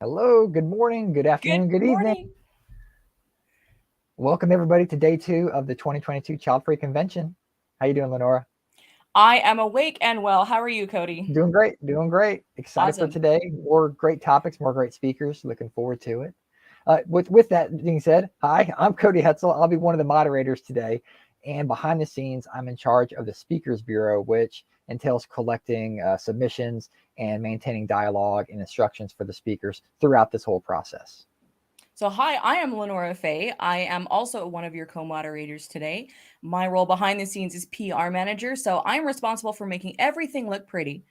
Hello, good morning, good Good afternoon, good evening. morning. Welcome everybody to day 2 of the 2022 Childfree Convention. How you doing, Lenora? I am awake and well. How are you, Cody? Doing great, doing great. Excited for Awesome. today. More great topics, more great speakers. Looking forward to it. With that being said, hi, I'm Cody Hetzel. I'll be one of the moderators today. And behind the scenes, I'm in charge of the Speakers Bureau, which entails collecting submissions and maintaining dialogue and instructions for the speakers throughout this whole process. So, hi, I am Lenora F.I.R.E. I am also one of your co moderators today. My role behind the scenes is PR manager. So, I'm responsible for making everything look pretty.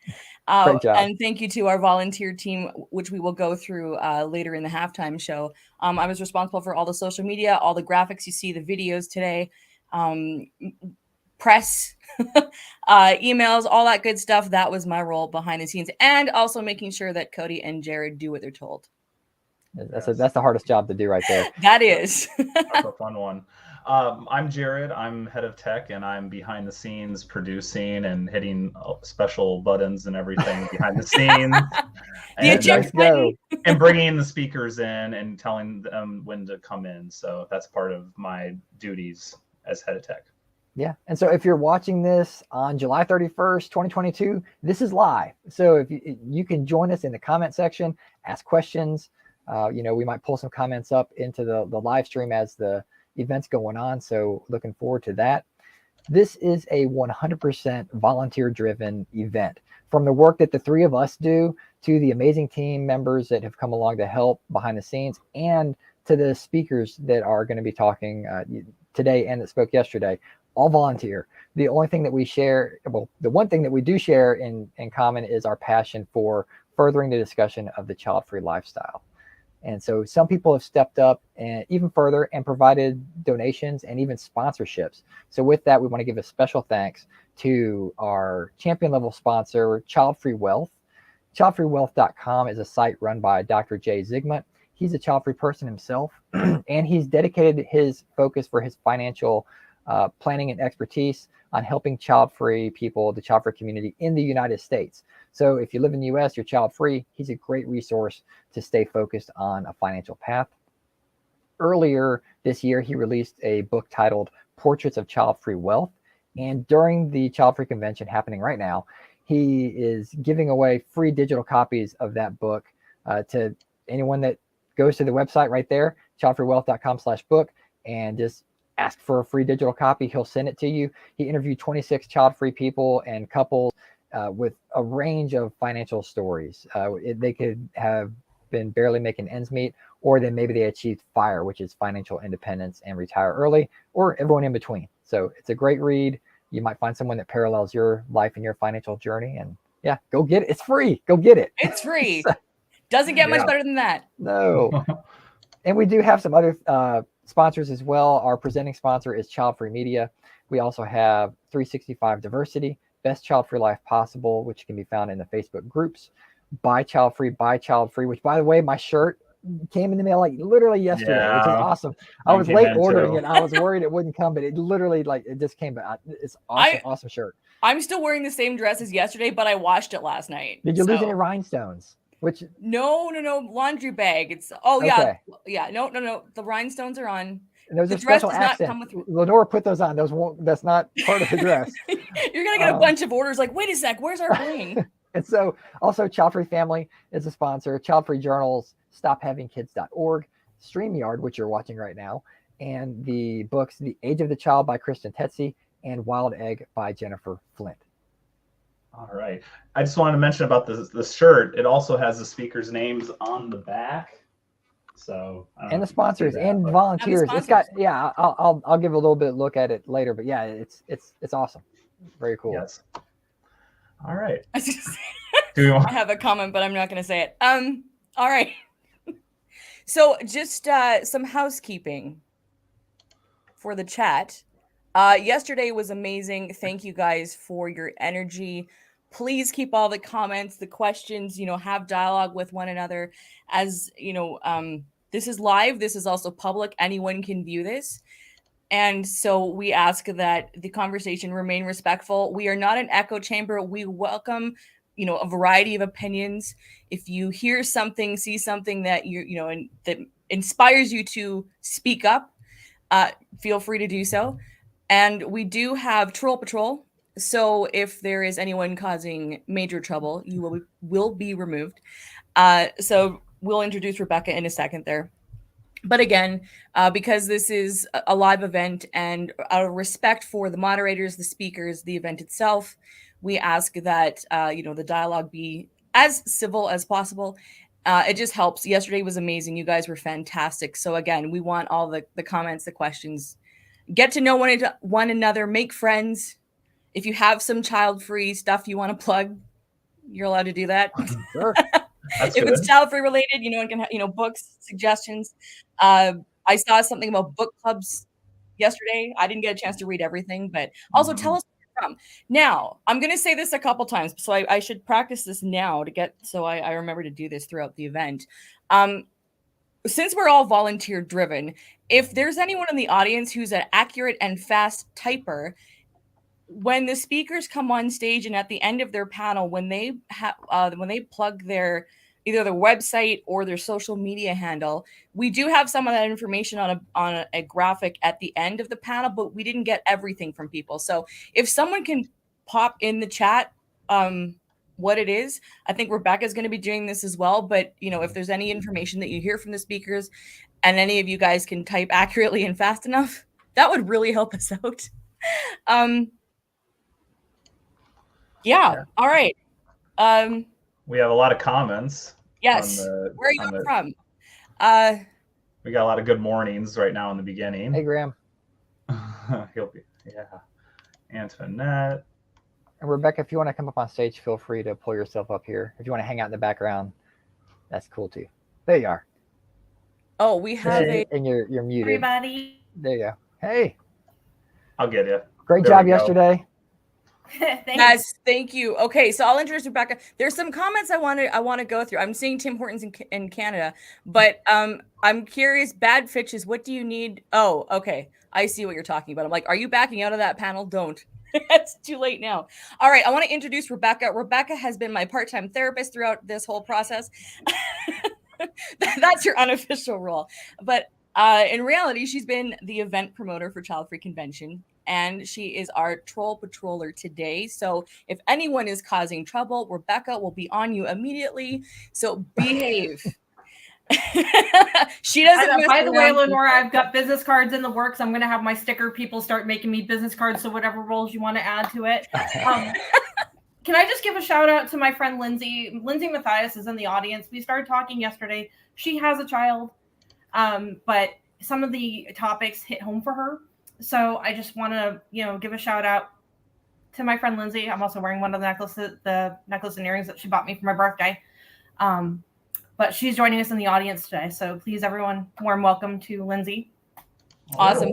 Great job. And thank you to our volunteer team, which we will go through later in the halftime show. I was responsible for all the social media, all the graphics you see, the videos today, um, press, emails, all that good stuff. That was my role behind the scenes, and also making sure that Cody and Jared do what they're told. That's the hardest job to do right there. That is. That's a fun one. I'm Jared. I'm head of tech, and I'm behind the scenes producing and hitting special buttons and everything behind the scenes. The and, eject button. and bringing the speakers in and telling them when to come in. So that's part of my duties as head of tech. Yeah. And so if you're watching this on July 31st, 2022, this is live. So if you can join us in the comment section, ask questions. We might pull some comments up into the live stream as the event's going on. So looking forward to that. This is a 100% volunteer driven event. From the work that the three of us do to the amazing team members that have come along to help behind the scenes and to the speakers that are going to be talking today and that spoke yesterday, all volunteer. The only thing that we share, well, the one thing that we do share in common is our passion for furthering the discussion of the child-free lifestyle. And so some people have stepped up and even further and provided donations and even sponsorships. So with that, we want to give a special thanks to our champion level sponsor, Childfree Wealth. Childfreewealth.com is a site run by Dr. Jay Zygmunt. He's a child-free person himself, and he's dedicated his focus for his financial planning and expertise on helping child-free people, the child-free community in the United States. So if you live in the US, you're child-free, he's a great resource to stay focused on a financial path. Earlier this year, he released a book titled Portraits of Child-Free Wealth. And during the Child-Free Convention happening right now, he is giving away free digital copies of that book to anyone that goes to the website right there, childfreewealth.com/book, and just ask for a free digital copy. He'll send it to you. He interviewed 26 child-free people and couples with a range of financial stories. They could have been barely making ends meet, or then maybe they achieved FIRE, which is financial independence and retire early, or everyone in between. So it's a great read. You might find someone that parallels your life and your financial journey. And yeah, go get it. It's free. Go get it. It's free. Doesn't get much better than that. No. And we do have some other sponsors as well. Our presenting sponsor is Childfree Media. We also have 365 Diversity, Best Child-Free Life Possible, which can be found in the Facebook groups. Buy Childfree, which, by the way, my shirt came in the mail like literally yesterday, which is awesome. I was late ordering it. I was worried it wouldn't come, but it literally it just came back. It's awesome, awesome shirt. I'm still wearing the same dress as yesterday, but I washed it last night. Did you lose any rhinestones? Which no laundry bag. It's no. The rhinestones are on. And those the are dress special does accents. not come with. Lenora put those on. That's not part of the dress. You're gonna get a bunch of orders. Like, wait a sec, where's our bling? And so, also, Childfree Family is a sponsor. Childfree Journals, StopHavingKids.org, StreamYard, which you're watching right now, and the books The Age of the Child by Kristen Tetzi and Wild Egg by Jennifer Flint. All right. I just wanted to mention about the shirt. It also has the speakers' names on the back. So and the sponsors and volunteers. It's got I'll give a little bit of look at it later, but yeah, it's awesome. Very cool. Yes. All right. I have a comment, but I'm not going to say it. All right. So just some housekeeping for the chat. Yesterday was amazing. Thank you guys for your energy. Please keep all the comments, the questions, have dialogue with one another. As this is live. This is also public. Anyone can view this. And so we ask that the conversation remain respectful. We are not an echo chamber. We welcome a variety of opinions. If you hear something, see something that and that inspires you to speak up, feel free to do so. And we do have Troll Patrol. So if there is anyone causing major trouble, you will be removed. So we'll introduce Rebecca in a second there. But again, because this is a live event and out of respect for the moderators, the speakers, the event itself, we ask that the dialogue be as civil as possible. It just helps. Yesterday was amazing. You guys were fantastic. So again, we want all the comments, the questions. Get to know one another, make friends. If you have some child-free stuff you want to plug, you're allowed to do that. Sure. That's If good. it's child-free related, and can books, suggestions. I saw something about book clubs yesterday. I didn't get a chance to read everything, but also tell us where you're from. Now, I'm going to say this a couple times, so I should practice this now so I remember to do this throughout the event. Since we're all volunteer driven, if there's anyone in the audience who's an accurate and fast typer, when the speakers come on stage and at the end of their panel, when they plug their either their website or their social media handle, we do have some of that information on a graphic at the end of the panel, but we didn't get everything from people. So if someone can pop in the chat what it is, I think Rebecca's going to be doing this as well. But if there's any information that you hear from the speakers, and any of you guys can type accurately and fast enough, that would really help us out. Yeah. All right. We have a lot of comments. Yes. Where are you from? We got a lot of good mornings right now in the beginning. Hey, Graham. Antoinette. And Rebecca, if you want to come up on stage, feel free to pull yourself up here. If you want to hang out in the background, that's cool too. There you are. Oh, we have and you're muted. Everybody. There you go. Hey. I'll get you. Great job yesterday. Yes, thank you. Okay, so I'll introduce Rebecca. There's some comments I want to go through. I'm seeing Tim Hortons in Canada, but I'm curious. Bad Fitches, what do you need? Oh, okay, I see what you're talking about. I'm like, are you backing out of that panel? Don't. It's too late now. All right, I want to introduce Rebecca. Rebecca has been my part-time therapist throughout this whole process. That's your unofficial role, but in reality, she's been the event promoter for Childfree Convention. And she is our troll patroller today. So if anyone is causing trouble, Rebecca will be on you immediately. So behave. She doesn't. By the way, Lenora, I've got business cards in the works. I'm going to have my sticker people start making me business cards. So whatever roles you want to add to it. Can I just give a shout out to my friend Lindsay? Lindsay Mathias is in the audience. We started talking yesterday. She has a child, but some of the topics hit home for her. So I just want to, give a shout out to my friend Lindsay. I'm also wearing one of the necklace and earrings that she bought me for my birthday. But she's joining us in the audience today. So please, everyone, warm welcome to Lindsay. Awesome.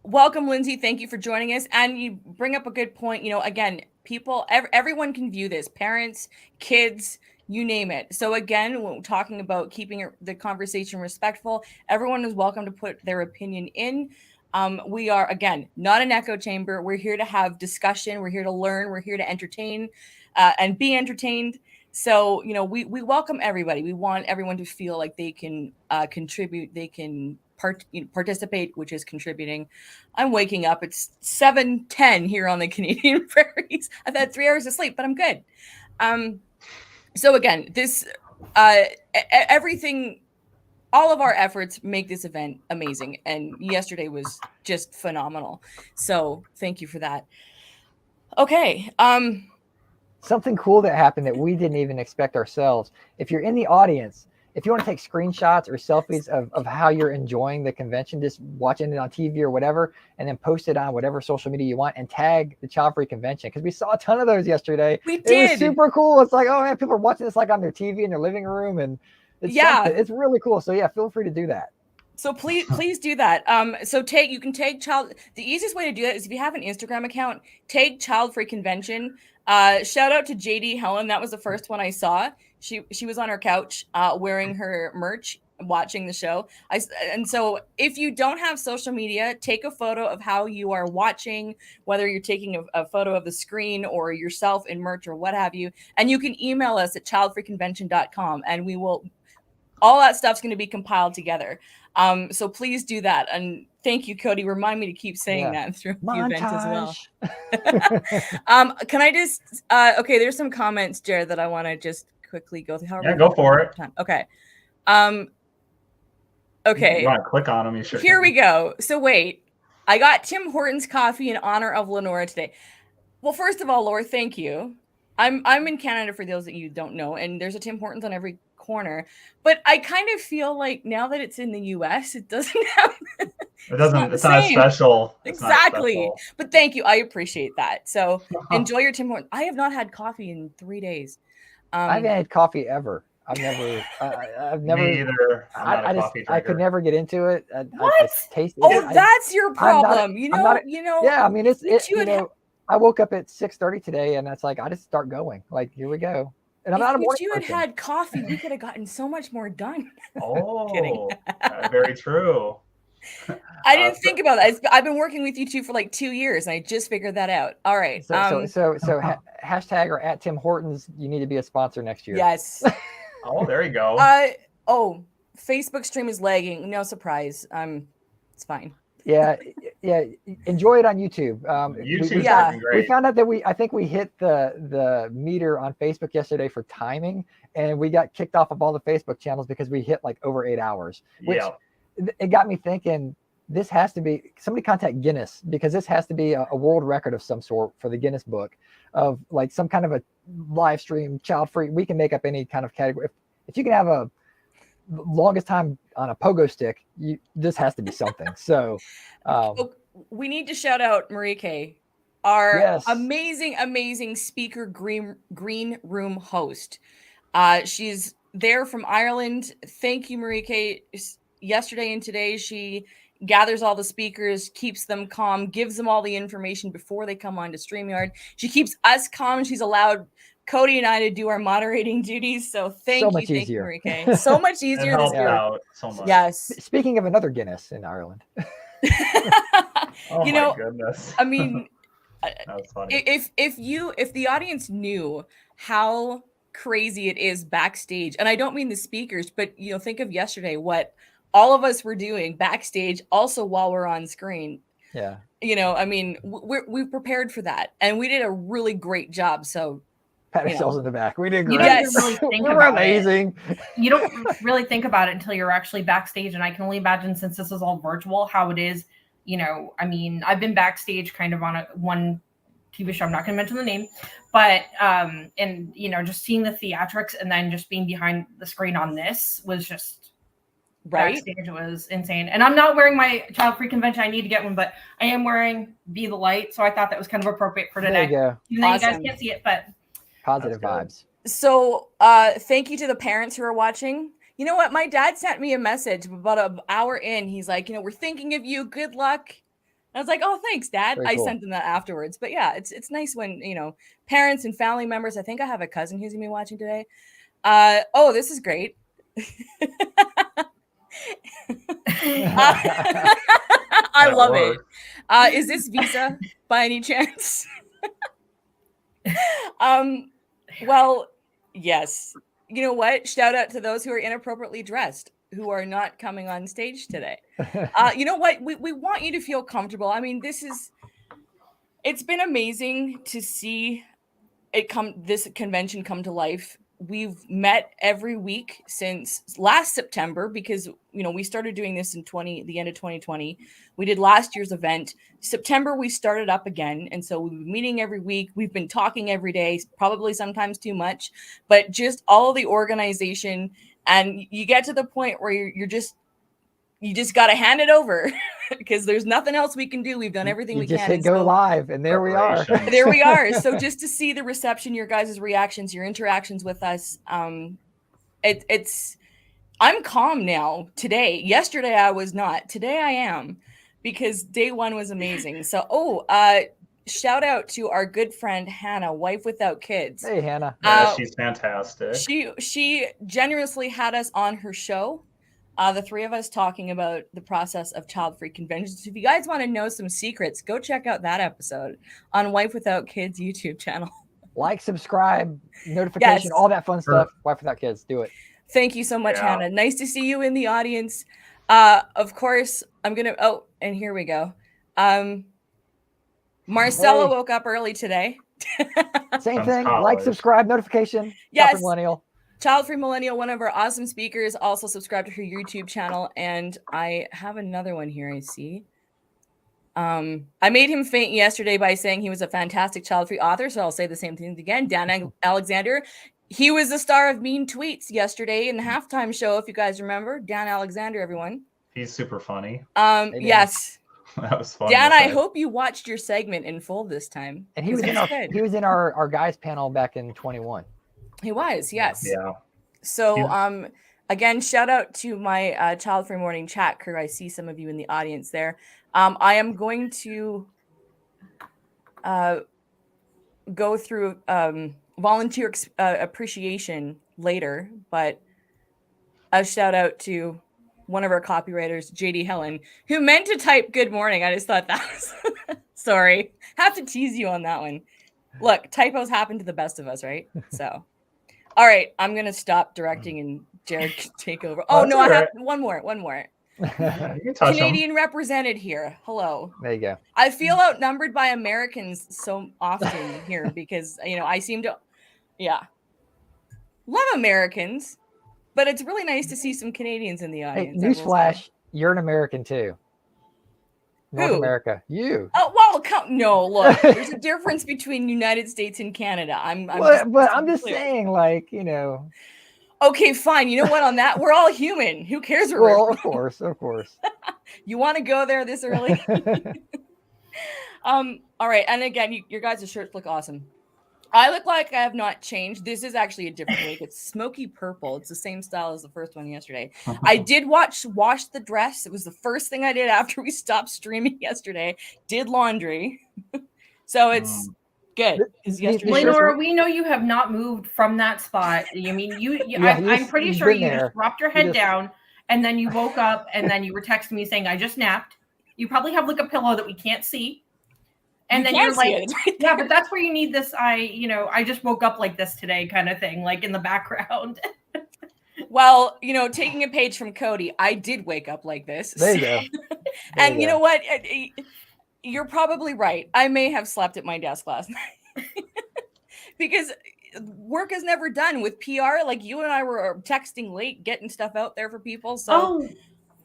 Welcome, Lindsay. Thank you for joining us. And you bring up a good point. Again, people, everyone can view this. Parents, kids, you name it. So again, when we're talking about keeping the conversation respectful, everyone is welcome to put their opinion in. We are, again, not an echo chamber. We're here to have discussion. We're here to learn. We're here to entertain and be entertained. So, we welcome everybody. We want everyone to feel like they can contribute. They can participate, which is contributing. I'm waking up. It's 7:10 here on the Canadian prairies. I've had 3 hours of sleep, but I'm good. So again, this everything. All of our efforts make this event amazing. And yesterday was just phenomenal. So thank you for that. Okay. Something cool that happened that we didn't even expect ourselves. If you're in the audience, if you want to take screenshots or selfies of how you're enjoying the convention, just watching it on TV or whatever, and then post it on whatever social media you want and tag the Childfree Convention. Because we saw a ton of those yesterday. We did. It was super cool. It's like, oh man, people are watching this like on their TV in their living room, and it's really cool. So yeah, feel free to do that. So please do that. So you can tag the easiest way to do that is if you have an Instagram account, tag Childfree Convention. Shout out to JD Helen. That was the first one I saw. She was on her couch wearing her merch. watching the show. And so if you don't have social media, take a photo of how you are watching, whether you're taking a photo of the screen or yourself in merch or what have you, and you can email us at childfreeconvention.com, and we will, all that stuff's going to be compiled together. So please do that. And thank you, Cody. Remind me to keep saying that through the event as well. Can I just, okay, there's some comments, Jared, that I want to just quickly go through. Yeah, go for it. Okay. Okay. You want to click on them? You sure Here can. we go. So wait, I got Tim Hortons coffee in honor of Lenora today. Well, first of all, Laura, thank you. I'm in Canada, for those that you don't know, and there's a Tim Hortons on every corner. But I kind of feel like now that it's in the US, it doesn't have it's not as special. Exactly. Not special. But thank you. I appreciate that. So enjoy your Tim Hortons. I have not had coffee in 3 days. I haven't had coffee ever. I've never. Me either. I could never get into it. What? I taste it. That's your problem. You know. Yeah, I mean, I woke up at 6:30 today, and it's like I just start going. Like, here we go. And I'm not a morning person. If you had coffee, we could have gotten so much more done. Oh, very true. I didn't think about that. I've been working with you two for like 2 years, and I just figured that out. All right. So hashtag or at Tim Hortons, you need to be a sponsor next year. Yes. Oh, there you go. Facebook stream is lagging. No surprise. It's fine. Yeah. Enjoy it on YouTube. YouTube's great. We found out that I think we hit the meter on Facebook yesterday for timing, and we got kicked off of all the Facebook channels because we hit like over 8 hours. Which it got me thinking, this has to be, somebody contact Guinness, because this has to be a world record of some sort for the Guinness book of like some kind of a live stream, child free. We can make up any kind of category. If you can have a longest time on a pogo stick, this has to be something. So we need to shout out Marie K, our amazing speaker green room host. She's there from Ireland. Thank you, Marie K. Yesterday and today, she gathers all the speakers, keeps them calm, gives them all the information before they come on to StreamYard. She keeps us calm. She's allowed Cody and I to do our moderating duties. So thank you, Marie K. So much easier this year. Out so much. Yes. Speaking of another Guinness in Ireland. Oh my goodness. I mean, that's funny. If the audience knew how crazy it is backstage, and I don't mean the speakers, but think of yesterday, what all of us were doing backstage, also while we're on screen. Yeah. I mean, we've prepared for that, and we did a really great job. So pat ourselves in the back. We did great. You don't even really think We're about amazing. You don't really think about it until you're actually backstage. And I can only imagine, since this is all virtual, how it is. I mean, I've been backstage kind of on one TV show. I'm not going to mention the name, but and just seeing the theatrics and then just being behind the screen on this was just. Right. Backstage was insane. And I'm not wearing my Childfree convention. I need to get one, but I am wearing Be the Light. So I thought that was kind of appropriate for today. There you go. Even though you guys can't see it, but positive vibes. So thank you to the parents who are watching. You know what? My dad sent me a message about an hour in. He's like, we're thinking of you. Good luck. I was like, oh, thanks, Dad. Very cool. I sent them that afterwards. But yeah, it's nice when, parents and family members. I think I have a cousin who's going to be watching today. This is great. I love it. Is this Visa by any chance? Well, yes. You know what? Shout out to those who are inappropriately dressed, who are not coming on stage today. You know what? We want you to feel comfortable. I mean, it's been amazing to see this convention come to life. We've met every week since last September, because we started doing this in the end of 2020. We did last year's event. September we started up again, and so we've been meeting every week. We've been talking every day, probably sometimes too much, but just all of the organization. And you get to the point where you just got to hand it over because there's nothing else we can do. We've done everything we can. Just hit go live, and there we are. There we are. So just to see the reception, your guys' reactions, your interactions with us, I'm calm now today. Yesterday I was not. Today I am, because day one was amazing. So, shout out to our good friend Hannah, wife without kids. Hey, Hannah. Yeah, she's fantastic. She generously had us on her show. the three of us talking about the process of child-free conventions. If you guys want to know some secrets, go check out that episode on Wife Without Kids YouTube channel. Like, subscribe, notification, all that fun stuff. Wife Without Kids, do it. Thank you so much, Hannah. Nice to see you in the audience. Of course, I'm gonna. Oh, and here we go. Marcella woke up early today. Same thing. Like, subscribe, notification. Yes. Millennial. Child-free millennial, one of our awesome speakers, also subscribe to her YouTube channel. And I have another one here. I see. I made him faint yesterday by saying he was a fantastic child-free author. So I'll say the same thing again. Dan Alexander. He was the star of Mean Tweets yesterday in the halftime show, if you guys remember. Dan Alexander, everyone. He's super funny. Yes. That was fun. Dan, I hope you watched your segment in full this time. And he was in our guys panel back in 21. He was, yes. Yeah. So again, shout out to my Child Free Morning chat crew. I see some of you in the audience there. I am going to go through volunteer appreciation later, but a shout out to one of our copywriters, JD Helen, who meant to type good morning. I just thought that was sorry. Have to tease you on that one. Look, typos happen to the best of us, right? So, all right, I'm going to stop directing and Jared can take over. Oh, no, I have one more. Canadian represented here. Hello. There you go. I feel outnumbered by Americans so often here because, I seem to, love Americans, but it's really nice to see some Canadians in the audience. Hey, newsflash, you're an American too. North America. You. Oh, well, no, look, there's a difference between United States and Canada. I'm just saying, like, Okay, fine. You know what? On that, we're all human. Who cares? Well, of course. You want to go there this early? All right. And again, your guys' shirts look awesome. I look like I have not changed. This is actually a different wig. It's smoky purple. It's the same style as the first one yesterday. I did wash the dress. It was the first thing I did after we stopped streaming yesterday. Did laundry. So it's good. Lenora, we know you have not moved from that spot. I mean, I'm pretty sure you just dropped your head down and then you woke up and then you were texting me saying, I just napped. You probably have like a pillow that we can't see. And then you're like, yeah, but that's where you need this. I just woke up like this today kind of thing, like in the background. Well, taking a page from Cody, I did wake up like this. There you go. And you know what? You're probably right. I may have slept at my desk last night because work is never done with PR. Like you and I were texting late, getting stuff out there for people. So,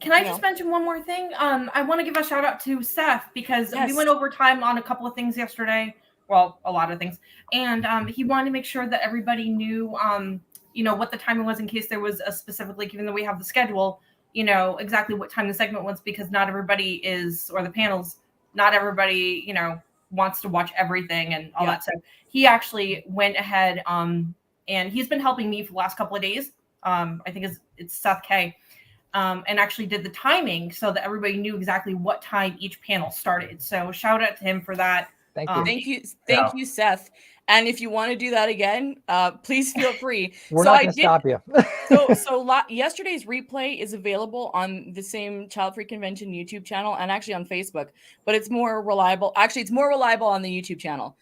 can I just mention one more thing? I want to give a shout out to Seth because we went over time on a couple of things yesterday. Well, a lot of things. And he wanted to make sure that everybody knew, what the timing was in case there was a specifically, even though we have the schedule, exactly what time the segment was because not everybody or the panels, not everybody, wants to watch everything and all that. So he actually went ahead and he's been helping me for the last couple of days. I think it's Seth K. And actually did the timing so that everybody knew exactly what time each panel started. So shout out to him for that. Thank you. Thank you, Seth. And if you want to do that again, please feel free. We're not going to stop you. Yesterday's replay is available on the same Child Free Convention YouTube channel and actually on Facebook, but it's more reliable. Actually, it's more reliable on the YouTube channel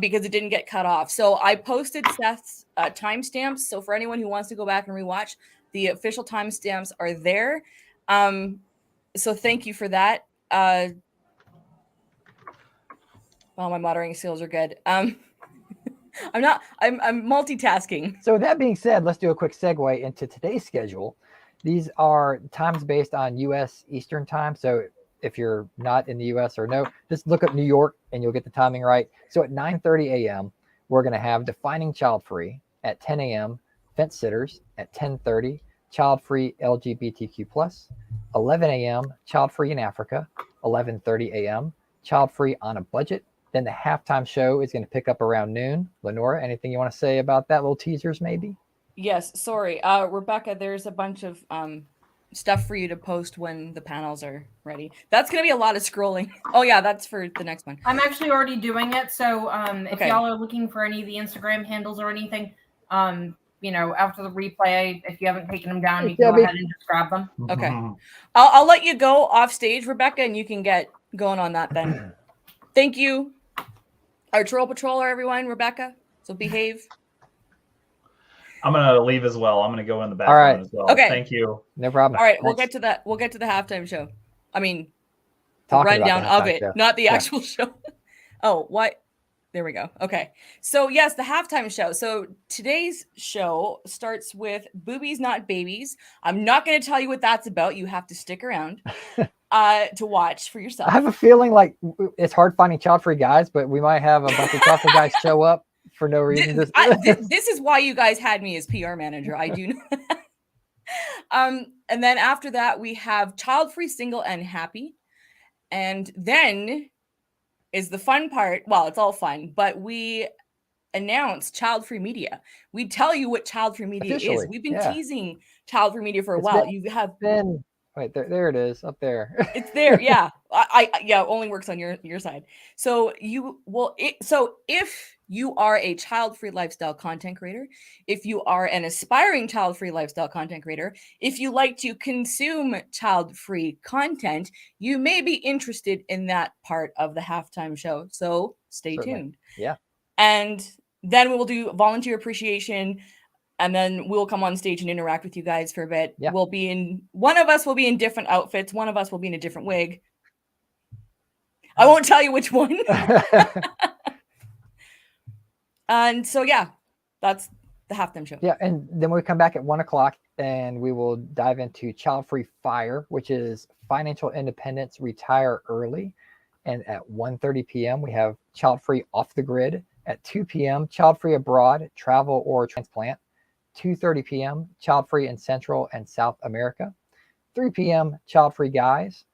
because it didn't get cut off. So I posted Seth's timestamps. So for anyone who wants to go back and rewatch, the official timestamps are there. So thank you for that. My moderating skills are good. I'm multitasking. So with that being said, let's do a quick segue into today's schedule. These are times based on U.S. Eastern time. So if you're not in the U.S. or just look up New York and you'll get the timing right. So at 9:30 a.m., we're going to have Defining Child Free. At 10 a.m., Fence Sitters. At 10:30, Child Free LGBTQ+. 11 a.m., Child Free in Africa. 11:30 a.m., Child Free on a Budget. Then the halftime show is going to pick up around noon. Lenora, anything you want to say about that? Little teasers, maybe? Yes. Sorry. Rebecca, there's a bunch of stuff for you to post when the panels are ready. That's going to be a lot of scrolling. Oh, yeah, that's for the next one. I'm actually already doing it. So if y'all are looking for any of the Instagram handles or anything, after the replay, if you haven't taken them down, Hey, you can Debbie. go ahead and just grab them. Okay. I'll let you go off stage, Rebecca, and you can get going on that then. Thank you. Our troll patroller, everyone, Rebecca. So behave. I'm gonna leave as well. I'm gonna go in the All background right. as well. Okay. Thank you. No problem. All right, Thanks. we'll get to that. We'll get to the halftime show. I mean, the Talking about the rundown of halftime it, show. not the Yeah. actual show. Oh, what? There we go. Okay. So yes, the halftime show. So today's show starts with Boobies Not Babies. I'm not going to tell you what that's about. You have to stick around to watch for yourself. I have a feeling like it's hard finding child-free guys, but we might have a bunch of child-free guys show up for no reason. This is why you guys had me as PR manager. I do know. And then after that, we have Child-Free, Single, and Happy. And then is the fun part. Well, it's all fun, but we announce Child-Free Media. We tell you what Child-Free Media is. We've been teasing Child-Free Media for a while. Wait, there it is up there. It's there. Yeah. Yeah, only works on your side. So if you are a child-free lifestyle content creator, if you are an aspiring child-free lifestyle content creator, if you like to consume child-free content, you may be interested in that part of the halftime show. So stay tuned. Yeah. And then we will do volunteer appreciation. And then we'll come on stage and interact with you guys for a bit. Yeah. One of us will be in different outfits. One of us will be in a different wig. I won't tell you which one. And so, yeah, that's the halftime show. Yeah. And then we come back at 1 o'clock and we will dive into Child-Free F.I.R.E, which is Financial Independence, Retire Early. And at 1:30 p.m., we have Child-Free Off the Grid. At 2 p.m., Child-Free Abroad, Travel or Transplant. 2:30 p.m., Child-Free in Central and South America. 3 p.m., Child-Free Guys.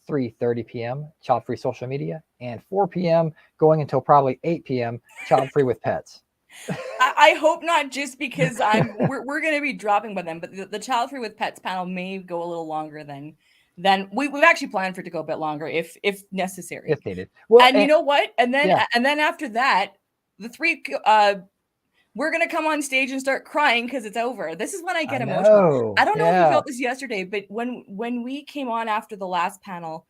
3:30 p.m., Child-Free Social Media. And 4 p.m., going until probably 8 p.m., Child-Free with Pets. I hope not, just because we're going to be dropping by them, but the Child-Free with Pets panel may go a little longer than we've actually planned for it to go a bit longer if necessary. If needed. Well, and you know what? And then after that, the three we're going to come on stage and start crying because it's over. This is when I get emotional. I don't know if you felt this yesterday, but when we came on after the last panel,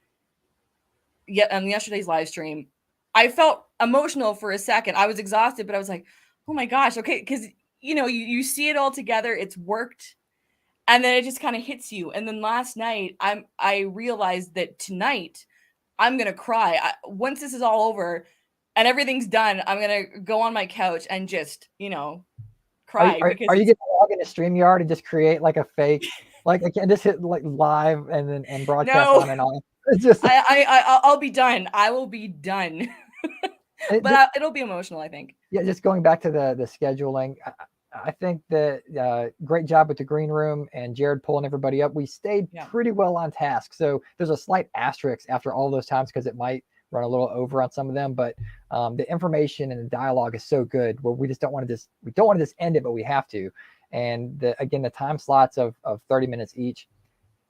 on yesterday's live stream, I felt emotional for a second. I was exhausted, but I was like, oh my gosh, okay. Because, you see it all together. It's worked. And then it just kind of hits you. And then last night, I realized that tonight I'm going to cry. Once this is all over, and everything's done, I'm going to go on my couch and just, cry. Are you going to log into StreamYard and just create like a fake, like I can just hit like live and broadcast on and on? It's just I'll be done. I will be done. But it'll be emotional, I think. Yeah, just going back to the scheduling, I think that great job with the green room and Jared pulling everybody up. We stayed pretty well on task. So there's a slight asterisk after all those times because it might run a little over on some of them, but the information and the dialogue is so good where we don't want to just end it, but we have to. And the time slots of 30 minutes each,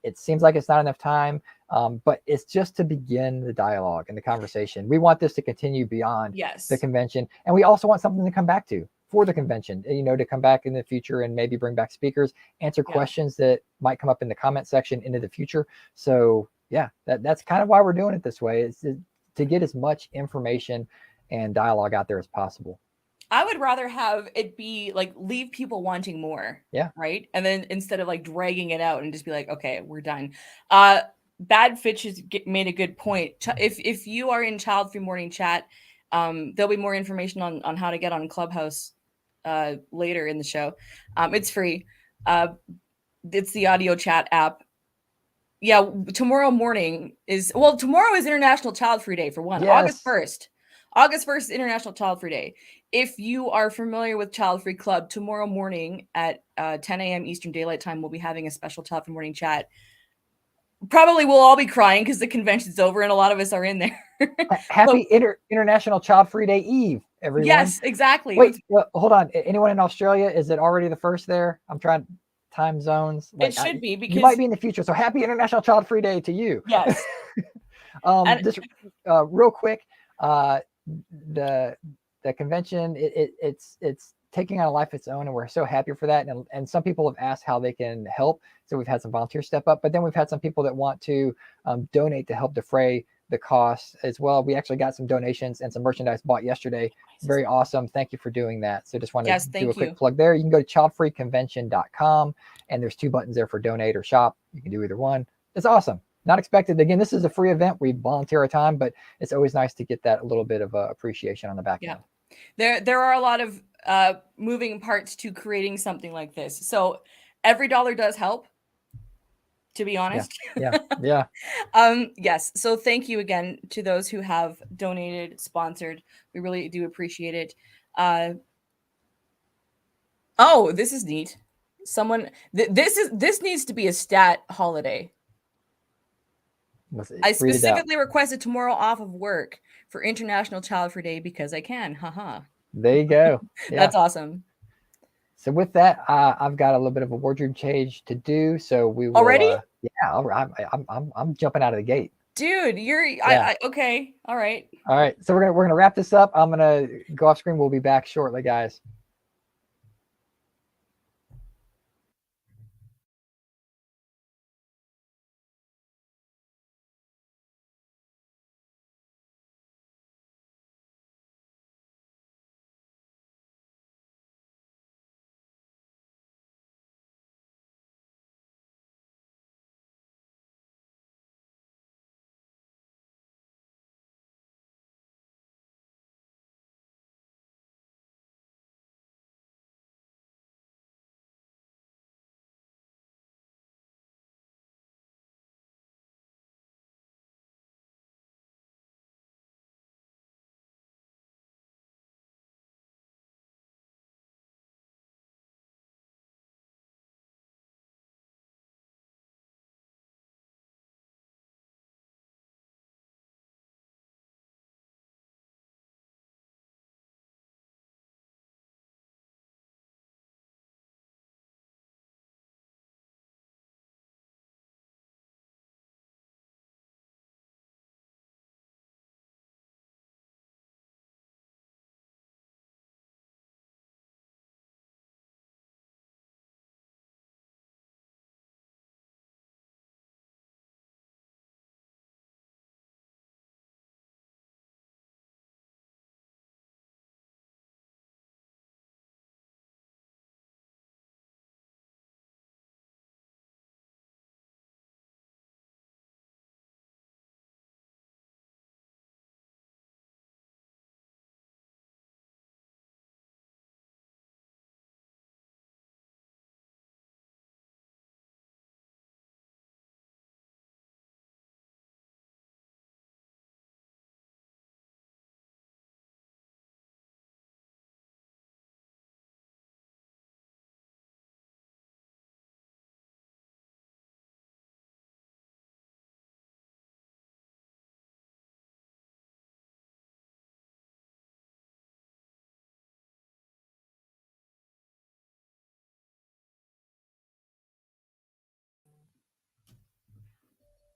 it seems like it's not enough time, but it's just to begin the dialogue and the conversation. We want this to continue beyond the convention. And we also want something to come back to for the convention, to come back in the future and maybe bring back speakers, answer questions that might come up in the comment section into the future. So yeah, that's kind of why we're doing it this way. It's to get as much information and dialogue out there as possible. I would rather have it be like leave people wanting more. Yeah. Right. And then instead of like dragging it out and just be like, okay, we're done. Bad Fitch has made a good point. If you are in Child-Free Morning Chat, there'll be more information on how to get on Clubhouse later in the show. It's free. It's the audio chat app. Yeah, tomorrow is International Child-Free Day for one. Yes. August 1st is International Child-Free Day. If you are familiar with Child-Free Club, tomorrow morning at 10 a.m. Eastern Daylight Time, we'll be having a special Child-Free Morning Chat. Probably we'll all be crying because the convention's over and a lot of us are in there. Happy International Child-Free Day Eve, everyone. Yes, exactly. Wait, hold on. Anyone in Australia, is it already the first there? I'm trying time zones. It should be, because you might be in the future. So happy International Child-Free Day to you. Yes. Just real quick, the convention, it's taking on a life of its own, and we're so happy for that. And some people have asked how they can help. So we've had some volunteers step up, but then we've had some people that want to donate to help defray the costs as well. We actually got some donations and some merchandise bought yesterday. Very awesome. Thank you for doing that. So just want to do a quick plug there. You can go to childfreeconvention.com, and there's 2 buttons there for donate or shop. You can do either one. It's awesome. Not expected. Again, this is a free event. We volunteer our time, but it's always nice to get that a little bit of appreciation on the back end. There are a lot of moving parts to creating something like this. So every dollar does help, to be honest. Yeah. Yes. So thank you again to those who have donated, sponsored. We really do appreciate it. Oh, this is neat. This needs to be a stat holiday. I specifically requested tomorrow off of work for International Childfree Day because I can. Haha. There you go. Yeah. That's awesome. So with that, I've got a little bit of a wardrobe change to do. So we will. Already? I'm jumping out of the gate. Dude, okay. All right. All right. So we're gonna wrap this up. I'm gonna go off screen. We'll be back shortly, guys.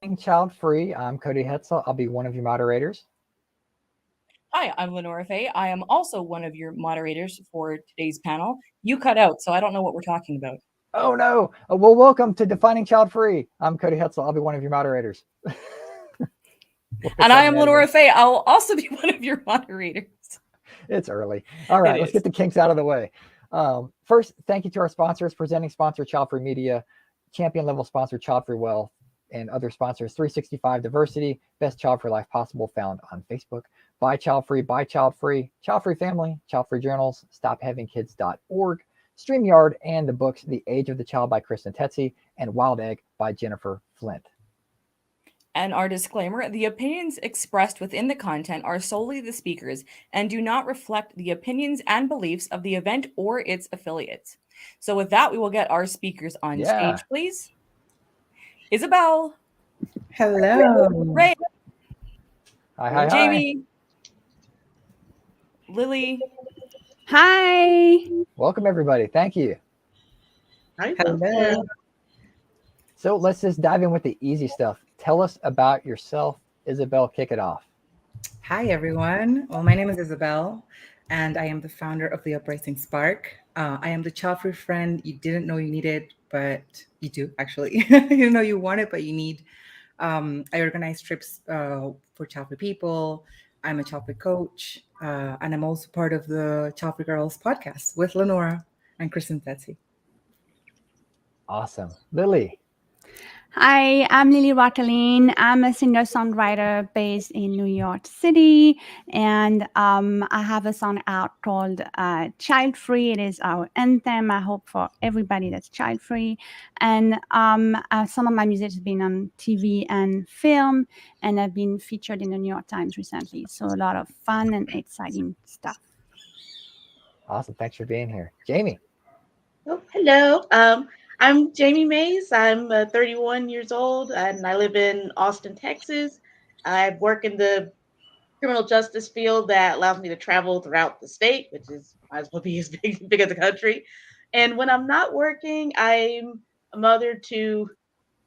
Childfree. I'm Cody Hetzel. I'll be one of your moderators. Hi, I'm Lenora Faye. I am also one of your moderators for today's panel. You cut out, so I don't know what we're talking about. Oh no! Well, welcome to Defining Childfree. I'm Cody Hetzel. I'll be one of your moderators. And I am Lenora Faye. I'll also be one of your moderators. It's early. All right, let's get the kinks out of the way. First, thank you to our sponsors, presenting sponsor Childfree Media, champion level sponsor Childfree Wealth, and other sponsors 365 Diversity, Best Child for Life Possible, found on Facebook. Buy Childfree, Buy Childfree, Childfree Family, Childfree Journals, StopHavingKids.org, StreamYard, and the books The Age of the Child by Kristen Tetzi and Wild Egg by Jennifer Flint. And our disclaimer, the opinions expressed within the content are solely the speakers and do not reflect the opinions and beliefs of the event or its affiliates. So with that, we will get our speakers on stage, please. Isabel. Hello. Ray. Hi. Jamie. Lily. Hi. Welcome, everybody. Thank you. Hi. Hello. So let's just dive in with the easy stuff. Tell us about yourself. Isabel, kick it off. Hi, everyone. Well, my name is Isabel. and I am the founder of the Uprising Spark. I am the child-free friend you didn't know you needed, but you do actually. You didn't know you want it, but you need. I organize trips for child-free people. I'm a child-free coach, and I'm also part of the Child-Free Girls podcast with Lenora and Kristen Betsy. Awesome. Lily. Hi, I'm Lily Rottelin. I'm a singer-songwriter based in New York City, and I have a song out called Childfree. It is our anthem, I hope, for everybody that's child-free. And some of my music has been on TV and film, and I've been featured in the New York Times recently. So a lot of fun and exciting stuff. Awesome. Thanks for being here. Jamie. Oh, hello. I'm Jamie Mays. I'm 31 years old and I live in Austin, Texas. I work in the criminal justice field that allows me to travel throughout the state, which is might as well be as big as the country. And when I'm not working, I'm a mother to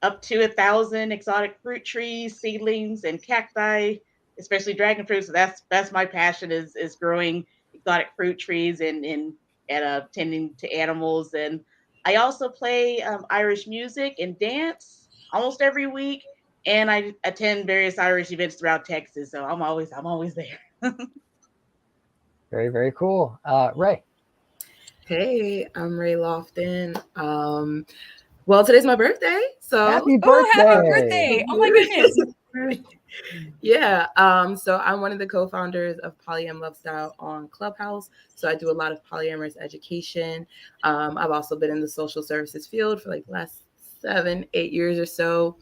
up to 1,000 exotic fruit trees, seedlings, and cacti, especially dragon fruit. So that's my passion is growing exotic fruit trees and tending to animals. And I also play Irish music and dance almost every week, and I attend various Irish events throughout Texas. So I'm always there. Very, very cool. Ray. Hey, I'm Ray Lofton. Well, today's my birthday, so Happy Oh, birthday. happy birthday! Oh my goodness. yeah. So I'm one of the co-founders of Polyam Lifestyle on Clubhouse. So I do a lot of polyamorous education. I've also been in the social services field for like the last 7-8 years or so.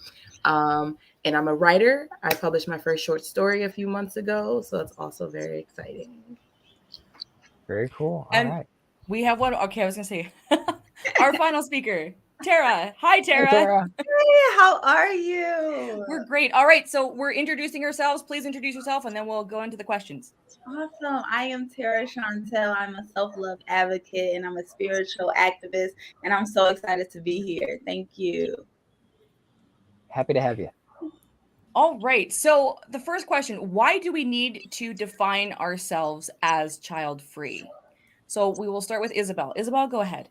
And I'm a writer. I published my first short story a few months ago, so it's also very exciting. Very cool. All And right. we have one. Okay, I was gonna say our final speaker, Tara. Hi, Tara. Hey, Tara. Hey, how are you? We're great. All right, so we're introducing ourselves. Please introduce yourself, and then we'll go into the questions. Awesome. I am Tara Chantel. I'm a self-love advocate and I'm a spiritual activist, and I'm so excited to be here. Thank you. Happy to have you. All right. So the first question, why do we need to define ourselves as child-free? So we will start with Isabel. Isabel, go ahead.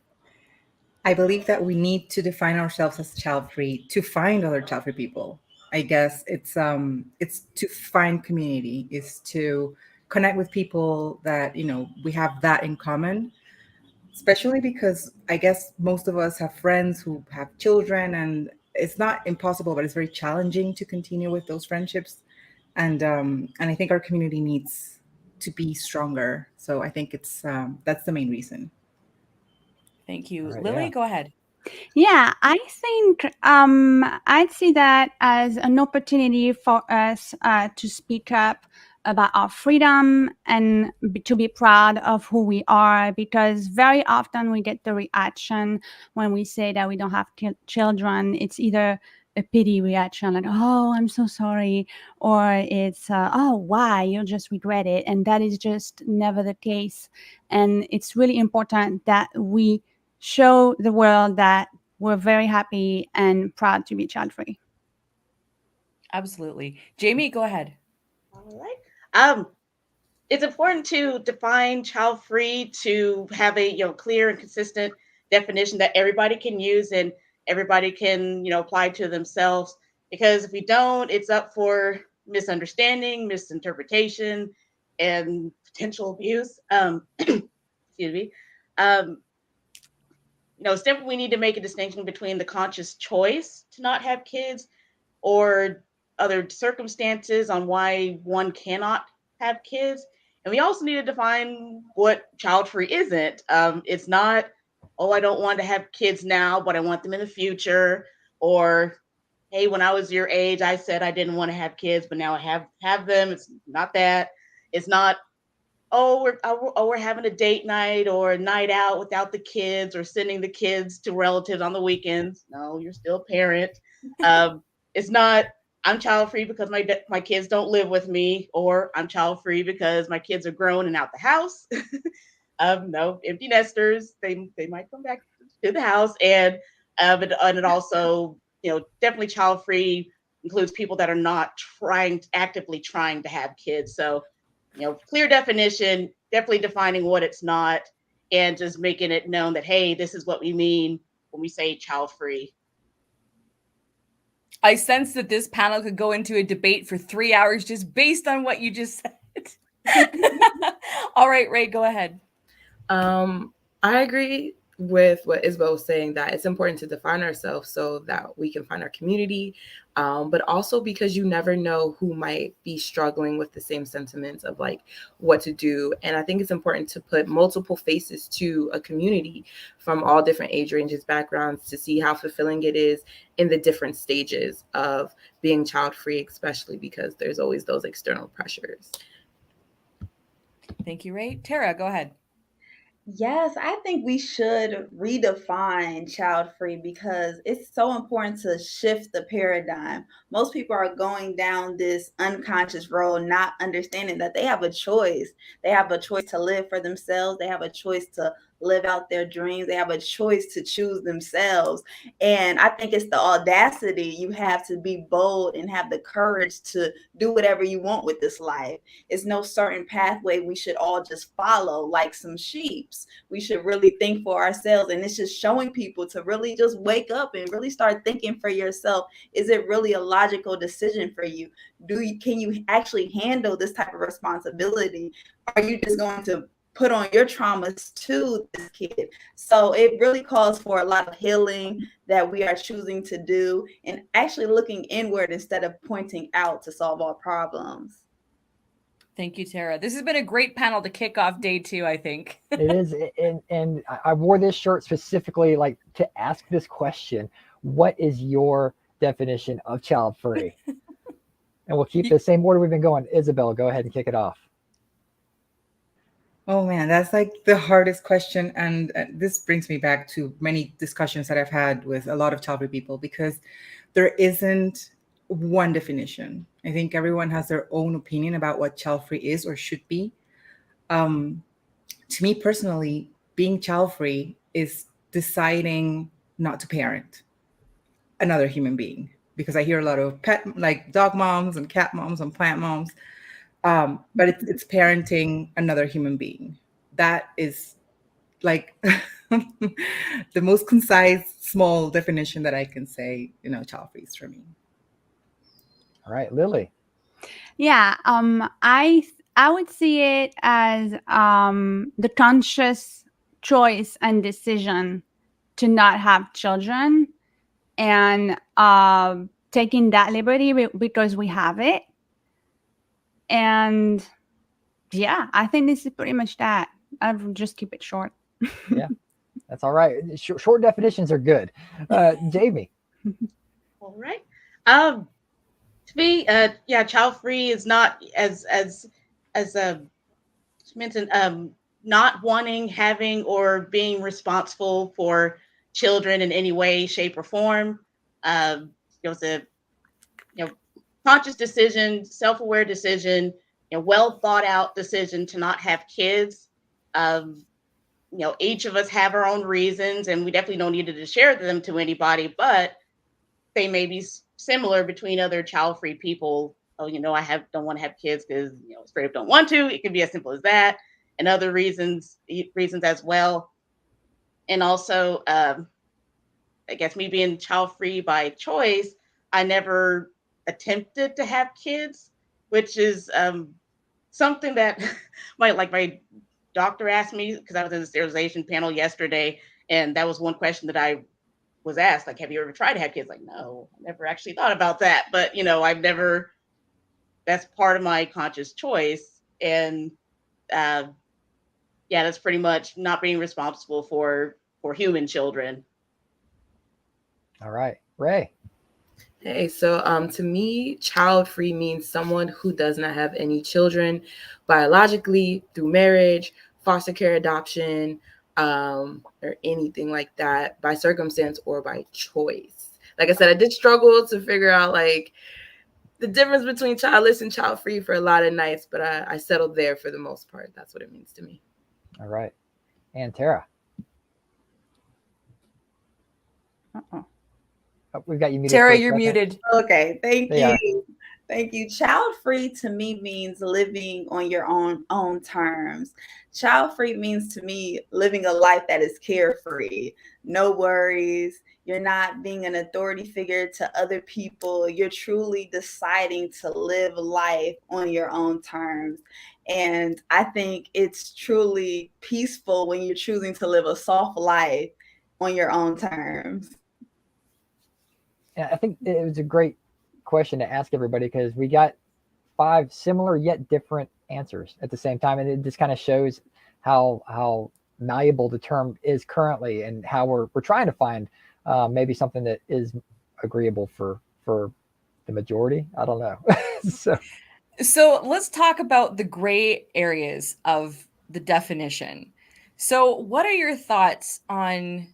I believe that we need to define ourselves as child-free to find other child-free people. I guess it's to find community, is to connect with people that, we have that in common, especially because I guess most of us have friends who have children, and it's not impossible, but it's very challenging to continue with those friendships. And I think our community needs to be stronger. So I think it's that's the main reason. Thank you. Right, Lily, yeah. go ahead. Yeah, I think I'd see that as an opportunity for us to speak up about our freedom and to be proud of who we are, because very often we get the reaction when we say that we don't have children. It's either a pity reaction, like, oh, I'm so sorry, or it's, oh, why? You'll just regret it. And that is just never the case. And it's really important that we show the world that we're very happy and proud to be child-free. Absolutely. Jamie, go ahead. All right. It's important to define child-free, to have a clear and consistent definition that everybody can use and everybody can apply to themselves. Because if we don't, it's up for misunderstanding, misinterpretation, and potential abuse. Excuse me. Simply we need to make a distinction between the conscious choice to not have kids or other circumstances on why one cannot have kids. And we also need to define what child-free isn't. It's not, oh, I don't want to have kids now, but I want them in the future. Or, hey, when I was your age, I said I didn't want to have kids, but now I have them. It's not that. It's not, we're having a date night or a night out without the kids or sending the kids to relatives on the weekends. No, you're still a parent. It's not, I'm child-free because my kids don't live with me, or I'm child-free because my kids are grown and out the house. No, empty nesters, they might come back to the house. And it also, definitely child-free includes people that are not actively trying to have kids. So, clear definition, definitely defining what it's not and just making it known that, hey, this is what we mean when we say child free. I sense that this panel could go into a debate for 3 hours just based on what you just said. All right, Ray, go ahead. I agree with what Isabel was saying, that it's important to define ourselves so that we can find our community, but also because you never know who might be struggling with the same sentiments of like what to do. And I think it's important to put multiple faces to a community from all different age ranges, backgrounds, to see how fulfilling it is in the different stages of being child free, especially because there's always those external pressures. Thank you, Ray. Tara, go ahead. Yes, I think we should redefine child free because it's so important to shift the paradigm. Most people are going down this unconscious road, not understanding that they have a choice. They have a choice to live for themselves, they have a choice to live out their dreams, they have a choice to choose themselves. And I think it's the audacity. You have to be bold and have the courage to do whatever you want with this life. It's no certain pathway we should all just follow like some sheeps. We should really think for ourselves. And it's just showing people to really just wake up and really start thinking for yourself. Is it really a logical decision for you? Can you actually handle this type of responsibility? Are you just going to put on your traumas to this kid? So it really calls for a lot of healing that we are choosing to do and actually looking inward instead of pointing out to solve all problems. Thank you, Tara. This has been a great panel to kick off day 2, I think. It is. And I wore this shirt specifically like to ask this question. What is your definition of child free? And we'll keep the same order we've been going. Isabel, go ahead and kick it off. Oh man, that's like the hardest question. And this brings me back to many discussions that I've had with a lot of child-free people, because there isn't one definition. I think everyone has their own opinion about what child-free is or should be. To me personally, being child-free is deciding not to parent another human being, because I hear a lot of pet, like dog moms and cat moms and plant moms. But it's parenting another human being. That is like the most concise, small definition that I can say, child free is for me. All right, Lily. Yeah, I would see it as the conscious choice and decision to not have children, and taking that liberty because we have it. And yeah, I think this is pretty much that. I'll just keep it short. Yeah, that's all right. Short definitions are good. Jamie. All right. To me, yeah, child free is not as mentioned, not wanting, having, or being responsible for children in any way, shape, or form. It was a conscious decision, self-aware decision, well thought out decision to not have kids. Each of us have our own reasons, and we definitely don't need to share them to anybody, but they may be similar between other child-free people. Oh, don't want to have kids because straight up don't want to. It can be as simple as that, and other reasons as well. And also, I guess me being child-free by choice, I never attempted to have kids, which is something that my doctor asked me, because I was in the sterilization panel yesterday, and that was one question that I was asked, like, have you ever tried to have kids? Like, no, I never actually thought about that. But, I've never, that's part of my conscious choice. And yeah, that's pretty much not being responsible for human children. All right, Ray. Hey, so to me, child-free means someone who does not have any children biologically, through marriage, foster care, adoption, or anything like that, by circumstance or by choice. Like I said, I did struggle to figure out like the difference between childless and child-free for a lot of nights, but I settled there for the most part. That's what it means to me. All right. And Tara. Uh-oh. Oh, we've got you muted. Tara, you're muted. Okay, thank you. Thank you. Child free to me means living on your own terms. Child free means to me living a life that is carefree, no worries. You're not being an authority figure to other people. You're truly deciding to live life on your own terms. And I think it's truly peaceful when you're choosing to live a soft life on your own terms. And I think it was a great question to ask everybody because we got 5 similar yet different answers at the same time, and it just kind of shows how malleable the term is currently, and how we're trying to find maybe something that is agreeable for the majority. I don't know. So let's talk about the gray areas of the definition. So what are your thoughts on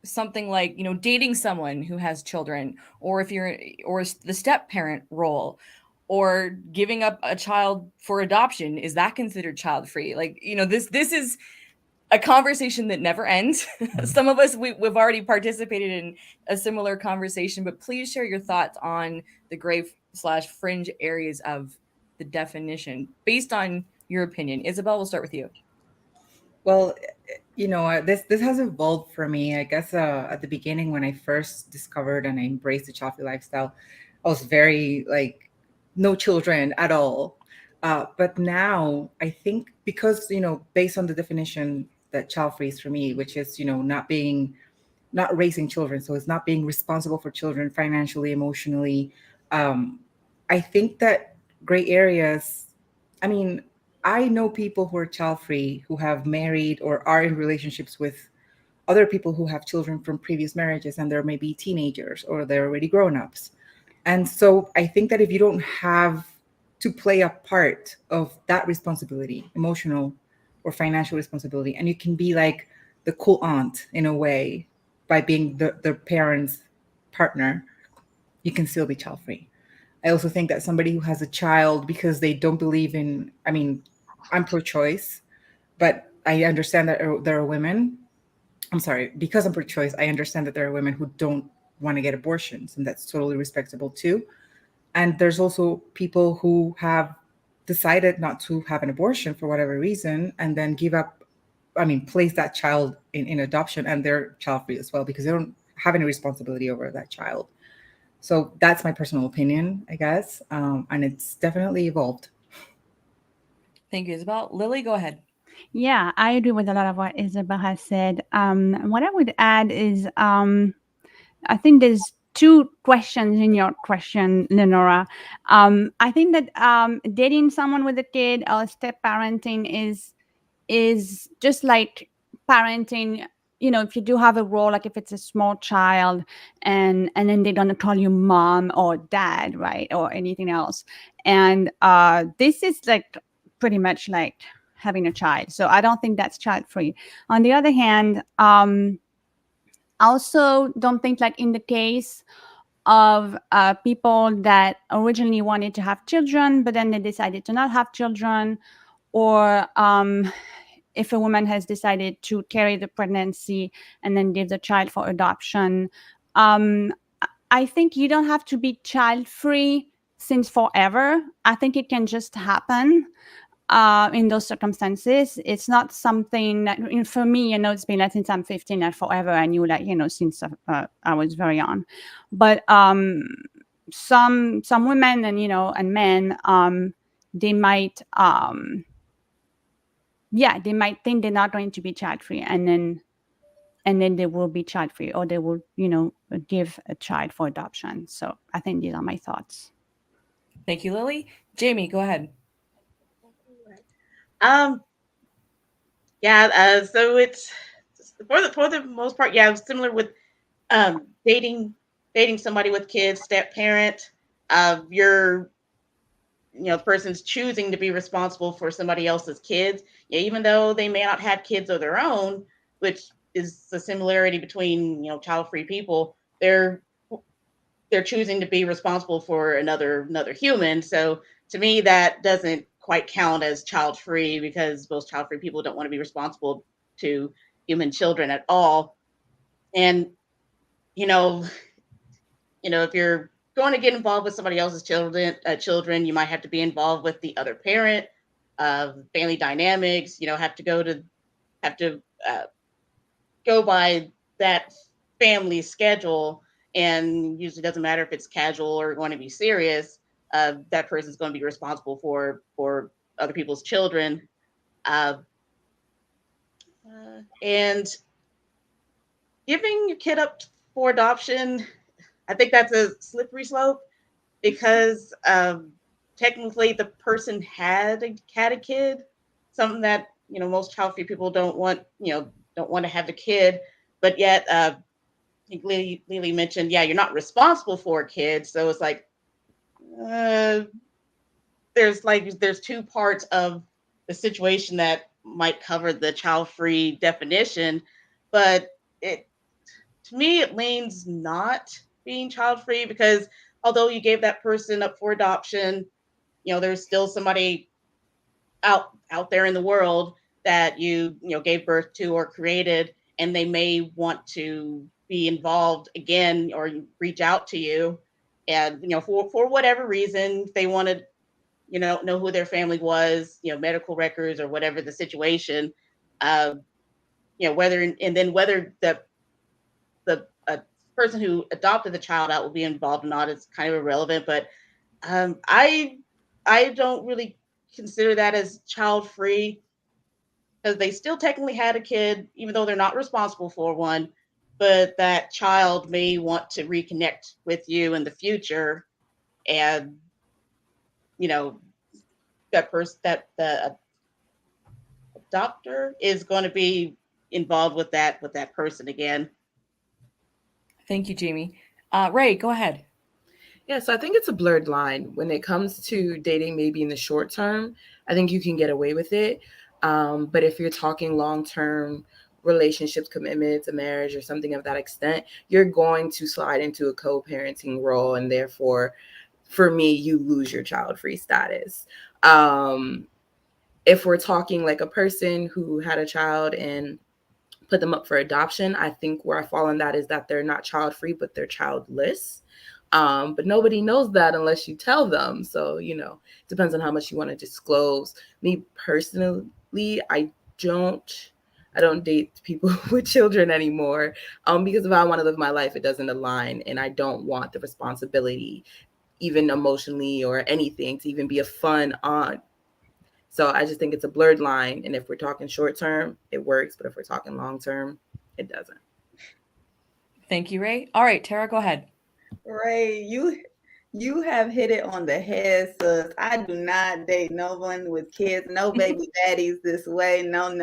something like, dating someone who has children, or the step parent role, or giving up a child for adoption? Is that considered child free? Like, this is a conversation that never ends. Some of us, we've already participated in a similar conversation, but please share your thoughts on the gray/fringe areas of the definition based on your opinion. Isabel, we'll start with you. Well, this has evolved for me. I guess at the beginning, when I first discovered and I embraced the child-free lifestyle, I was very like no children at all. But now I think because based on the definition that child-free is for me, which is not raising children, so it's not being responsible for children financially, emotionally. I think that gray areas. I mean, I know people who are child free who have married or are in relationships with other people who have children from previous marriages, and they're maybe teenagers or they're already grown ups. And so I think that if you don't have to play a part of that responsibility, emotional or financial responsibility, and you can be like the cool aunt in a way by being the parent's partner, you can still be child free. I also think that somebody who has a child because they don't believe in, I mean, I'm pro-choice, but I understand that there are women. I'm sorry, because I'm pro-choice, I understand that there are women who don't want to get abortions, and that's totally respectable too. And there's also people who have decided not to have an abortion for whatever reason, and then place that child in adoption, and they're child free as well because they don't have any responsibility over that child. So that's my personal opinion, I guess. And it's definitely evolved. Thank you, Isabel. Lily, go ahead. Yeah, I agree with a lot of what Isabel has said. What I would add is I think there's 2 questions in your question, Lenora. I think that dating someone with a kid or step parenting is just like parenting. If you do have a role, like if it's a small child, and then they're gonna call you mom or dad, right, or anything else, and this is like pretty much like having a child. So I don't think that's child free. On the other hand, also don't think like in the case of people that originally wanted to have children, but then they decided to not have children, or if a woman has decided to carry the pregnancy and then give the child for adoption. I think you don't have to be child free since forever. I think it can just happen in those circumstances. It's not something that, for me, it's been like since I'm 15 and forever. I knew that, since I was very young. But some women and men, they might, they might think they're not going to be child free, and then they will be child free, or they will, give a child for adoption. So I think these are my thoughts. Thank you, Lily. Jamie, go ahead. So it's for the most part, similar with dating somebody with kids, step parent. You're the person's choosing to be responsible for somebody else's kids. Yeah, even though they may not have kids of their own, which is the similarity between child-free people. They're choosing to be responsible for another human. So to me, that doesn't quite count as child-free, because most child-free people don't want to be responsible to human children at all. And if you're going to get involved with somebody else's children, you might have to be involved with the other parent, family dynamics. Have to go by that family schedule, and usually doesn't matter if it's casual or going to be serious. That person's going to be responsible for other people's children, and giving your kid up for adoption. I think that's a slippery slope because technically the person had a kid, something that most child-free people don't want to have a kid, but yet I think Lily mentioned, you're not responsible for a kid, so it's like there's two parts of the situation that might cover the child-free definition, but to me it leans not being child-free, because although you gave that person up for adoption, there's still somebody out there in the world that you gave birth to or created, and they may want to be involved again or reach out to you, and for whatever reason they wanted know who their family was, medical records or whatever the situation, whether the person who adopted the child out will be involved or not is kind of irrelevant. But I don't really consider that as child free, because they still technically had a kid, even though they're not responsible for one. But that child may want to reconnect with you in the future, and that person, that the adopter is going to be involved with that person again. Thank you, Jamie. Ray, go ahead. Yeah, so I think it's a blurred line when it comes to dating. Maybe in the short term, I think you can get away with it. But if you're talking long-term relationships, commitments, a marriage, or something of that extent, you're going to slide into a co-parenting role, and therefore, for me, you lose your child-free status. If we're talking like a person who had a child and put them up for adoption, I think where I fall in that is that they're not child-free, but they're childless. But nobody knows that unless you tell them. So, it depends on how much you want to disclose. Me personally, I don't date people with children anymore, because if I want to live my life, it doesn't align, and I don't want the responsibility, even emotionally or anything, to even be a fun aunt. So I just think it's a blurred line. And if we're talking short term, it works. But if we're talking long term, it doesn't. Thank you, Ray. All right, Tara, go ahead. Ray, you have hit it on the head, sis. I do not date no one with kids, no baby daddies this way. No.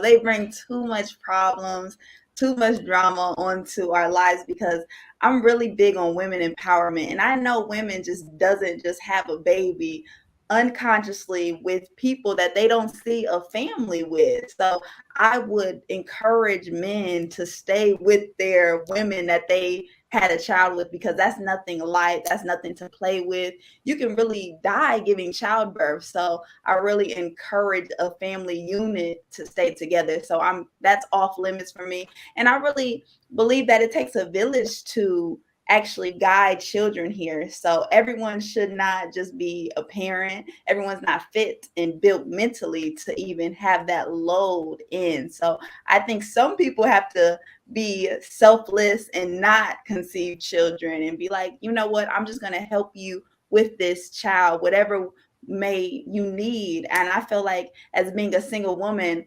They bring too much problems, too much drama onto our lives, because I'm really big on women empowerment. And I know women doesn't just have a baby unconsciously with people that they don't see a family with. So I would encourage men to stay with their women that they had a child with, because that's nothing light, that's nothing to play with. You can really die giving childbirth. So I really encourage a family unit to stay together. So that's off limits for me. And I really believe that it takes a village to actually guide children here. So everyone should not just be a parent. Everyone's not fit and built mentally to even have that load in. So I think some people have to be selfless and not conceive children and be like, you know what, I'm just going to help you with this child, whatever may you need. And I feel like, as being a single woman,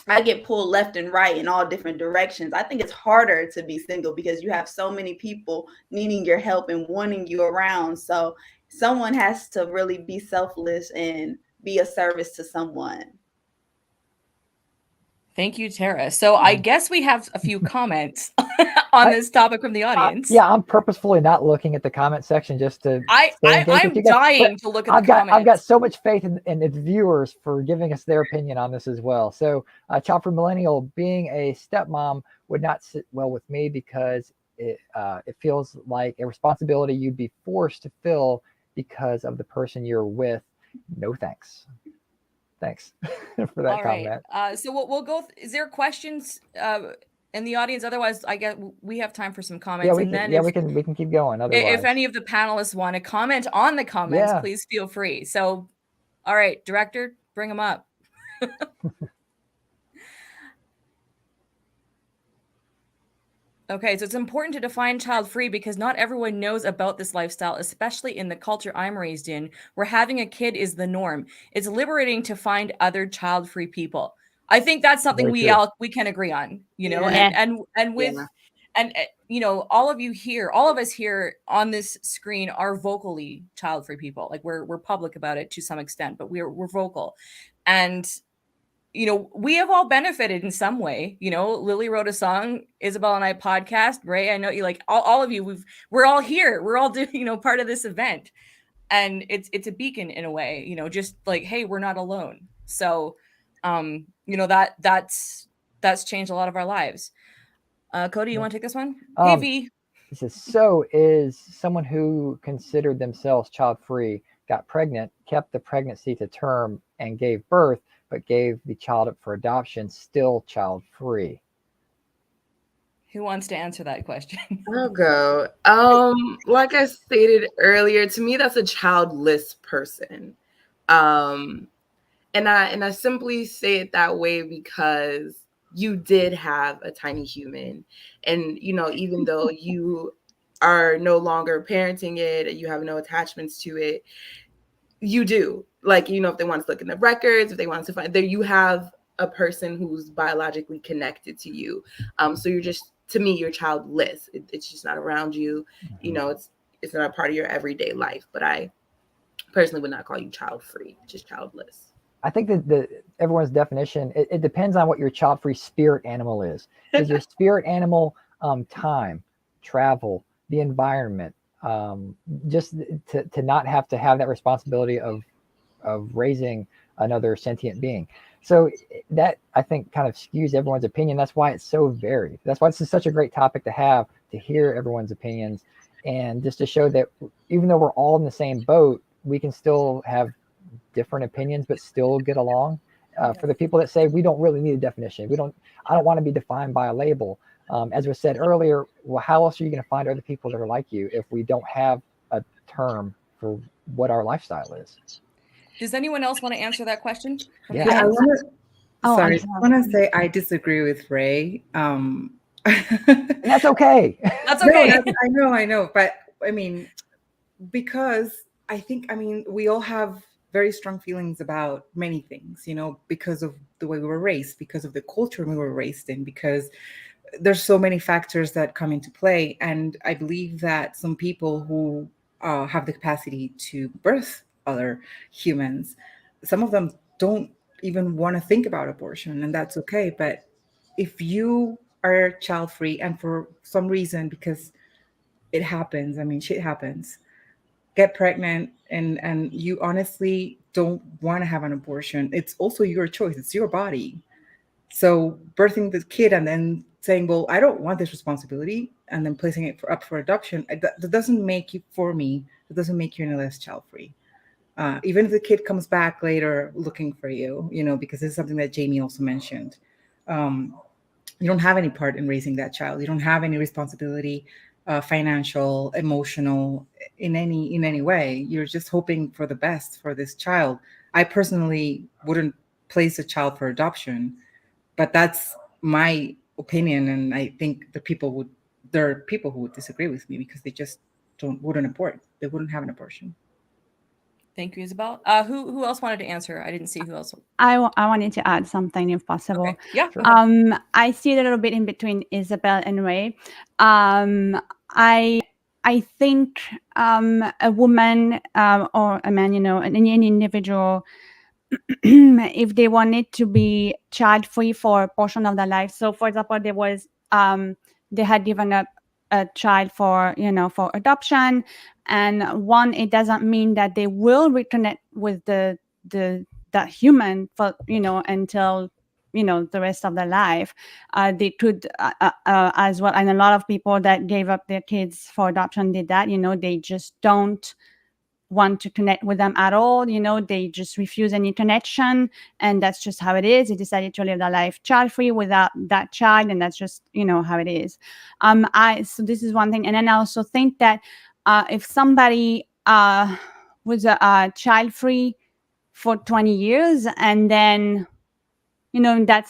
I get pulled left and right in all different directions. I think it's harder to be single because you have so many people needing your help and wanting you around. So someone has to really be selfless and be a service to someone. Thank you, Tara. So I guess we have a few comments on this topic from the audience. Yeah, I'm purposefully not looking at the comment section just to. I'm dying to look at the comments. I've got so much faith in its viewers for giving us their opinion on this as well. So, Childfree Millennial, being a stepmom would not sit well with me because it feels like a responsibility you'd be forced to fill because of the person you're with. No thanks. Thanks for that comment. So we'll go. Is there questions in the audience? Otherwise, I get we have time for some comments. Yeah, we and can, then yeah, we can keep going. Otherwise, if any of the panelists want to comment on the comments, Yeah. please feel free. So, all right, director, bring them up. Okay, so it's important to define child-free because not everyone knows about this lifestyle, especially in the culture I'm raised in, where having a kid is the norm. It's liberating to find other child-free people. I think that's something Very true. we can agree on, you know, Yeah. and with Yeah. and you know, all of us here on this screen are vocally child-free people. Like we're public about it to some extent, but we're vocal. And you know, we have all benefited in some way. You know, Lily wrote a song, Isabel and I podcast. Ray, I know you, like all of you. We're all here. We're all doing, you know, part of this event, and it's a beacon in a way. You know, just like, hey, we're not alone. So, you know, that's changed a lot of our lives. Cody, you want to take this one? Hey, V. It says, so is someone who considered themselves child-free, got pregnant, kept the pregnancy to term, and gave birth, but gave the child up for adoption, still child-free? Who wants to answer that question? I'll go. Like I stated earlier, to me, that's a childless person. And I simply say it that way because you did have a tiny human. And, you know, even though you are no longer parenting it and you have no attachments to it, you do. Like, you know, if they want to look in the records, if they want to find there, you have a person who's biologically connected to you. So you're just, to me, you're childless. It's just not around you. You know, it's not a part of your everyday life. But I personally would not call you child-free, just childless. I think that everyone's definition, it depends on what your child-free spirit animal is. Is your spirit animal time, travel, the environment, just to not have to have that responsibility of raising another sentient being? So that, I think, kind of skews everyone's opinion. That's why it's so varied. That's why this is such a great topic to have, to hear everyone's opinions, and just to show that even though we're all in the same boat, we can still have different opinions but still get along. For the people that say we don't really need a definition, I don't want to be defined by a label, as was said earlier, well, how else are you going to find other people that are like you if we don't have a term for what our lifestyle is? Does anyone else want to answer that question? Yeah. I want to. Oh, Sorry, I want to say I disagree with Ray. And that's okay. That's okay. No, I know, but I mean, because I think, I mean, we all have very strong feelings about many things, you know, because of the way we were raised, because of the culture we were raised in, because there's so many factors that come into play. And I believe that some people who have the capacity to birth other humans, some of them don't even want to think about abortion, and that's okay. But if you are child free and for some reason, because it happens, I mean, shit happens, get pregnant and you honestly don't want to have an abortion, it's also your choice, it's your body. So birthing the kid and then saying, well, I don't want this responsibility, and then placing it up for adoption, that doesn't make you, for me, that doesn't make you any less child free. Even if the kid comes back later looking for you, you know, because this is something that Jamie also mentioned. You don't have any part in raising that child. You don't have any responsibility, financial, emotional, in any way. You're just hoping for the best for this child. I personally wouldn't place a child for adoption, but that's my opinion, and I think there are people who would disagree with me because they just wouldn't abort. They wouldn't have an abortion. Thank you, Isabel. Who else wanted to answer? I didn't see who else. I wanted to add something if possible. Okay. Yeah. Sure. I see it a little bit in between Isabel and Ray. I think a woman or a man, you know, any individual, if they wanted to be child free for a portion of their life. So, for example, they had given up a child for adoption, and one, it doesn't mean that they will reconnect with that human for until the rest of their life. They could as well, and a lot of people that gave up their kids for adoption did that. They just don't want to connect with them at all. They just refuse any connection, and that's just how it is. They decided to live their life child-free without that child, and that's just how it is. So this is one thing. And then I also think that if somebody was child-free for 20 years, and then in that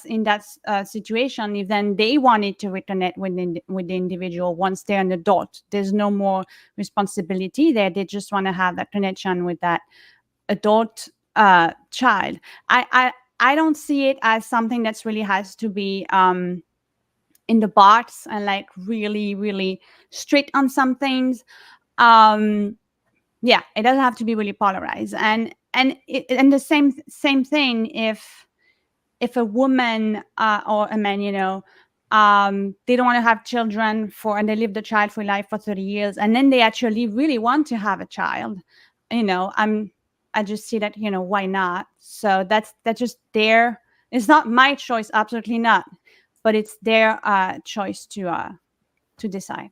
situation, if then they wanted to reconnect with the individual once they're an adult, there's no more responsibility there. They just want to have that connection with that adult child. I don't see it as something that's really has to be in the box and like really, really strict on some things. Yeah, it doesn't have to be really polarized. And the same thing if a woman or a man, they don't want to have children and they live the child-free life for 30 years, and then they actually really want to have a child, I just see that, why not? So that's just it's not my choice, absolutely not, but it's their choice to decide.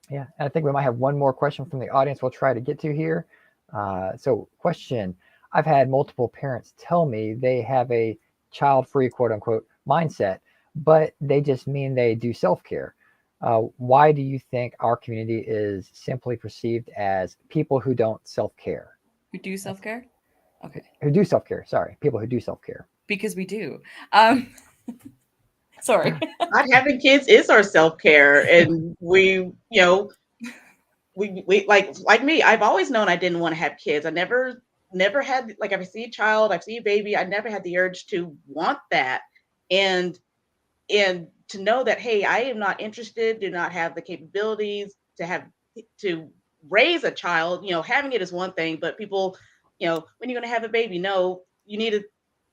Yeah, and I think we might have one more question from the audience we'll try to get to here. So question, I've had multiple parents tell me they have a child-free, quote unquote, mindset, but they just mean they do self-care. Why do you think our community is simply perceived as people who don't self-care? Who do self-care? Okay. Who do self-care, sorry. People who do self-care. Because we do. Sorry. Not having kids is our self-care. And we like me, I've always known I didn't want to have kids. I never had, like, if I see a child, I see a baby, I never had the urge to want that. And to know that, hey, I am not interested, do not have the capabilities to raise a child. Having it is one thing, but people, when you're going to have a baby, no, you need to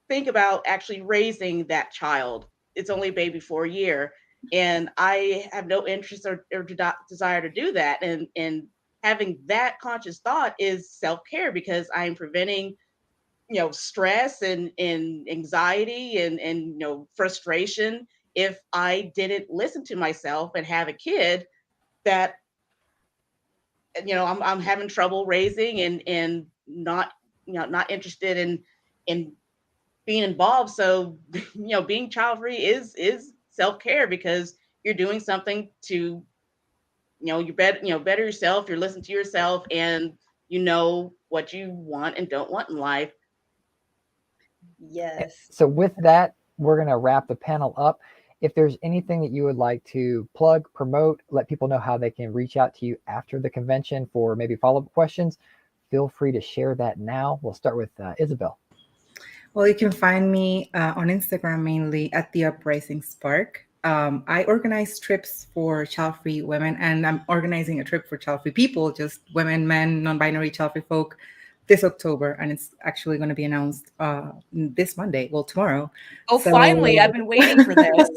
think about actually raising that child. It's only a baby for a year. And I have no interest or desire to do that. And having that conscious thought is self-care, because I'm preventing, stress and anxiety and frustration. If I didn't listen to myself and have a kid that, I'm having trouble raising and not, not interested in being involved. So, being child-free is self-care, because you're doing something to, you better yourself. You're listening to yourself, and you know what you want and don't want in life. Yes. So with that, we're going to wrap the panel up. If there's anything that you would like to plug, promote, let people know how they can reach out to you after the convention for maybe follow-up questions, feel free to share that now. We'll start with Isabel. Well, you can find me on Instagram mainly at the Uprising Spark. I organize trips for child-free women, and I'm organizing a trip for child-free people, just women, men, non-binary, child-free folk, this October, and it's actually going to be announced this Monday. Well, tomorrow. Oh, so, finally! I've been waiting for this.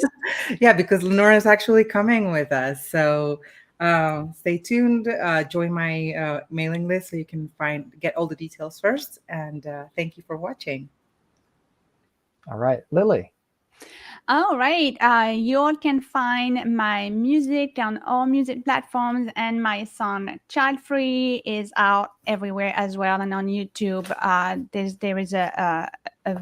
Yeah, because Lenora is actually coming with us. So stay tuned. Join my mailing list so you can get all the details first. And thank you for watching. All right, Lily. All right. You all can find my music on all music platforms, and my song Childfree is out everywhere as well, and on YouTube. There is a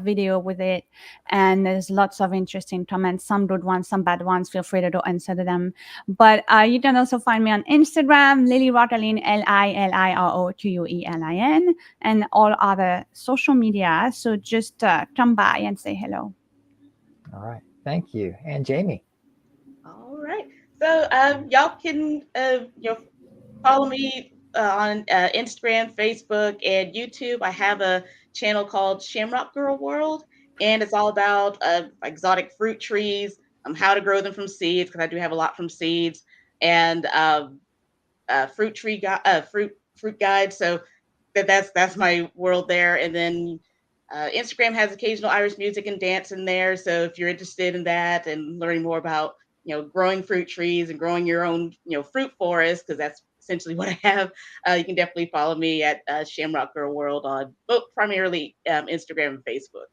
video with it, and there's lots of interesting comments, some good ones, some bad ones. Feel free to answer to them. But you can also find me on Instagram, Lily Rotelin, LILIROTUELIN, and all other social media. So just come by and say hello. All right. Thank you. And Jamie. All right. So y'all can follow me on Instagram, Facebook, and YouTube. I have a channel called Shamrock Girl World, and it's all about exotic fruit trees, how to grow them from seeds, because I do have a lot from seeds, and fruit guide. So that's my world there. And then Instagram has occasional Irish music and dance in there. So if you're interested in that and learning more about, growing fruit trees and growing your own, fruit forest, because that's essentially what I have, you can definitely follow me at Shamrock Girl World on both primarily Instagram and Facebook,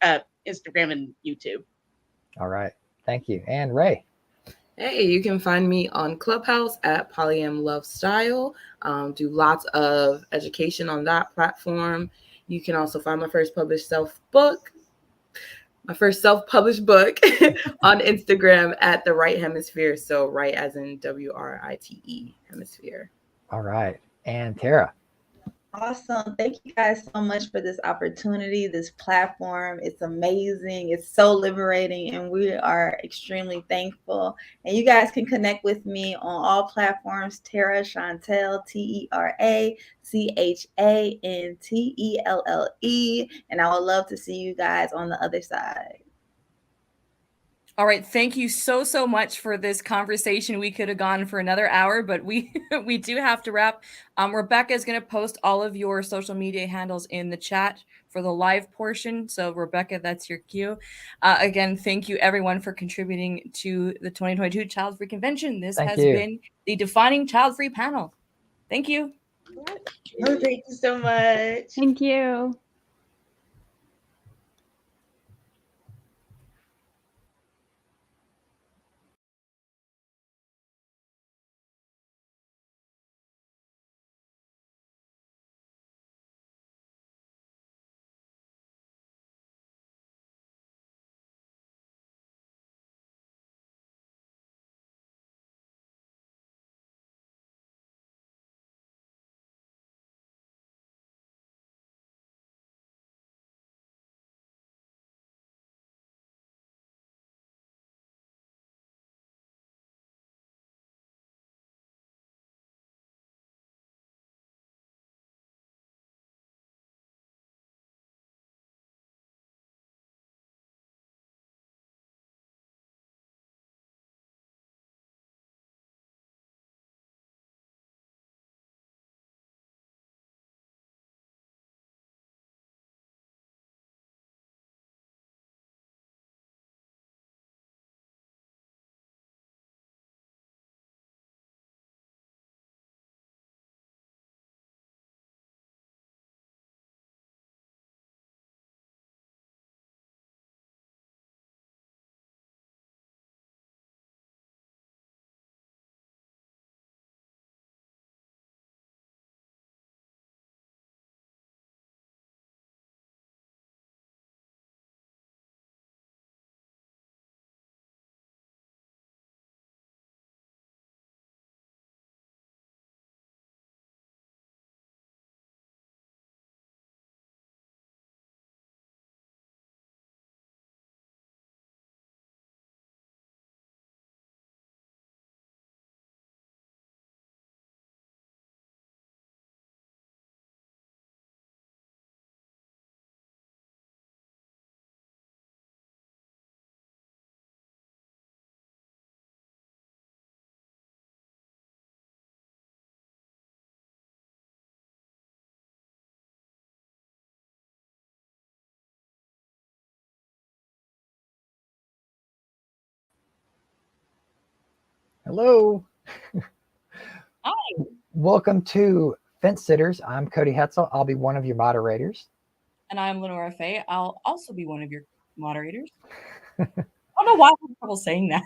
Instagram and YouTube. All right. Thank you. And Ray. Hey, you can find me on Clubhouse at Polyam Love Style. Do lots of education on that platform. You can also find my first self-published book on Instagram at the Right Hemisphere. So right as in WRITE hemisphere. All right. And Tara. Awesome. Thank you guys so much for this opportunity, this platform. It's amazing. It's so liberating, and we are extremely thankful. And you guys can connect with me on all platforms, Tara Chantel, TeraChantelle. And I would love to see you guys on the other side. All right, thank you so much for this conversation. We could have gone for another hour, but we do have to wrap. Rebecca is going to post all of your social media handles in the chat for the live portion. So Rebecca, that's your cue. Again, thank you everyone for contributing to the 2022 Childfree Convention. This has been the Defining Childfree panel. Thank you. Oh, thank you so much. Thank you. Hello. Hi. Welcome to Fence Sitters. I'm Cody Hetzel. I'll be one of your moderators. And I'm Lenora Faye. I'll also be one of your moderators. I don't know why I have trouble saying that.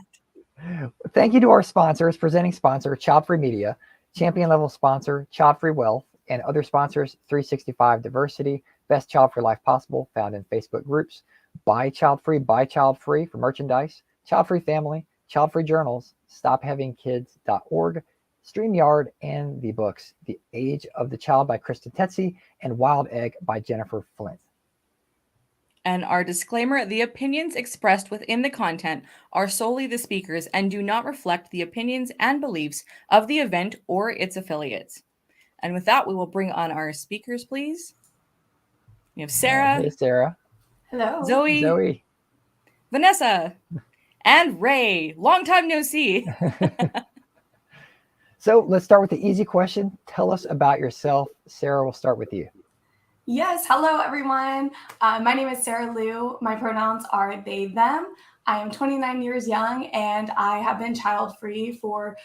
Thank you to our sponsors, presenting sponsor, Childfree Media, champion level sponsor, Childfree Wealth, and other sponsors, 365 Diversity, Best Child Free Life Possible, found in Facebook groups, Buy Childfree for merchandise, Childfree Family, Childfree Journals, StopHavingKids.org, StreamYard, and the books, The Age of the Child by Kristen Tetzi and Wild Egg by Jennifer Flint. And our disclaimer, the opinions expressed within the content are solely the speakers and do not reflect the opinions and beliefs of the event or its affiliates. And with that, we will bring on our speakers, please. We have Sarah. Hey, Sarah. Hello. Zoe. Vanessa. And Ray. Long time no see. So let's start with the easy question. Tell us about yourself. Sarah, we'll start with you. Yes. Hello, everyone. My name is Sarah Liu. My pronouns are they, them. I am 29 years young, and I have been child-free for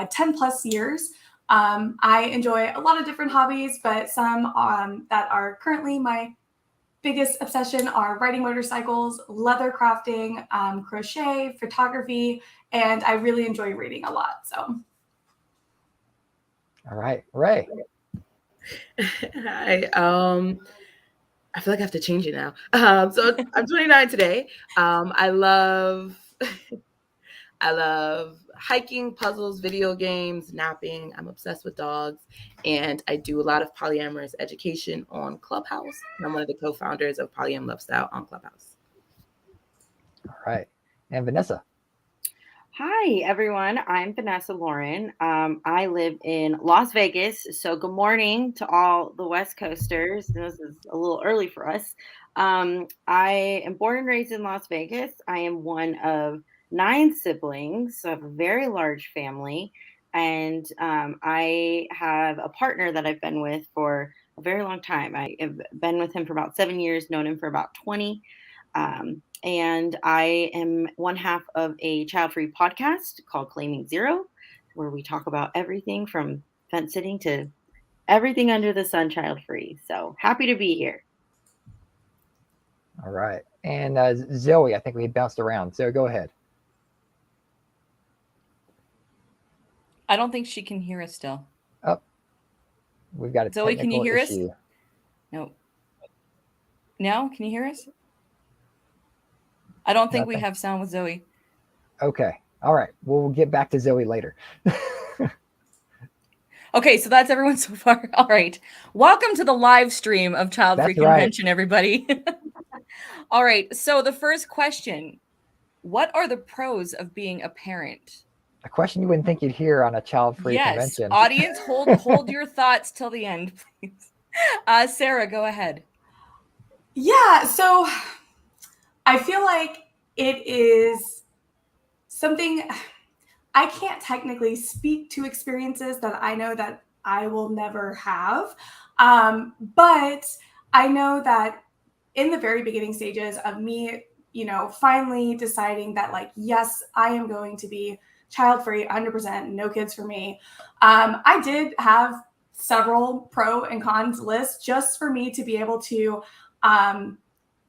10 plus years. I enjoy a lot of different hobbies, but some that are currently my biggest obsession are riding motorcycles, leather crafting, crochet, photography, and I really enjoy reading a lot. So. All right, Ray. Hi. I feel like I have to change it now. So I'm 29 today. I love hiking, puzzles, video games, napping. I'm obsessed with dogs, and I do a lot of polyamorous education on Clubhouse. I'm one of the co-founders of Polyam Lifestyle on Clubhouse. All right, and Vanessa. Hi, everyone. I'm Vanessa Lauren. I live in Las Vegas. So good morning to all the West Coasters. This is a little early for us. I am born and raised in Las Vegas. I am one of 9 siblings, so I have a very large family. And I have a partner that I've been with for a very long time. I have been with him for about 7 years, known him for about 20. And I am one half of a child-free podcast called Claiming Zero, where we talk about everything from fence sitting to everything under the sun child-free. So happy to be here. All right. And Zoe, I think we bounced around. So go ahead. I don't think she can hear us still. Oh, we've got a Zoe, can you hear issue. us? No. Now, can you hear us? I don't think we have sound with Zoe. Okay. All right. We'll get back to Zoe later. Okay, so that's everyone so far. All right. Welcome to the live stream of Childfree Convention, everybody. All right. So the first question, what are the pros of being a parent? A question you wouldn't think you'd hear on a child-free convention. Audience, hold your thoughts till the end, please. Sarah, go ahead. Yeah, so I feel like it is something I can't technically speak to experiences that I know that I will never have. But I know that in the very beginning stages of me, finally deciding that like, yes, I am going to be child-free, 100%, no kids for me. I did have several pro and cons lists just for me to be able to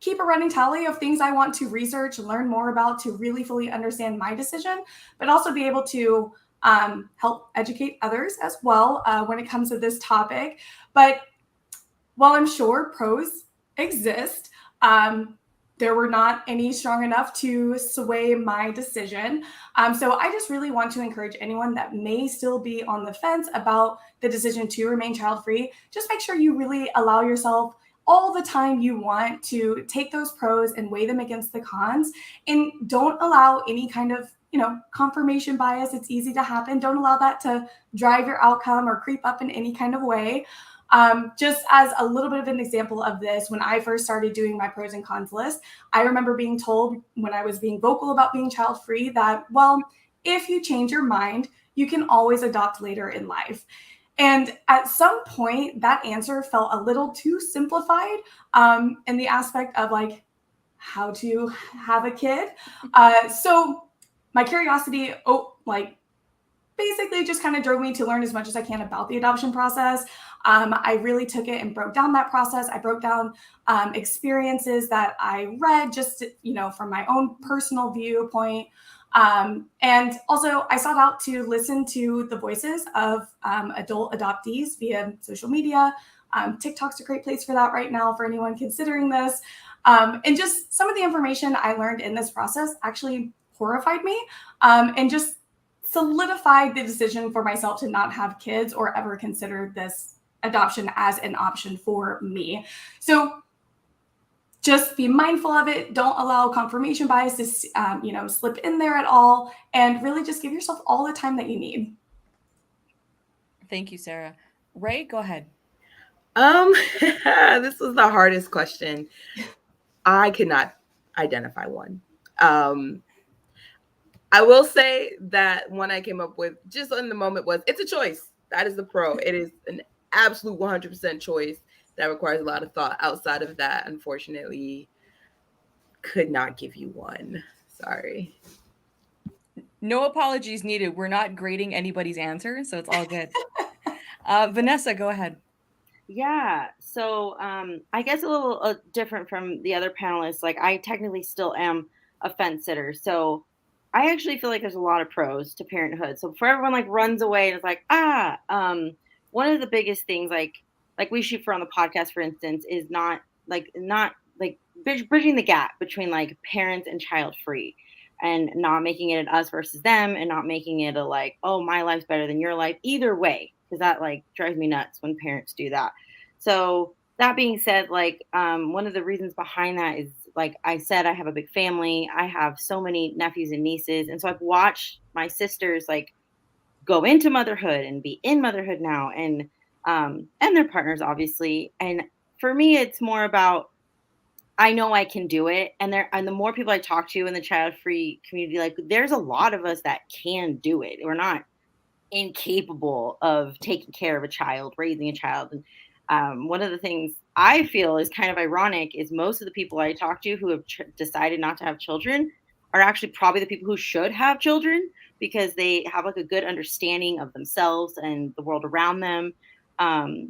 keep a running tally of things I want to research and learn more about to really fully understand my decision, but also be able to help educate others as well when it comes to this topic. But while I'm sure pros exist, there were not any strong enough to sway my decision. So I just really want to encourage anyone that may still be on the fence about the decision to remain child-free, just make sure you really allow yourself all the time you want to take those pros and weigh them against the cons, and don't allow any kind of confirmation bias. It's easy to happen. Don't allow that to drive your outcome or creep up in any kind of way. Just as a little bit of an example of this, when I first started doing my pros and cons list, I remember being told when I was being vocal about being child-free that, well, if you change your mind, you can always adopt later in life. And at some point, that answer felt a little too simplified in the aspect of like how to have a kid. So my curiosity, basically just kind of drove me to learn as much as I can about the adoption process. I really took it and broke down that process. I broke down experiences that I read just, from my own personal viewpoint. And also I sought out to listen to the voices of adult adoptees via social media. TikTok's a great place for that right now for anyone considering this. And just some of the information I learned in this process actually horrified me and just solidified the decision for myself to not have kids or ever consider this adoption as an option for me. So just be mindful of it. Don't allow confirmation bias to, slip in there at all, and really just give yourself all the time that you need. Thank you, Sarah. Ray, go ahead. This was the hardest question. I could not identify one. I will say that one I came up with just in the moment was, it's a choice. That is the pro. It is an absolute 100% choice that requires a lot of thought. Outside of that, unfortunately, could not give you one. Sorry. No apologies needed. We're not grading anybody's answer, so it's all good. Vanessa, go ahead. Yeah. So I guess a little different from the other panelists. Like I technically still am a fence sitter. So I actually feel like there's a lot of pros to parenthood. So before everyone like runs away and is like, one of the biggest things like we shoot for on the podcast, for instance, is not bridging the gap between like parents and child free, and not making it an us versus them, and not making it a like, oh, my life's better than your life either way, because that like drives me nuts when parents do that. So that being said, like one of the reasons behind that is, like I said, I have a big family. I have so many nephews and nieces, and so I've watched my sisters like go into motherhood and be in motherhood now, and their partners obviously. And for me, it's more about, I know I can do it. And the more people I talk to in the child free community, like there's a lot of us that can do it. We're not incapable of taking care of a child, raising a child. And one of the things I feel is kind of ironic is most of the people I talk to who have decided not to have children are actually probably the people who should have children, because they have like a good understanding of themselves and the world around them.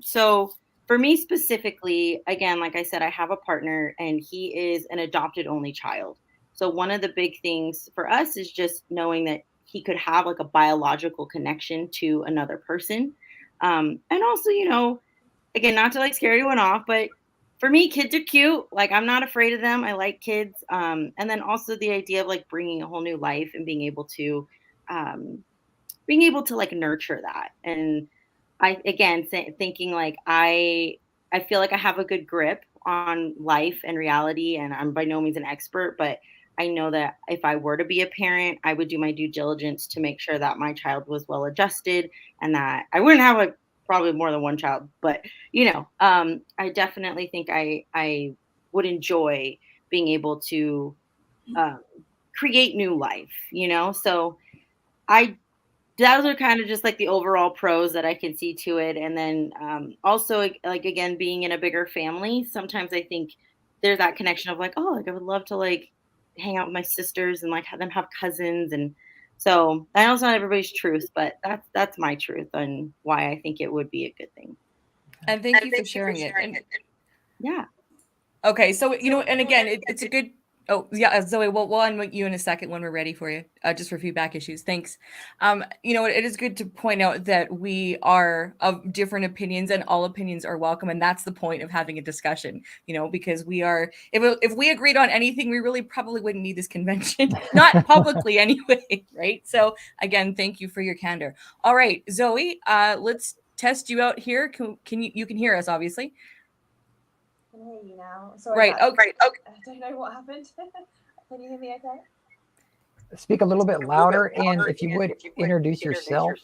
So for me specifically, again, like I said, I have a partner and he is an adopted only child. So one of the big things for us is just knowing that he could have like a biological connection to another person. And also, again, not to like scare anyone off, but for me, kids are cute. Like I'm not afraid of them. I like kids. And then also the idea of like bringing a whole new life and um, being able to like nurture that. And I again thinking like I feel like I have a good grip on life and reality, and I'm by no means an expert, but I know that if I were to be a parent, I would do my due diligence to make sure that my child was well adjusted, and that I wouldn't have like probably more than one child, but I definitely think I would enjoy being able to um, create new life, So I those are kind of just like the overall pros that I can see to it. And then also like again, being in a bigger family, sometimes I think there's that connection of like, oh, like I would love to like hang out with my sisters and like have them have cousins. And so I know it's not everybody's truth, but that's my truth and why I think it would be a good thing. And thank you for sharing it. And yeah. Okay, so and again, it's a good. Oh yeah, Zoe. We'll unmute you in a second when we're ready for you, just for feedback issues. Thanks. It is good to point out that we are of different opinions, and all opinions are welcome, and that's the point of having a discussion. Because we are, if we agreed on anything, we really probably wouldn't need this convention, not publicly anyway, right? So again, thank you for your candor. All right, Zoe, let's test you out here. Can you can hear us obviously? I can hear you now. Sorry. Right. Okay. I don't know what happened. Can you hear me okay? Speak a little bit louder, and if you would introduce yourself.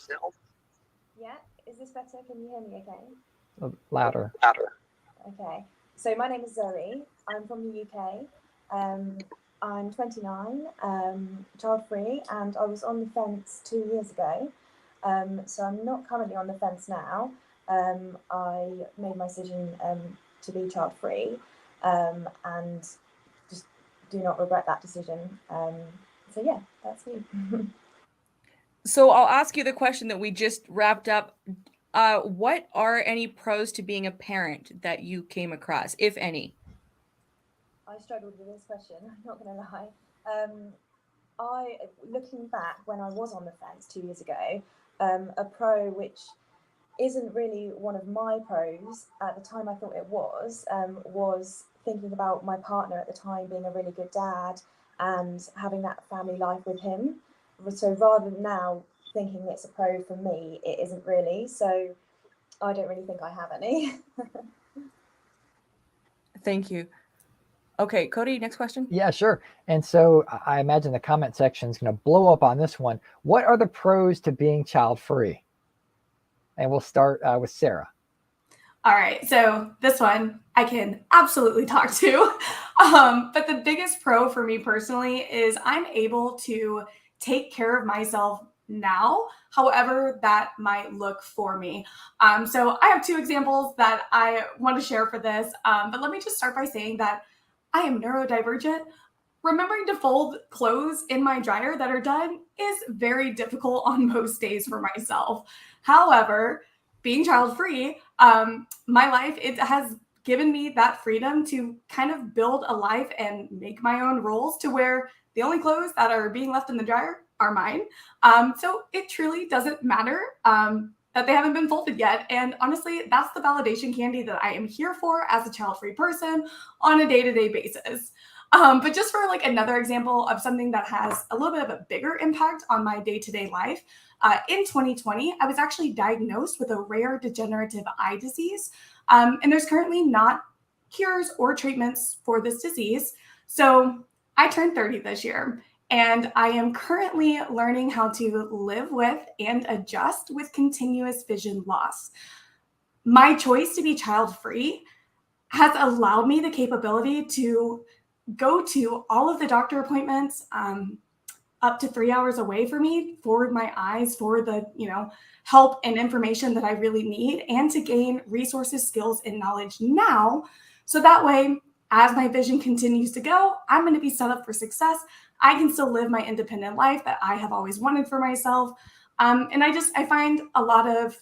Yeah. Is this better? Can you hear me okay? Louder. Okay. So my name is Zoe. I'm from the UK. I'm 29, child free, and I was on the fence 2 years ago. So I'm not currently on the fence now. I made my decision to be child free, and just do not regret that decision. So yeah, that's me. So I'll ask you the question that we just wrapped up. What are any pros to being a parent that you came across, if any? I struggled with this question, I'm not going to lie. Looking back when I was on the fence 2 years ago, a pro which isn't really one of my pros at the time I thought it was thinking about my partner at the time being a really good dad and having that family life with him. So rather than now thinking it's a pro for me, it isn't really. So I don't really think I have any. Thank you. Okay, Cody, next question. Yeah, sure. And so I imagine the comment section is going to blow up on this one. What are the pros to being child free? And we'll start with Sarah. All right, so this one I can absolutely talk to. But the biggest pro for me personally is I'm able to take care of myself now, however that might look for me. So I have two examples that I want to share for this. But let me just start by saying that I am neurodivergent. Remembering to fold clothes in my dryer that are done is very difficult on most days for myself. However, being child free, my life, it has given me that freedom to kind of build a life and make my own rules to where the only clothes that are being left in the dryer are mine. So it truly doesn't matter that they haven't been folded yet. And honestly, that's the validation candy that I am here for as a child-free person on a day-to-day basis. But just for like another example of something that has a little bit of a bigger impact on my day-to-day life, in 2020, I was actually diagnosed with a rare degenerative eye disease. And there's currently not cures or treatments for this disease. So I turned 30 this year, and I am currently learning how to live with and adjust with continuous vision loss. My choice to be child-free has allowed me the capability to go to all of the doctor appointments up to 3 hours away from me for my eyes, for the help and information that I really need, and to gain resources, skills, and knowledge now. So that way, as my vision continues to go, I'm going to be set up for success. I can still live my independent life that I have always wanted for myself. And I find a lot of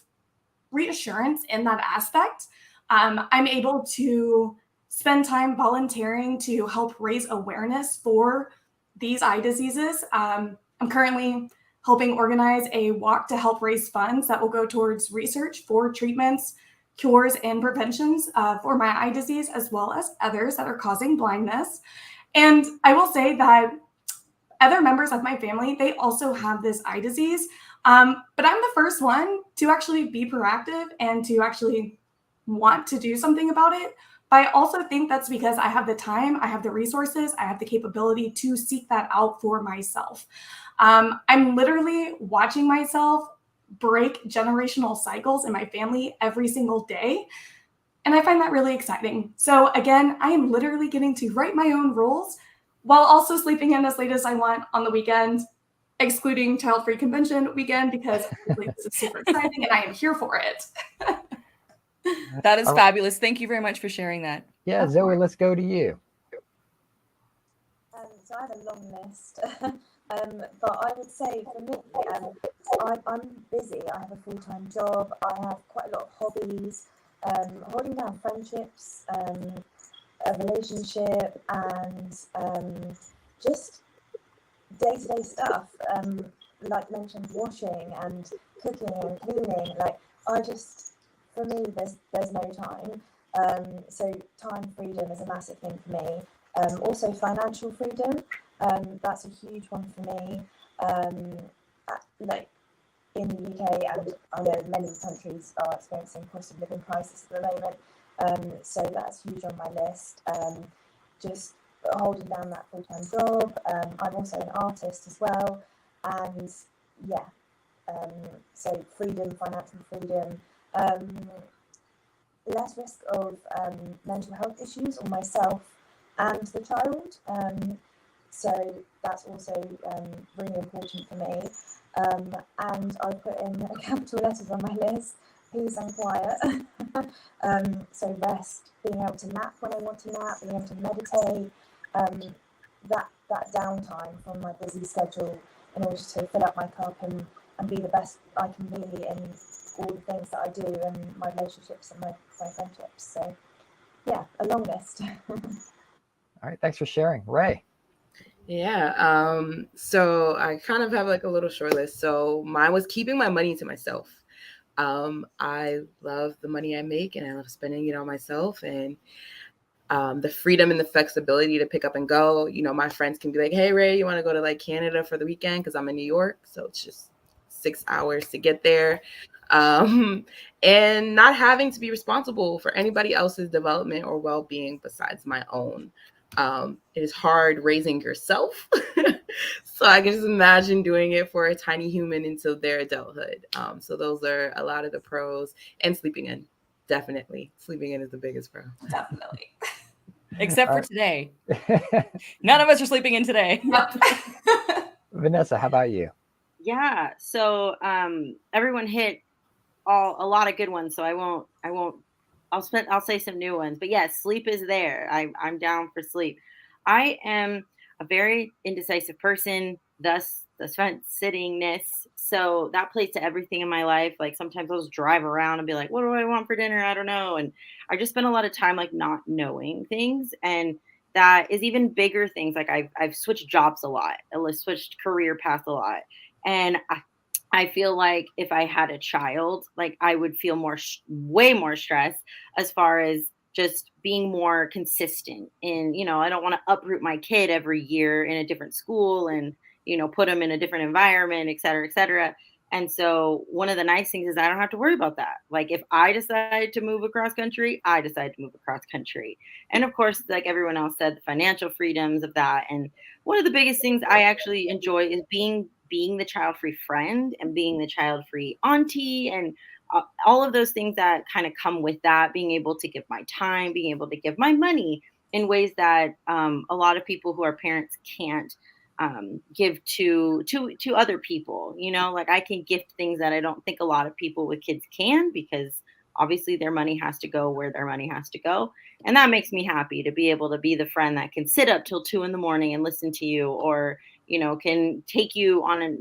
reassurance in that aspect. I'm able to spend time volunteering to help raise awareness for these eye diseases. I'm currently helping organize a walk to help raise funds that will go towards research for treatments, cures, and preventions for my eye disease, as well as others that are causing blindness. And I will say that other members of my family, they also have this eye disease. But I'm the first one to actually be proactive and to actually want to do something about it. But I also think that's because I have the time, I have the resources, I have the capability to seek that out for myself. I'm literally watching myself break generational cycles in my family every single day. And I find that really exciting. So again, I am literally getting to write my own rules while also sleeping in as late as I want on the weekend, excluding Child-Free Convention weekend, because this is super exciting and I am here for it. That is fabulous. Thank you very much for sharing that. Yeah, Zoe, let's go to you. So I have a long list, but I would say for me, I'm busy. I have a full-time job. I have quite a lot of hobbies, holding down friendships, a relationship, and just day-to-day stuff, like mentioned, washing and cooking and cleaning. Like for me, there's no time. So time freedom is a massive thing for me. Also financial freedom, that's a huge one for me. Like in the UK, and I know many countries are experiencing cost of living crisis at the moment. So that's huge on my list. Just holding down that full-time job. I'm also an artist as well, and yeah. So freedom, financial freedom, less risk of mental health issues on myself and the child. So that's also really important for me. And I put in capital letters on my list: peace and quiet. So rest, being able to nap when I want to nap, being able to meditate, that downtime from my busy schedule in order to fill up my cup and be the best I can be in all the things that I do and my relationships and my friendships. So yeah, a long list. All right, thanks for sharing. Ray. Yeah, so I kind of have like a little short list. So mine was keeping my money to myself. I love the money I make and I love spending it on myself, and the freedom and the flexibility to pick up and go. My friends can be like, hey, Ray, you want to go to like Canada for the weekend? Because I'm in New York. So it's just 6 hours to get there. And not having to be responsible for anybody else's development or well-being besides my own. It is hard raising yourself. So I can just imagine doing it for a tiny human until their adulthood. So those are a lot of the pros. And sleeping in. Definitely. Sleeping in is the biggest pro. Definitely. Except for today. None of us are sleeping in today. Vanessa, how about you? Yeah. So everyone hit a lot of good ones. So I'll say some new ones. But yes, sleep is there. I'm down for sleep. I am a very indecisive person, thus sittingness. So that plays to everything in my life. Like sometimes I'll just drive around and be like, what do I want for dinner? I don't know. And I just spend a lot of time like not knowing things. And that is even bigger things. Like I've switched jobs a lot. I've switched career paths a lot. And I feel like if I had a child, like I would feel way more stress as far as just being more consistent. And, I don't want to uproot my kid every year in a different school and, put them in a different environment, et cetera, et cetera. And so one of the nice things is I don't have to worry about that. Like if I decide to move across country, I decide to move across country. And of course, like everyone else said, the financial freedoms of that. And one of the biggest things I actually enjoy is being the child-free friend and being the child-free auntie and all of those things that kind of come with that, being able to give my time, being able to give my money in ways that a lot of people who are parents can't give to other people. Like I can gift things that I don't think a lot of people with kids can, because obviously their money has to go where their money has to go. And that makes me happy to be able to be the friend that can sit up till 2 a.m. and listen to you, or can take you on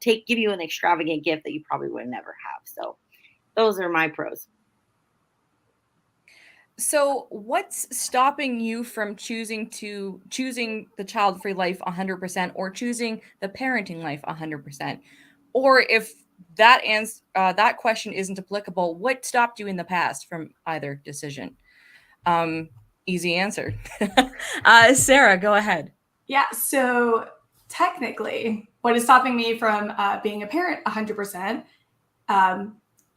give you an extravagant gift that you probably would never have. So those are my pros. So what's stopping you from choosing the child-free life 100% or choosing the parenting life 100%? Or if that question isn't applicable, what stopped you in the past from either decision? Easy answer. Sarah, go ahead. Yeah, so technically, what is stopping me from being a parent 100%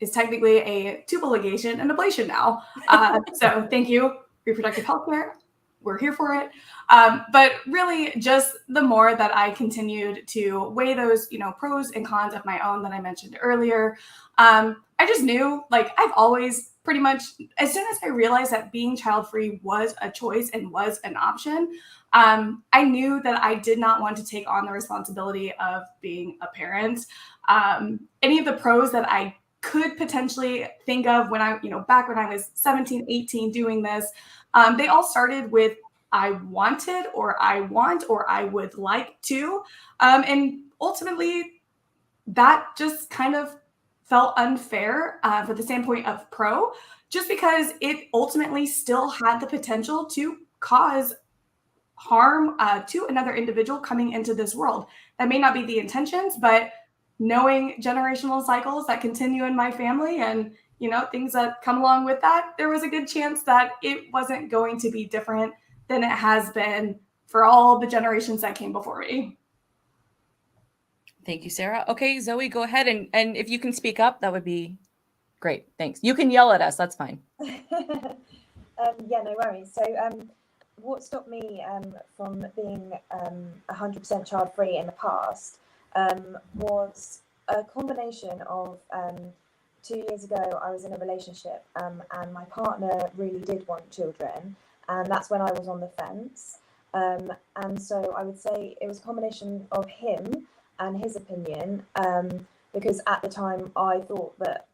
is technically a tubal ligation and ablation now. So thank you, reproductive health care. We're here for it. But really, just the more that I continued to weigh those, pros and cons of my own that I mentioned earlier, I just knew, like, I've always pretty much, as soon as I realized that being child-free was a choice and was an option, I knew that I did not want to take on the responsibility of being a parent. Any of the pros that I could potentially think of when I, back when I was 17, 18 doing this, they all started with I wanted, or I want, or I would like to. And ultimately, that just kind of felt unfair from the standpoint of pro, just because it ultimately still had the potential to cause harm to another individual coming into this world. That may not be the intentions, but knowing generational cycles that continue in my family and things that come along with that, there was a good chance that it wasn't going to be different than it has been for all the generations that came before me. Thank you, Sarah. Okay, Zoe, go ahead. And if you can speak up, that would be great. Thanks. You can yell at us. That's fine. Yeah, no worries. So what stopped me from being 100% child-free in the past was a combination of 2 years ago, I was in a relationship and my partner really did want children, and that's when I was on the fence. And so I would say it was a combination of him and his opinion, because at the time I thought that,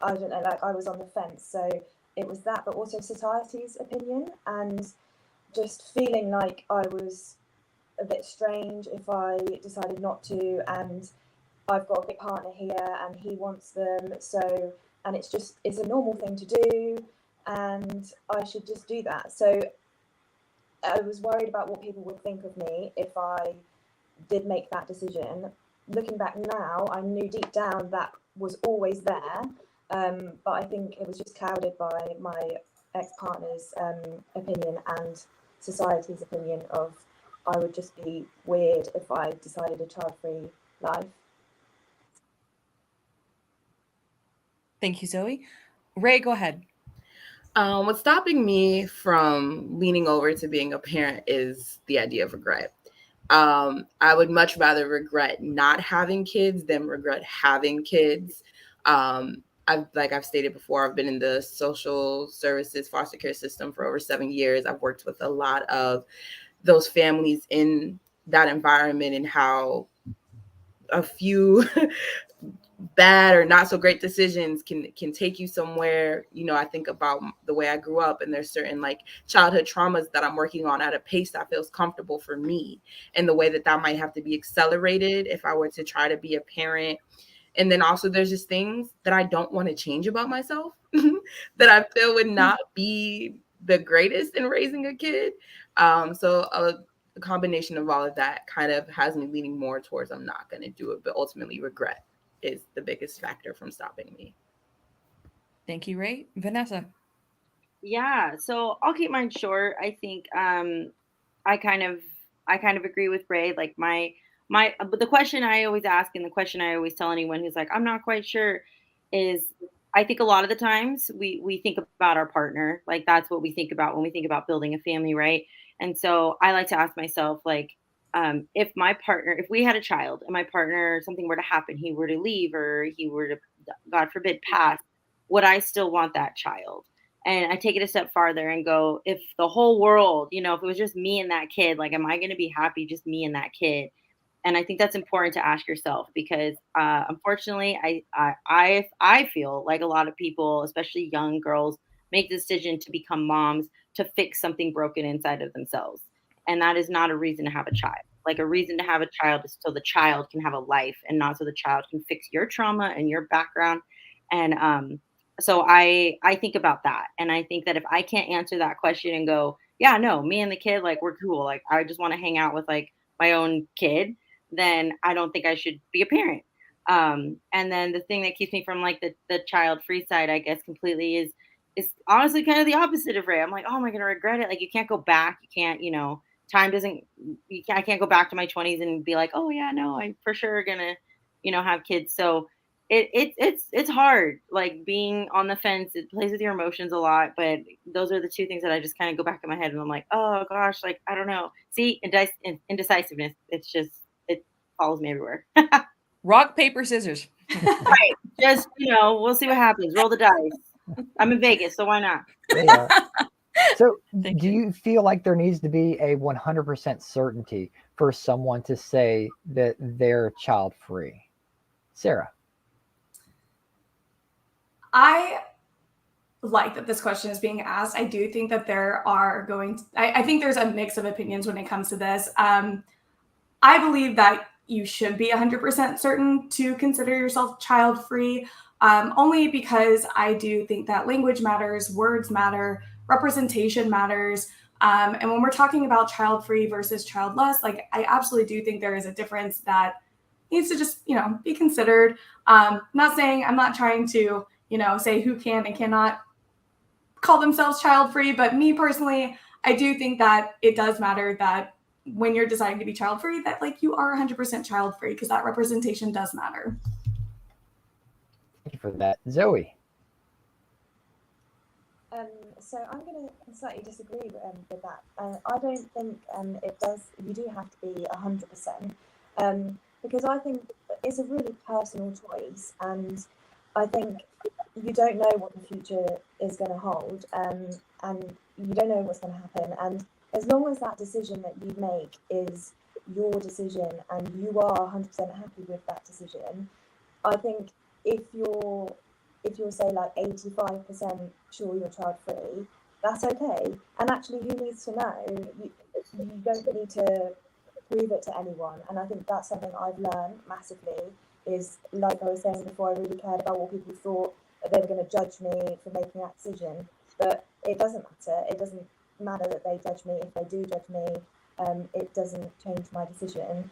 I don't know, like I was on the fence. So it was that, but also society's opinion, and just feeling like I was a bit strange if I decided not to, and I've got a big partner here and he wants them, so, and it's a normal thing to do and I should just do that. So I was worried about what people would think of me if I did make that decision. Looking back now, I knew deep down that was always there, but I think it was just clouded by my ex-partner's opinion and society's opinion of I would just be weird if I decided a child-free life. Thank you, Zoe. Ray, go ahead. What's stopping me from leaning over to being a parent is the idea of regret. I would much rather regret not having kids than regret having kids. I've stated before, I've been in the social services foster care system for over 7 years. I've worked with a lot of those families in that environment, and how a few bad or not so great decisions can take you somewhere. You know, I think about the way I grew up, and there's certain like childhood traumas that I'm working on at a pace that feels comfortable for me, and the way that might have to be accelerated if I were to try to be a parent. And then also there's just things that I don't want to change about myself that I feel would not be the greatest in raising a kid. So a combination of all of that kind of has me leaning more towards I'm not going to do it, but ultimately regret is the biggest factor from stopping me. Thank you, Ray. Vanessa. Yeah, so I'll keep mine short. I think I kind of agree with Ray. Like but the question I always ask and the question I always tell anyone who's like, I'm not quite sure, is I think a lot of the times we think about our partner. Like that's what we think about when we think about building a family, right? And so I like to ask myself, like, if we had a child and my partner, something were to happen, he were to leave or he were to, God forbid, pass, would I still want that child? And I take it a step farther and go, if the whole world, you know, if it was just me and that kid, like, am I going to be happy just me and that kid? And I think that's important to ask yourself because, unfortunately, I feel like a lot of people, especially young girls, make the decision to become moms to fix something broken inside of themselves, and that is not a reason to have a child. Like a reason to have a child is so the child can have a life, and not so the child can fix your trauma and your background. And so I think about that, and I think that if I can't answer that question and go, yeah, no, me and the kid, like we're cool, like I just want to hang out with like my own kid, then I don't think I should be a parent. And then the thing that keeps me from like the child free side, I guess, completely is honestly kind of the opposite of Ray. I'm like, oh, am I gonna regret it? Like you can't go back. You can't, you know, time doesn't. I can't go back to my 20s and be like, oh yeah, no, I'm for sure gonna, you know, have kids. So it's hard. Like being on the fence, it plays with your emotions a lot. But those are the two things that I just kind of go back in my head and I'm like, oh gosh, like I don't know. See, indecisiveness. It's just it follows me everywhere. Rock, paper, scissors. Right. Just, you know, we'll see what happens. Roll the dice. I'm in Vegas, so why not? Yeah. So do you feel like there needs to be a 100% certainty for someone to say that they're child free? Sarah. I like that this question is being asked. I do think that there are I think there's a mix of opinions when it comes to this. I believe that you should be 100% certain to consider yourself child free, only because I do think that language matters, words matter, representation matters. And when we're talking about child free versus childless, like I absolutely do think there is a difference that needs to just, you know, be considered. I'm not trying to, you know, say who can and cannot call themselves child free, but me personally, I do think that it does matter that when you're deciding to be child free, that like you are 100% child free because that representation does matter. Thank you for that. Zoe. So I'm going to slightly disagree with that. I don't think it does. You do have to be 100%, because I think it's a really personal choice, and I think you don't know what the future is going to hold, and you don't know what's going to happen. And as long as that decision that you make is your decision and you are 100% happy with that decision, I think if you're say like 85% sure you're child free, that's okay. And actually, who needs to know? You don't need to prove it to anyone. And I think that's something I've learned massively. Is like I was saying before, I really cared about what people thought, that they were going to judge me for making that decision. But it doesn't matter. It doesn't matter that they judge me. If they do judge me, it doesn't change my decision.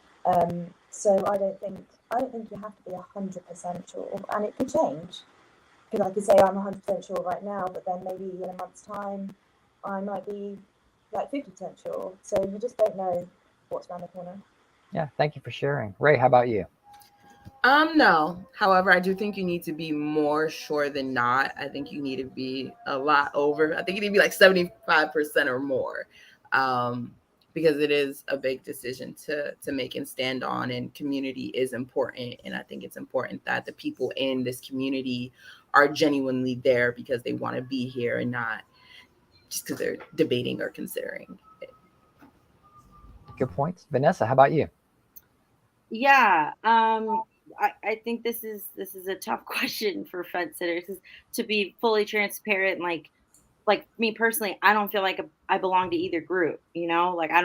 So I don't think you have to be 100% sure, and it could change. Because I could say I'm 100% sure right now, but then maybe in a month's time, I might be like 50% sure. So you just don't know what's around the corner. Yeah, thank you for sharing. Ray, how about you? No. However, I do think you need to be more sure than not. I think you need to be a lot over. I think you need to be like 75% or more. Because it is a big decision to make and stand on, and community is important. And I think it's important that the people in this community are genuinely there because they want to be here and not just because they're debating or considering it. Good points. Vanessa, how about you? Yeah. I think this is a tough question for fence sitters, is to be fully transparent. Like me personally, I don't feel like I belong to either group, you know? Like I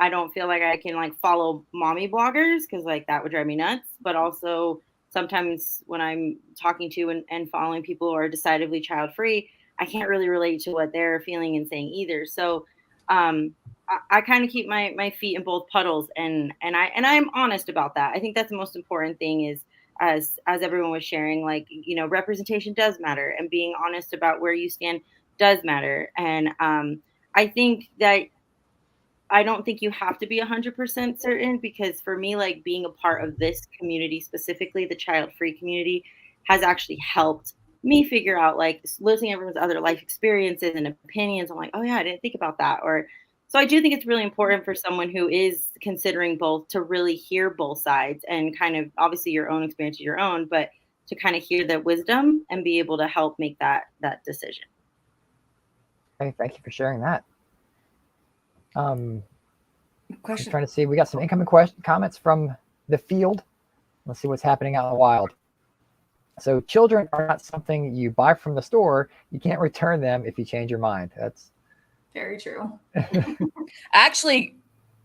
don't feel like I can like follow mommy bloggers because like that would drive me nuts. But also sometimes when I'm talking to and following people who are decidedly child free, I can't really relate to what they're feeling and saying either. So I kind of keep my feet in both puddles, and I'm honest about that. I think that's the most important thing is, as everyone was sharing, like, you know, representation does matter, and being honest about where you stand does matter. And I think that I don't think you have to be 100% certain, because for me, like being a part of this community, specifically the child free community, has actually helped me figure out, like, listening to everyone's other life experiences and opinions. I'm like, oh yeah, I didn't think about that. Or so I do think it's really important for someone who is considering both to really hear both sides, and kind of obviously your own experience is your own, but to kind of hear the wisdom and be able to help make that decision. Hey, thank you for sharing that. I'm Question. trying to see. We got some incoming comments from the field. Let's see what's happening out in the wild. So children are not something you buy from the store. You can't return them if you change your mind. That's very true. Actually,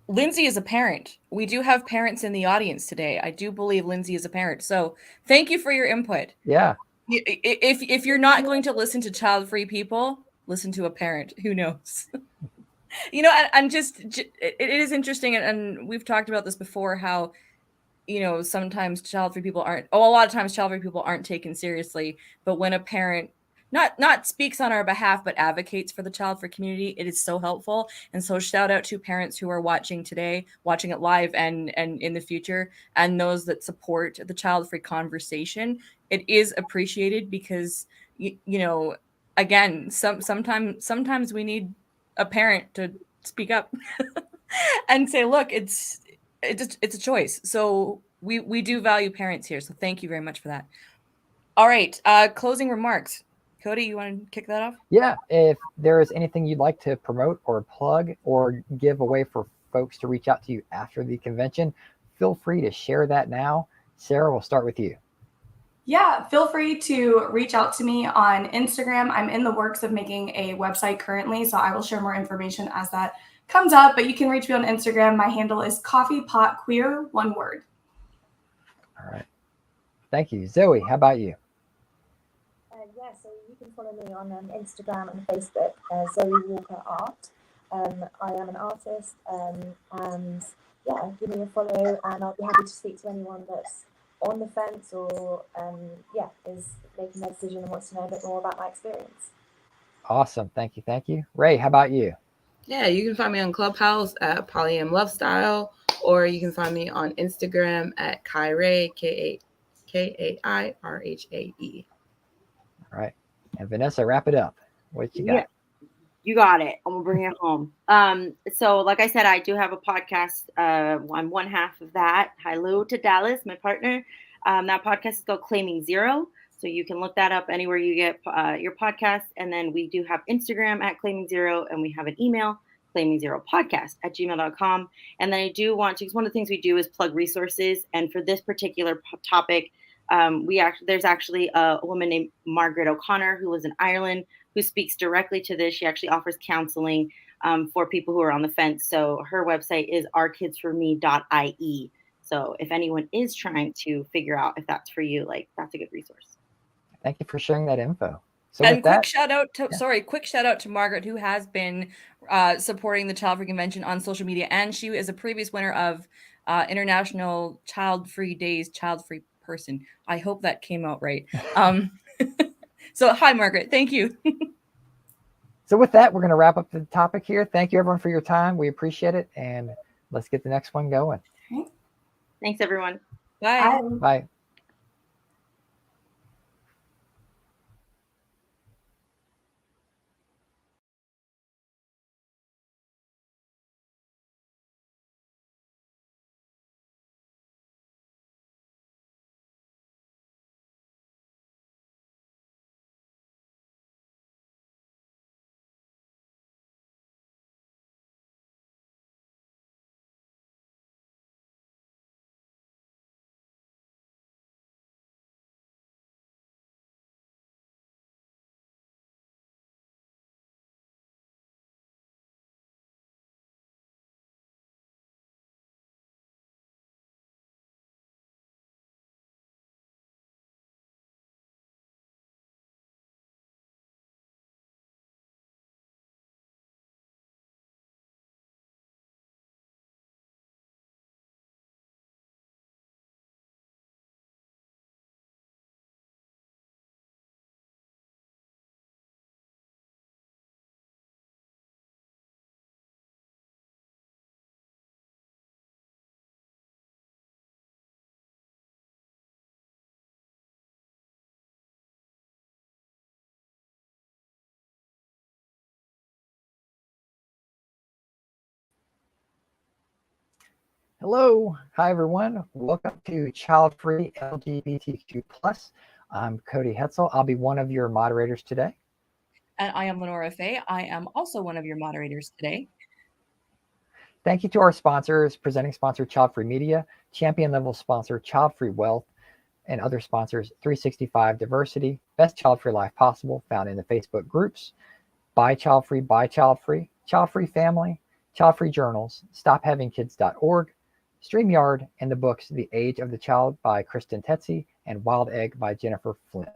Lindsay is a parent. We do have parents in the audience today. I do believe Lindsay is a parent. So thank you for your input. Yeah. If you're not going to listen to child-free people, listen to a parent. Who knows? You know, and just it is interesting, and we've talked about this before, how, you know, sometimes child-free people aren't, a lot of times child-free people aren't taken seriously, but when a parent not speaks on our behalf but advocates for the child-free community, it is so helpful. And so shout out to parents who are watching today, watching it live and in the future, and those that support the child-free conversation. It is appreciated because you know, again, sometimes we need a parent to speak up and say, look, it's a choice. So we do value parents here. So thank you very much for that. All right. Closing remarks. Cody, you want to kick that off? Yeah. If there is anything you'd like to promote or plug or give away for folks to reach out to you after the convention, feel free to share that now. Sarah, we'll start with you. Yeah, feel free to reach out to me on Instagram. I'm in the works of making a website currently, so I will share more information as that comes up, but you can reach me on Instagram. My handle is coffeepotqueer, one word. All right. Thank you. Zoe, how about you? Yeah, so you can follow me on Instagram and Facebook, Zoe Walker Art. I am an artist, and yeah, give me a follow, and I'll be happy to speak to anyone that's on the fence or is making their decision and wants to know a bit more about my experience. Awesome. Thank you. Thank you. Ray, how about you? Yeah, you can find me on Clubhouse at Polyam Lovestyle, or you can find me on Instagram at Kaireh, Kairhae. All right. And Vanessa, wrap it up. What you got? Yeah, you got it. I'm gonna bring it home. So like I said, I do have a podcast. I'm one half of that. Hello to Dallas, my partner. That podcast is called Claiming Zero. So you can look that up anywhere you get your podcast. And then we do have Instagram at Claiming Zero, and we have an email, claimingzeropodcast@gmail.com. And then I do want to, because one of the things we do is plug resources. And for this particular topic, there's actually a woman named Margaret O'Connor who lives in Ireland, who speaks directly to this. She actually offers counseling for people who are on the fence. So her website is ourkidsforme.ie. So if anyone is trying to figure out if that's for you, like, that's a good resource. Thank you for sharing that info. So and quick shout out to Margaret, who has been supporting the Child Free Convention on social media, and she is a previous winner of International Child Free Days Child Free Person. I hope that came out right. So hi, Margaret. Thank you. So with that, we're going to wrap up the topic here. Thank you, everyone, for your time. We appreciate it, and let's get the next one going. Thanks, everyone. Bye. Bye. Hello. Hi, everyone. Welcome to Childfree LGBTQ+. I'm Cody Hetzel. I'll be one of your moderators today. And I am Lenora Fay. I am also one of your moderators today. Thank you to our sponsors, presenting sponsor Childfree Media, champion level sponsor Childfree Wealth, and other sponsors 365 Diversity, Best Childfree Life Possible, found in the Facebook groups, Buy Childfree, Buy Childfree, Childfree Family, Childfree Journals, StopHavingKids.org, StreamYard, and the books The Age of the Child by Kristen Tetzi and Wild Egg by Jennifer Flint.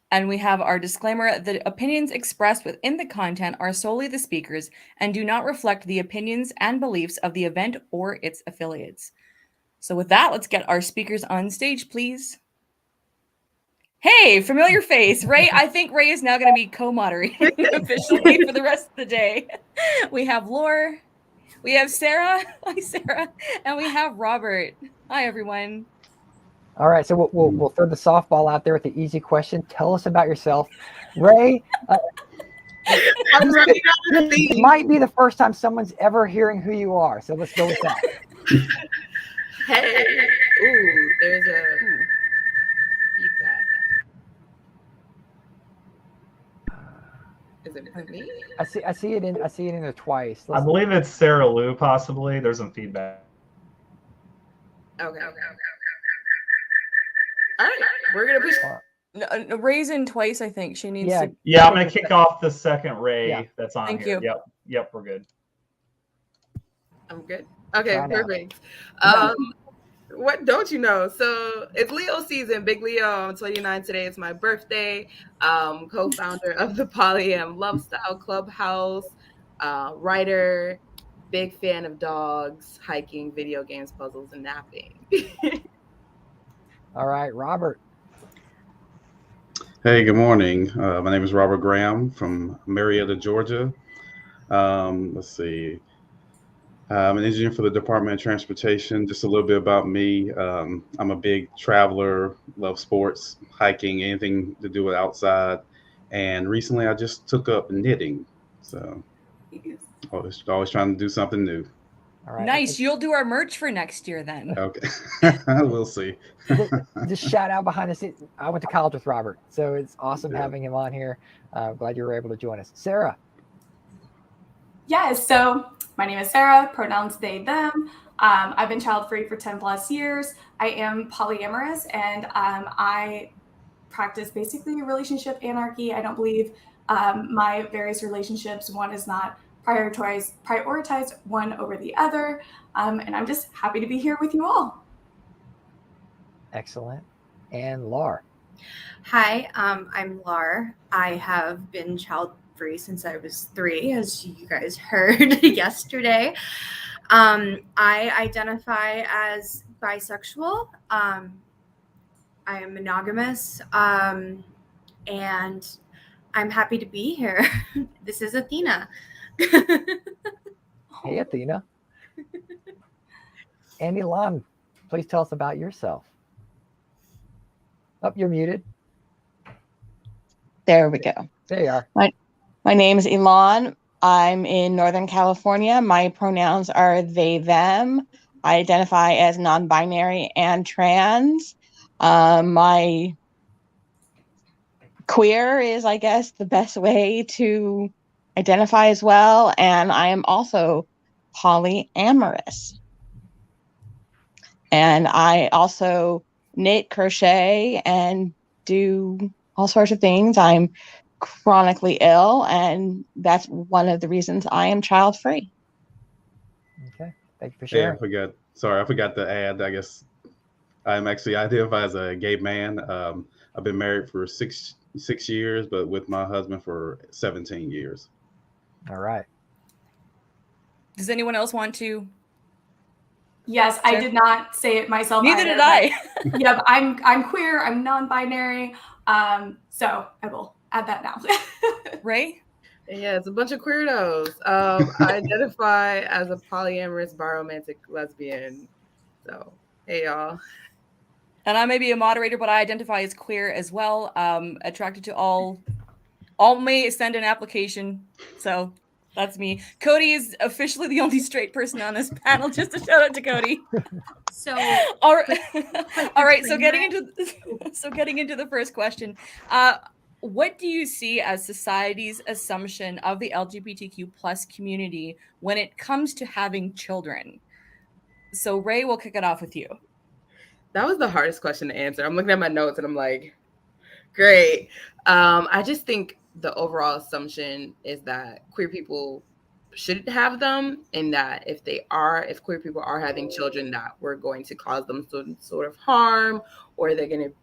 And we have our disclaimer: the opinions expressed within the content are solely the speakers and do not reflect the opinions and beliefs of the event or its affiliates. So with that, let's get our speakers on stage, please. Hey, familiar face, Ray. I think Ray is now going to be co-moderating officially for the rest of the day. We have Laura, we have Sarah. Hi, Sarah. And we have Robert. Hi, everyone. All right, so we'll throw the softball out there with the easy question. Tell us about yourself. Ray, this might be the first time someone's ever hearing who you are, so let's go with that. Hey, ooh, there's a feedback. Is it me? I see it in there twice. I believe it's Sarah Lou, possibly. There's some feedback. Okay. All right, we're gonna push. No, Ray's in twice, I think. She needs to. Yeah, I'm gonna kick off the second Ray that's on Thank here. you. Yep, we're good. I'm good. Okay, Try now. perfect. What don't you know? So it's Leo season, big Leo. I'm 29 today. It's my birthday. Co-founder of the Polyam Love Style Clubhouse, writer, big fan of dogs, hiking, video games, puzzles, and napping. All right, Robert. Hey, good morning. My name is Robert Graham from Marietta, Georgia. Let's see. I'm an engineer for the Department of Transportation. Just a little bit about me. I'm a big traveler, love sports, hiking, anything to do with outside. And recently I just took up knitting. So always trying to do something new. All right. Nice. You'll do our merch for next year then. Okay. We'll see. Just shout out behind the scenes. I went to college with Robert, so it's awesome having him on here. Glad you were able to join us. Sarah. Yes, so my name is Sarah, pronouns they, them. I've been child-free for 10 plus years. I am polyamorous, and I practice basically relationship anarchy. I don't believe my various relationships, one is not prioritize one over the other. And I'm just happy to be here with you all. Excellent. And Lar. Hi, I'm Lar. I have been child-free since I was 3, as you guys heard yesterday. I identify as bisexual. I am monogamous, and I'm happy to be here. This is Athena. Hey, Athena. And Elon, please tell us about yourself. Oh, you're muted. There we go. There you are. My name is Elon. I'm in Northern California. My pronouns are they, them. I identify as non-binary and trans. My queer is, I guess, the best way to identify as well. And I am also polyamorous. And I also knit, crochet, and do all sorts of things. I'm chronically ill, and that's one of the reasons I am child-free. Okay, thank you for sharing. I forgot to add, I guess I'm actually identify as a gay man. I've been married for six years, but with my husband for 17 years. All right. Does anyone else want to? Yes, I did not say it myself. Neither did I. Yep, I'm queer. I'm non-binary. So I will add that now. Ray? Yeah, it's a bunch of queerdos. I identify as a polyamorous biromantic lesbian. So, hey, y'all. And I may be a moderator, but I identify as queer as well. Attracted to all may send an application. So That's me. Cody is officially the only straight person on this panel. Just a shout out to Cody. So all right, all right. So getting into the first question, what do you see as society's assumption of the LGBTQ plus community when it comes to having children? So Ray, we'll kick it off with you. That was the hardest question to answer. I'm looking at my notes and I'm like, great. I just think the overall assumption is that queer people shouldn't have them, and that if queer people are having children, that we're going to cause them some sort of harm, or they're going to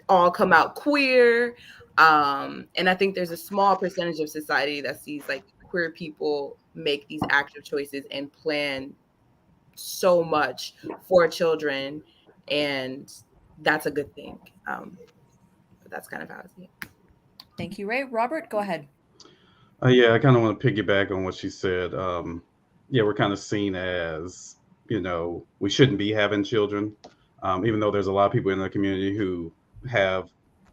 all come out queer. And I think there's a small percentage of society that sees like queer people make these active choices and plan so much for children, and that's a good thing. But that's kind of how I see it. Thank you, Ray. Robert, go ahead. Yeah, I kind of want to piggyback on what she said. Yeah, we're kind of seen as, we shouldn't be having children, even though there's a lot of people in the community who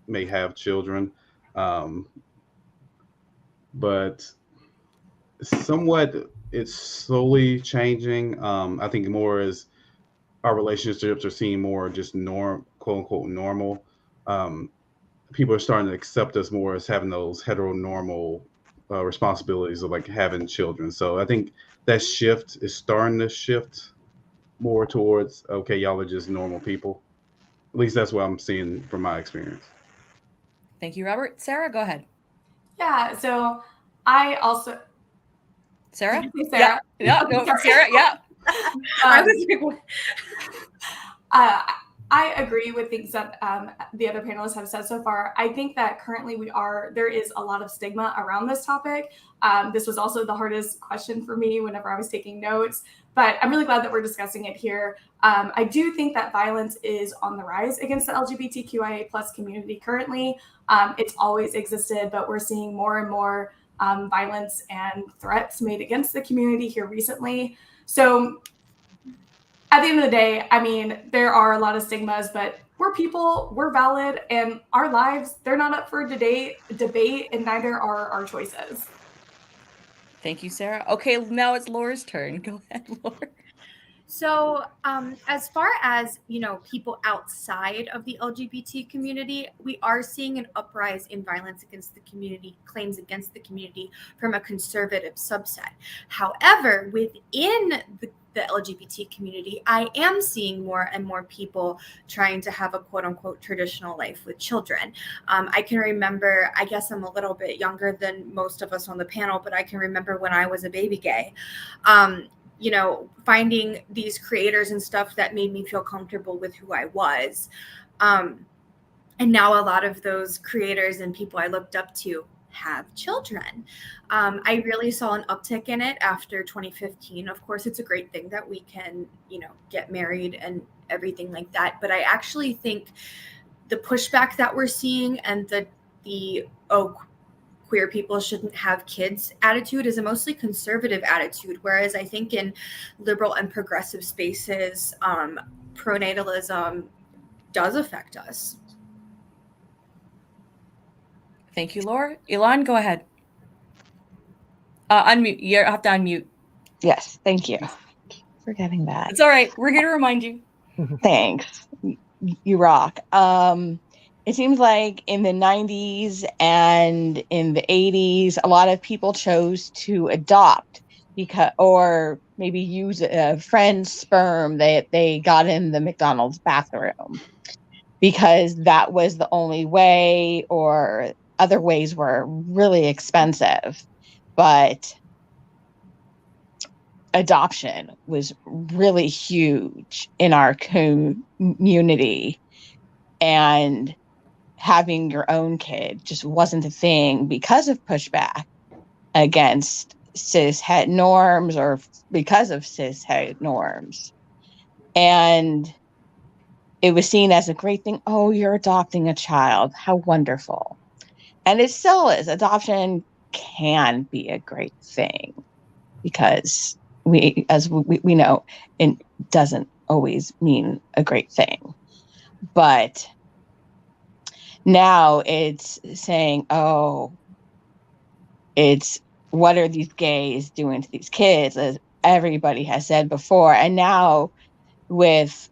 may have children. But somewhat it's slowly changing. I think more as our relationships are seen more just quote unquote normal. People are starting to accept us more as having those heteronormal responsibilities of like having children. So I think that shift is starting to shift more towards, okay, y'all are just normal people. At least that's what I'm seeing from my experience. Thank you, Robert. Sarah, go ahead. Yeah, so I also... Sarah? Sarah? Yeah, no, Sarah, yeah. I was I agree with things that the other panelists have said so far. I think that currently there is a lot of stigma around this topic. This was also the hardest question for me whenever I was taking notes, but I'm really glad that we're discussing it here. I do think that violence is on the rise against the LGBTQIA plus community currently. It's always existed, but we're seeing more and more violence and threats made against the community here recently. So at the end of the day, I mean, there are a lot of stigmas, but we're people, we're valid, and our lives, they're not up for debate, and neither are our choices. Thank you, Sarah. Okay, now it's Laura's turn. Go ahead, Laura. So as far as, people outside of the LGBT community, we are seeing an uprise in violence against the community, claims against the community from a conservative subset. However, within the LGBT community, I am seeing more and more people trying to have a quote unquote traditional life with children. I can remember, I guess I'm a little bit younger than most of us on the panel, but I can remember when I was a baby gay. Finding these creators and stuff that made me feel comfortable with who I was. And now a lot of those creators and people I looked up to have children. I really saw an uptick in it after 2015. Of course, it's a great thing that we can, get married and everything like that. But I actually think the pushback that we're seeing and the queer people shouldn't have kids attitude is a mostly conservative attitude, whereas I think in liberal and progressive spaces, pronatalism does affect us. Thank you, Laura. Elon, go ahead. Unmute. You have to unmute. Yes, thank you. Forgetting that. It's all right. We're here to remind you. Thanks. You rock. It seems like in the 90s and in the 80s, a lot of people chose to adopt or maybe use a friend's sperm that they got in the McDonald's bathroom because that was the only way, or other ways were really expensive. But adoption was really huge in our community, and having your own kid just wasn't a thing because of pushback against cishet norms, or because of cishet norms. And it was seen as a great thing. Oh, you're adopting a child. How wonderful. And it still is. Adoption can be a great thing because as we know, it doesn't always mean a great thing. But now it's saying, oh, it's what are these gays doing to these kids, as everybody has said before. And now we've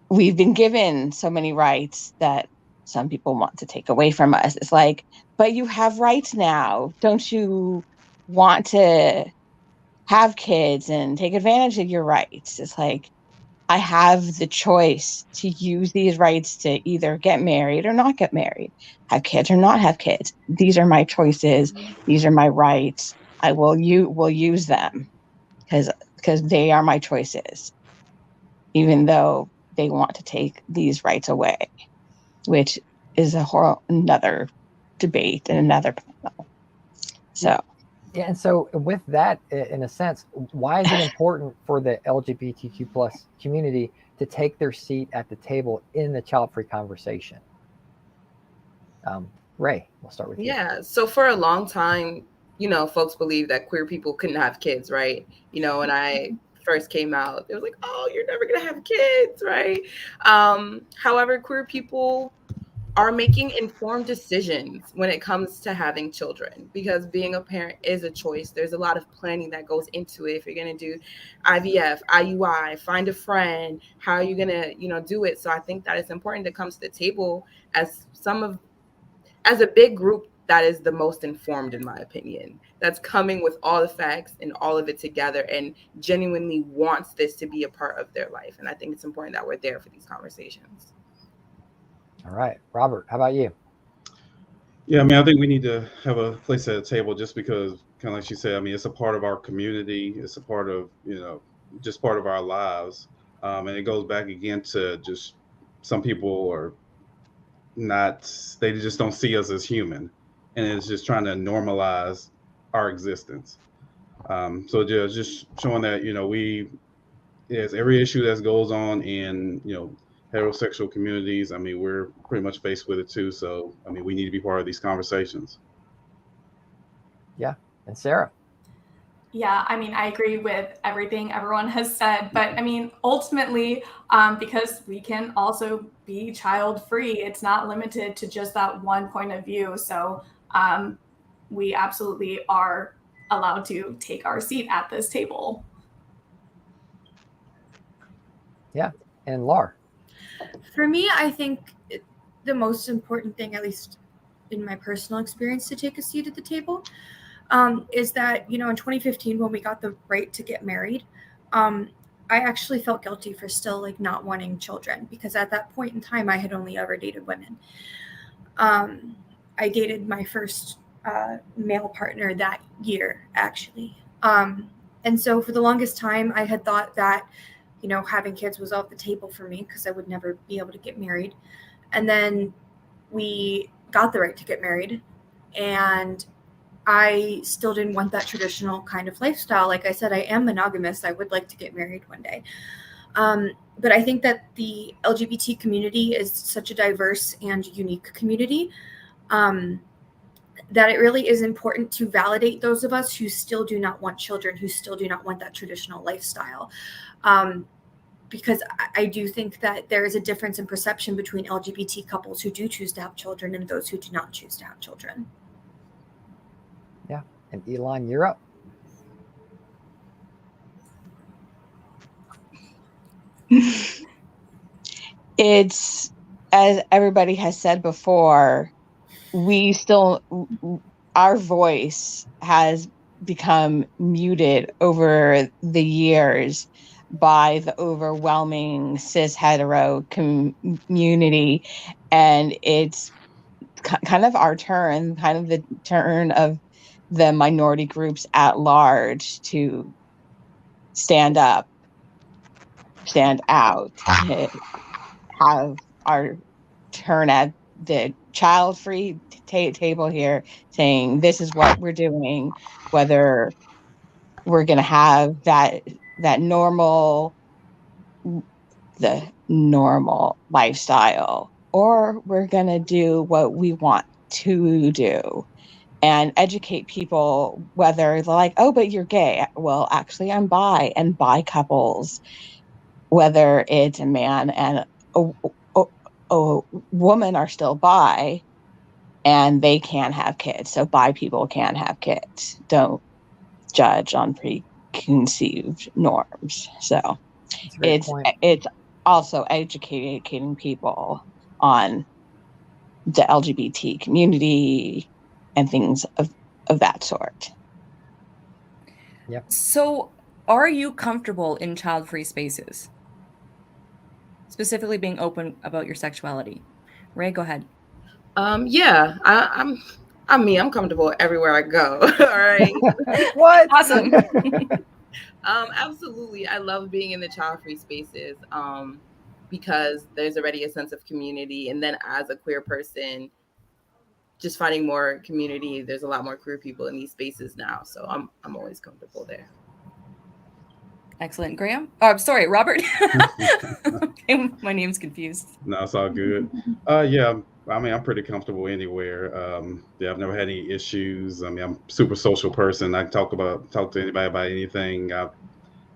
been given so many rights that some people want to take away from us. It's like, but you have rights now. Don't you want to have kids and take advantage of your rights? It's like, I have the choice to use these rights to either get married or not get married, have kids or not have kids. These are my choices. These are my rights. Will use them because they are my choices, even though they want to take these rights away, which is another debate and another panel. So. Yeah, and so with that, in a sense, why is it important for the LGBTQ plus community to take their seat at the table in the child-free conversation? Ray, we'll start with you. Yeah, so for a long time, folks believed that queer people couldn't have kids, right? When I first came out, it was like, oh, you're never gonna have kids, right? However, queer people are making informed decisions when it comes to having children, because being a parent is a choice. There's a lot of planning that goes into it. If you're going to do IVF, IUI, find a friend, how are you going to, do it? So I think that it's important to come to the table as a big group that is the most informed, in my opinion, that's coming with all the facts and all of it together and genuinely wants this to be a part of their life. And I think it's important that we're there for these conversations. All right, Robert, how about you? Yeah, I mean, I think we need to have a place at the table, just because, kind of like she said, I mean, it's a part of our community. It's a part of, just part of our lives. And it goes back again to just some people are not, they just don't see us as human. And it's just trying to normalize our existence. So just showing that, there's every issue that goes on in, heterosexual communities. I mean, we're pretty much faced with it too. So, I mean, we need to be part of these conversations. Yeah. And Sarah? Yeah, I mean, I agree with everything everyone has said, but I mean, ultimately, because we can also be child-free, it's not limited to just that one point of view. So we absolutely are allowed to take our seat at this table. Yeah. And Laura? For me, I think the most important thing, at least in my personal experience, to take a seat at the table is that, in 2015, when we got the right to get married, I actually felt guilty for still not wanting children, because at that point in time, I had only ever dated women. I dated my first male partner that year, actually. And so for the longest time, I had thought that having kids was off the table for me because I would never be able to get married. And then we got the right to get married, and I still didn't want that traditional kind of lifestyle. Like I said, I am monogamous. I would like to get married one day. But I think that the LGBT community is such a diverse and unique community that it really is important to validate those of us who still do not want children, who still do not want that traditional lifestyle. Because I do think that there is a difference in perception between LGBT couples who do choose to have children and those who do not choose to have children. Yeah. And Elon, you're up. It's, as everybody has said before, our voice has become muted over the years by the overwhelming cis hetero community, and it's kind of our turn, kind of the turn of the minority groups at large to stand up, stand out, to have our turn at the child-free table here, saying this is what we're doing, whether we're going to have the normal lifestyle, or we're going to do what we want to do and educate people, whether they're like, oh, but you're gay. Well, actually, I'm bi, and bi couples, whether it's a man and a woman, are still bi, and they can have kids. So bi people can have kids. Don't judge on preconceived norms. So it's also educating people on the LGBT community and things of that sort. Yep. So are you comfortable in child-free spaces? Specifically being open about your sexuality. Ray, go ahead. Yeah, I'm comfortable everywhere I go. All right. What? Awesome. Absolutely. I love being in the child-free spaces because there's already a sense of community. And then as a queer person, just finding more community, there's a lot more queer people in these spaces now. So I'm always comfortable there. Excellent. Graham? Oh, I'm sorry, Robert. My name's confused. No, it's all good. Yeah, I mean, I'm pretty comfortable anywhere. Yeah, I've never had any issues. I mean, I'm a super social person. I can talk to anybody about anything. I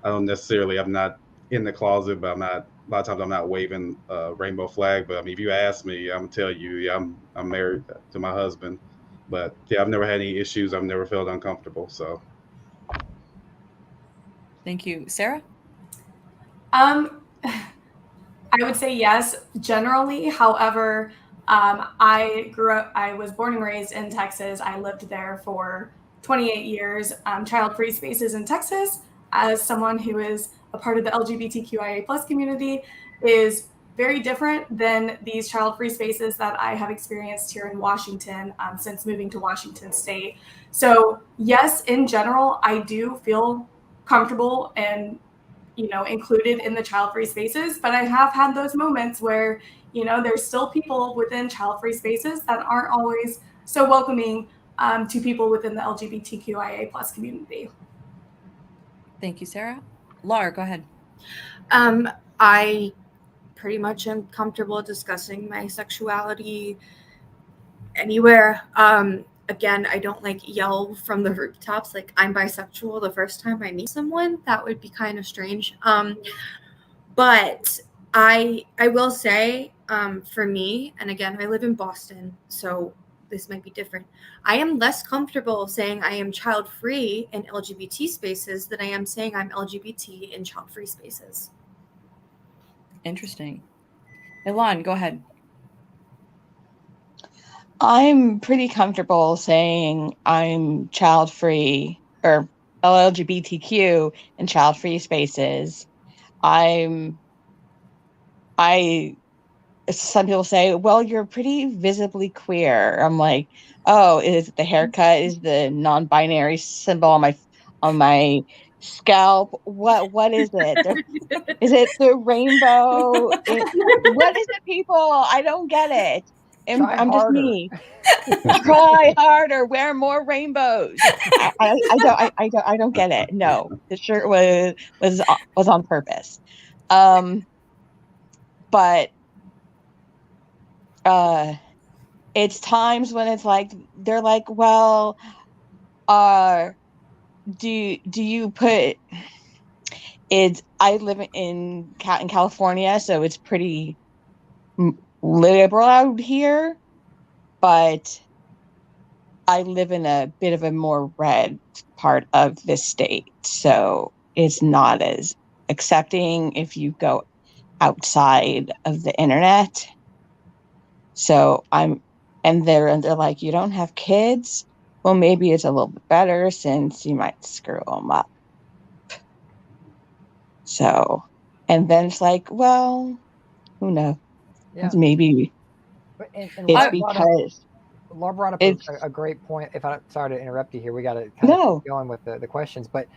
don't necessarily, I'm not in the closet, but a lot of times I'm not waving a rainbow flag. But I mean, if you ask me, I'm gonna tell you, yeah, I'm married to my husband. But yeah, I've never had any issues. I've never felt uncomfortable. So. Thank you. Sarah? I would say yes, generally. However, I was born and raised in Texas. I lived there for 28 years, child-free spaces in Texas. As someone who is a part of the LGBTQIA plus community, is very different than these child-free spaces that I have experienced here in Washington since moving to Washington State. So yes, in general, I do feel comfortable and included in the child-free spaces, but I have had those moments where, there's still people within child-free spaces that aren't always so welcoming to people within the LGBTQIA plus community. Thank you, Sarah. Laura, go ahead. I pretty much am comfortable discussing my sexuality anywhere. Again, I don't yell from the rooftops like I'm bisexual the first time I meet someone. That would be kind of strange. But I will say, for me, and again, I live in Boston, so this might be different. I am less comfortable saying I am child-free in LGBT spaces than I am saying I'm LGBT in child-free spaces. Interesting. Ilan, go ahead. I'm pretty comfortable saying I'm child-free or LGBTQ in child-free spaces. Some people say, well, you're pretty visibly queer. I'm like, oh, is it the haircut? Is the non-binary symbol on my scalp? What is it? Is it the rainbow? What is it, people? I don't get it. I'm just me. Try harder. Wear more rainbows. I don't get it. No, the shirt was on purpose. But it's times when it's like they're like, well, do you put it's I live in California, so it's pretty liberal out here, but I live in a bit of a more red part of the state, so it's not as accepting if you go outside of the internet. So they're like, you don't have kids? Well, maybe it's a little bit better since you might screw them up. So, and then it's like, well, who knows? Yeah. Maybe and it's because Laura brought up a great point. Sorry to interrupt you here. We got to kind of keep going with the questions, but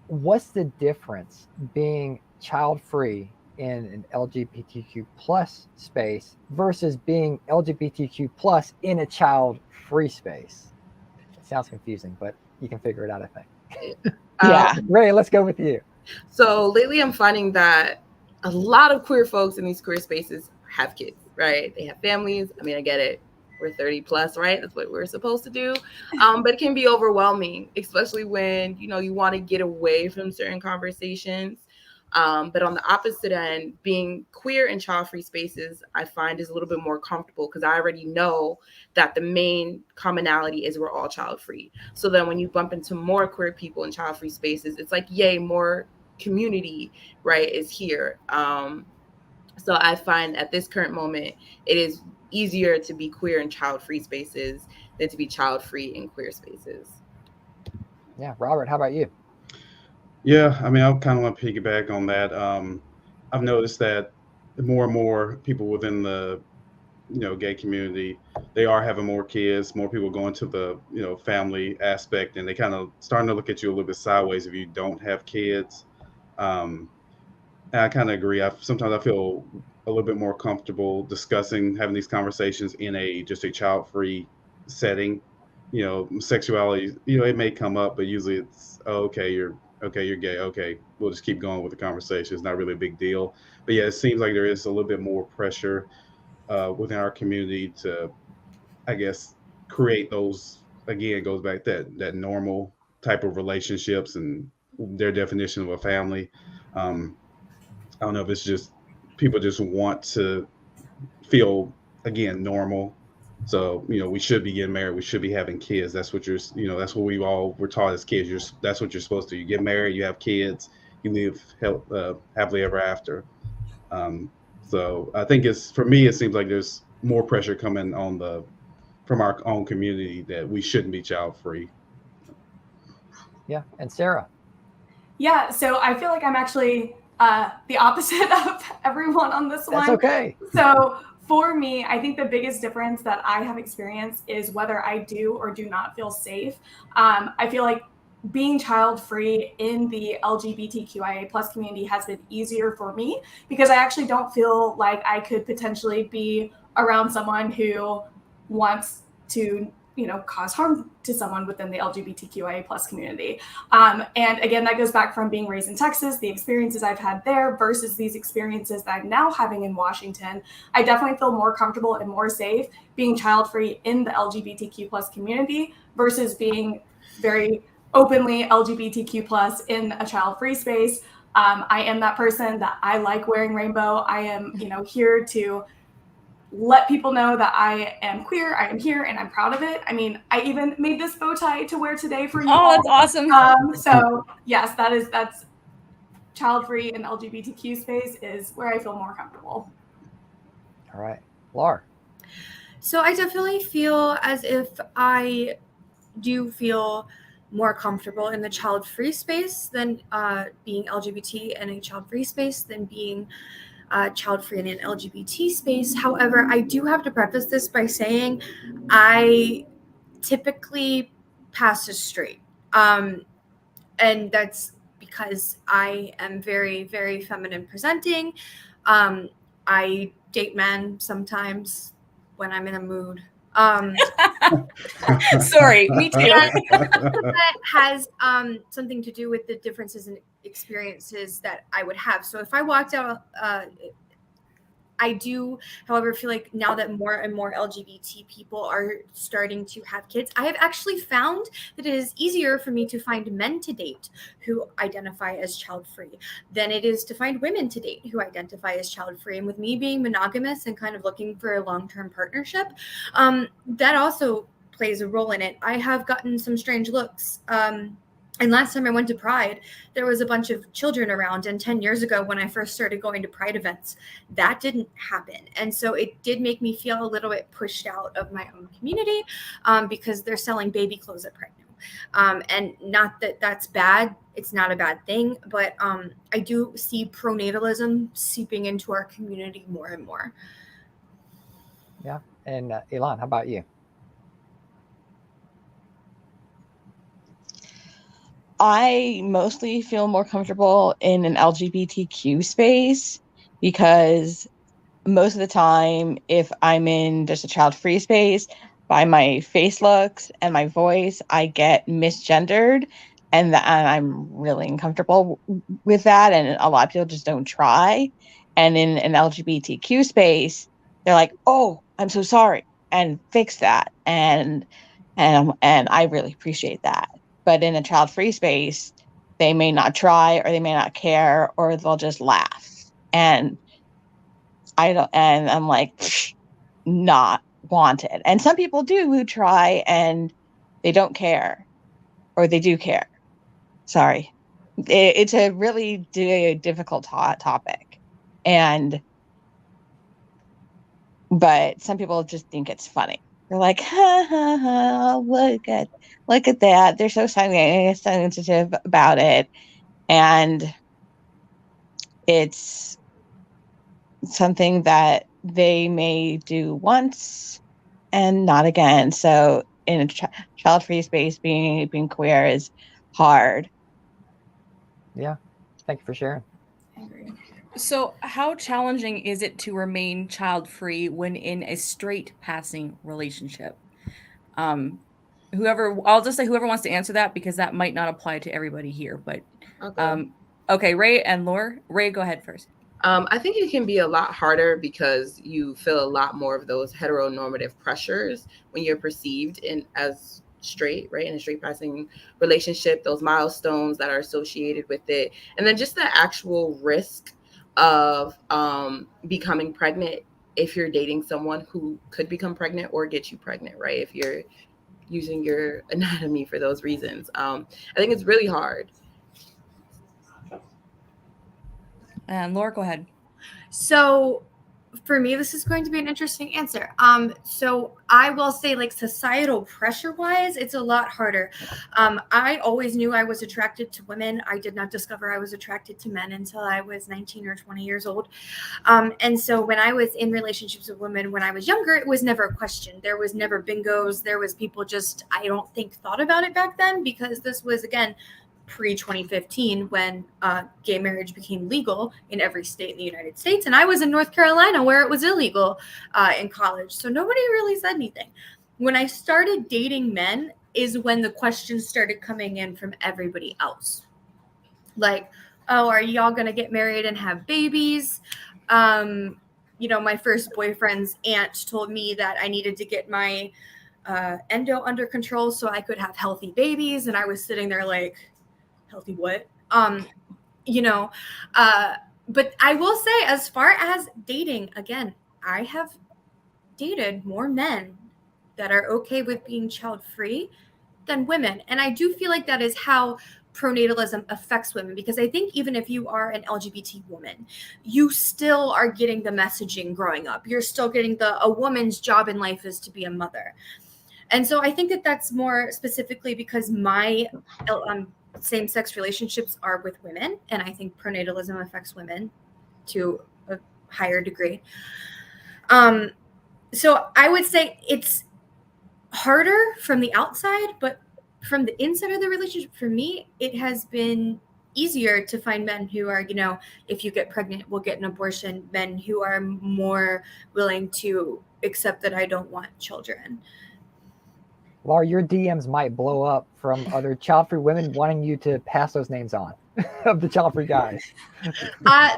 what's the difference being child-free in an LGBTQ plus space versus being LGBTQ plus in a child-free space? It sounds confusing, but you can figure it out, I think. Yeah. Ray, let's go with you. So lately I'm finding that a lot of queer folks in these queer spaces have kids, right? They have families. I mean, I get it. We're 30 plus, right? That's what we're supposed to do. But it can be overwhelming, especially when, you want to get away from certain conversations. But on the opposite end, being queer in child-free spaces, I find is a little bit more comfortable because I already know that the main commonality is we're all child-free. So then when you bump into more queer people in child-free spaces, it's like, yay, more community, right, is here. So I find at this current moment, it is easier to be queer in child-free spaces than to be child-free in queer spaces. Yeah, Robert, how about you? Yeah, I mean, I kind of want to piggyback on that. I've noticed that more and more people within the gay community, they are having more kids, more people going to the family aspect, and they kind of starting to look at you a little bit sideways if you don't have kids. And I kind of agree. Sometimes I feel a little bit more comfortable discussing having these conversations in just a child-free setting. Sexuality, it may come up, but usually it's, oh, okay, you're gay. Okay, we'll just keep going with the conversation. It's not really a big deal. But yeah, it seems like there is a little bit more pressure within our community to, I guess, create those. Again, it goes back that normal type of relationships and their definition of a family. I don't know if it's just people just want to feel again normal. So we should be getting married. We should be having kids. That's what that's what we all were taught as kids. That's what you're supposed to do. You get married, you have kids, you live happily ever after. So I think for me, it seems like there's more pressure coming from our own community that we shouldn't be child free. Yeah, and Sarah. Yeah, so I feel like I'm actually the opposite of everyone on this one. That's okay. So for me, I think the biggest difference that I have experienced is whether I do or do not feel safe. I feel like being child-free in the LGBTQIA plus community has been easier for me because I actually don't feel like I could potentially be around someone who wants to cause harm to someone within the LGBTQIA plus community. And again, that goes back from being raised in Texas, the experiences I've had there versus these experiences that I'm now having in Washington. I definitely feel more comfortable and more safe being child-free in the LGBTQ plus community versus being very openly LGBTQ plus in a child-free space. I am that person that I like wearing rainbow. I am, here to let people know that I am queer, I am here, and I'm proud of it. I mean, I even made this bow tie to wear today for you. Oh, that's awesome. So yes, that's child-free and LGBTQ space is where I feel more comfortable. All right, Laura. So I definitely feel as if I do feel more comfortable in the child-free space than being LGBT in a child-free space than being child-free in an LGBT space. However, I do have to preface this by saying I typically pass as straight. And that's because I am very, very feminine presenting. I date men sometimes when I'm in a mood. Sorry, me too. That has something to do with the differences in experiences that I would have. So if I walked out, I do, however, feel like now that more and more LGBT people are starting to have kids, I have actually found that it is easier for me to find men to date who identify as child-free than it is to find women to date who identify as child-free. And with me being monogamous and kind of looking for a long-term partnership, that also plays a role in it. I have gotten some strange looks. And last time I went to Pride, there was a bunch of children around. And 10 years ago, when I first started going to Pride events, that didn't happen. And so it did make me feel a little bit pushed out of my own community because they're selling baby clothes at Pride now. And not that that's bad. It's not a bad thing. But I do see pronatalism seeping into our community more and more. Yeah. And Elon, how about you? I mostly feel more comfortable in an LGBTQ space because most of the time, if I'm in just a child-free space, by my face looks and my voice, I get misgendered, and I'm really uncomfortable with that. And a lot of people just don't try. And in an LGBTQ space, they're like, "Oh, I'm so sorry," and fix that. And I really appreciate that. But in a child-free space, they may not try, or they may not care, or they'll just laugh. And I'm like, not wanted. And some people do who try and they don't care, or they do care. Sorry. It's a really difficult topic. But some people just think it's funny. They're like, ha ha ha, look at that. They're so sensitive about it. And it's something that they may do once and not again. So in a child-free space, being queer is hard. Yeah. Thank you for sharing. I agree. So, how challenging is it to remain child-free when in a straight passing relationship? I'll just say whoever wants to answer that, because that might not apply to everybody here. But okay, Ray and Laura. Ray, go ahead first. I think it can be a lot harder because you feel a lot more of those heteronormative pressures when you're perceived as straight, right? In a straight passing relationship, those milestones that are associated with it. And then just the actual risk of becoming pregnant if you're dating someone who could become pregnant or get you pregnant, right? If you're using your anatomy for those reasons. I think it's really hard. And Laura, go ahead. So for me, this is going to be an interesting answer. So I will say, like, societal pressure wise, it's a lot harder. I always knew I was attracted to women. I did not discover I was attracted to men until I was 19 or 20 years old. And so when I was in relationships with women when I was younger, it was never a question. There was never bingos. There was people just, I don't think, thought about it back then, because this was, again, pre-2015 when gay marriage became legal in every state in the United States. And I was in North Carolina where it was illegal in college. So nobody really said anything. When I started dating men is when the questions started coming in from everybody else. Like, oh, are y'all going to get married and have babies? My first boyfriend's aunt told me that I needed to get my endo under control so I could have healthy babies. And I was sitting there like, healthy what? But I will say, as far as dating, again, I have dated more men that are okay with being child-free than women. And I do feel like that is how pronatalism affects women, because I think even if you are an LGBT woman, you still are getting the messaging growing up. You're still getting a woman's job in life is to be a mother. And so I think that that's more specifically because my same-sex relationships are with women, and I think pronatalism affects women to a higher degree. So I would say it's harder from the outside, but from the inside of the relationship, for me, it has been easier to find men who are, if you get pregnant, we'll get an abortion, men who are more willing to accept that I don't want children. Laura, your DMs might blow up from other child-free women wanting you to pass those names on of the child-free guys.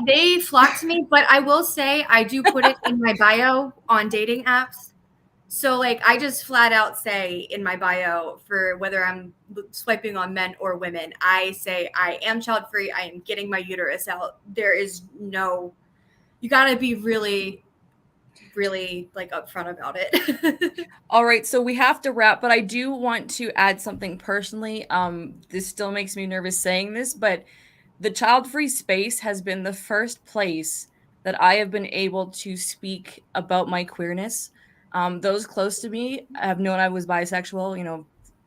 They flock to me, but I will say I do put it in my bio on dating apps. So, like, I just flat out say in my bio, for whether I'm swiping on men or women, I say I am child-free. I am getting my uterus out. There is no, you got to be really like upfront about it. All right, so we have to wrap, but I do want to add something personally. This still makes me nervous saying this, but the child-free space has been the first place that I have been able to speak about my queerness. Those close to me have known I was bisexual.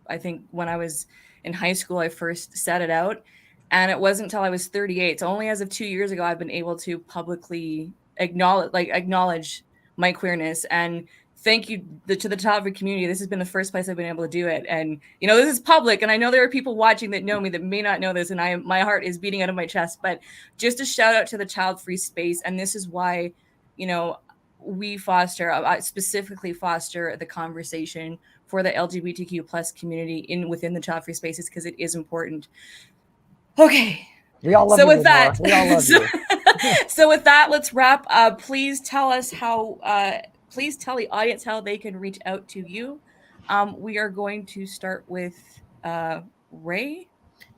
I think when I was in high school, I first said it out, and it wasn't until I was 38. So only as of 2 years ago, I've been able to publicly acknowledge my queerness. And thank you to the child-free community. This has been the first place I've been able to do it. And, this is public, and I know there are people watching that know me that may not know this, and my heart is beating out of my chest, but just a shout out to the child-free space. And this is why, we specifically foster the conversation for the LGBTQ plus community within the child-free spaces, because it is important. Okay. We all love so you, with that, we all love you. So with that, let's wrap. Please tell us please tell the audience how they can reach out to you. We are going to start with Ray.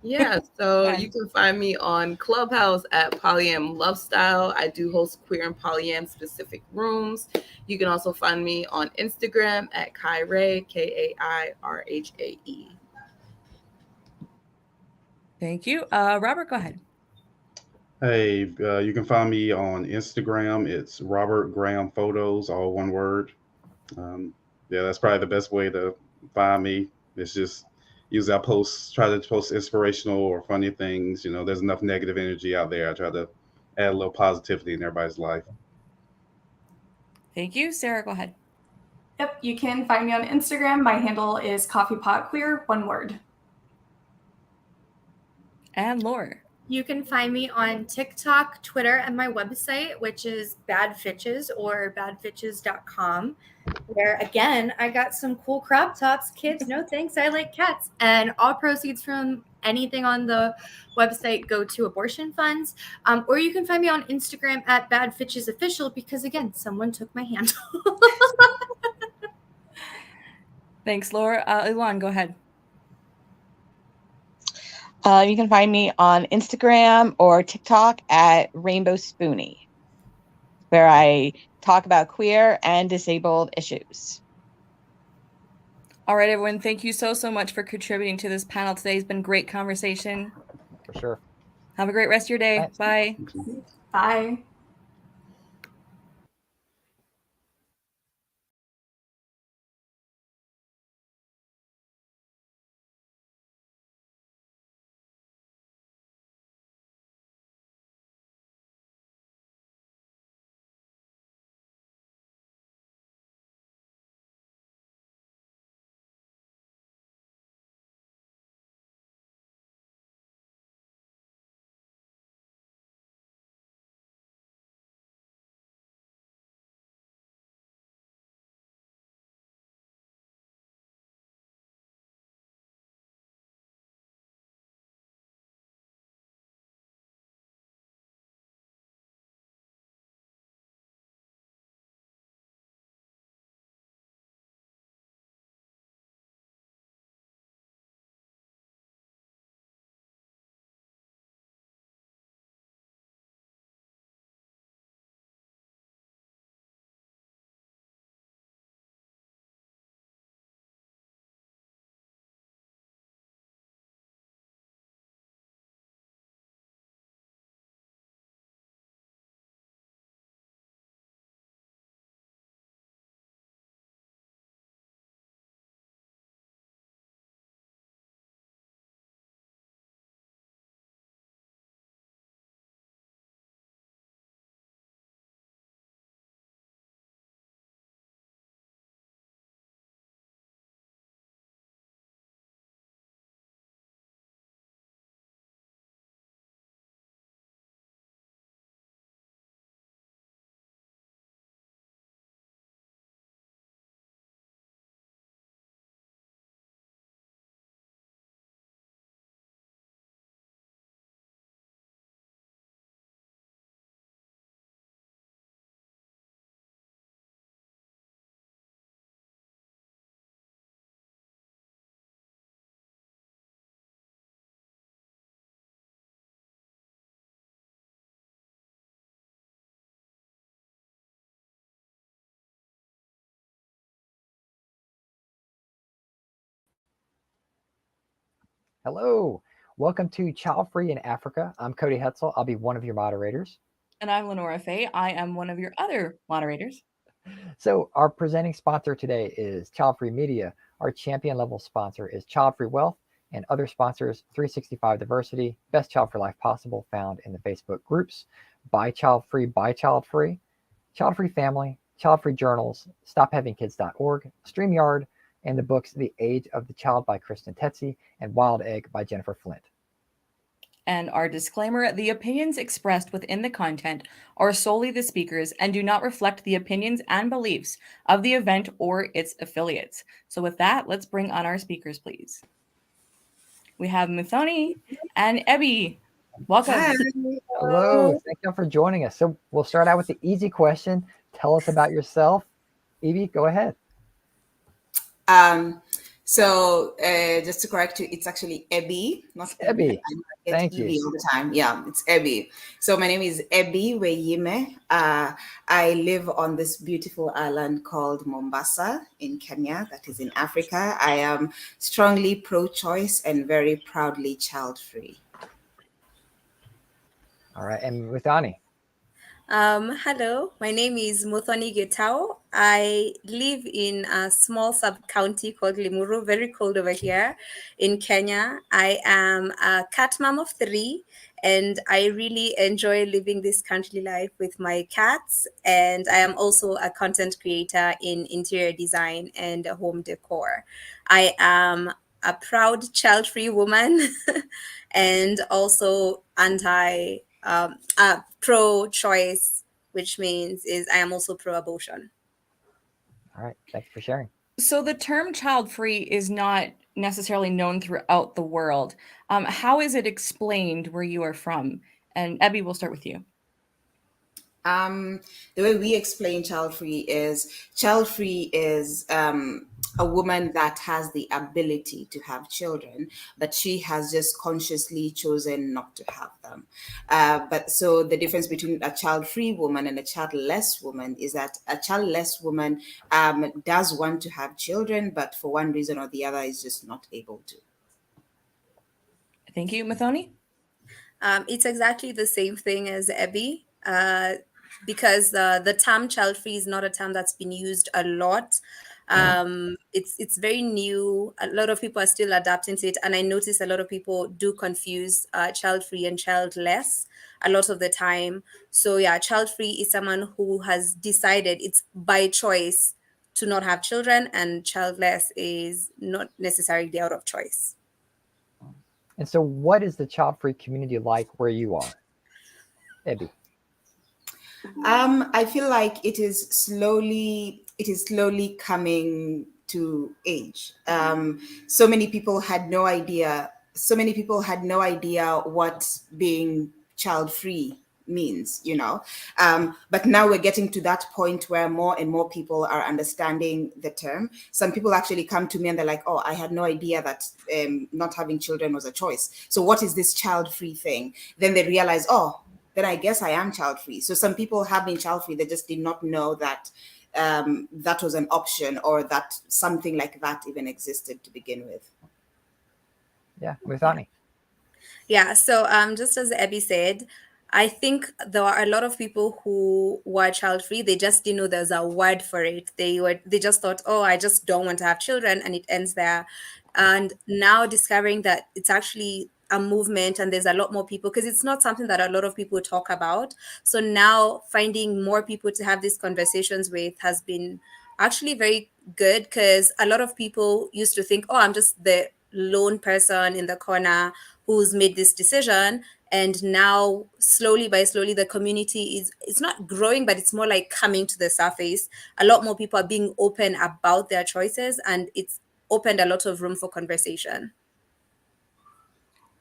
Yeah, so you can find me on Clubhouse at Polyam Lovestyle. I do host queer and polyam specific rooms. You can also find me on Instagram at Kairhae, Kairhae. Thank you. Robert, go ahead. Hey, you can find me on Instagram. It's Robert Graham Photos, all one word. Yeah, that's probably the best way to find me. It's just usually try to post inspirational or funny things. There's enough negative energy out there. I try to add a little positivity in everybody's life. Thank you. Sarah, go ahead. Yep, you can find me on Instagram. My handle is coffeepotqueer, one word. And Laura. You can find me on TikTok, Twitter, and my website, which is badfitches or badfitches.com, where again, I got some cool crop tops. Kids, no thanks, I like cats. And all proceeds from anything on the website go to abortion funds. Or you can find me on Instagram at badfitchesofficial because again, someone took my handle. Thanks, Laura. Ilan, go ahead. You can find me on Instagram or TikTok at Rainbow Spoonie, where I talk about queer and disabled issues. All right, everyone. Thank you so much for contributing to this panel today. It's been a great conversation. For sure. Have a great rest of your day. Thanks. Bye. Bye. Hello. Welcome to Childfree in Africa. I'm Cody Hetzel. I'll be one of your moderators. And I'm Lenora Faye. I am one of your other moderators. So our presenting sponsor today is Childfree Media. Our champion level sponsor is Childfree Wealth, and other sponsors 365 Diversity, Best Child for Life Possible, found in the Facebook groups, Buy Childfree, Buy Childfree, Childfree Family, Childfree Journals, StopHavingKids.org, StreamYard, and the books The Age of the Child by Kristen Tetzi and Wild Egg by Jennifer Flint. And our disclaimer, the opinions expressed within the content are solely the speakers and do not reflect the opinions and beliefs of the event or its affiliates. So with that, let's bring on our speakers, please. We have Muthoni and Ebby. Welcome. Hi. Hello. Thank you for joining us. So we'll start out with the easy question. Tell us about yourself. Evie, go ahead. So just to correct you, it's actually Ebi, not Ebi. I get Thank Ebi you. all the time. Yeah, it's Ebi. So my name is Ebi Weyime. I live on this beautiful island called Mombasa in Kenya, that is in Africa. I am strongly pro-choice and very proudly child-free. All right, and with Ani. Hello, my name is Muthoni Getao. I live in a small sub-county called Limuru, very cold over here in Kenya. I am a cat mom of 3, and I really enjoy living this country life with my cats. And I am also a content creator in interior design and home decor. I am a proud child-free woman and also pro-choice, which means is I am also pro-abortion. All right, thank you for sharing. So the term child-free is not necessarily known throughout the world. How is it explained where you are from? And Ebi, we'll start with you. The way we explain child-free is a woman that has the ability to have children, but she has just consciously chosen not to have them. But so the difference between a child-free woman and a childless woman is that a childless woman does want to have children, but for one reason or the other is just not able to. Thank you, Muthoni. It's exactly the same thing as Ebi. Because the term child free is not a term that's been used a lot. It's very new. A lot of people are still adapting to it, and I notice a lot of people do confuse child free and childless a lot of the time. So yeah, child free is someone who has decided it's by choice to not have children, and childless is not necessarily out of choice. And so what is the child-free community like where you are, Ebi? I feel like it is slowly coming to age. So many people had no idea. So many people had no idea what being child-free means, but now we're getting to that point where more and more people are understanding the term. Some people actually come to me and they're like, oh, I had no idea that not having children was a choice. So what is this child-free thing? Then they realize, oh, then I guess I am child-free. So some people have been child-free, they just did not know that that was an option or that something like that even existed to begin with. Yeah, with Ani. Yeah, so just as Abby said, I think there are a lot of people who were child free. They just didn't know there's a word for it. They just thought, oh, I just don't want to have children, and it ends there. And now discovering that it's actually a movement and there's a lot more people, because it's not something that a lot of people talk about. So now finding more people to have these conversations with has been actually very good, because a lot of people used to think, oh, I'm just the lone person in the corner who's made this decision. And now slowly by slowly the community it's not growing, but it's more like coming to the surface. A lot more people are being open about their choices, and it's opened a lot of room for conversation.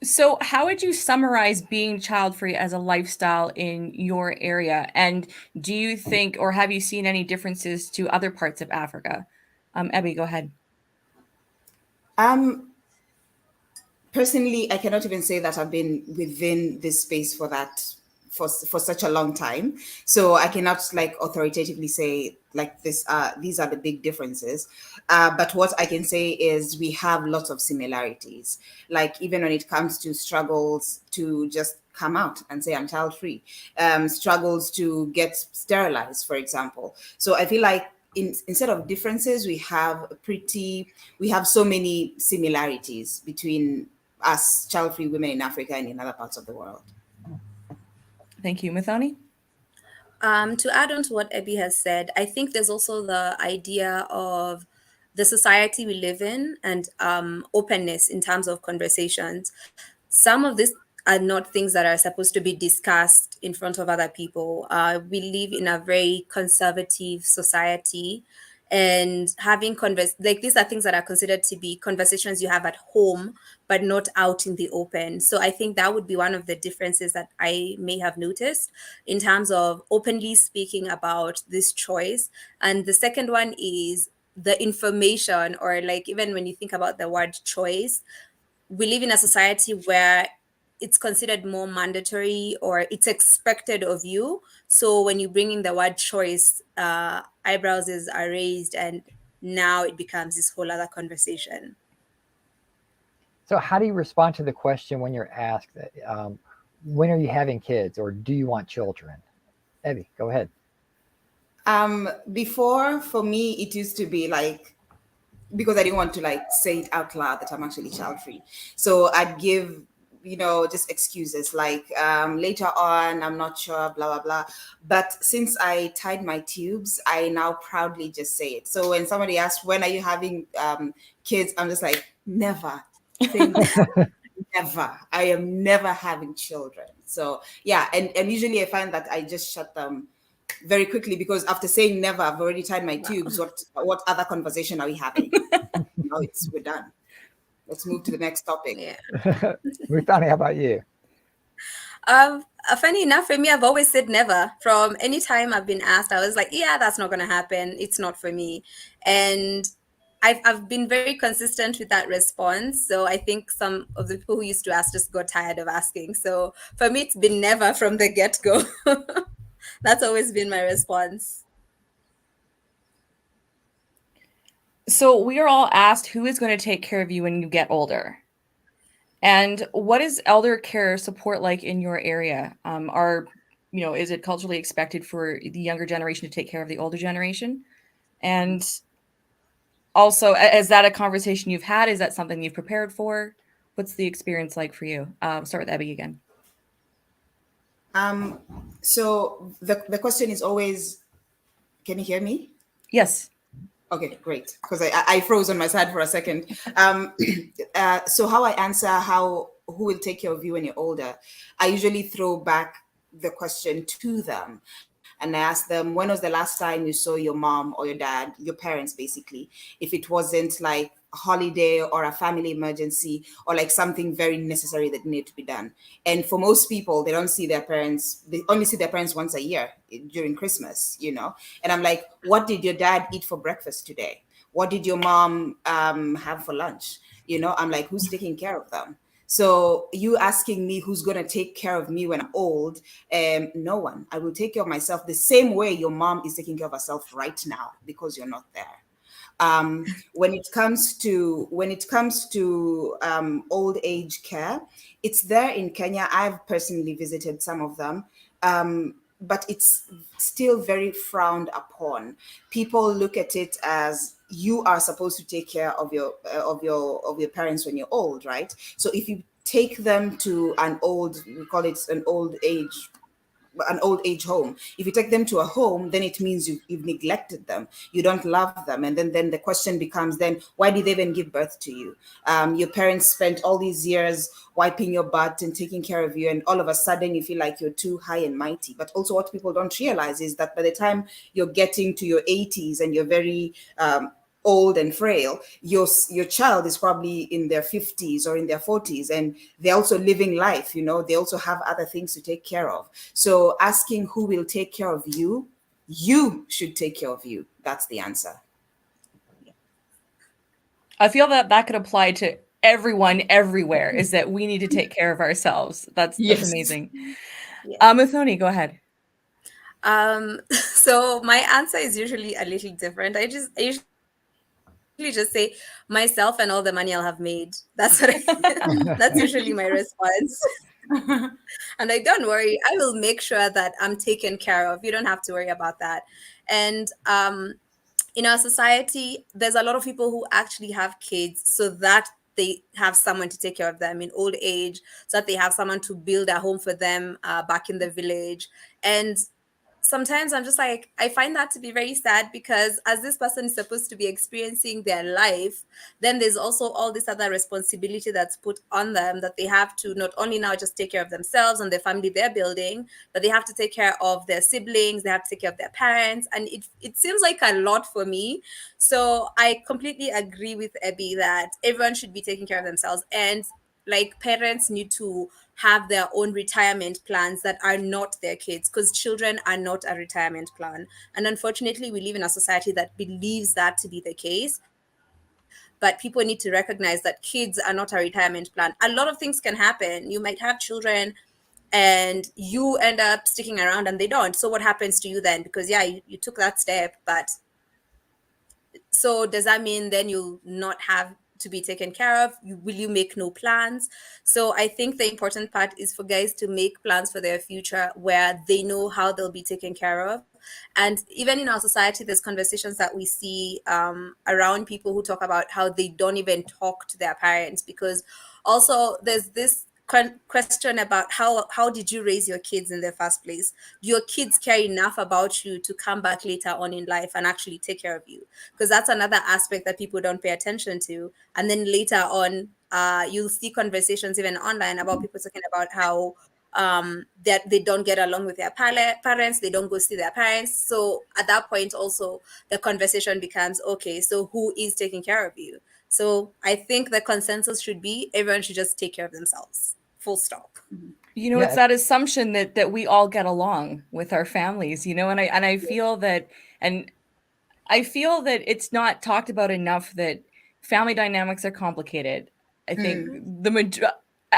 So how would you summarize being child-free as a lifestyle in your area? And do you think, or have you seen any differences to other parts of Africa? Ebi, go ahead. Personally, I cannot even say that I've been within this space for such a long time. So I cannot like authoritatively say like this, these are the big differences. But what I can say is we have lots of similarities. Like even when it comes to struggles to just come out and say I'm child free, struggles to get sterilized, for example. So I feel like instead of differences, we have so many similarities between us child-free women in Africa and in other parts of the world. Thank you. Muthoni? To add on to what Ebi has said, I think there's also the idea of the society we live in and openness in terms of conversations. Some of these are not things that are supposed to be discussed in front of other people. We live in a very conservative society, and having these are things that are considered to be conversations you have at home but not out in the open. So I think that would be one of the differences that I may have noticed in terms of openly speaking about this choice. And the second one is the information, or like even when you think about the word choice, we live in a society where it's considered more mandatory or it's expected of you. So when you bring in the word choice, eyebrows are raised, and now it becomes this whole other conversation. So how do you respond to the question when you're asked, when are you having kids, or do you want children? Abby, go ahead. Before, for me, it used to be like, because I didn't want to like say it out loud that I'm actually child free. So I'd give, just excuses like later on, I'm not sure, blah, blah, blah. But since I tied my tubes, I now proudly just say it. So when somebody asks, when are you having kids? I'm just like, never. Never. I am never having children. So yeah, and usually I find that I just shut them very quickly, because after saying never, I've already tied my tubes. What other conversation are we having? We're done. Let's move to the next topic. Yeah. Muthoni, how about you? Funny enough, for me, I've always said never. From any time I've been asked, I was like, yeah, that's not going to happen. It's not for me. And I've been very consistent with that response. So I think some of the people who used to ask just got tired of asking. So for me, it's been never from the get-go. That's always been my response. So we are all asked, who is going to take care of you when you get older? And what is elder care support like in your area? Is it culturally expected for the younger generation to take care of the older generation? And also, is that a conversation you've had? Is that something you've prepared for? What's the experience like for you? Start with Abby again. So the question is always, can you hear me? Yes. Okay, great. Because I froze on my side for a second. So how I answer who will take care of you when you're older, I usually throw back the question to them. And I ask them, when was the last time you saw your mom or your dad, your parents, basically? If it wasn't like a holiday or a family emergency or like something very necessary that needed to be done. And for most people, they don't see their parents, they only see their parents once a year during Christmas, And I'm like, what did your dad eat for breakfast today? What did your mom have for lunch? I'm like, who's taking care of them? So you asking me who's going to take care of me when I'm old, no one. I will take care of myself the same way your mom is taking care of herself right now because you're not there. When it comes to old age care, it's there in Kenya. I've personally visited some of them. But it's still very frowned upon. People look at it as you are supposed to take care of your parents when you're old, right? So if you take them to we call it an old age home. If you take them to a home, then it means you've neglected them. You don't love them. And then the question becomes, then why did they even give birth to you? Your parents spent all these years wiping your butt and taking care of you. And all of a sudden you feel like you're too high and mighty. But also what people don't realize is that by the time you're getting to your 80s and you're very old and frail, your child is probably in their 50s or in their 40s, and they're also living life. They also have other things to take care of. So asking who will take care of you, you should take care of you. That's the answer. I feel that could apply to everyone everywhere, is that we need to take care of ourselves. That's amazing. Muthoni, go ahead. So my answer is usually a little different. I usually just say myself and all the money I'll have made. That's that's usually my response. And like, don't worry, I will make sure that I'm taken care of. You don't have to worry about that. And in our society, there's a lot of people who actually have kids so that they have someone to take care of them in old age, so that they have someone to build a home for them back in the village. And sometimes I'm just like, I find that to be very sad, because as this person is supposed to be experiencing their life, then there's also all this other responsibility that's put on them, that they have to not only now just take care of themselves and the family they're building, but they have to take care of their siblings, they have to take care of their parents. And it seems like a lot for me. So I completely agree with Abby that everyone should be taking care of themselves. And Like parents need to have their own retirement plans that are not their kids, because children are not a retirement plan. And unfortunately, we live in a society that believes that to be the case. But people need to recognize that kids are not a retirement plan. A lot of things can happen. You might have children and you end up sticking around and they don't. So what happens to you then? Because yeah, you took that step, but so does that mean then you'll not have to be taken care of? Will you make no plans? So I think the important part is for guys to make plans for their future where they know how they'll be taken care of. And even in our society, there's conversations that we see around people who talk about how they don't even talk to their parents, because also there's this question about how did you raise your kids in the first place? Do your kids care enough about you to come back later on in life and actually take care of you? Because that's another aspect that people don't pay attention to. And then later on, you'll see conversations even online about people talking about how that they don't get along with their parents, they don't go see their parents. So at that point also the conversation becomes, okay, so who is taking care of you? So I think the consensus should be everyone should just take care of themselves. Full stop. You know, it's that assumption that we all get along with our families, you know, and I feel that, and I feel that it's not talked about enough that family dynamics are complicated. I think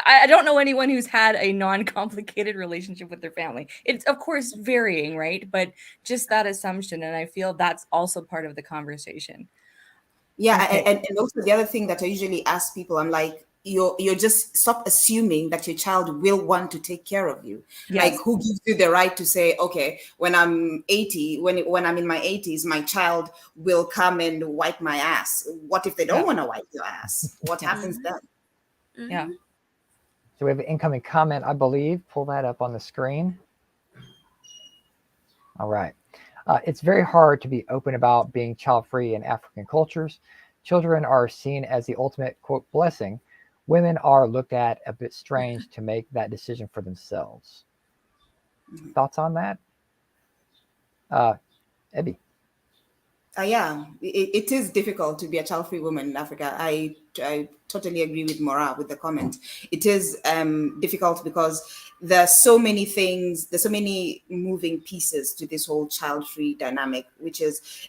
I don't know anyone who's had a non-complicated relationship with their family. It's of course varying, right? But just that assumption, and I feel that's also part of the conversation. Yeah, Okay. and also the other thing that I usually ask people, I'm like, you're just stop assuming that your child will want to take care of you. Yes. Like, who gives you the right to say, okay, when I'm 80, when I'm in my 80s, my child will come and wipe my ass? What if they don't want to wipe your ass? What happens then? Yeah. So we have an incoming comment, I believe. Pull that up on the screen. All right. It's very hard to be open about being child-free in African cultures. Children are seen as the ultimate, quote, blessing. Women are looked at a bit strange to make that decision for themselves. Thoughts on that? Ebby? Yeah, it is difficult to be a child-free woman in Africa. I totally agree with Maura with the comment. It is difficult because there's so many things, there's so many moving pieces to this whole child-free dynamic, which is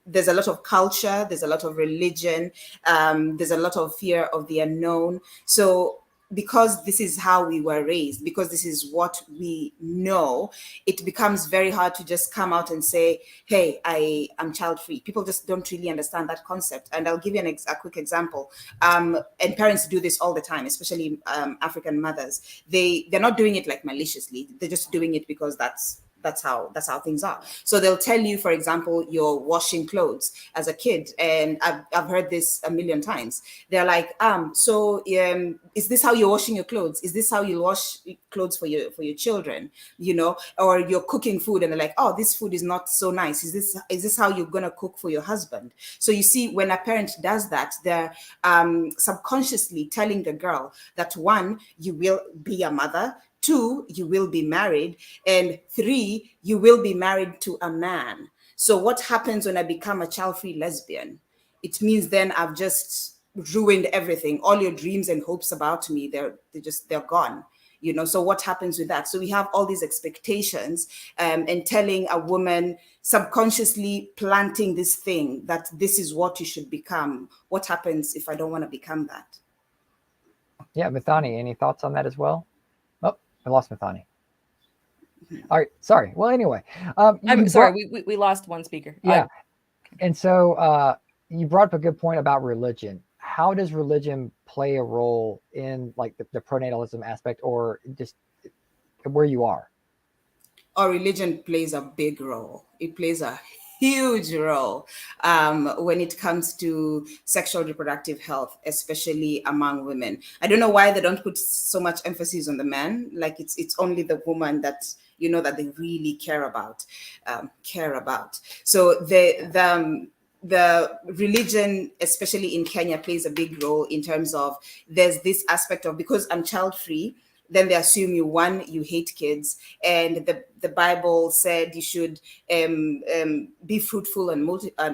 there's a lot of culture, there's a lot of religion, there's a lot of fear of the unknown. So because this is how we were raised, because this is what we know, it becomes very hard to just come out and say, hey, I am child-free. People just don't really understand that concept. And I'll give you a quick example. And parents do this all the time, especially African mothers. They're not doing it like maliciously. They're just doing it because that's how things are. So they'll tell you, for example, you're washing clothes as a kid, and I've heard this a million times. They're like, is this how you're washing your clothes? Is this how you wash clothes for your children? You know, or you're cooking food, and they're like, oh, this food is not so nice. Is this how you're gonna cook for your husband? So you see, when a parent does that, they're subconsciously telling the girl that, one, you will be a mother. 2, you will be married. And 3, you will be married to a man. So what happens when I become a child-free lesbian? It means then I've just ruined everything. All your dreams and hopes about me, they're gone. You know, so what happens with that? So we have all these expectations and telling a woman, subconsciously planting this thing that this is what you should become. What happens if I don't want to become that? Yeah, Mithani, any thoughts on that as well? I lost Mithani. All right, sorry. Well, anyway. I'm sorry, we lost one speaker. Yeah. And so you brought up a good point about religion. How does religion play a role in like the pronatalism aspect, or just where you are? Our religion plays a big role. It plays a huge role when it comes to sexual reproductive health, especially among women. I don't know why they don't put so much emphasis on the man. Like it's only the woman that, you know, that they really care about. So the religion, especially in Kenya, plays a big role in terms of there's this aspect of, because I'm child-free, then they assume you hate kids, and the Bible said you should be fruitful and multiply.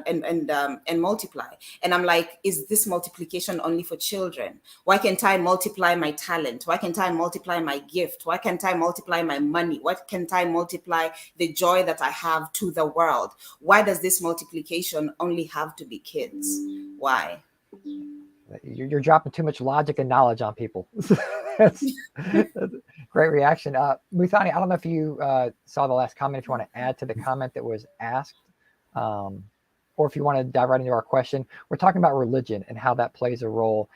And I'm like, is this multiplication only for children? Why can't I multiply my talent? Why can't I multiply my gift? Why can't I multiply my money? Why can't I multiply the joy that I have to the world? Why does this multiplication only have to be kids? Why? You're dropping too much logic and knowledge on people. that's a great reaction. Muthani, I don't know if you saw the last comment, if you want to add to the comment that was asked, or if you want to dive right into our question. We're talking about religion and how that plays a role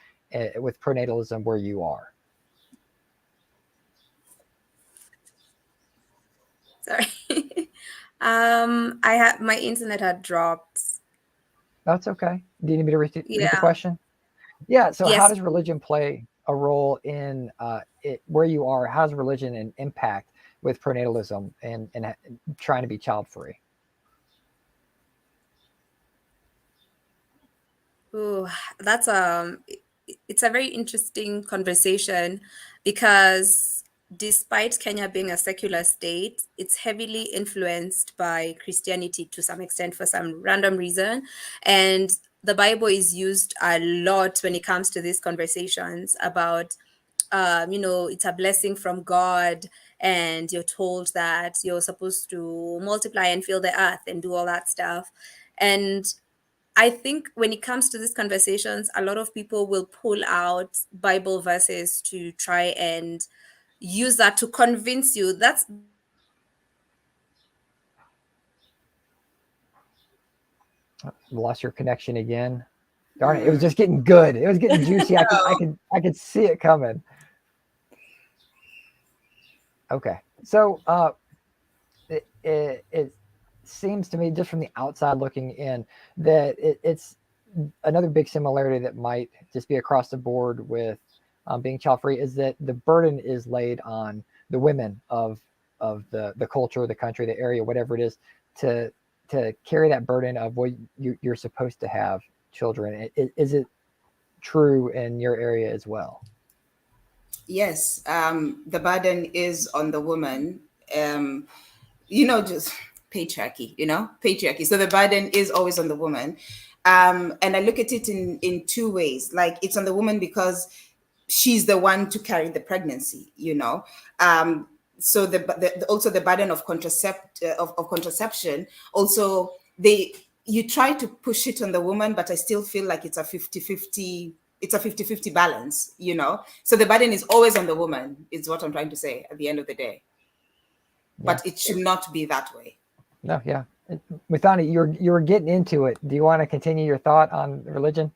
with pronatalism where you are. Sorry. My internet had dropped. That's okay. Do you need me to read the Yeah. question? Yeah. So how Yes. does religion play a role in where you are? How does religion impact with pronatalism and trying to be child free? Ooh, that's it's a very interesting conversation, because despite Kenya being a secular state, it's heavily influenced by Christianity to some extent for some random reason. And the Bible is used a lot when it comes to these conversations about, it's a blessing from God, and you're told that you're supposed to multiply and fill the earth and do all that stuff. And I think when it comes to these conversations, a lot of people will pull out Bible verses to try and use that to convince you. That's Lost your connection again. Darn it! It was just getting good. It was getting juicy. I could see it coming. Okay, so it seems to me, just from the outside looking in, that it's another big similarity that might just be across the board with being child free, is that the burden is laid on the women of the culture, the country, the area, whatever it is, to carry that burden of what you're supposed to have children. Is it true in your area as well? Yes, the burden is on the woman. Just patriarchy. So the burden is always on the woman. And I look at it in two ways. Like, it's on the woman because she's the one to carry the pregnancy, so also the burden of contraception. Also, you try to push it on the woman, but I still feel like it's a 50-50. It's a 50-50 balance, So the burden is always on the woman, is what I'm trying to say at the end of the day. Yeah. But it should not be that way. No, yeah. Muthani, you're getting into it. Do you want to continue your thought on religion?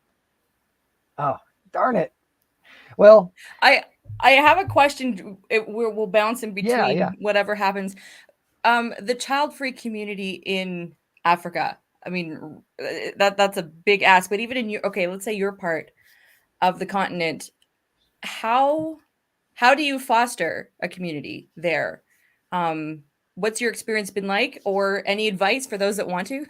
Oh, darn it. Well, I have a question. We'll bounce in between whatever happens. The child-free community in Africa. I mean, that's a big ask. But even in let's say your part of the continent, how do you foster a community there? What's your experience been like, or any advice for those that want to?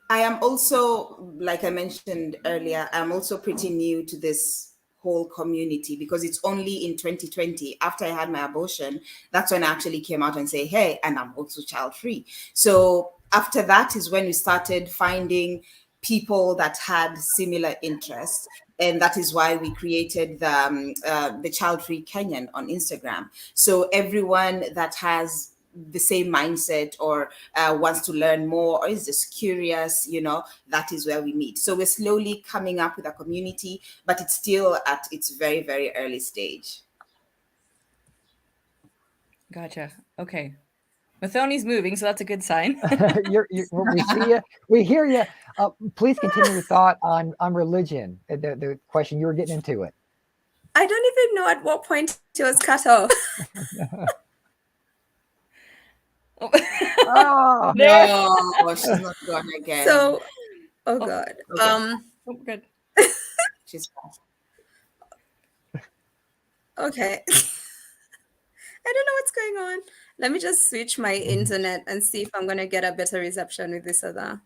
I am also, like I mentioned earlier, I'm also pretty new to this whole community, because it's only in 2020, after I had my abortion, that's when I actually came out and say, hey, and I'm also child free. So after that is when we started finding people that had similar interests. And that is why we created the Child Free Kenyan on Instagram. So everyone that has the same mindset, or wants to learn more, or is just curious, that is where we meet. So we're slowly coming up with a community, but it's still at its very, very early stage. Gotcha. Okay. Mathoni's moving, so that's a good sign. We see you. We hear you. Please continue your thought on religion. The question, you were getting into it. I don't even know at what point it was cut off. Oh no, she's not gone again. So, God. Good. She's okay. I don't know what's going on. Let me just switch my internet and see if I'm going to get a better reception with this other.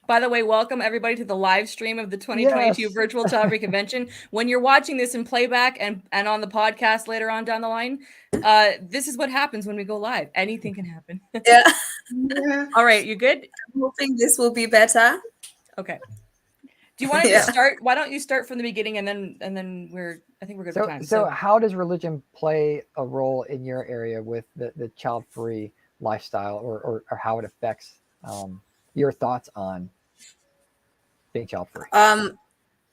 By the way, welcome everybody to the live stream of the 2022 Yes. Virtual Childfree Convention. When you're watching this in playback and on the podcast later on down the line, this is what happens when we go live. Anything can happen. Yeah. All right, you good? I'm hoping this will be better. Okay. Do you want to just start? Why don't you start from the beginning and then I think we're good for time. So how does religion play a role in your area with the child-free lifestyle, or how it affects your thoughts on being child-free?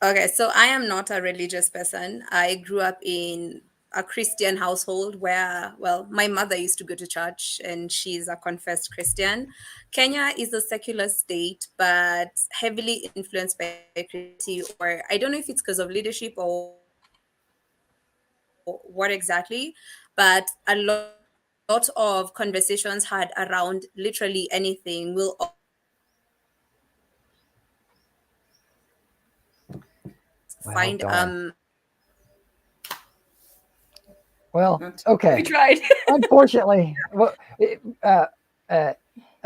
Okay, so I am not a religious person. I grew up in a Christian household where, well, my mother used to go to church and she's a confessed Christian. Kenya is a secular state, but heavily influenced by Christianity, or I don't know if it's because of leadership or what exactly, but a lot of conversations had around literally anything will find Well, okay. We tried. Unfortunately, well,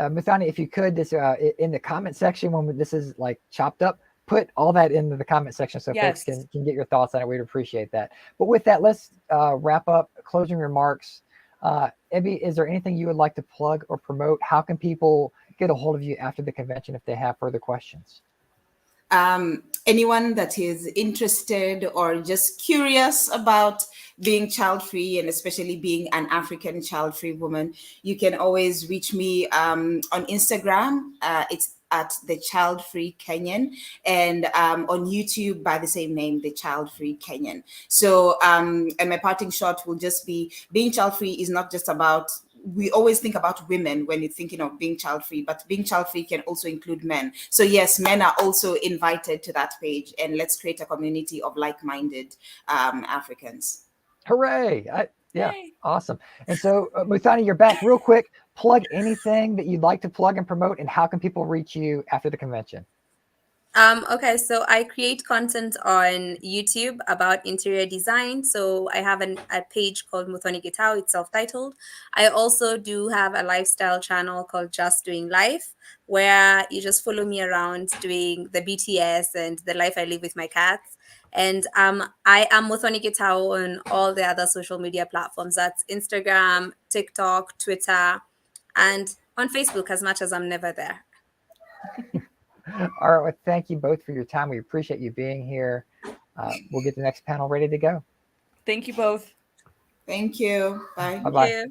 Muthani, if you could, this in the comment section when this is like chopped up, put all that into the comment section so folks can get your thoughts on it. We'd appreciate that. But with that, let's wrap up. Closing remarks. Ebby, is there anything you would like to plug or promote? How can people get a hold of you after the convention if they have further questions? Anyone that is interested or just curious about being child-free, and especially being an African child-free woman, you can always reach me on Instagram. It's at the Childfree Kenyan, and on YouTube by the same name, the Childfree Kenyan. So, and my parting shot will just be, being child-free is not just about, we always think about women when you're thinking of being child-free, but being child-free can also include men. So yes, men are also invited to that page, and let's create a community of like-minded Africans. Hooray! Yeah, awesome. And so, Muthani, you're back real quick. Plug anything that you'd like to plug and promote, and how can people reach you after the convention? Okay, so I create content on YouTube about interior design. So I have a page called Muthoni Gitao. It's self-titled. I also do have a lifestyle channel called Just Doing Life, where you just follow me around doing the BTS and the life I live with my cats. And I am Muthoni Gitao on all the other social media platforms. That's Instagram, TikTok, Twitter, and on Facebook, as much as I'm never there. All right, well, thank you both for your time. We appreciate you being here. We'll get the next panel ready to go. Thank you both. Thank you. Bye. Bye-bye.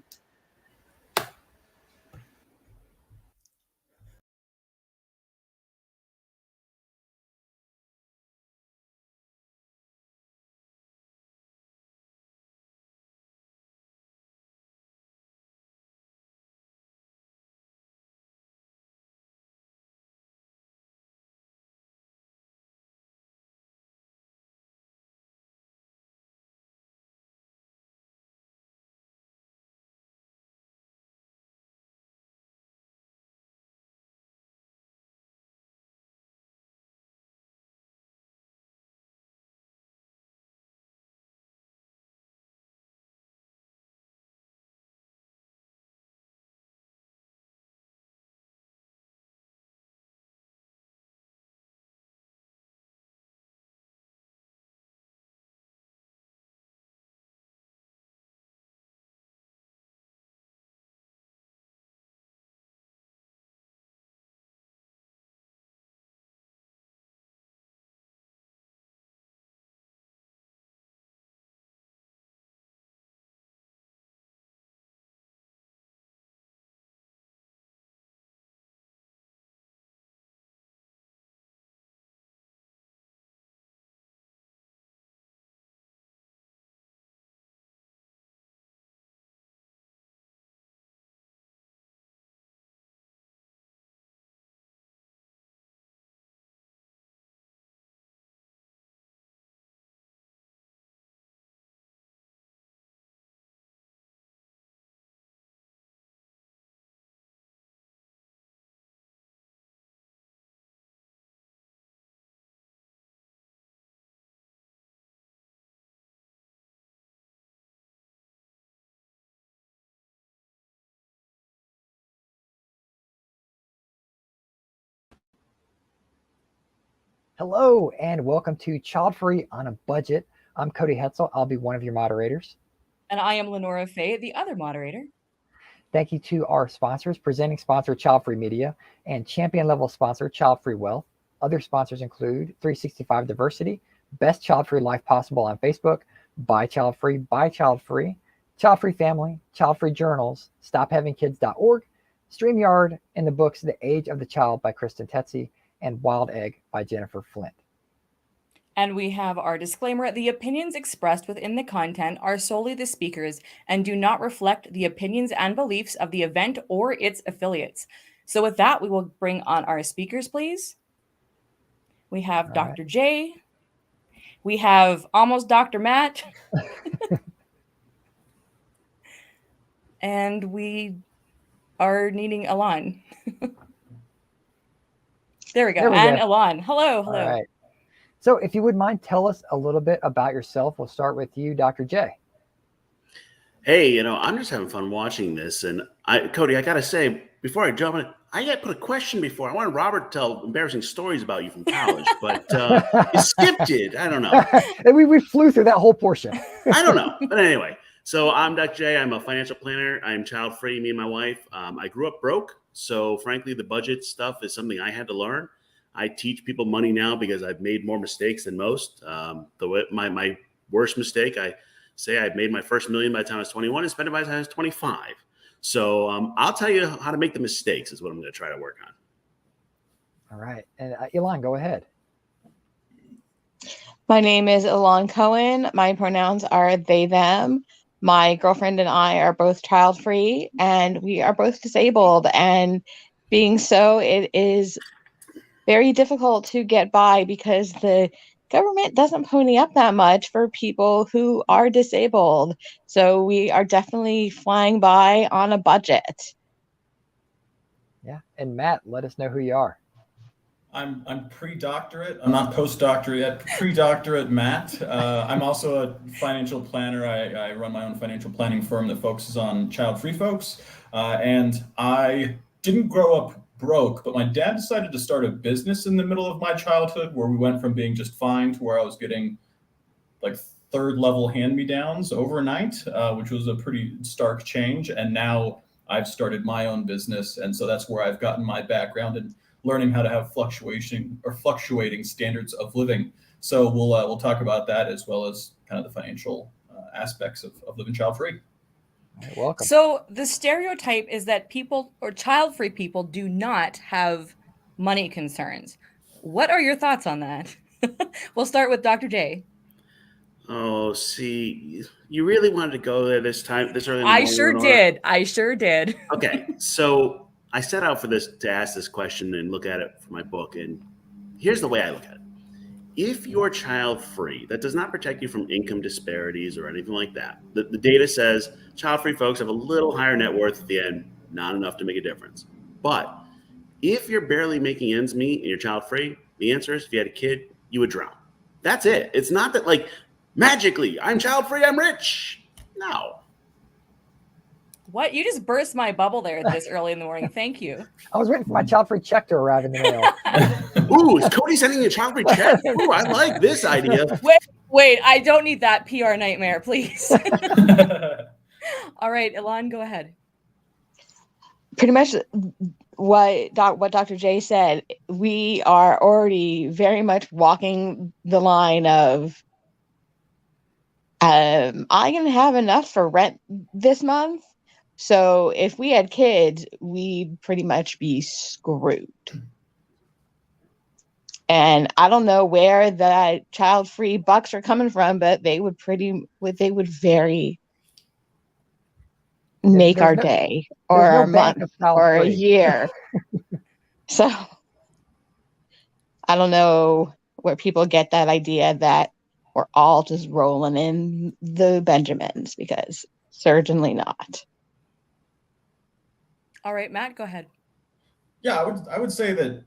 Hello, and welcome to Childfree on a Budget. I'm Cody Hetzel. I'll be one of your moderators. And I am Lenora Faye, the other moderator. Thank you to our sponsors, presenting sponsor Childfree Media and champion level sponsor Childfree Wealth. Other sponsors include 365 Diversity, Best Childfree Life Possible on Facebook, Buy Childfree, Buy Childfree, Childfree Family, Childfree Journals, StopHavingKids.org, StreamYard, and the books The Age of the Child by Kristen Tetzi and Wild Egg by Jennifer Flint. And we have our disclaimer. The opinions expressed within the content are solely the speakers and do not reflect the opinions and beliefs of the event or its affiliates. So with that, we will bring on our speakers, please. We have Dr. J. We have almost Dr. Matt. And we are needing Elan. There we go. And Elan. Hello. All right. So if you would mind, tell us a little bit about yourself. We'll start with you, Dr. J. Hey, I'm just having fun watching this. And Cody, I got to say, before I jump in, I got to put a question before. I wanted Robert to tell embarrassing stories about you from college, but you skipped it. I don't know. And we flew through that whole portion. I don't know. But anyway, so I'm Dr. J. I'm a financial planner. I'm child free, me and my wife. I grew up broke. So frankly, the budget stuff is something I had to learn. I teach people money now because I've made more mistakes than most. My worst mistake, I say I've made my first $1 million by the time I was 21 and spent it by the time I was 25. So I'll tell you how to make the mistakes is what I'm going to try to work on. All right. And Elan, go ahead. My name is Elan Cohen. My pronouns are they, them. My girlfriend and I are both child free and we are both disabled. And being so, it is very difficult to get by because the government doesn't pony up that much for people who are disabled. So we are definitely flying by on a budget. Yeah. And Matt, let us know who you are. I'm pre-doctorate. I'm not postdoctorate yet. Pre-doctorate Matt. I'm also a financial planner. I run my own financial planning firm that focuses on child-free folks. And I didn't grow up broke, but my dad decided to start a business in the middle of my childhood where we went from being just fine to where I was getting like third level hand-me-downs overnight, which was a pretty stark change. And now I've started my own business. And so that's where I've gotten my background in learning how to have fluctuating standards of living. So we'll talk about that as well as kind of the financial aspects of living child-free. Welcome. So the stereotype is that people or child-free people do not have money concerns. What are your thoughts on that? We'll start with Dr. J. Oh, see, you really wanted to go there this early in the morning? I sure did. Okay, so I set out for this to ask this question and look at it for my book. And here's the way I look at it. If you're child-free, that does not protect you from income disparities or anything like that. The data says child-free folks have a little higher net worth at the end, not enough to make a difference. But if you're barely making ends meet and you're child-free, the answer is if you had a kid, you would drown. That's it. It's not that like magically, I'm child-free, I'm rich. No. What? You just burst my bubble there this early in the morning. Thank you. I was waiting for my child-free check to arrive in the mail. Ooh, is Cody sending you a child-free check? Ooh, I like this idea. Wait, I don't need that PR nightmare, please. All right, Elan, go ahead. Pretty much what Dr. J said, we are already very much walking the line of I can have enough for rent this month. So if we had kids, we'd pretty much be screwed. And I don't know where the child-free bucks are coming from, but they would very make our day or our month or a year. So I don't know where people get that idea that we're all just rolling in the Benjamins, because certainly not. All right, Matt, go ahead. Yeah, I would say that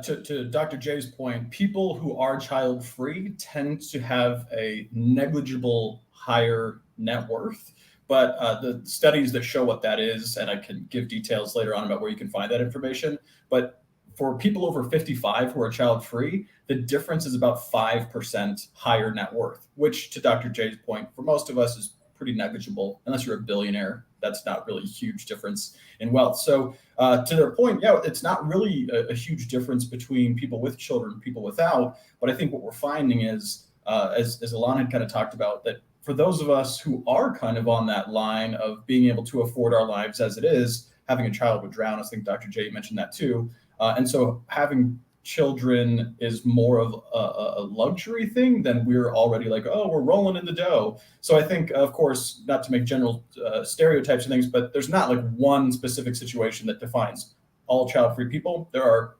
to Dr. J's point, people who are child-free tend to have a negligible higher net worth. But the studies that show what that is, and I can give details later on about where you can find that information, but for people over 55 who are child-free, the difference is about 5% higher net worth, which, to Dr. J's point, for most of us is pretty negligible. Unless you're a billionaire, that's not really a huge difference in wealth. So to their point, yeah, it's not really a huge difference between people with children and people without. But I think what we're finding is, as Alon had kind of talked about, that for those of us who are kind of on that line of being able to afford our lives as it is, having a child would drown us. I think Dr. J mentioned that too. And so having children is more of a luxury thing than we're already like, oh, we're rolling in the dough. So I think, of course, not to make general stereotypes and things, but there's not like one specific situation that defines all child-free people. There are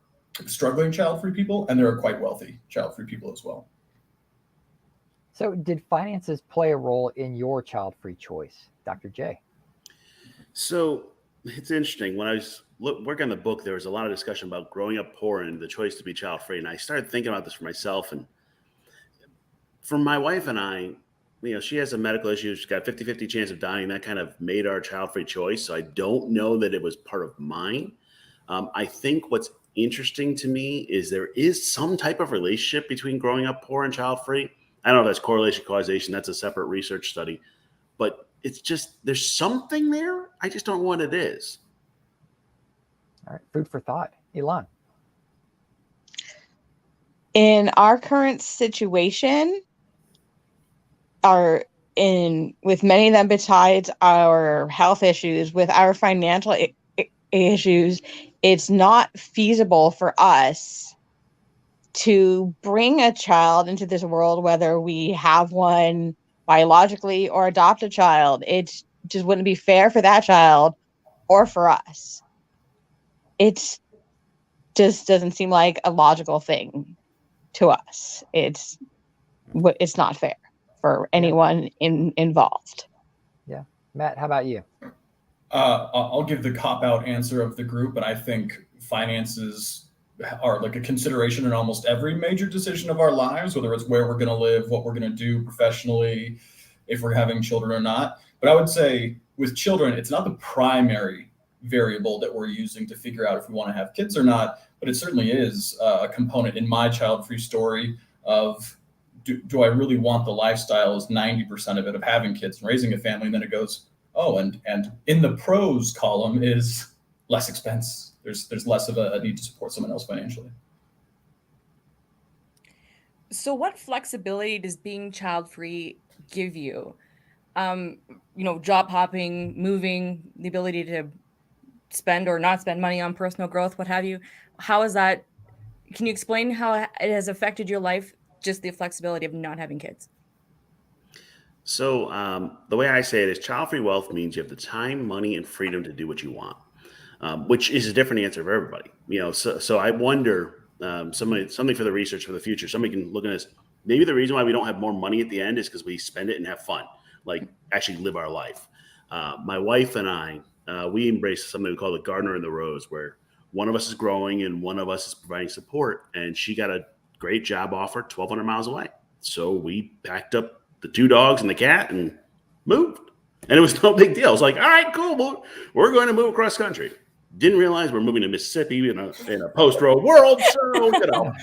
struggling child-free people, and there are quite wealthy child-free people as well. So did finances play a role in your child-free choice, Dr. J? So it's interesting. When I was working on the book, there was a lot of discussion about growing up poor and the choice to be child-free. And I started thinking about this for myself. And for my wife and I, she has a medical issue. She's got 50-50 chance of dying. That kind of made our child-free choice. So I don't know that it was part of mine. I think what's interesting to me is there is some type of relationship between growing up poor and child-free. I don't know if that's correlation, causation. That's a separate research study. But it's just, there's something there. I just don't know what it is. All right, food for thought. Elon. In our current situation, with many of them besides our health issues, with our financial issues, it's not feasible for us to bring a child into this world, whether we have one biologically or adopt a child. It just wouldn't be fair for that child or for us. It just doesn't seem like a logical thing to us. It's not fair for anyone involved. Yeah. Matt, how about you? I'll give the cop-out answer of the group, and I think finances are like a consideration in almost every major decision of our lives, whether it's where we're going to live, what we're going to do professionally, if we're having children or not. But I would say with children, it's not the primary variable that we're using to figure out if we want to have kids or not, but it certainly is a component in my child-free story of do I really want the lifestyle is 90% of it, of having kids and raising a family, and then it goes, oh, and in the pros column is less expense. There's less of a need to support someone else financially. So what flexibility does being child-free give you? Job hopping, moving, the ability to spend or not spend money on personal growth, what have you. How is that? Can you explain how it has affected your life, just the flexibility of not having kids? So the way I say it is child-free wealth means you have the time, money, and freedom to do what you want, which is a different answer for everybody. So I wonder, something for the research for the future. Somebody can look at this. Maybe the reason why we don't have more money at the end is because we spend it and have fun, like actually live our life. My wife and I, we embrace something we call the gardener and the rose, where one of us is growing and one of us is providing support. And she got a great job offer 1,200 miles away. So we packed up the 2 dogs and the cat and moved. And it was no big deal. It was like, all right, cool. We're going to move across country. Didn't realize we're moving to Mississippi in a post-road world. So,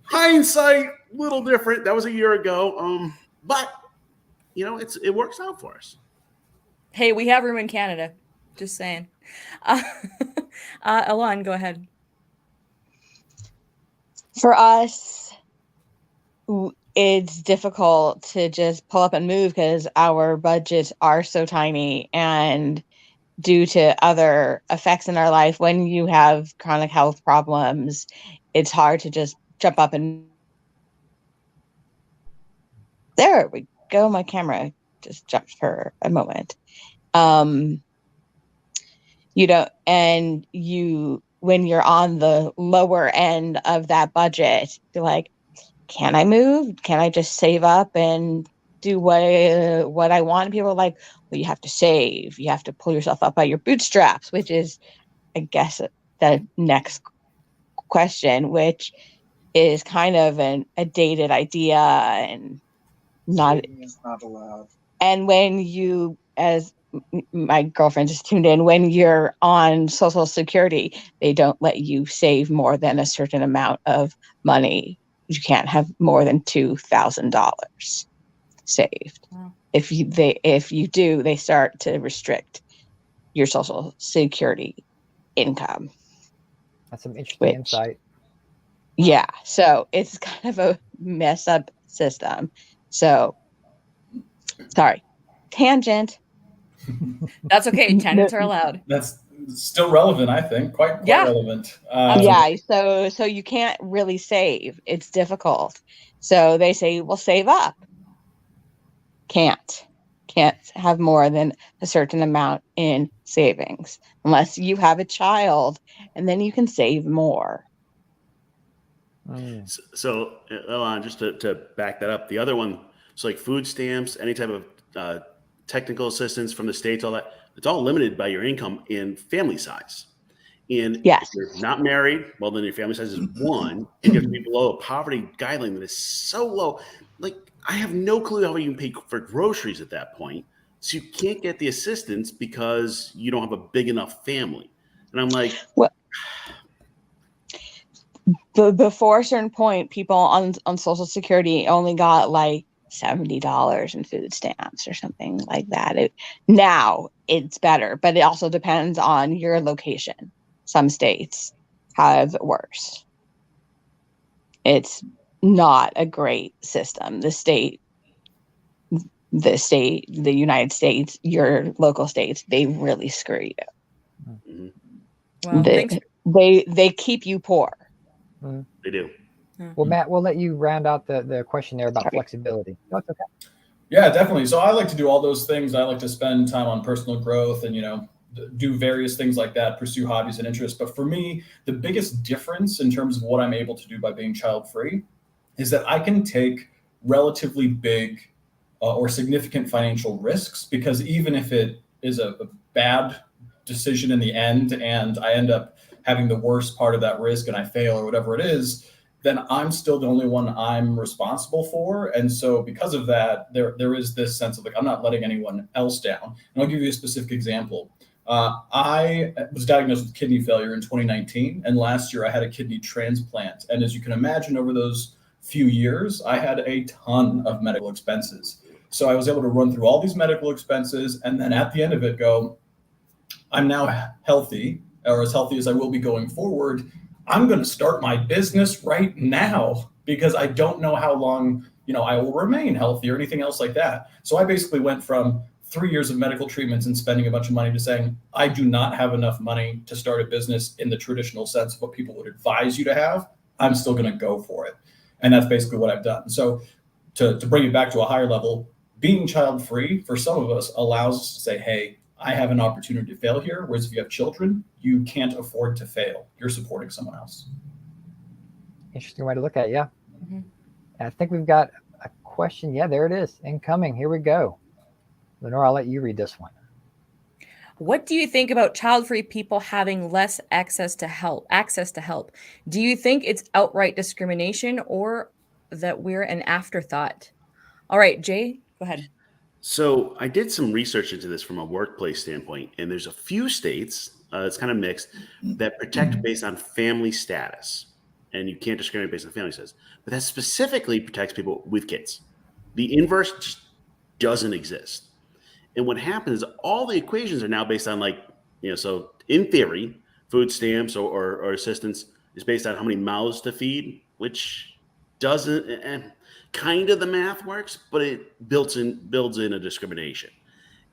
hindsight, a little different. That was a year ago. But, it works out for us. Hey, we have room in Canada. Just saying. Alon, go ahead. For us, it's difficult to just pull up and move because our budgets are so tiny, and due to other effects in our life, when you have chronic health problems, it's hard to just jump up and there we go. My camera just jumped for a moment. When you're on the lower end of that budget, you're like, can I move? Can I just save up and do what I want? People are like, well, you have to save. You have to pull yourself up by your bootstraps, which is, I guess, the next question, which is kind of a dated idea and not allowed. And when you, as my girlfriend just tuned in. When you're on Social Security, they don't let you save more than a certain amount of money. You can't have more than $2,000 saved. Wow. If you do, they start to restrict your Social Security income. That's some interesting insight. Yeah, so it's kind of a mess up system. So, sorry, tangent. That's okay. Tangents are allowed. That's still relevant, I think. Quite relevant. Yeah, so you can't really save. It's difficult. So they say, well, save up. Can't have more than a certain amount in savings unless you have a child, and then you can save more. So Elon, just to back that up, the other one, so like food stamps, any type of technical assistance from the states, all that, it's all limited by your income and family size. And if you're not married, well, then your family size is 1, and you have to be below a poverty guideline that is so low. Like, I have no clue how you can pay for groceries at that point. So you can't get the assistance because you don't have a big enough family. And I'm like, well, before a certain point, people on Social Security only got like $70 in food stamps or something like that. Now it's better, but it also depends on your location. Some states have worse. It's not a great system. The United States, your local states, they really screw you. Well, they keep you poor. They do. Well, Matt, we'll let you round out the question there about flexibility. No, it's okay. Yeah, definitely. So I like to do all those things. I like to spend time on personal growth and, do various things like that, pursue hobbies and interests. But for me, the biggest difference in terms of what I'm able to do by being child-free is that I can take relatively big or significant financial risks, because even if it is a bad decision in the end and I end up having the worst part of that risk and I fail or whatever it is, then I'm still the only one I'm responsible for. And so because of that, there is this sense of like, I'm not letting anyone else down. And I'll give you a specific example. I was diagnosed with kidney failure in 2019. And last year I had a kidney transplant. And as you can imagine, over those few years, I had a ton of medical expenses. So I was able to run through all these medical expenses. And then at the end of it go, I'm now healthy, or as healthy as I will be going forward. I'm going to start my business right now because I don't know how long, I will remain healthy or anything else like that. So I basically went from 3 years of medical treatments and spending a bunch of money to saying, I do not have enough money to start a business in the traditional sense of what people would advise you to have. I'm still going to go for it. And that's basically what I've done. So to bring it back to a higher level, being child-free for some of us allows us to say, hey, I have an opportunity to fail here. Whereas if you have children, you can't afford to fail. You're supporting someone else. Interesting way to look at it, yeah. I think we've got a question. Yeah, there it is. Incoming. Here we go. Lenore, I'll let you read this one. What do you think about child-free people having less access to help? Do you think it's outright discrimination or that we're an afterthought? All right, Jay, go ahead. So I did some research into this from a workplace standpoint, and there's a few states, it's kind of mixed, that protect based on family status. And you can't discriminate based on family status. But that specifically protects people with kids. The inverse just doesn't exist. And what happens is all the equations are now based on so in theory, food stamps or assistance is based on how many mouths to feed, which doesn't, kind of the math works, but it builds in a discrimination.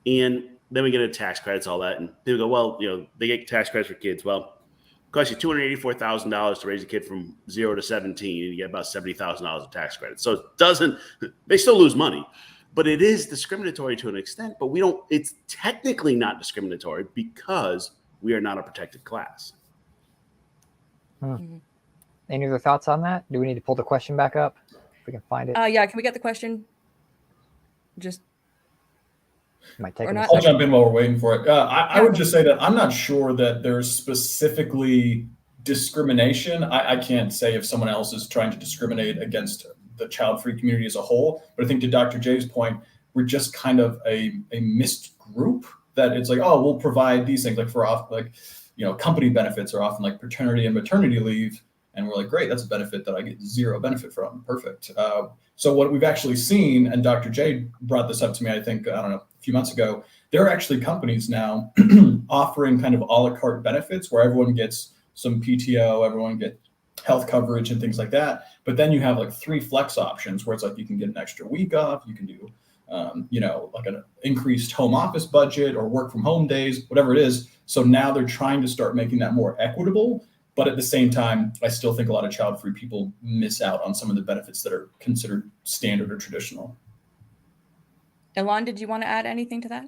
And then we get into tax credits, all that. And people go, well, they get tax credits for kids. Well, it costs you $284,000 to raise a kid from 0 to 17, and you get about $70,000 of tax credits. So they still lose money. But it is discriminatory to an extent, but it's technically not discriminatory because we are not a protected class. Any other thoughts on that? Do we need to pull the question back up if we can find it? Yeah, can we get the question? Just might take I'll jump in while we're waiting for it. I would just say that I'm not sure that there's specifically discrimination. I can't say if someone else is trying to discriminate against the child-free community as a whole, but I think to Dr. J's point, we're just kind of a mixed group that it's like, oh, we'll provide these things, like company benefits are often like paternity and maternity leave. And we're like, great, that's a benefit that I get zero benefit from. Perfect. So what we've actually seen, and Dr. J brought this up to me, I think, I don't know, a few months ago, there are actually companies now offering kind of a la carte benefits where everyone gets some PTO, everyone gets health coverage and things like that. But then you have like 3 flex options where it's like you can get an extra week off, you can do, like an increased home office budget or work from home days, whatever it is. So now they're trying to start making that more equitable. But at the same time, I still think a lot of child-free people miss out on some of the benefits that are considered standard or traditional. Ilan, did you want to add anything to that?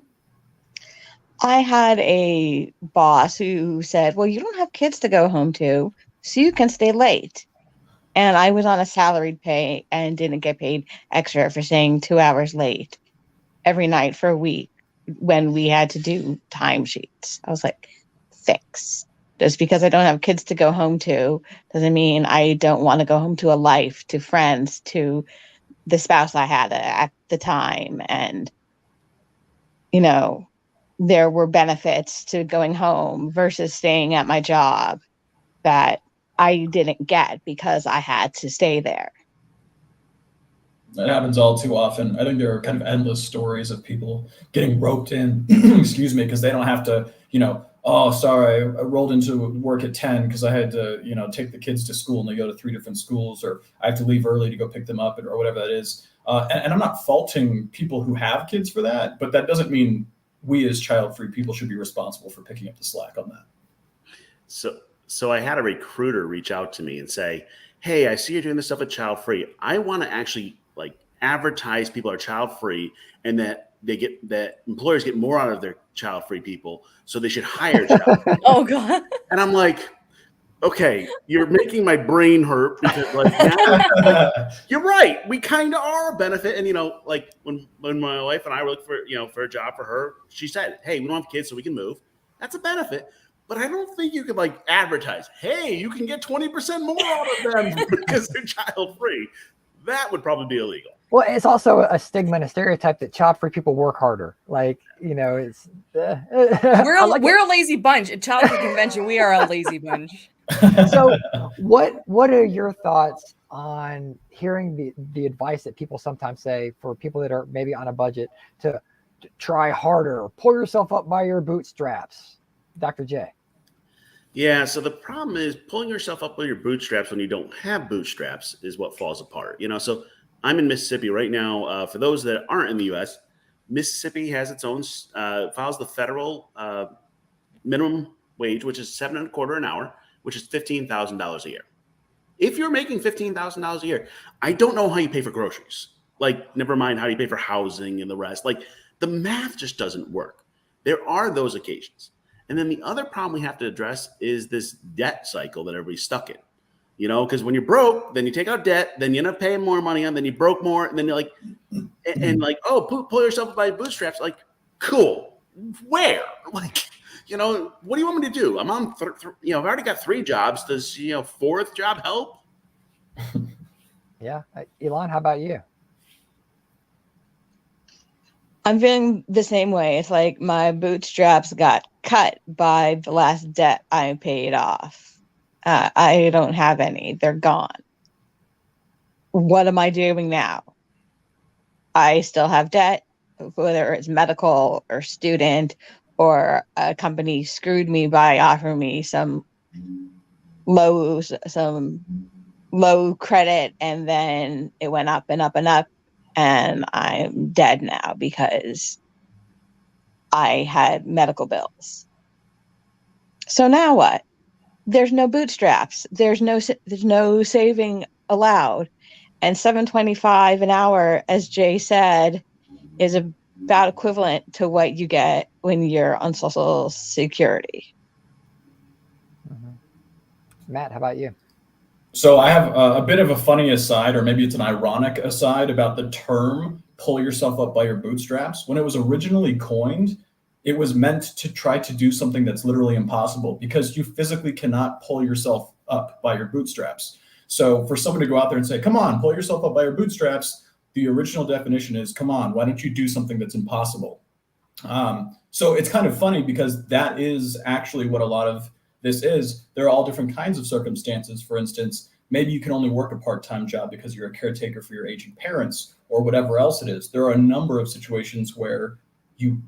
I had a boss who said, well, you don't have kids to go home to, so you can stay late. And I was on a salaried pay and didn't get paid extra for staying 2 hours late every night for a week when we had to do timesheets. I was like, thanks. Just because I don't have kids to go home to doesn't mean I don't want to go home to a life, to friends, to the spouse I had at the time. And, there were benefits to going home versus staying at my job that I didn't get because I had to stay there. That happens all too often. I think there are kind of endless stories of people getting roped in, excuse me, because they don't have to, oh, sorry, I rolled into work at 10 because I had to, take the kids to school and they go to 3 different schools, or I have to leave early to go pick them up, or whatever that is. And I'm not faulting people who have kids for that, but that doesn't mean we as child-free people should be responsible for picking up the slack on that. So I had a recruiter reach out to me and say, hey, I see you're doing this stuff with Child-Free. I want to actually advertise people are child-free and that employers get more out of their child-free people, so they should hire child-free. Oh God. And I'm like, okay, you're making my brain hurt because you're right. We kind of are a benefit. And, when my wife and I were looking for a job for her, she said, hey, we don't have kids so we can move. That's a benefit. But I don't think you could advertise, hey, you can get 20% more out of them because they're child-free. That would probably be illegal. Well, it's also a stigma and a stereotype that child-free people work harder. It's we're a lazy bunch. At Childfree Convention, we are a lazy bunch. So what are your thoughts on hearing the advice that people sometimes say for people that are maybe on a budget to try harder, or pull yourself up by your bootstraps? Dr. J. Yeah, so the problem is pulling yourself up by your bootstraps when you don't have bootstraps is what falls apart. So I'm in Mississippi right now. For those that aren't in the U.S., Mississippi has its own, files the federal minimum wage, which is $7.25 an hour, which is $15,000 a year. If you're making $15,000 a year, I don't know how you pay for groceries. Never mind how you pay for housing and the rest. The math just doesn't work. There are those occasions. And then the other problem we have to address is this debt cycle that everybody's stuck in. Because when you're broke, then you take out debt, then you end up paying more money on, then you broke more, and then you're pull yourself up by your bootstraps. Cool. Where? What do you want me to do? I'm on, I've already got 3 jobs. Does, 4th job help? Yeah. Ilan, how about you? I'm feeling the same way. It's like my bootstraps got cut by the last debt I paid off. I don't have any. They're gone. What am I doing now? I still have debt, whether it's medical or student, or a company screwed me by offering me some low credit, and then it went up and up and up, and I'm dead now because I had medical bills. So now what? There's no bootstraps. There's no saving allowed. And $7.25 an hour, as Jay said, is about equivalent to what you get when you're on Social Security. Mm-hmm. Matt, how about you? So I have a bit of a funny aside, or maybe it's an ironic aside, about the term pull yourself up by your bootstraps. When it was originally coined, it was meant to try to do something that's literally impossible, because you physically cannot pull yourself up by your bootstraps. So for someone to go out there and say, come on, pull yourself up by your bootstraps, the original definition is, come on, why don't you do something that's impossible? So it's kind of funny because that is actually what a lot of this is. There are all different kinds of circumstances. For instance, maybe you can only work a part-time job because you're a caretaker for your aging parents or whatever else it is. There are a number of situations where you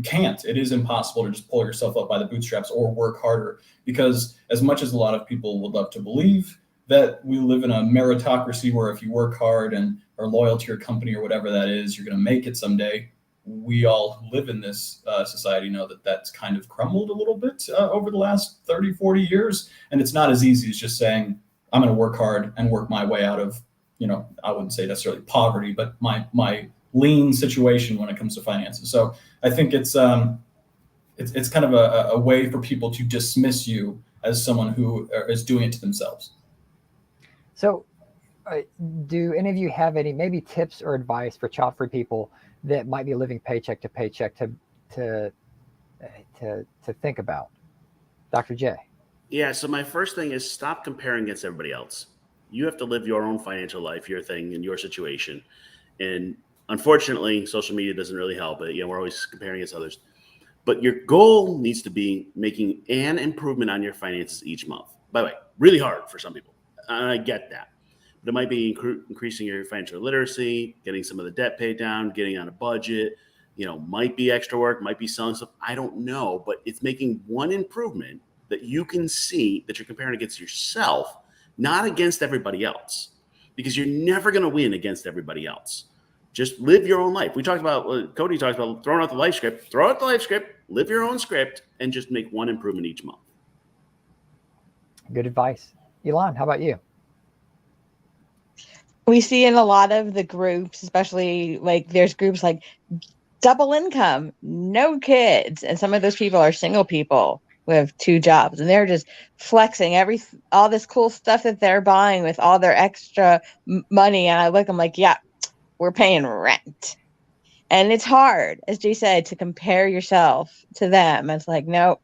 can't. It is impossible to just pull yourself up by the bootstraps or work harder, because as much as a lot of people would love to believe that we live in a meritocracy where if you work hard and are loyal to your company or whatever that is, you're going to make it someday. We all live in this society know that that's kind of crumbled a little bit over the last 30, 40 years. And it's not as easy as just saying, I'm going to work hard and work my way out of, I wouldn't say necessarily poverty, but my lean situation when it comes to finances. So I think it's kind of a way for people to dismiss you as someone who is doing it to themselves. So do any of you have any maybe tips or advice for child-free people that might be living paycheck to paycheck to think about? Dr. J. Yeah, so my first thing is stop comparing against everybody else. You have to live your own financial life, your thing, and your situation. And unfortunately, social media doesn't really help it. We're always comparing against others. But your goal needs to be making an improvement on your finances each month. By the way, really hard for some people. I get that. But it might be increasing your financial literacy, getting some of the debt paid down, getting on a budget, might be extra work, might be selling stuff. I don't know, but it's making one improvement that you can see that you're comparing against yourself, not against everybody else, because you're never going to win against everybody else. Just live your own life. We talked about, Cody talked about throwing out the life script. Throw out the life script, live your own script, and just make one improvement each month. Good advice. Elon, how about you? We see in a lot of the groups, especially there's groups like double income, no kids. And some of those people are single people who have 2 jobs, and they're just flexing all this cool stuff that they're buying with all their extra money. And I look, I'm like, yeah, we're paying rent. And it's hard, as Jay said, to compare yourself to them. It's like, no,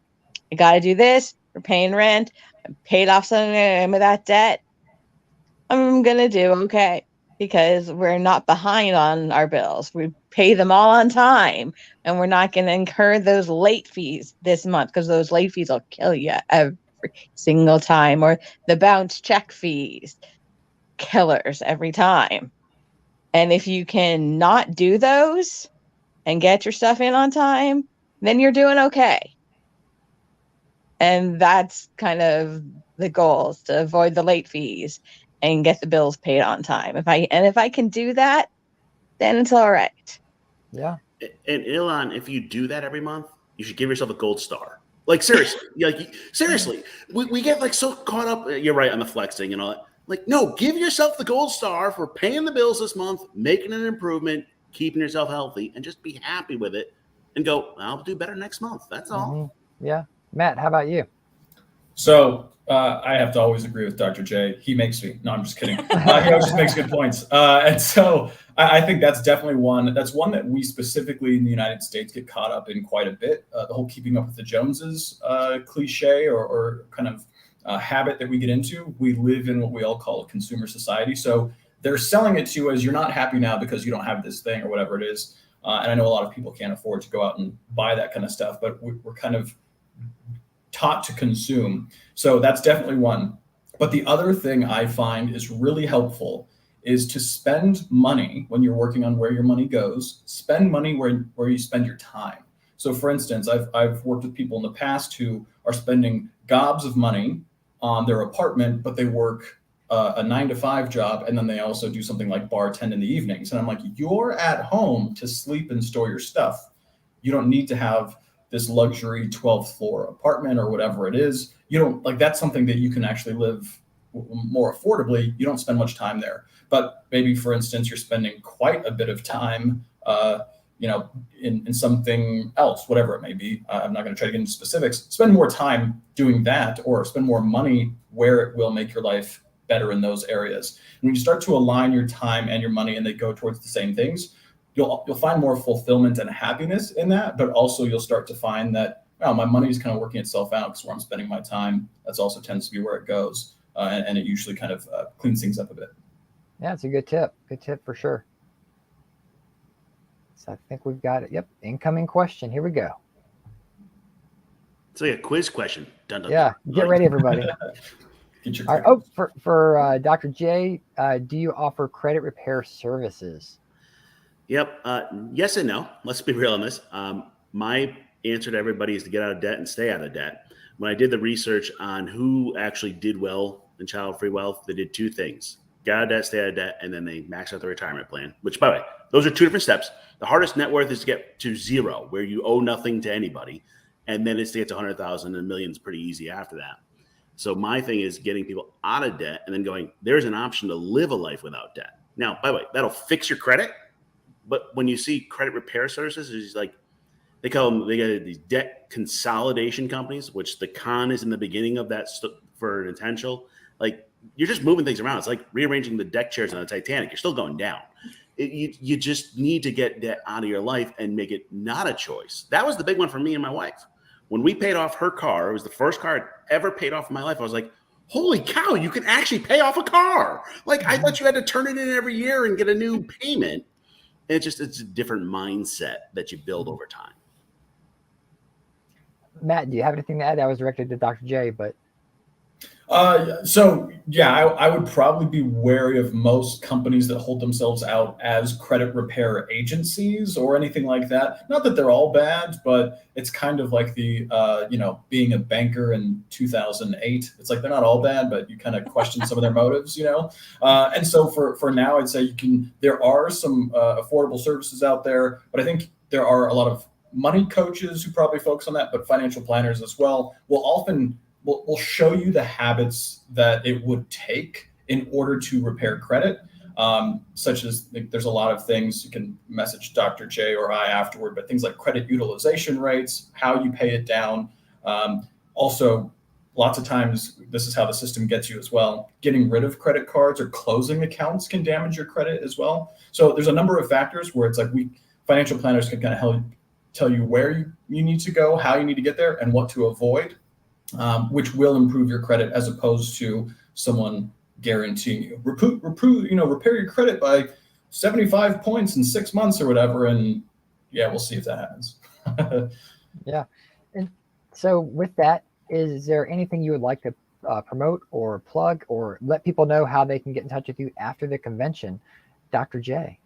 I got to do this. We're paying rent. I paid off some of that debt. I'm going to do okay because we're not behind on our bills. We pay them all on time, and we're not going to incur those late fees this month, because those late fees will kill you every single time, or the bounce check fees, killers every time. And if you can not do those and get your stuff in on time, then you're doing okay. And that's kind of the goal, is to avoid the late fees and get the bills paid on time. If I can do that, then it's all right. Yeah. And Elon, if you do that every month, you should give yourself a gold star. Seriously, seriously, we get so caught up. You're right on the flexing and all that. No, give yourself the gold star for paying the bills this month, making an improvement, keeping yourself healthy, and just be happy with it and go, I'll do better next month. That's all. Mm-hmm. Yeah. Matt, how about you? So I have to always agree with Dr. J. He makes me. No, I'm just kidding. He always just makes good points. And so I think that's definitely one that we specifically in the United States get caught up in quite a bit. The whole keeping up with the Joneses cliche or kind of habit that we get into. We live in what we all call a consumer society. So they're selling it to you as you're not happy now because you don't have this thing or whatever it is. And I know a lot of people can't afford to go out and buy that kind of stuff, but we're kind of taught to consume. So that's definitely one. But the other thing I find is really helpful is to spend money when you're working on where your money goes. Spend money where you spend your time. So for instance, I've worked with people in the past who are spending gobs of money on their apartment, but they work a 9-to-5 job, and then they also do something like bartend in the evenings. And I'm like, you're at home to sleep and store your stuff. You don't need to have this luxury 12th floor apartment or whatever it is. You don't that's something that you can actually live more affordably. You don't spend much time there, but maybe for instance, you're spending quite a bit of time, in something else, whatever it may be. I'm not going to try to get into specifics. Spend more time doing that, or spend more money where it will make your life better in those areas. And when you start to align your time and your money and they go towards the same things, you'll find more fulfillment and happiness in that, but also you'll start to find that, my money is kind of working itself out because where I'm spending my time, that's also tends to be where it goes. And it usually kind of cleans things up a bit. Yeah, it's a good tip. Good tip for sure. So I think we've got it. Yep, incoming question. Here we go. It's like a quiz question. Dun, dun, Yeah, dun. get ready, everybody. Get your All right. Oh, for Dr. J, do you offer credit repair services? Yep. Yes and no. Let's be real on this. My answer to everybody is to get out of debt and stay out of debt. When I did the research on who actually did well in child-free wealth, they did two things: get out of debt, stay out of debt, and then they max out the retirement plan. Which, by the way, those are two different steps. The hardest net worth is to get to zero, where you owe nothing to anybody, and then it's to get to 100,000 and millions pretty easy after that. So my thing is getting people out of debt and then going, there's an option to live a life without debt. Now, by the way, that'll fix your credit. But when you see credit repair services, it's like they call them, they got these debt consolidation companies, which the con is in the beginning of that for an intentional. Like you're just moving things around. It's like rearranging the deck chairs on the Titanic. You're still going down. You just need to get debt out of your life and make it not a choice. That was the big one for me and my wife. When we paid off her car, it was the first car I'd ever paid off in my life. I was like, holy cow, you can actually pay off a car. Like I thought you had to turn it in every year and get a new payment. It's a different mindset that you build over time. Matt, do you have anything to add? That was directed to Dr. J, but. So yeah, I would probably be wary of most companies that hold themselves out as credit repair agencies or anything like that. Not that they're all bad, but it's kind of like the, being a banker in 2008. It's like they're not all bad, but you kind of question some of their motives, And so for now, I'd say there are some affordable services out there, but I think there are a lot of money coaches who probably focus on that, but financial planners as well will often will show you the habits that it would take in order to repair credit, such as there's a lot of things you can message Dr. J or I afterward, but things like credit utilization rates, how you pay it down. Also, lots of times, this is how the system gets you as well. Getting rid of credit cards or closing accounts can damage your credit as well. So there's a number of factors where it's like financial planners can kind of help tell you where you need to go, how you need to get there, and what to avoid. Which will improve your credit as opposed to someone guaranteeing you repair your credit by 75 points in 6 months or whatever. And yeah, we'll see if that happens. Yeah. And so with that, is there anything you would like to promote or plug or let people know how they can get in touch with you after the convention? Dr. J.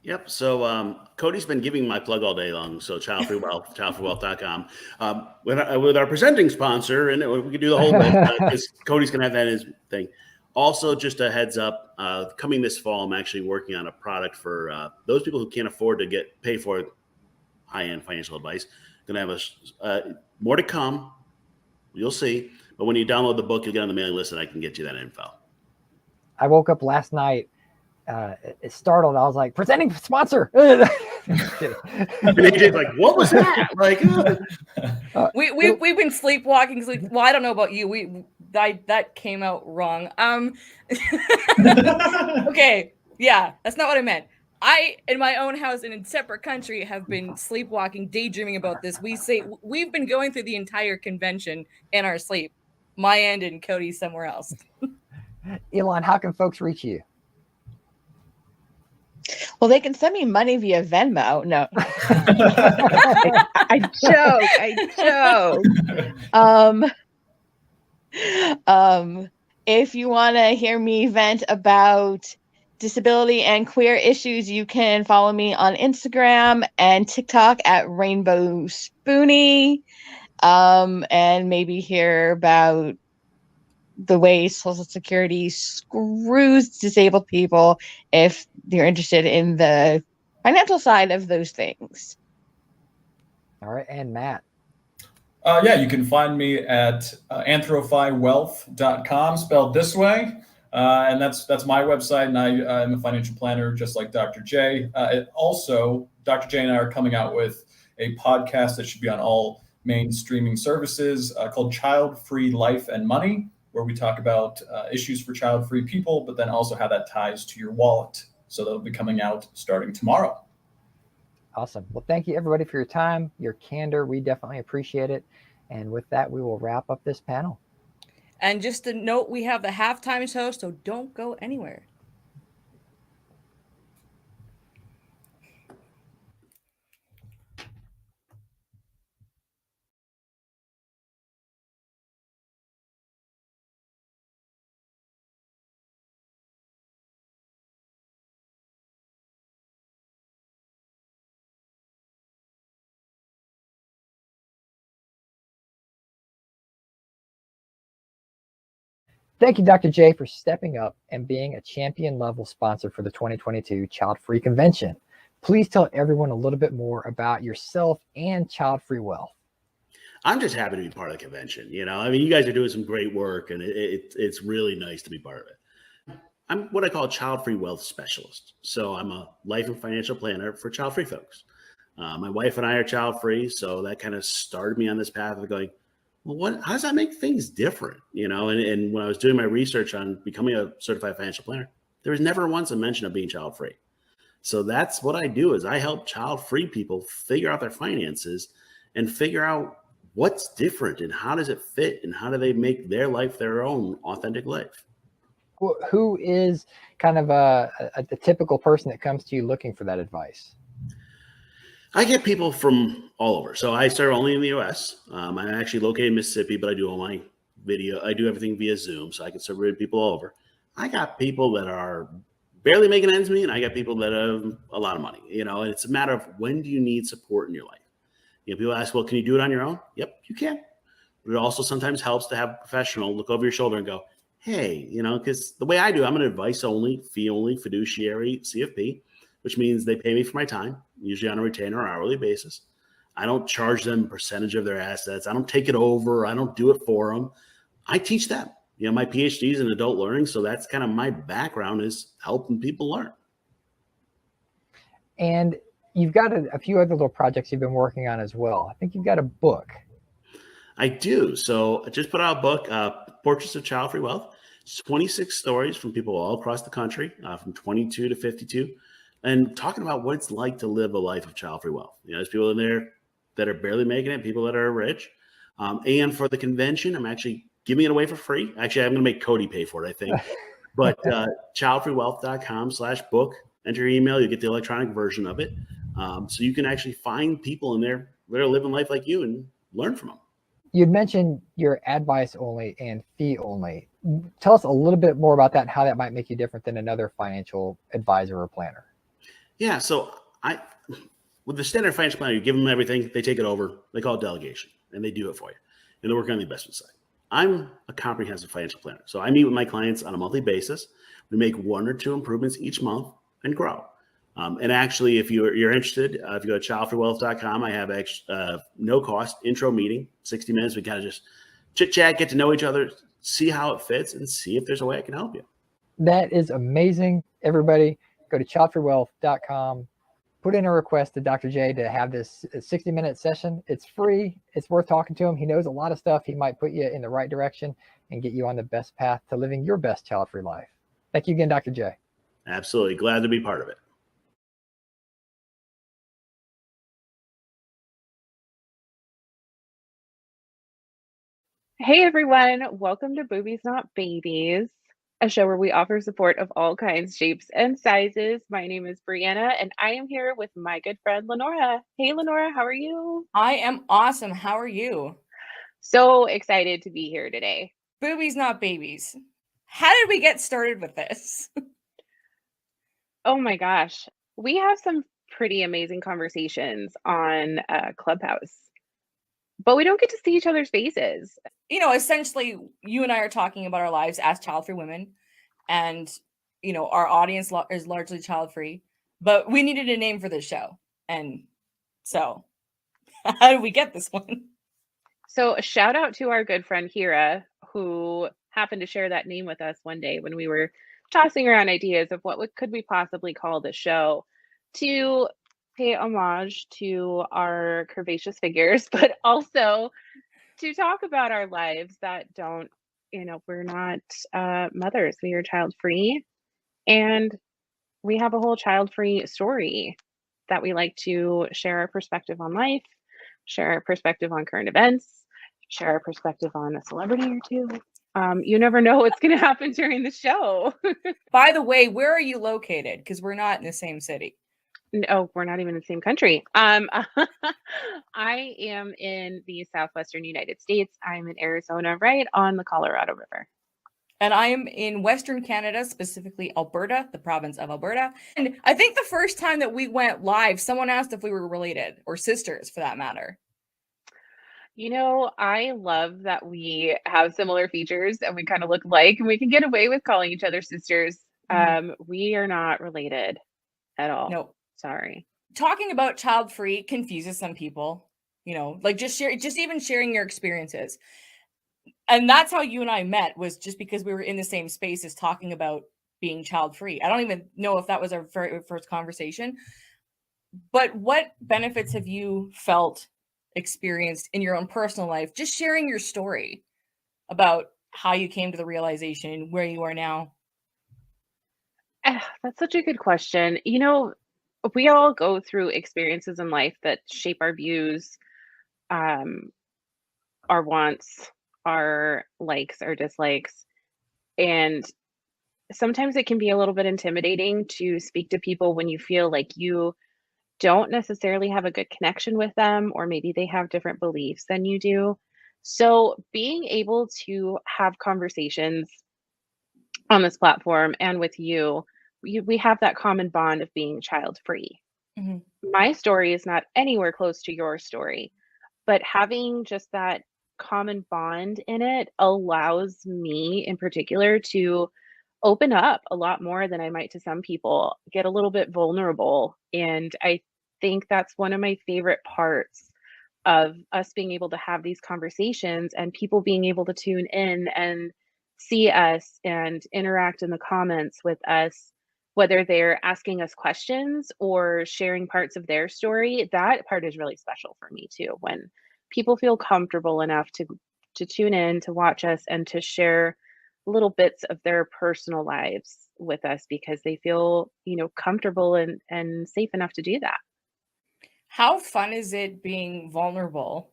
Yep. So Cody's been giving my plug all day long. So Childfree Wealth, childfreewealth.com. With our presenting sponsor, and we could do the whole list because Cody's going to have that in his thing. Also, just a heads up, coming this fall, I'm actually working on a product for those people who can't afford to pay for high-end financial advice. Going to have more to come. You'll see. But when you download the book, you'll get on the mailing list and I can get you that info. I woke up last night startled. I was like, presenting sponsor. And AJ's like, what was that? Like, we've been sleepwalking. Well, I don't know about you. That came out wrong. Okay, yeah, that's not what I meant. I, in my own house and in separate country, have been sleepwalking, daydreaming about this. We've been going through the entire convention in our sleep. My end and Cody somewhere else. Elon, how can folks reach you? Well, they can send me money via Venmo. No, I joke. If you want to hear me vent about disability and queer issues, you can follow me on Instagram and TikTok at Rainbow Spoonie, and maybe hear about the way Social Security screws disabled people if you're interested in the financial side of those things. All right. And Matt. Yeah, you can find me at anthrophiwealth.com, spelled this way. And that's my website. And I'm a financial planner, just like Dr. J. Also, Dr. J and I are coming out with a podcast that should be on all main streaming services called Childfree Life and Money, where we talk about issues for child-free people, but then also how that ties to your wallet. So that'll be coming out starting tomorrow. Awesome. Well, thank you everybody for your time, your candor. We definitely appreciate it. And with that, we will wrap up this panel. And just a note, we have the halftime show, so don't go anywhere. Thank you, Dr. J, for stepping up and being a champion level sponsor for the 2022 Child-Free Convention. Please tell everyone a little bit more about yourself and Child-Free Wealth. I'm just happy to be part of the convention. I mean, you guys are doing some great work, and it's really nice to be part of it. I'm what I call a child-free wealth specialist. So I'm a life and financial planner for child-free folks. My wife and I are child-free, so that kind of started me on this path of going, well, how does that make things different? And when I was doing my research on becoming a certified financial planner, there was never once a mention of being child-free. So that's what I do is I help child-free people figure out their finances and figure out what's different and how does it fit and how do they make their life their own authentic life. Who is kind of the typical person that comes to you looking for that advice? I get people from all over. So I serve only in the US. I'm actually located in Mississippi, but I do all my video. I do everything via Zoom, so I can serve people all over. I got people that are barely making ends meet, and I got people that have a lot of money, and it's a matter of when do you need support in your life? People ask, well, can you do it on your own? Yep, you can. But it also sometimes helps to have a professional look over your shoulder and go, hey, because the way I do, I'm an advice only, fee only, fiduciary CFP, which means they pay me for my time, usually on a retainer or hourly basis. I don't charge them a percentage of their assets. I don't take it over. I don't do it for them. I teach them. My PhD is in adult learning, so that's kind of my background is helping people learn. And you've got a few other little projects you've been working on as well. I think you've got a book. I do. So I just put out a book, Portraits of Child-Free Wealth. It's 26 stories from people all across the country, from 22 to 52, and talking about what it's like to live a life of child-free wealth. There's people in there that are barely making it, people that are rich. And for the convention, I'm actually giving it away for free. Actually, I'm going to make Cody pay for it, I think. But childfreewealth.com/book. Enter your email, you get the electronic version of it. So you can actually find people in there that are living life like you and learn from them. You'd mentioned you're advice only and fee only. Tell us a little bit more about that and how that might make you different than another financial advisor or planner. Yeah, so with the standard financial planner, you give them everything, they take it over, they call it delegation, and they do it for you. And they work on the investment side. I'm a comprehensive financial planner. So I meet with my clients on a monthly basis. We make 1 or 2 improvements each month and grow. And actually, if you're interested, if you go to childfreewealth.com, I have no cost intro meeting, 60 minutes. We kind of just chit chat, get to know each other, see how it fits, and see if there's a way I can help you. That is amazing. Everybody, go to childfreewealth.com, put in a request to Dr. J to have this 60-minute session. It's free. It's worth talking to him. He knows a lot of stuff. He might put you in the right direction and get you on the best path to living your best child-free life. Thank you again, Dr. J. Absolutely. Glad to be part of it. Hey everyone, welcome to Boobies Not Babies, a show where we offer support of all kinds, shapes, and sizes. My name is Brianna, and I am here with my good friend Lenora. Hey Lenora, how are you? I am awesome. How are you? So excited to be here today. Boobies Not Babies. How did we get started with this? Oh my gosh, we have some pretty amazing conversations on Clubhouse, but we don't get to see each other's faces. Essentially, you and I are talking about our lives as child-free women, and our audience is largely child-free, but we needed a name for this show, and so how did we get this one? So a shout out to our good friend Hira, who happened to share that name with us one day when we were tossing around ideas of what could we possibly call the show to pay homage to our curvaceous figures, but also to talk about our lives that don't, we're not mothers, we are child-free, and we have a whole child-free story that we like to share our perspective on life, share our perspective on current events, share our perspective on a celebrity or two. You never know what's going to happen during the show. By the way, where are you located? Because we're not in the same city. No, we're not even in the same country. I am in the southwestern United States. I'm in Arizona, right on the Colorado River. And I am in Western Canada, specifically Alberta, the province of Alberta. And I think the first time that we went live, someone asked if we were related or sisters for that matter. I love that we have similar features and we kind of look alike and we can get away with calling each other sisters. We are not related at all. Nope. Sorry. Talking about child-free confuses some people, like just even sharing your experiences. And that's how you and I met, was just because we were in the same spaces talking about being child-free. I don't even know if that was our very first conversation. But what benefits have you experienced in your own personal life, just sharing your story about how you came to the realization where you are now? That's such a good question. We all go through experiences in life that shape our views, um, our wants, our likes, our dislikes. And sometimes it can be a little bit intimidating to speak to people when you feel like you don't necessarily have a good connection with them, or maybe they have different beliefs than you do. So being able to have conversations on this platform and with you, we have that common bond of being child free. My story is not anywhere close to your story, but having just that common bond in it allows me in particular to open up a lot more than I might to some people, get a little bit vulnerable. And I think that's one of my favorite parts of us being able to have these conversations and people being able to tune in and see us and interact in the comments with us, whether they're asking us questions or sharing parts of their story. That part is really special for me too, when people feel comfortable enough to tune in, to watch us, and to share little bits of their personal lives with us because they feel, comfortable and safe enough to do that. How fun is it being vulnerable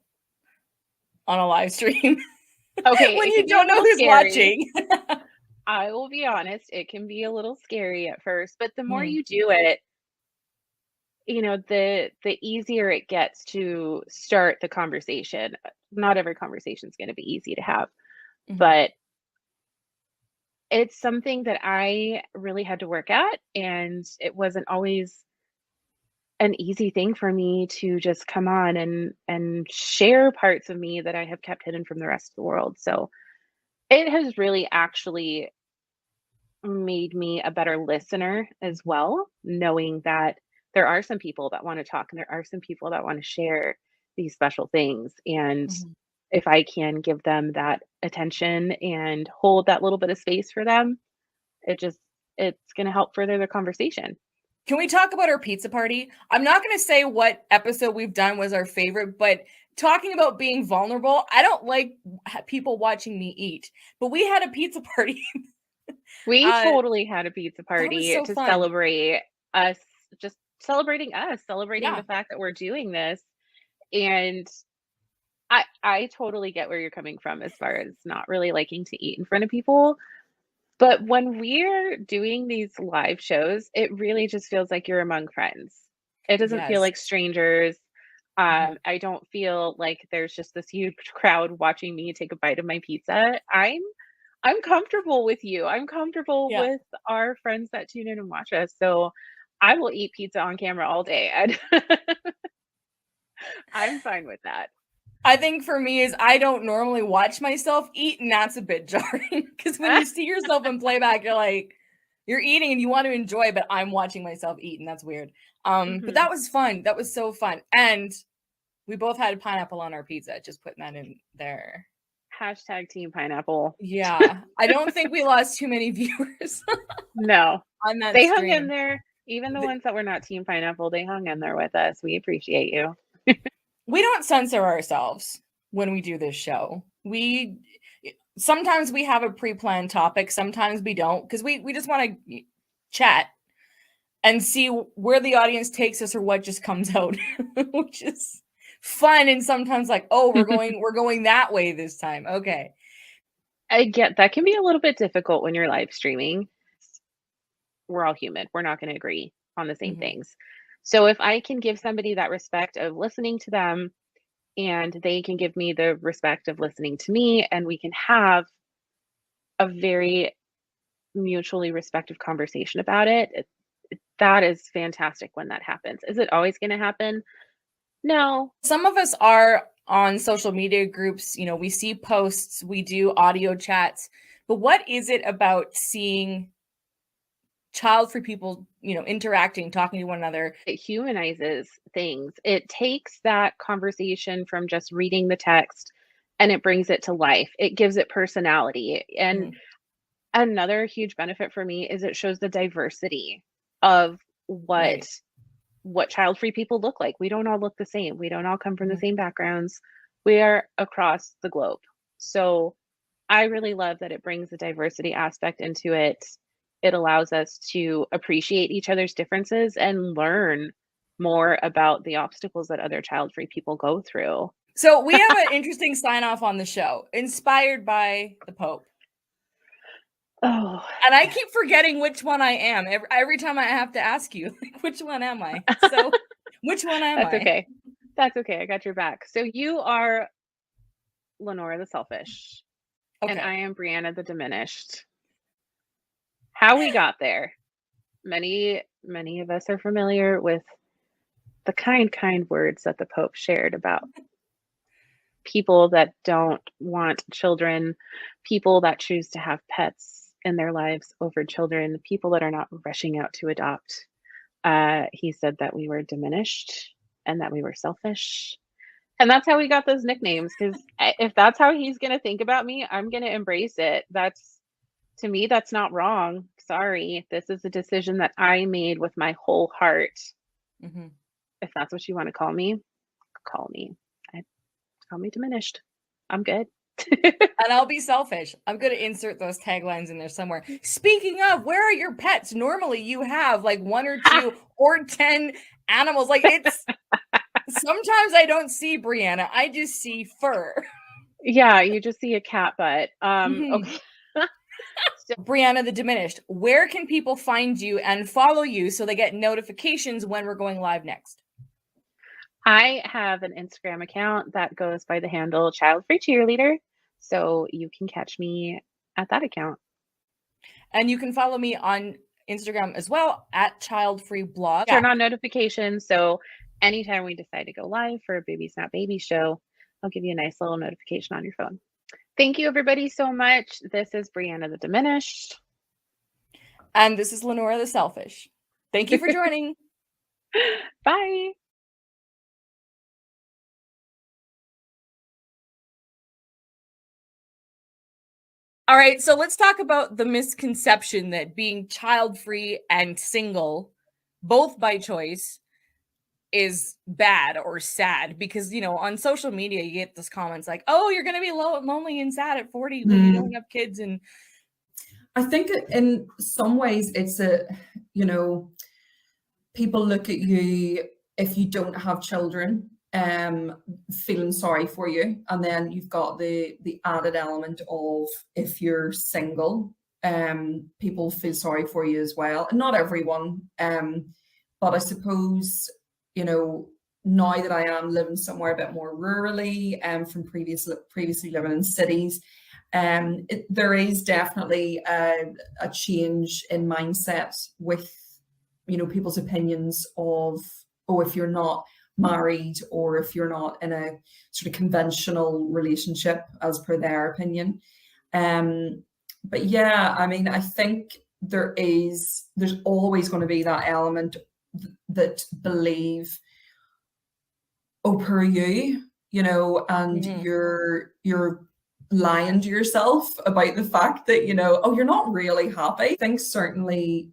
on a live stream? Okay, when it you can be a don't know little who's scary. watching? I will be honest, it can be a little scary at first, but the more you do it, the easier it gets to start the conversation. Not every conversation is going to be easy to have, but it's something that I really had to work at, and it wasn't always an easy thing for me to just come on and share parts of me that I have kept hidden from the rest of the world. So it has really actually made me a better listener as well, knowing that there are some people that want to talk and there are some people that want to share these special things. And if I can give them that attention and hold that little bit of space for them, it's going to help further the conversation. Can we talk about our pizza party? I'm not going to say what episode we've done was our favorite, but talking about being vulnerable, I don't like people watching me eat, but we had a pizza party. We totally had a pizza party so to fun. celebrate us, just celebrating us, celebrating the fact that we're doing this. And I totally get where you're coming from as far as not really liking to eat in front of people. But when we're doing these live shows, it really just feels like you're among friends. It doesn't feel like strangers. I don't feel like there's just this huge crowd watching me take a bite of my pizza. I'm comfortable with you. I'm comfortable with our friends that tune in and watch us. So I will eat pizza on camera all day. I'm fine with that. I think for me is I don't normally watch myself eat, and that's a bit jarring because when you see yourself in playback, you're eating and you want to enjoy, but I'm watching myself eat, and that's weird. But that was fun. That was so fun. And we both had pineapple on our pizza, just putting that in there. Hashtag team pineapple. Yeah. I don't think we lost too many viewers. No. On that they stream. hung in there. Even the ones that were not team pineapple, they hung in there with us. We appreciate you. We don't censor ourselves when we do this show. Sometimes we have a pre-planned topic, sometimes we don't, because we just want to chat and see where the audience takes us or what just comes out, which is fun. And sometimes like, oh, we're going that way this time. Okay. I get that can be a little bit difficult when you're live streaming. We're all human. We're not going to agree on the same things. So if I can give somebody that respect of listening to them and they can give me the respect of listening to me, and we can have a very mutually respectful conversation about it, that is fantastic when that happens. Is it always going to happen? No. Some of us are on social media groups, we see posts, we do audio chats, but what is it about seeing child-free people, interacting, talking to one another? It humanizes things. It takes that conversation from just reading the text and it brings it to life. It gives it personality. And another huge benefit for me is it shows the diversity of what child-free people look like. We don't all look the same. We don't all come from the same backgrounds. We are across the globe. So I really love that it brings the diversity aspect into it. It allows us to appreciate each other's differences and learn more about the obstacles that other child-free people go through. So we have an interesting sign off on the show, inspired by the Pope. Oh, and I keep forgetting which one I am. Every time I have to ask you, like, which one am I? So which one am That's I? okay. That's okay. I got your back. So you are Lenora the Selfish. Okay. And I am Brianna the Diminished. How we got there. Many of us are familiar with the kind words that the Pope shared about people that don't want children, people that choose to have pets in their lives over children, people that are not rushing out to adopt. He said that we were diminished and that we were selfish. And that's how we got those nicknames, because if that's how he's going to think about me, I'm going to embrace it. To me, that's not wrong. Sorry. This is a decision that I made with my whole heart. Mm-hmm. If that's what you want to call me, call me. Call me diminished. I'm good. And I'll be selfish. I'm going to insert those taglines in there somewhere. Speaking of, where are your pets? Normally you have like 1 or 2 or 10 animals. Like, it's sometimes I don't see Brianna. I just see fur. Yeah, you just see a cat butt. Okay. So, Brianna the Diminished, where can people find you and follow you so they get notifications when we're going live next? I have an Instagram account that goes by the handle Childfree Cheerleader, so you can catch me at that account. And you can follow me on Instagram as well at Childfree Blog. Turn on notifications, so anytime we decide to go live for a Baby Snap Baby show, I'll give you a nice little notification on your phone. Thank you, everybody, so much. This is Brianna the Diminished. And this is Lenora the Selfish. Thank you for joining. Bye. All right, so let's talk about the misconception that being child-free and single, both by choice, is bad or sad. Because, on social media, you get those comments like, oh, you're going to be lonely and sad at 40 when you don't have kids. And I think in some ways it's people look at you if you don't have children, feeling sorry for you, and then you've got the added element of if you're single, people feel sorry for you as well. And not everyone, but I suppose now that I am living somewhere a bit more rurally, from previously living in cities, there is definitely a change in mindset with people's opinions of, oh, if you're not married or if you're not in a sort of conventional relationship as per their opinion. But yeah, I mean, I think there's always going to be that element that believe, oh, per you, and you're lying to yourself about the fact that, oh, you're not really happy. I think certainly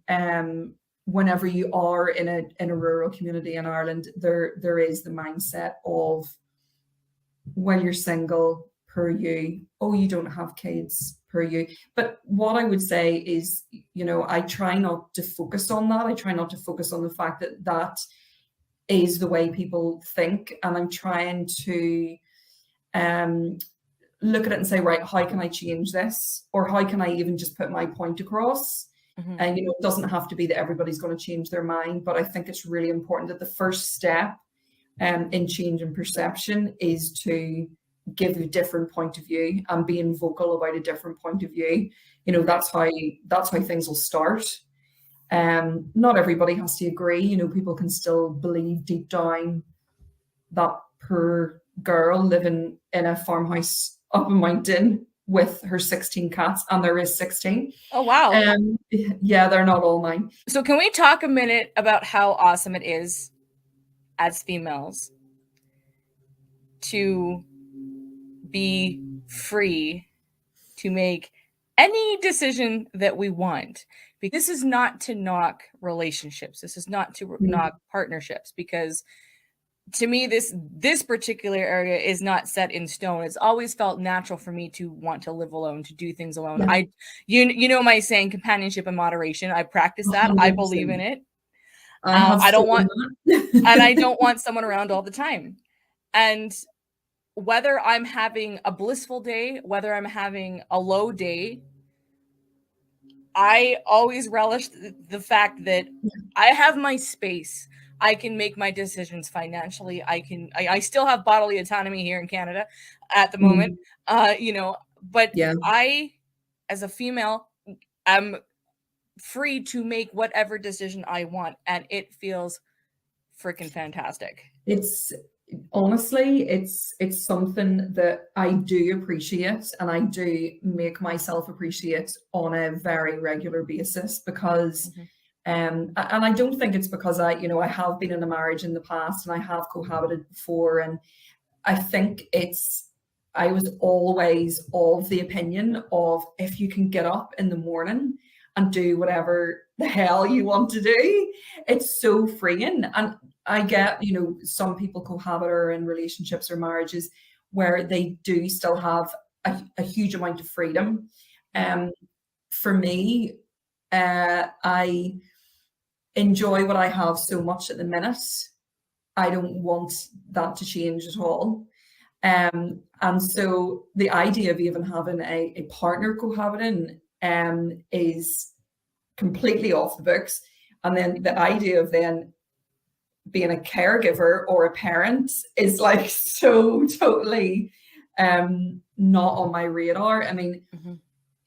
whenever you are in a rural community in Ireland, there is the mindset of, when you're single, per you, oh, you don't have kids, per you. But what I would say is, I try not to focus on that. I try not to focus on the fact that that is the way people think. And I'm trying to look at it and say, right, how can I change this? Or how can I even just put my point across? Mm-hmm. And, it doesn't have to be that everybody's going to change their mind, but I think it's really important that the first step in change and perception is to give a different point of view and being vocal about a different point of view. That's how things will start. Not everybody has to agree. People can still believe deep down that per girl living in a farmhouse up a mountain with her 16 cats, and there is 16. Oh, wow. Yeah, they're not all mine. So can we talk a minute about how awesome it is as females to be free to make any decision that we want? Because this is not to knock relationships. This is not to knock partnerships, because to me, this particular area is not set in stone. It's always felt natural for me to want to live alone, to do things alone. Yeah. You know my saying, companionship and moderation. I practice that. 100%. I believe in it. I don't want and I don't want someone around all the time. And whether I'm having a blissful day, whether I'm having a low day, I always relish the fact that I have my space. I can make my decisions financially. I still have bodily autonomy here in Canada at the moment. You know, but I, as a female, am free to make whatever decision I want, and it feels freaking fantastic. It's honestly, it's something that I do appreciate, and I do make myself appreciate on a very regular basis, because and I don't think it's because I have been in a marriage in the past and I have cohabited before, and I think I was always of the opinion of, if you can get up in the morning and do whatever the hell you want to do, it's so freeing. And I get, some people cohabit or in relationships or marriages where they do still have a huge amount of freedom. For me, I enjoy what I have so much at the minute. I don't want that to change at all. And so the idea of even having a partner cohabiting is completely off the books. And then the idea of then being a caregiver or a parent is like so totally not on my radar. I mean,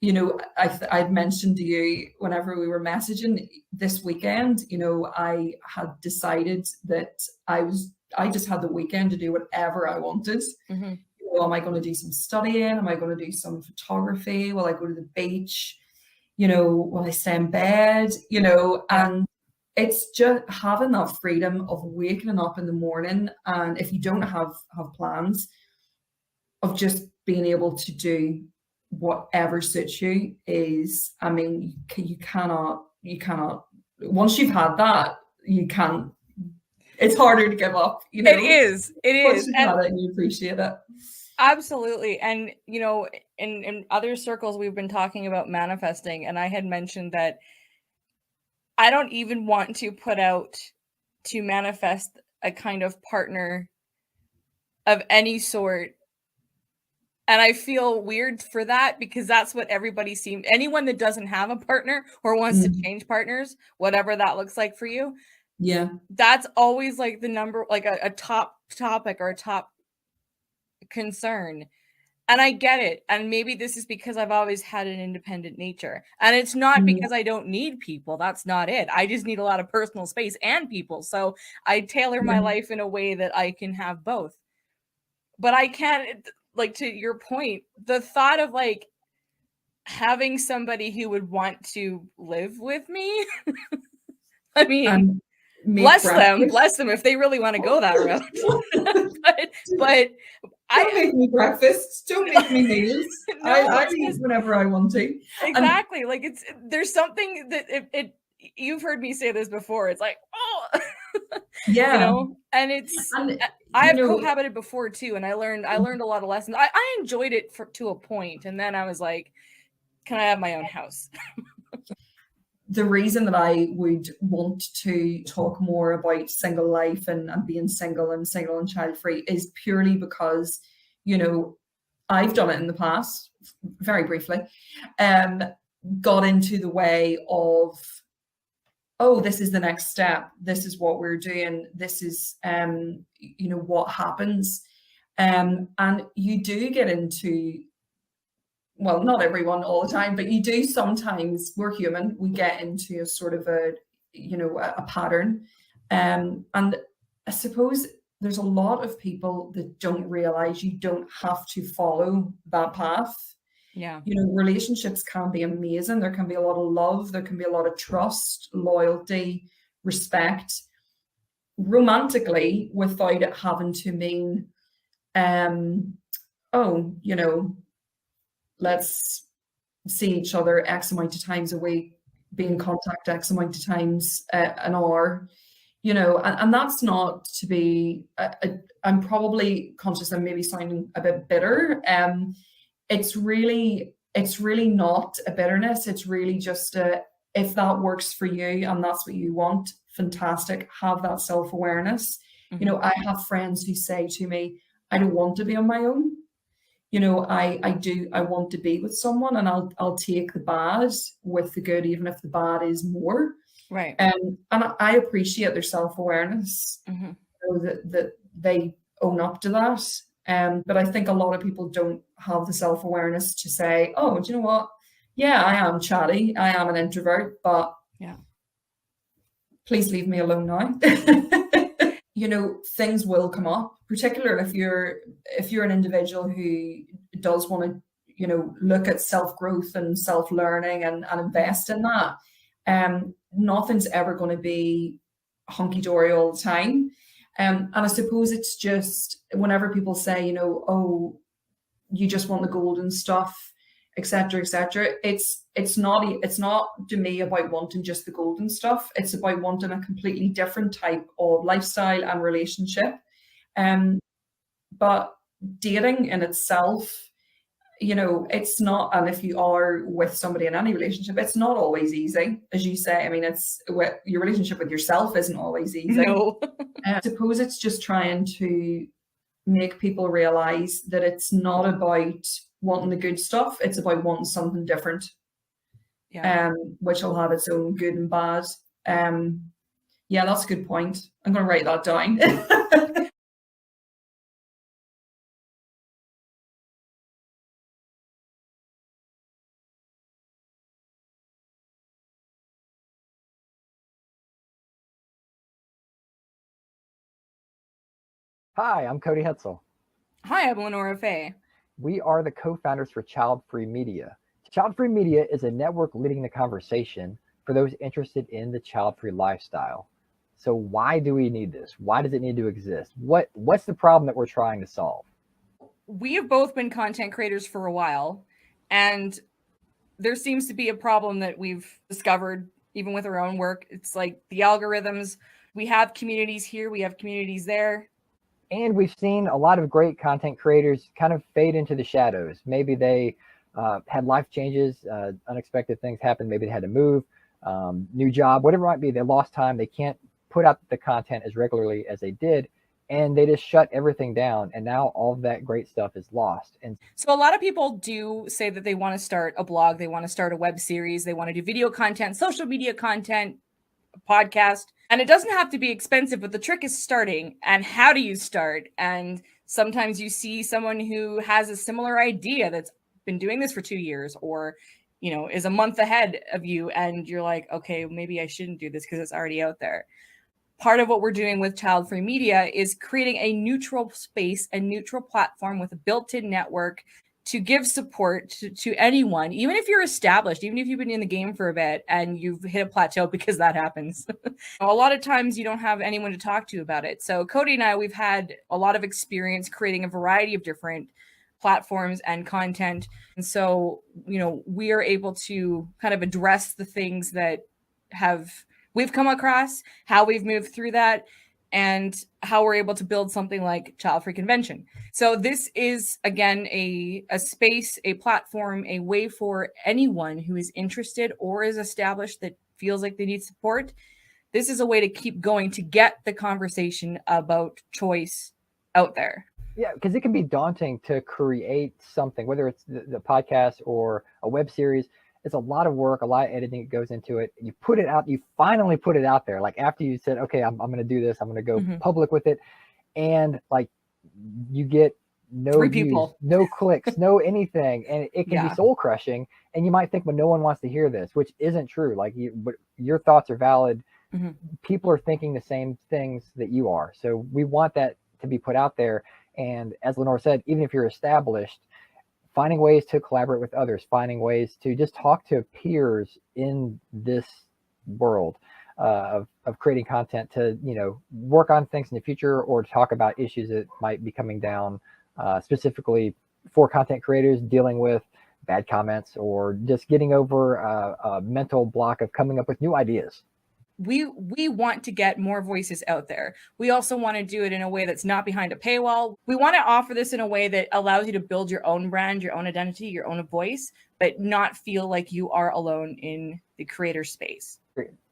I'd mentioned to you whenever we were messaging this weekend, I had decided that I just had the weekend to do whatever I wanted. Am I going to do some studying? Am I going to do some photography? Will I go to the beach? Will I stay in bed? And it's just having that freedom of waking up in the morning, and if you don't have plans, of just being able to do whatever suits you is, I mean, you cannot, once you've had that, you can't, it's harder to give up, It is. Once you've had it and you appreciate it. Absolutely. And, in other circles, we've been talking about manifesting, and I had mentioned that I don't even want to put out to manifest a kind of partner of any sort. And I feel weird for that, because that's what everybody seems, anyone that doesn't have a partner or wants to change partners, whatever that looks like for you. Yeah. That's always like the number, like a top topic or a top concern. And I get it. And maybe this is because I've always had an independent nature. And it's not because I don't need people. That's not it. I just need a lot of personal space and people. So I tailor my life in a way that I can have both. But I can't, like, to your point, the thought of like having somebody who would want to live with me. I mean, bless them if they really want to go that route. but don't make me breakfast. Don't make me meals. No, I eat whenever I want to. Exactly. Like there's something that you've heard me say this before. It's like, oh, yeah, and I've cohabited before too, and I learned a lot of lessons. I enjoyed it to a point, and then I was like, can I have my own house? The reason that I would want to talk more about single life and being single and child free is purely because, I've done it in the past, very briefly, got into the way of, oh, this is the next step. This is what we're doing. This is, what happens. And you do get into, well, not everyone all the time, but you do sometimes, we're human, we get into a sort of a pattern. And I suppose there's a lot of people that don't realize you don't have to follow that path. Yeah. You know, relationships can be amazing. There can be a lot of love, there can be a lot of trust, loyalty, respect, romantically, without it having to mean, oh, you know, let's see each other X amount of times a week, be in contact X amount of times an hour, you know, and that's not to be, I'm probably conscious I'm maybe sounding a bit bitter. It's really not a bitterness. It's really just if that works for you and that's what you want, fantastic. Have that self-awareness. You know, I have friends who say to me, I don't want to be on my own. You know, I want to be with someone, and I'll take the bad with the good, even if the bad is more. Right. And I appreciate their self-awareness, you know, that they own up to that. But I think a lot of people don't have the self-awareness to say, oh, do you know what? Yeah, I am chatty. I am an introvert, but yeah, please leave me alone now. You know, things will come up, particularly if you're an individual who does want to, you know, look at self-growth and self-learning and invest in that. Nothing's ever going to be hunky-dory all the time. And I suppose it's just whenever people say, you know, oh, you just want the golden stuff, etc., etc. It's not to me about wanting just the golden stuff. It's about wanting a completely different type of lifestyle and relationship. But dating in itself, you know, it's not, and if you are with somebody in any relationship, it's not always easy, as you say. I mean, your relationship with yourself isn't always easy. No. I suppose it's just trying to make people realize that it's not about wanting the good stuff, it's about wanting something different. Yeah. Which will have its own good and bad. Yeah, that's a good point. I'm going to write that down. Hi, I'm Cody Hetzel. Hi, I'm Lenora Fay. We are the co-founders for Childfree Media. Childfree Media is a network leading the conversation for those interested in the child-free lifestyle. So why do we need this? Why does it need to exist? What's the problem that we're trying to solve? We have both been content creators for a while, and there seems to be a problem that we've discovered even with our own work. It's like the algorithms. We have communities here, we have communities there. And we've seen a lot of great content creators kind of fade into the shadows. Maybe they had life changes, unexpected things happened. Maybe they had to move, new job, whatever it might be. They lost time. They can't put out the content as regularly as they did. And they just shut everything down. And now all of that great stuff is lost. And so a lot of people do say that they want to start a blog. They want to start a web series. They want to do video content, social media content, podcast. And it doesn't have to be expensive, but the trick is starting. And how do you start? And sometimes you see someone who has a similar idea that's been doing this for 2 years, or, you know, is a month ahead of you. And you're like, okay, maybe I shouldn't do this because it's already out there. Part of what we're doing with Childfree Media is creating a neutral space, a neutral platform with a built-in network to give support to anyone, even if you're established, even if you've been in the game for a bit and you've hit a plateau, because that happens. A lot of times you don't have anyone to talk to about it. So Cody and I, we've had a lot of experience creating a variety of different platforms and content. And so, you know, we are able to kind of address the things that we've come across, how we've moved through that, and how we're able to build something like Childfree Convention. So this is, again, a space, a platform, a way for anyone who is interested or is established that feels like they need support. This is a way to keep going, to get the conversation about choice out there. Yeah, because it can be daunting to create something, whether it's the podcast or a web series. It's a lot of work, a lot of editing that goes into it. You put it out, you finally put it out there. Like after you said, okay, I'm going to do this, I'm going to go public with it. And like you get no 3 views, people, no clicks, no anything. And it can be soul crushing. And you might think, well, no one wants to hear this, which isn't true. Like but your thoughts are valid. People are thinking the same things that you are. So we want that to be put out there. And as Lenore said, even if you're established, finding ways to collaborate with others, finding ways to just talk to peers in this world of creating content to, work on things in the future or to talk about issues that might be coming down specifically for content creators dealing with bad comments or just getting over a mental block of coming up with new ideas. We want to get more voices out there. We also want to do it in a way that's not behind a paywall. We want to offer this in a way that allows you to build your own brand, your own identity, your own voice, but not feel like you are alone in the creator space.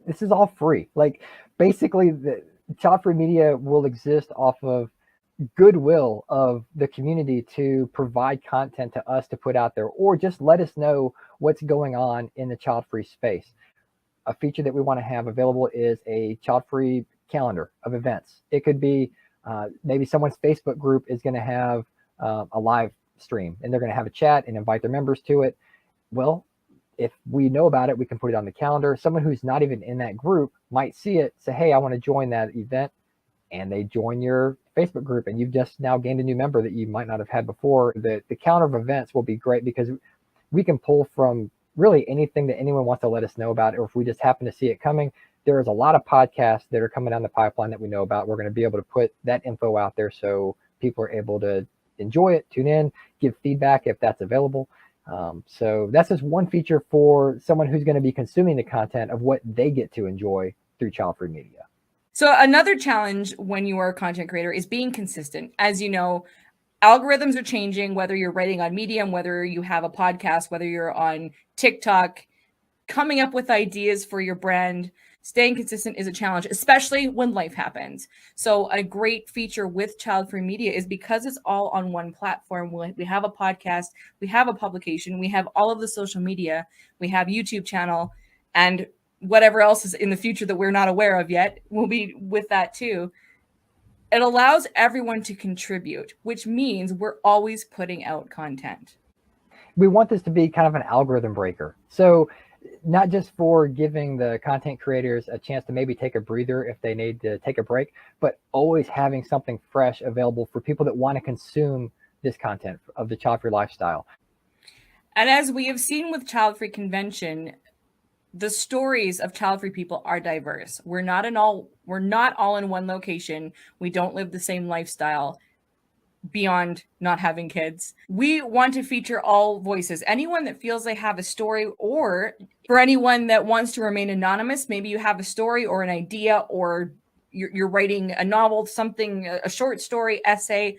This is all free. Like basically the Childfree Media will exist off of goodwill of the community to provide content to us to put out there, or just let us know what's going on in the child-free space. A feature that we want to have available is a child-free calendar of events. It could be maybe someone's Facebook group is going to have a live stream and they're going to have a chat and invite their members to it. Well, if we know about it, we can put it on the calendar. Someone who's not even in that group might see it, say, hey, I want to join that event. And they join your Facebook group and you've just now gained a new member that you might not have had before. The calendar of events will be great because we can pull from really anything that anyone wants to let us know about, or if we just happen to see it coming. There is a lot of podcasts that are coming down the pipeline that we know about. We're going to be able to put that info out there so people are able to enjoy it, tune in, give feedback if that's available. So that's just one feature for someone who's going to be consuming the content of what they get to enjoy through Childfree Media. So another challenge when you are a content creator is being consistent. As you know, algorithms are changing, whether you're writing on Medium, whether you have a podcast, whether you're on TikTok. Coming up with ideas for your brand, staying consistent is a challenge, especially when life happens. So a great feature with Childfree Media is because it's all on one platform. We have a podcast, we have a publication, we have all of the social media, we have YouTube channel, and whatever else is in the future that we're not aware of yet will be with that too. It allows everyone to contribute, which means we're always putting out content. We want this to be kind of an algorithm breaker. So not just for giving the content creators a chance to maybe take a breather if they need to take a break, but always having something fresh available for people that want to consume this content of the child-free lifestyle. And as we have seen with Childfree Convention, the stories of child-free people are diverse. We're not all in one location. We don't live the same lifestyle beyond not having kids. We want to feature all voices. Anyone that feels they have a story, or for anyone that wants to remain anonymous, maybe you have a story or an idea, or you're writing a novel, something, a short story, essay.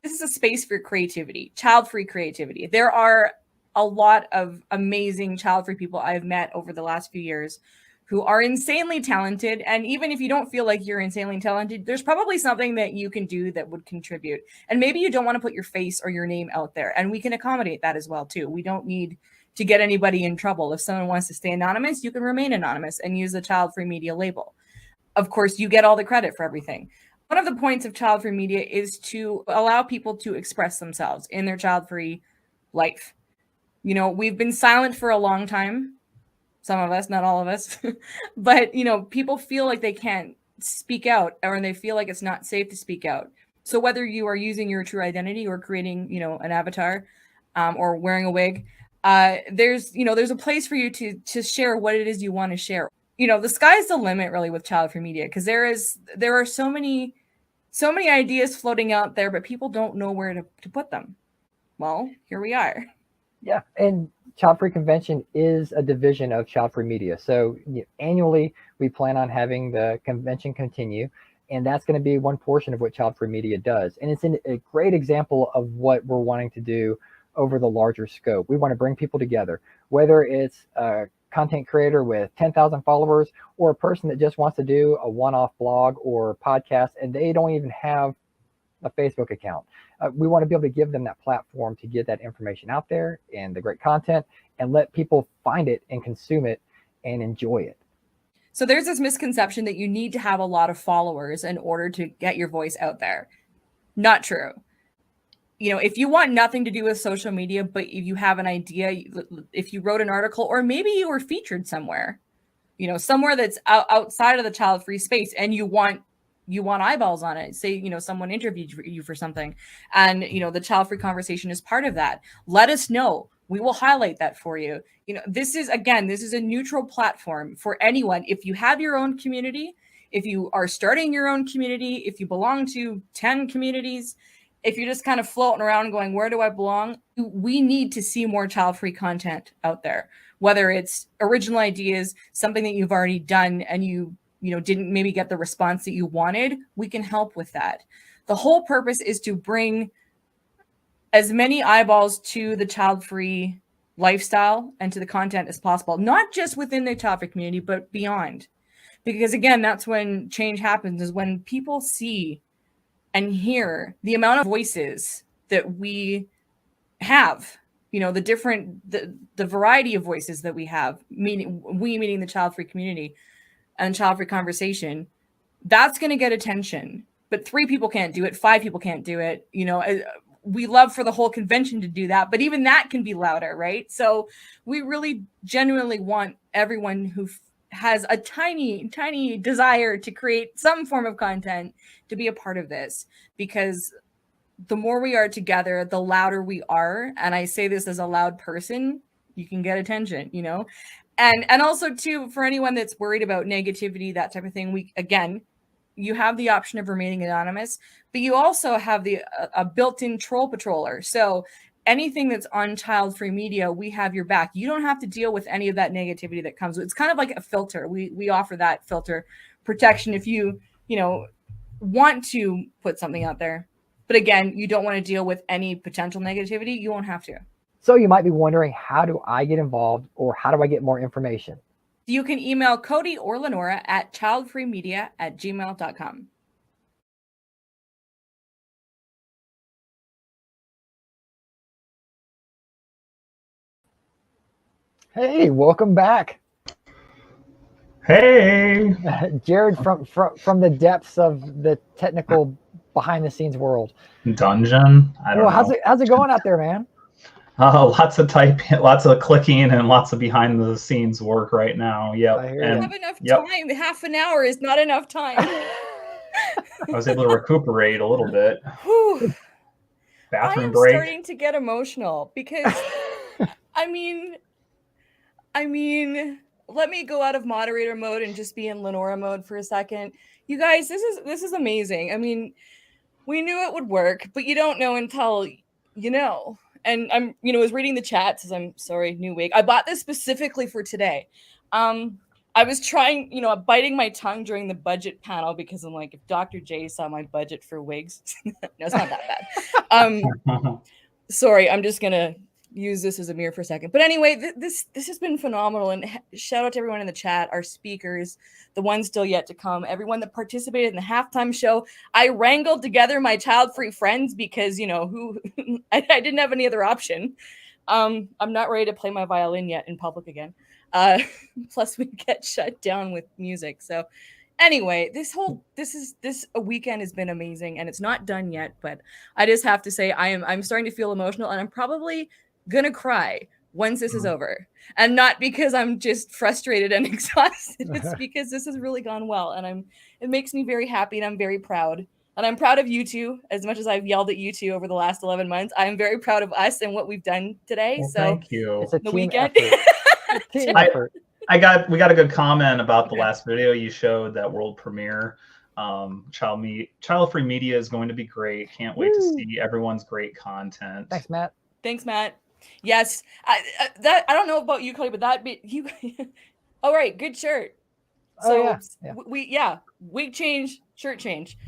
This is a space for creativity, child-free creativity. There are a lot of amazing child-free people I've met over the last few years who are insanely talented. And even if you don't feel like you're insanely talented, there's probably something that you can do that would contribute. And maybe you don't want to put your face or your name out there, and we can accommodate that as well too. We don't need to get anybody in trouble. If someone wants to stay anonymous, you can remain anonymous and use the Childfree Media label. Of course, you get all the credit for everything. One of the points of Childfree Media is to allow people to express themselves in their child-free life. You know, we've been silent for a long time. Some of us, not all of us, but people feel like they can't speak out, or they feel like it's not safe to speak out. So whether you are using your true identity or creating, an avatar, or wearing a wig, there's a place for you to share what it is you want to share. The sky's the limit really with Childfree Media, because there are so many ideas floating out there, but people don't know where to put them. Well, here we are. Yeah, and Childfree Convention is a division of Childfree Media. So annually, we plan on having the convention continue, and that's going to be one portion of what Childfree Media does. And it's a great example of what we're wanting to do over the larger scope. We want to bring people together, whether it's a content creator with 10,000 followers or a person that just wants to do a one-off blog or podcast, and they don't even have a Facebook account. We want to be able to give them that platform to get that information out there and the great content, and let people find it and consume it and enjoy it. So there's this misconception that you need to have a lot of followers in order to get your voice out there. Not true. If you want nothing to do with social media, but if you have an idea, if you wrote an article, or maybe you were featured somewhere, somewhere that's outside of the child-free space, and you want you want eyeballs on it. Say, someone interviewed you for something, and the child-free conversation is part of that. Let us know. We will highlight that for you. This is a neutral platform for anyone. If you have your own community, if you are starting your own community, if you belong to 10 communities, if you're just kind of floating around going, where do I belong? We need to see more child-free content out there, whether it's original ideas, something that you've already done and you didn't maybe get the response that you wanted. We can help with that. The whole purpose is to bring as many eyeballs to the child-free lifestyle and to the content as possible, not just within the child-free community, but beyond. Because again, that's when change happens, is when people see and hear the amount of voices that we have, the variety of voices that we have, meaning the child-free community and child-free conversation. That's going to get attention, but 3 people can't do it. 5 people can't do it. We love for the whole convention to do that, but even that can be louder, right? So we really genuinely want everyone who has a tiny, tiny desire to create some form of content to be a part of this, because the more we are together, the louder we are. And I say this as a loud person, you can get attention, and also too, for anyone that's worried about negativity, that type of thing, you have the option of remaining anonymous, but you also have a built-in troll patroller. So anything that's on child-free media, we have your back. You don't have to deal with any of that negativity that comes. It's kind of like a filter. We offer that filter protection if you want to put something out there. But again, you don't want to deal with any potential negativity. You won't have to. So you might be wondering, how do I get involved, or how do I get more information? You can email Cody or Lenora at childfreemedia@gmail.com. Hey, welcome back. Hey, Jared, from the depths of the technical behind the scenes world. Dungeon. I don't know. How's it going out there, man? Lots of typing, lots of clicking, and lots of behind the scenes work right now. Yep. I have enough time. Half an hour is not enough time. I was able to recuperate a little bit. Bathroom break. I'm starting to get emotional because, I mean, let me go out of moderator mode and just be in Lenora mode for a second. You guys, this is amazing. I mean, we knew it would work, but you don't know until you know. And I'm, was reading the chat, says, I'm sorry, new wig. I bought this specifically for today. I was trying, biting my tongue during the budget panel because I'm like, if Dr. J saw my budget for wigs, no, it's not that bad. Sorry, I'm just gonna use this as a mirror for a second. But anyway, this has been phenomenal, and shout out to everyone in the chat, our speakers, the ones still yet to come, everyone that participated in the halftime show. I wrangled together my child-free friends because I didn't have any other option. I'm not ready to play my violin yet in public again. Plus we get shut down with music. So anyway, this weekend has been amazing, and it's not done yet, but I just have to say I'm starting to feel emotional, and I'm probably gonna cry once this is over. And not because I'm just frustrated and exhausted. It's because this has really gone well, and it makes me very happy, and I'm very proud. And I'm proud of you two. As much as I've yelled at you two over the last 11 months, I'm very proud of us and what we've done today. Well, so thank you. It's a the team weekend. effort. Team effort. We got a good comment about the last video you showed, that world premiere. Child-free media is going to be great. Can't wait to see everyone's great content. Thanks, Matt. Thanks, Matt. Yes, I don't know about you, Cody, but that bit you. All right, good shirt. So wig change, shirt change.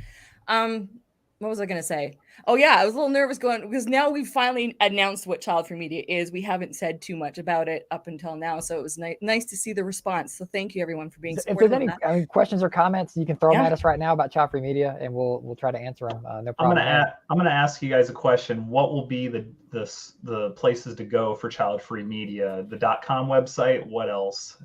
What was I gonna say? Oh yeah, I was a little nervous because now we finally announced what child-free media is. We haven't said too much about it up until now, so it was nice to see the response. So thank you everyone for being supportive. If there's any questions or comments, you can throw them at us right now about child-free media, and we'll try to answer them. No problem. I'm gonna ask you guys a question. What will be the places to go for child-free media? The .com website. What else?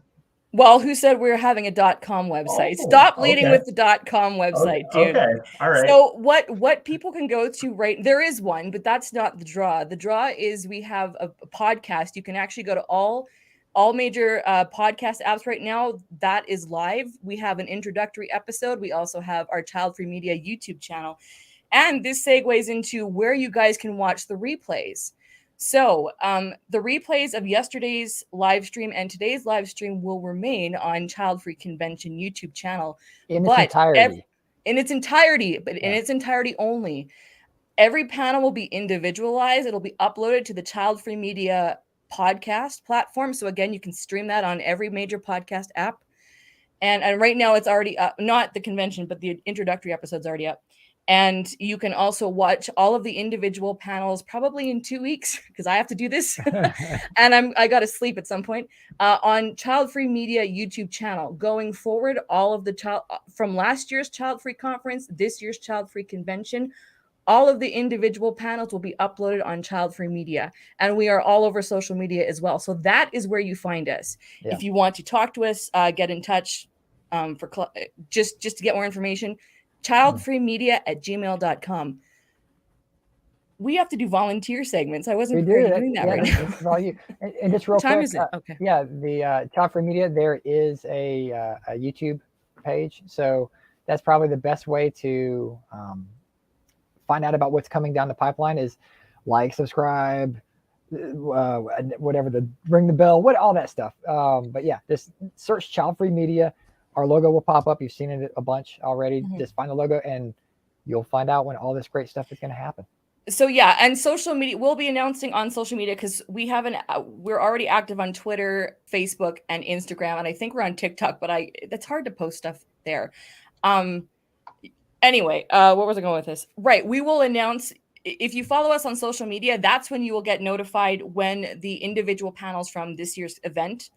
Well, who said we were having a .com website? Stop leading with the .com website, dude. Okay, all right. So what people can go to there is one, but that's not the draw. The draw is we have a podcast. You can actually go to all all major podcast apps right now. That is live. We have an introductory episode. We also have our Childfree Media YouTube channel. And this segues into where you guys can watch the replays. So the replays of yesterday's live stream and today's live stream will remain on Childfree Convention YouTube channel. In its entirety. In its entirety only. Every panel will be individualized. It'll be uploaded to the Childfree Media podcast platform. So again, you can stream that on every major podcast app. And right now it's already up, not the convention, but the introductory episode's already up. And you can also watch all of the individual panels probably in 2 weeks because I have to do this and I got to sleep at some point on Childfree Media YouTube channel. Going forward, all of the from last year's Childfree conference, this year's Childfree convention, all of the individual panels will be uploaded on Childfree Media, and we are all over social media as well. So that is where you find us. Yeah. If you want to talk to us, get in touch just to get more information. childfreemedia@gmail.com. We have to do volunteer segments. I wasn't prepared to doing that right now. This is all you. And just real What time quick, is it? Okay. Yeah, the Childfree Media, there is a YouTube page. So that's probably the best way to find out about what's coming down the pipeline is like, subscribe, whatever, ring the bell, all that stuff. But yeah, just search Childfree Media. Our logo will pop up. You've seen it a bunch already. Mm-hmm. Just find the logo and you'll find out when all this great stuff is going to happen. So yeah, and social media, we'll be announcing on social media because we're already active on Twitter, Facebook, and Instagram, and I think we're on TikTok, but it's hard to post stuff there. Anyway, where was I going with this? Right, we will announce, if you follow us on social media, that's when you will get notified when the individual panels from this year's event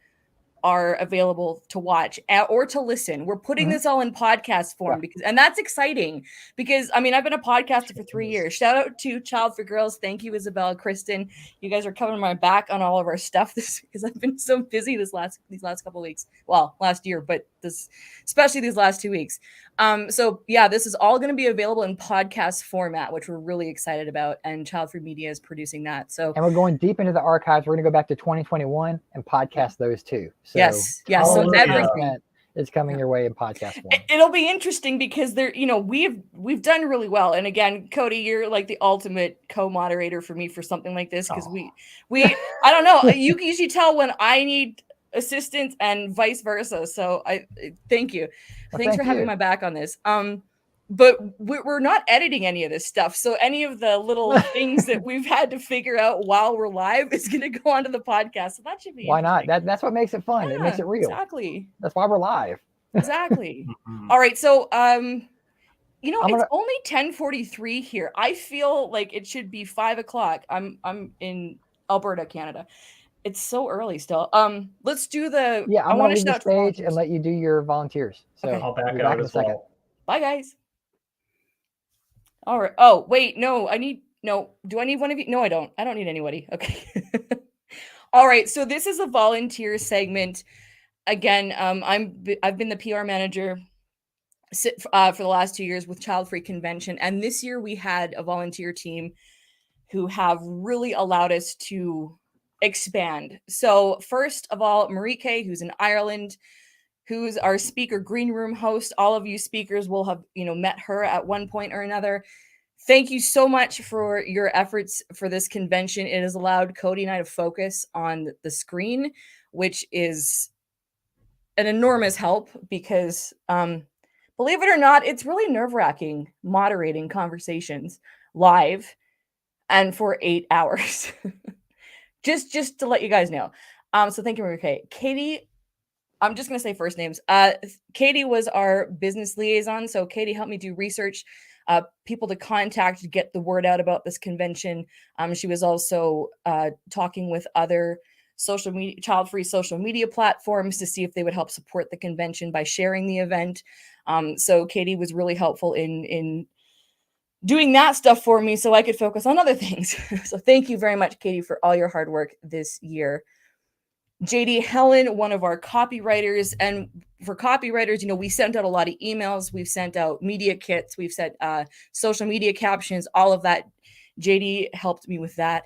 are available to watch or to listen. We're putting this all in podcast form and that's exciting because I've been a podcaster for 3 years. Shout out to Childfree Girls. Thank you, Isabel, Kristen. You guys are covering my back on all of our stuff because I've been so busy these last couple of weeks. Well, last year, but especially these last 2 weeks. So yeah, this is all going to be available in podcast format, which we're really excited about. And Childfree Media is producing that. So, and we're going deep into the archives. We're going to go back to 2021 and podcast those too. So yes. So everything is coming your way in podcast form. It'll be interesting because we've done really well. And again, Cody, you're like the ultimate co-moderator for me for something like this because we I don't know. You can usually tell when I need assistance and vice versa. So I thank you. Thanks for having my back on this. But we're not editing any of this stuff. So any of the little things that we've had to figure out while we're live is going to go onto the podcast. So that should be why not? That's what makes it fun. It makes it real. Exactly. That's why we're live. Exactly. All right. So it's only 10:43 here. I feel like it should be 5 o'clock. I'm in Alberta, Canada. It's so early still. Let's do the. Yeah, I want to leave the stage and let you do your volunteers. So okay. I'll back out in a second. Bye, guys. All right. Oh, wait. No, do I need one of you? No, I don't. I don't need anybody. Okay. All right. So this is a volunteer segment. Again, I've been the PR manager for the last 2 years with Childfree Convention, and this year we had a volunteer team who have really allowed us to expand. So first of all, Marieke, who's in Ireland, who's our speaker green room host. All of you speakers will have, met her at one point or another. Thank you so much for your efforts for this convention. It has allowed Cody and I to focus on the screen, which is an enormous help because, believe it or not, it's really nerve-wracking moderating conversations live and for 8 hours. just to let you guys know. So thank you, Marieke. Katie, I'm just going to say first names. Katie was our business liaison. So Katie helped me do research, people to contact to get the word out about this convention. She was also talking with other Childfree social media platforms to see if they would help support the convention by sharing the event. So Katie was really helpful in doing that stuff for me so I could focus on other things. So thank you very much, Katie, for all your hard work this year. JD Helen, one of our copywriters, and for copywriters, we sent out a lot of emails. We've sent out media kits. We've sent social media captions, all of that. JD helped me with that.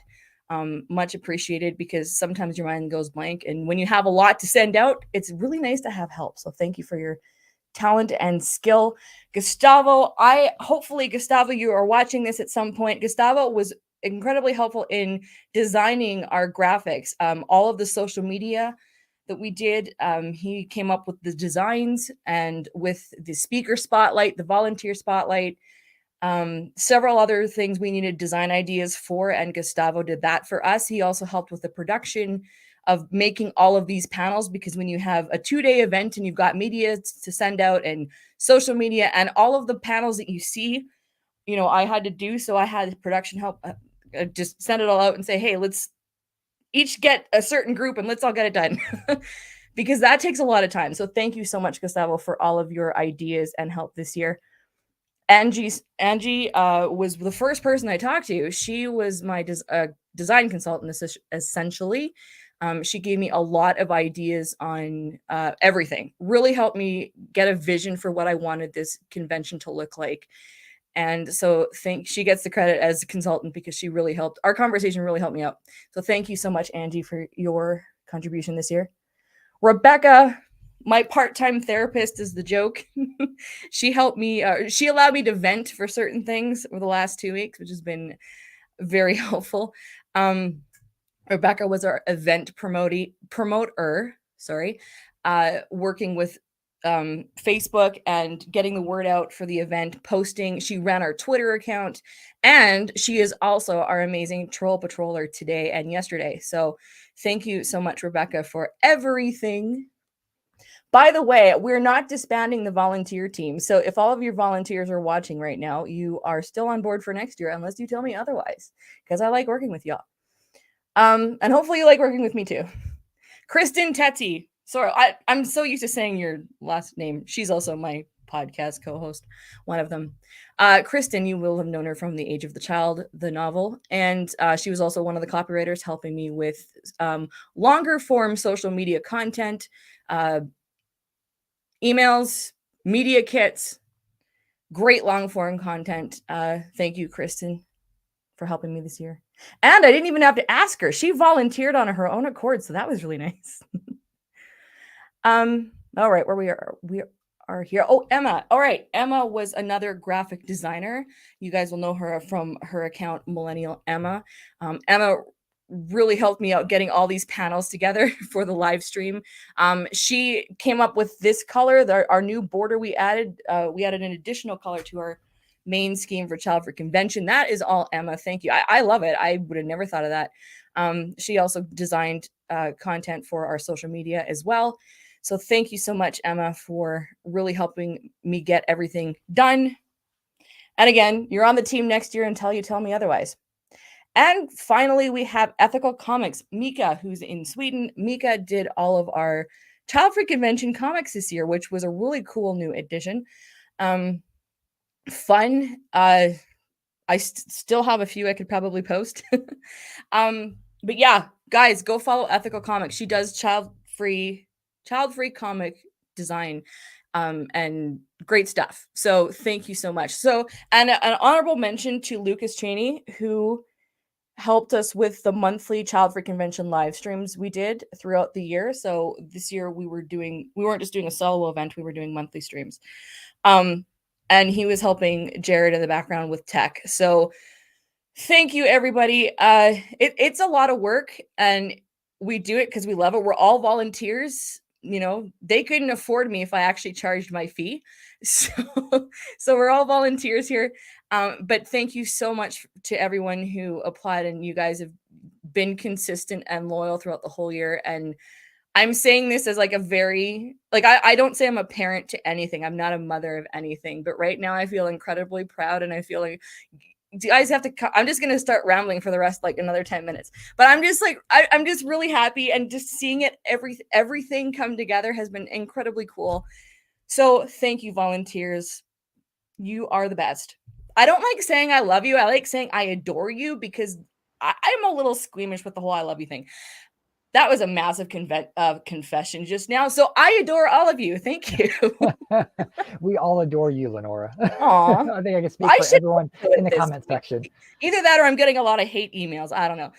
Much appreciated, because sometimes your mind goes blank. And when you have a lot to send out, it's really nice to have help. So thank you for your talent and skill. Gustavo, Gustavo, you are watching this at some point. Gustavo was incredibly helpful in designing our graphics. All of the social media that we did, he came up with the designs, and with the speaker spotlight, the volunteer spotlight, several other things we needed design ideas for, and Gustavo did that for us. He also helped with the production of making all of these panels, because when you have a 2-day event and you've got media to send out and social media and all of the panels that you see, I had to do. So I had production help just send it all out and say, hey, let's each get a certain group and let's all get it done. Because that takes a lot of time. So thank you so much, Gustavo, for all of your ideas and help this year. Angie was the first person I talked to. She was my design consultant, essentially. She gave me a lot of ideas on everything. Really helped me get a vision for what I wanted this convention to look like. And so she gets the credit as a consultant, because she really helped. Our conversation really helped me out. So thank you so much, Angie, for your contribution this year. Rebecca, my part-time therapist, is the joke. She helped me. She allowed me to vent for certain things over the last 2 weeks, which has been very helpful. Rebecca was our event promoter. Sorry, working with Facebook and getting the word out for the event, posting. She ran our Twitter account, and she is also our amazing troll patroller today and yesterday. So thank you so much, Rebecca, for everything. By the way, we're not disbanding the volunteer team. So if all of your volunteers are watching right now, you are still on board for next year, unless you tell me otherwise, because I like working with y'all. And hopefully you like working with me too. Kristen Tetty. Sorry, I'm so used to saying your last name. She's also my podcast co-host, one of them. Kristen, you will have known her from The Age of the Child, the novel. And she was also one of the copywriters helping me with longer form social media content, emails, media kits, great long form content. Thank you, Kristen, for helping me this year. And I didn't even have to ask her. She volunteered on her own accord, so that was really nice. All right, we are here. Oh, Emma. All right, Emma was another graphic designer. You guys will know her from her account, Millennial Emma. Emma really helped me out getting all these panels together for the live stream. She came up with this color, our new border we added. We added an additional color to our main scheme for Childfree Convention. That is all Emma. Thank you. I love it. I would have never thought of that. She also designed content for our social media as well. So thank you so much, Emma, for really helping me get everything done. And again, you're on the team next year until you tell me otherwise. And finally, we have Ethical Comics. Mika, who's in Sweden. Mika did all of our Childfree Convention comics this year, which was a really cool new addition. Fun. I still have a few I could probably post. But yeah, guys, go follow Ethical Comics. She does child-free comic design and great stuff. So thank you so much. So, and an honorable mention to Lucas Cheney, who helped us with the monthly Childfree Convention live streams we did throughout the year. So this year we weren't just doing a solo event, we were doing monthly streams. And he was helping Jared in the background with tech. So thank you, everybody. It's a lot of work, and we do it because we love it. We're all volunteers. They couldn't afford me if I actually charged my fee. So we're all volunteers here. But thank you so much to everyone who applied, and you guys have been consistent and loyal throughout the whole year. And I'm saying this as like a very, I don't say I'm a parent to anything. I'm not a mother of anything, but right now I feel incredibly proud, and I feel like you guys have to, I'm just going to start rambling for the rest, another 10 minutes, but I'm just I'm just really happy, and just seeing it, everything come together has been incredibly cool. So thank you, volunteers. You are the best. I don't like saying I love you. I like saying I adore you, because I'm a little squeamish with the whole I love you thing. That was a massive confession just now. So I adore all of you. Thank you. We all adore you, Lenora. Aw. I think I can speak for everyone in the comment section. Either that or I'm getting a lot of hate emails. I don't know.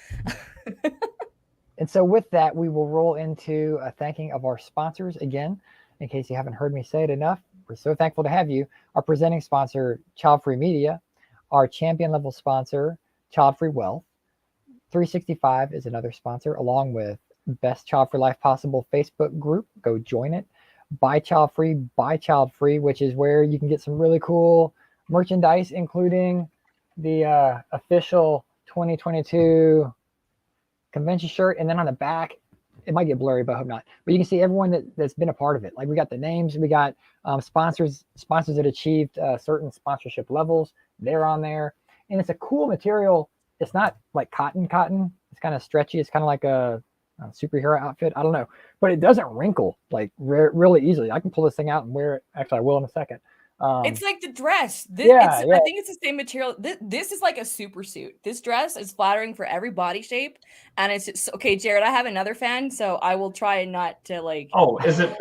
And so with that, we will roll into a thanking of our sponsors again. In case you haven't heard me say it enough, we're so thankful to have you. Our presenting sponsor, Childfree Media, our champion level sponsor, Childfree Wealth. 365 is another sponsor, along with Best Child Free Life Possible Facebook group. Go join it. Buy Childfree, Buy Childfree, which is where you can get some really cool merchandise, including the official 2022 convention shirt. And then on the back, it might get blurry, but I hope not. But you can see everyone that's been a part of it. Like we got the names, we got sponsors that achieved certain sponsorship levels. They're on there, and it's a cool material. It's not like cotton. It's kind of stretchy. It's kind of like a superhero outfit. I don't know, but it doesn't wrinkle like really easily. I can pull this thing out and wear it. Actually, I will in a second. It's like the dress. Yeah. I think it's the same material. This is like a super suit. This dress is flattering for every body shape, and it's just, okay. Jared, I have another fan, so I will try not to like. Oh, is it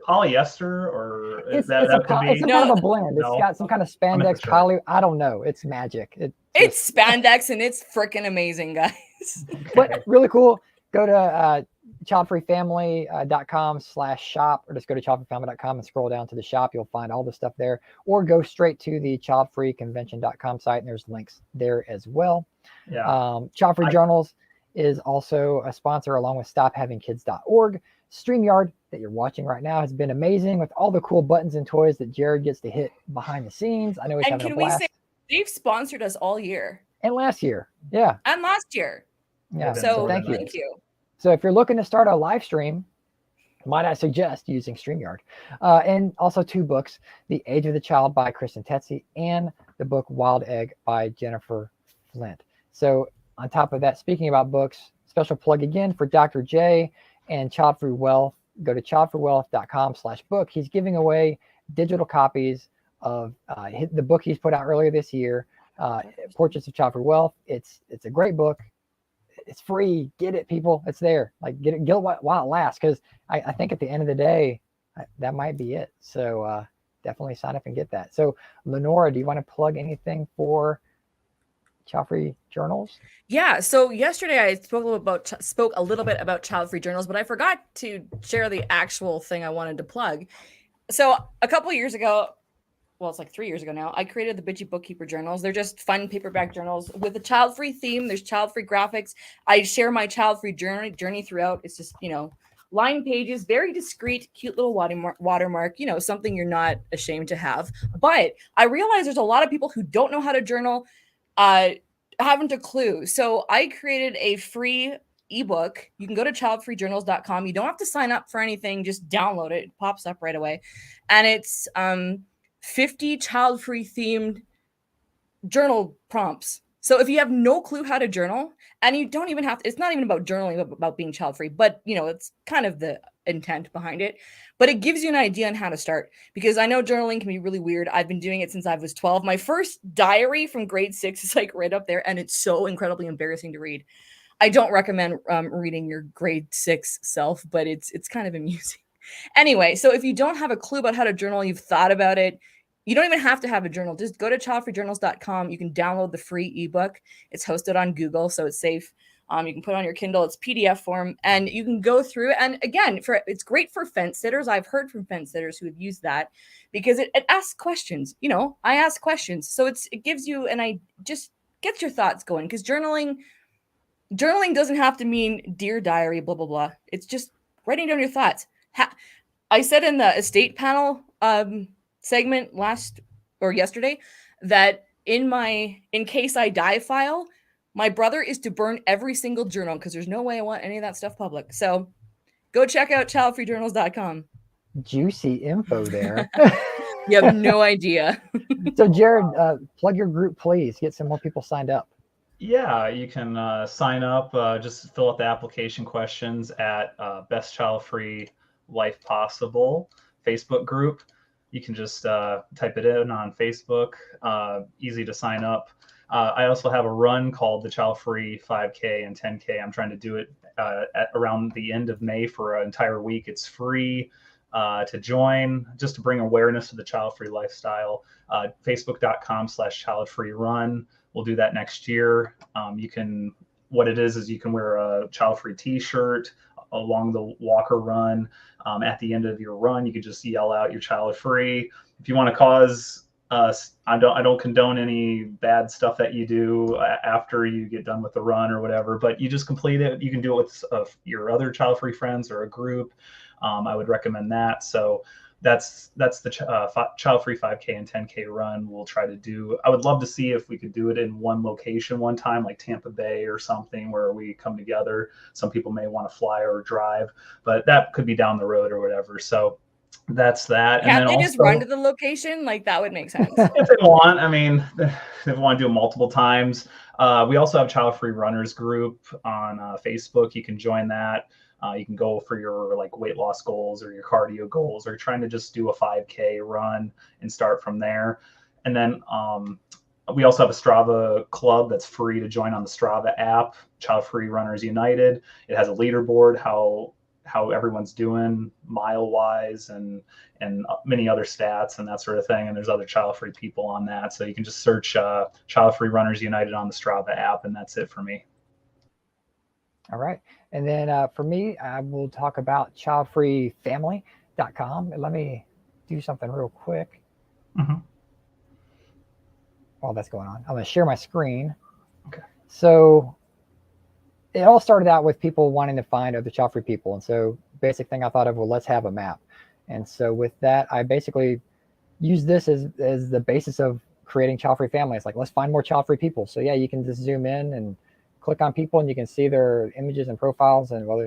polyester or it's that could be? It's some kind of a blend. It's got some kind of spandex poly. I don't know. It's magic. It's spandex and it's freaking amazing, guys. But really cool. Go to childfreefamily.com/shop, or just go to childfreefamily.com and scroll down to the shop. You'll find all the stuff there, or go straight to the childfreeconvention.com site, and there's links there as well. Yeah. Childfree Journals is also a sponsor, along with stophavingkids.org. StreamYard that you're watching right now has been amazing with all the cool buttons and toys that Jared gets to hit behind the scenes. I know he's having a blast. Can we say they've sponsored us all year and last year? Yeah. And last year. Yeah. So thank you. So if you're looking to start a live stream, might I suggest using StreamYard. And also 2 books, The Age of the Child by Kristen Tetzi and the book Wild Egg by Jennifer Flint. So on top of that, speaking about books, special plug again for Dr. J and Childfree Wealth. Go to childfreewealth.com/book. He's giving away digital copies of the book he's put out earlier this year, Portraits of Childfree Wealth. It's a great book. It's free. Get it, people. It's there. Like get it while it lasts, because I think at the end of the day, that might be it. So definitely sign up and get that. So Lenora, do you want to plug anything for Childfree Journals? Yeah. So yesterday I spoke a little bit about Childfree Journals, but I forgot to share the actual thing I wanted to plug. So a couple of years ago, well, it's like 3 years ago now, I created the Bitchy Bookkeeper journals. They're just fun paperback journals with a child-free theme. There's child-free graphics. I share my child-free journey throughout. It's just, line pages, very discreet, cute little watermark, something you're not ashamed to have. But I realize there's a lot of people who don't know how to journal, haven't a clue. So I created a free ebook. You can go to childfreejournals.com. You don't have to sign up for anything. Just download it. It pops up right away. And it's 50 child-free themed journal prompts. So if you have no clue how to journal, and you don't even have to, it's not even about journaling, about being child-free, but it's kind of the intent behind it. But it gives you an idea on how to start, because I know journaling can be really weird. I've been doing it since I was 12. My first diary from grade 6 is like right up there, and it's so incredibly embarrassing to read. I don't recommend reading your grade 6 self, but it's kind of amusing. Anyway, so if you don't have a clue about how to journal, you've thought about it, you don't even have to have a journal. Just go to childfreejournals.com. You can download the free ebook. It's hosted on Google, so it's safe. You can put it on your Kindle. It's PDF form, and you can go through. And again, it's great for fence sitters. I've heard from fence sitters who have used that because it asks questions. I ask questions, so it gives you just gets your thoughts going. Because journaling doesn't have to mean dear diary, blah blah blah. It's just writing down your thoughts. I said in the estate panel segment yesterday that in case I die file, my brother is to burn every single journal, because there's no way I want any of that stuff public. So go check out childfreejournals.com. Juicy info there. You have no idea. So Jared, plug your group, please. Get some more people signed up. Yeah, you can sign up. Just fill out the application questions at Best Child Free Life Possible Facebook group. You can just type it in on Facebook. Easy to sign up. I also have a run called the Childfree 5K and 10K. I'm trying to do it around the end of May for an entire week. It's free to join, just to bring awareness to the child-free lifestyle. Facebook.com/childfreerun. We'll do that next year. What it is you can wear a child-free t-shirt along the walk or run. At the end of your run, you could just yell out your child-free. If you want to cause I don't condone any bad stuff that you do after you get done with the run or whatever, but you just complete it. You can do it with your other child-free friends or a group. I would recommend that. So that's the child-free 5K and 10K run we'll try to do. I would love to see if we could do it in one location one time, like Tampa Bay or something, where we come together. Some people may want to fly or drive, but that could be down the road or whatever. So that's that. Can't and then they just run to the location? Like, that would make sense. If they want, I mean, if they want to do it multiple times. We also have Child-Free Runners group on Facebook. You can join that. You can go for your like weight loss goals or your cardio goals, or you're trying to just do a 5K run and start from there. And then we also have a Strava club that's free to join on the Strava app, Child-Free Runners United. It has a leaderboard, how everyone's doing mile-wise and many other stats and that sort of thing. And there's other child-free people on that. So you can just search Child-Free Runners United on the Strava app, and that's it for me. All right. And then for me, I will talk about childfreefamily.com. Let me do something real quick. While that's going on, I'm going to share my screen. Okay. So it all started out with people wanting to find other child-free people. And so basic thing I thought of, well, let's have a map. And so with that, I basically use this as the basis of creating child-free families. Like, let's find more child-free people. So yeah, you can just zoom in and click on people and you can see their images and profiles. And well,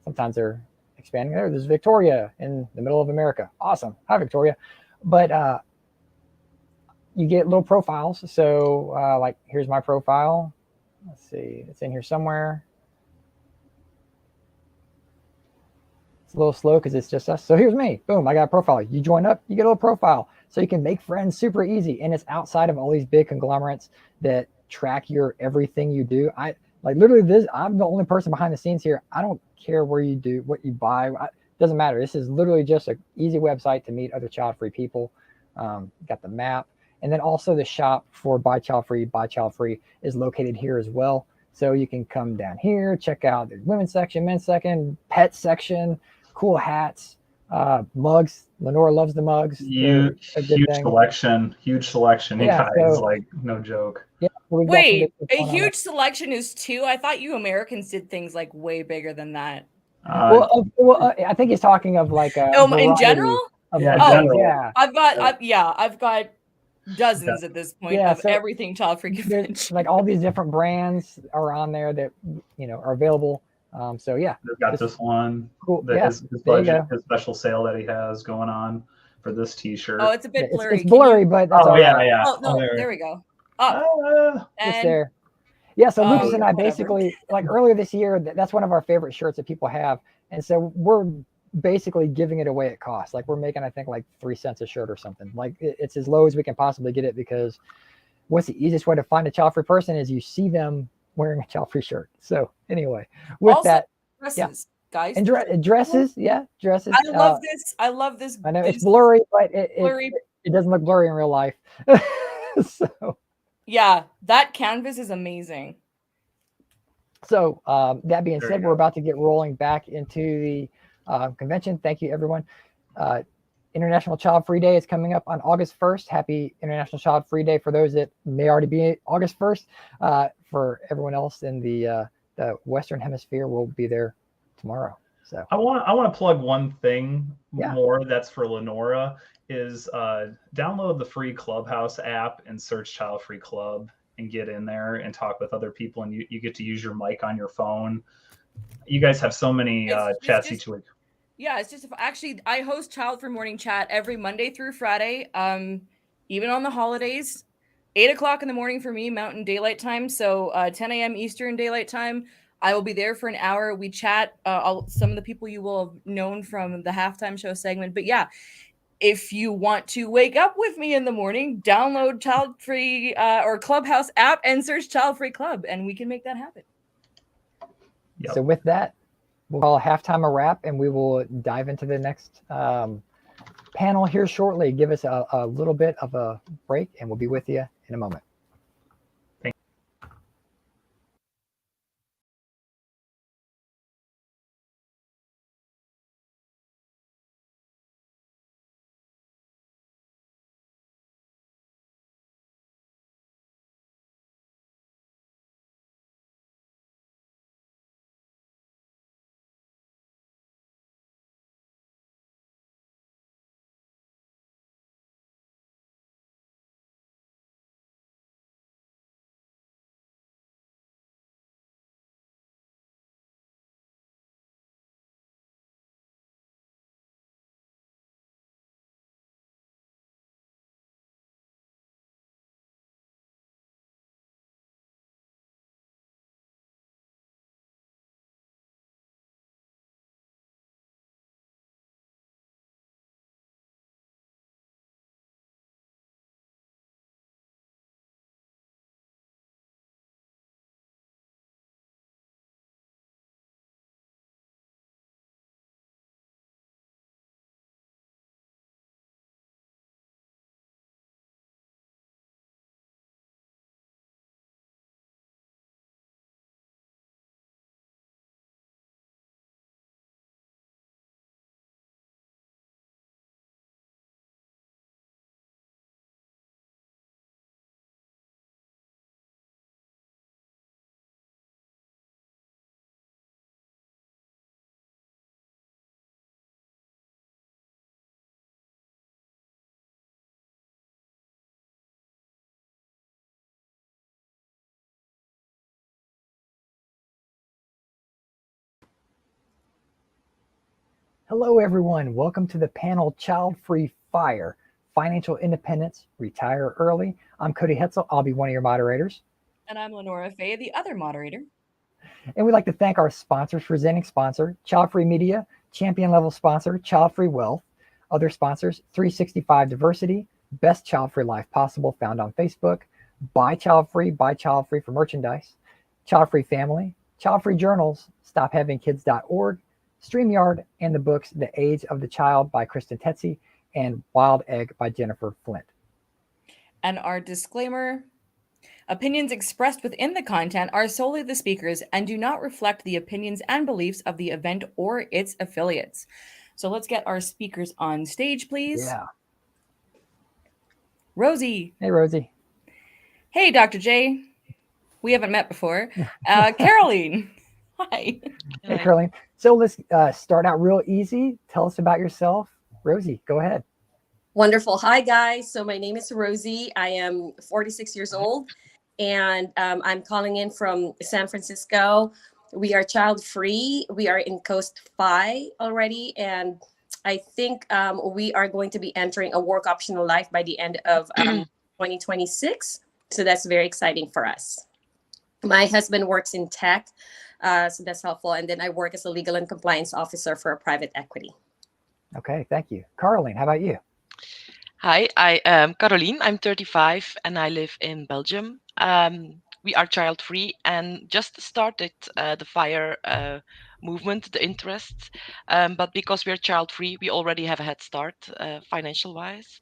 sometimes they're expanding there. There's Victoria in the middle of America. Awesome. Hi, Victoria. But you get little profiles. So like, here's my profile. Let's see, it's in here somewhere. It's a little slow because it's just us. So here's me. Boom, I got a profile. You join up, you get a little profile. So you can make friends super easy. And it's outside of all these big conglomerates that track your everything you do. I like literally this. I'm the only person behind the scenes here. I don't care where you do, what you buy. Doesn't matter. This is literally just an easy website to meet other child-free people. Got the map. And then also the shop for Buy Child Free is located here as well. So you can come down here, check out the women's section, men's section, pet section, cool hats, mugs. Lenora loves the mugs. Huge selection. You yeah, guys, so, like, no joke. Yeah. Wait, a huge selection is 2? I thought you Americans did things like way bigger than that. I think he's talking of like in general? Yeah. I've got dozens at this point of everything child-free convention. Like all these different brands are on there that are available. So yeah, they've got this one. Cool. That his special sale that he has going on for this T-shirt. Oh, it's a bit blurry. It's blurry, but that's yeah. Oh no, there we go. It's there. Yeah, so Lucas and I basically, like earlier this year, that's one of our favorite shirts that people have, and so we're basically giving it away at cost. Like, we're making, I think, like 3 cents a shirt or something. Like, it's as low as we can possibly get it, because what's the easiest way to find a child-free person is you see them wearing a child-free shirt. So anyway, with also, that, dresses, guys, and dresses. I love this. I know it's blurry, but it doesn't look blurry in real life. So yeah, that canvas is amazing. So that being said, we're about to get rolling back into the convention. Thank you, everyone. International Child Free Day is coming up on August 1st. Happy International Child Free Day for those that may already be August 1st. For everyone else in the Western Hemisphere, we'll be there tomorrow. So I want to plug one thing more that's for Lenora, is download the free Clubhouse app and search Child Free Club and get in there and talk with other people, and you get to use your mic on your phone. You guys have so many chats each week. Yeah, it's just actually I host Child Free Morning Chat every Monday through Friday, even on the holidays, 8 o'clock in the morning for me, Mountain Daylight Time. So 10 a.m. Eastern Daylight Time. I will be there for an hour. We chat some of the people you will have known from the halftime show segment. But yeah, if you want to wake up with me in the morning, download Child Free or Clubhouse app and search Child Free Club, and we can make that happen. Yep. So with that, we'll call halftime a wrap, and we will dive into the next panel here shortly. Give us a little bit of a break, and we'll be with you in a moment. Hello, everyone. Welcome to the panel Child-Free F.I.R.E, Financial Independence, Retire Early. I'm Cody Hetzel. I'll be one of your moderators. And I'm Lenora Fay, the other moderator. And we'd like to thank our sponsors, presenting sponsor, Childfree Media, champion level sponsor, Childfree Wealth, other sponsors, 365 Diversity, Best Child-Free Life Possible, found on Facebook, Buy Childfree for merchandise, Childfree Family, Childfree Journals, StopHavingKids.org, StreamYard, and the books The Age of the Child by Kristen Tetzi and Wild Egg by Jennifer Flint. And our disclaimer: opinions expressed within the content are solely the speakers and do not reflect the opinions and beliefs of the event or its affiliates. So let's get our speakers on stage, please. Yeah. Rosie. Hey, Rosie. Hey, Dr. J. We haven't met before. Caroline. Hi. Hey, Caroline. So let's start out real easy. Tell us about yourself. Rosie, go ahead. Wonderful. Hi, guys. So my name is Rosie. I am 46 years old, and I'm calling in from San Francisco. We are child-free. We are in Coast Fi already, and I think we are going to be entering a work optional life by the end of 2026. So that's very exciting for us. My husband works in tech, so that's helpful. And then I work as a legal and compliance officer for a private equity. Okay, thank you. Caroline, how about you? Hi, I am Caroline. I'm 35 and I live in Belgium. We are child-free and just started the F.I.R.E movement, the interest. But because we're child-free, we already have a head start financial-wise.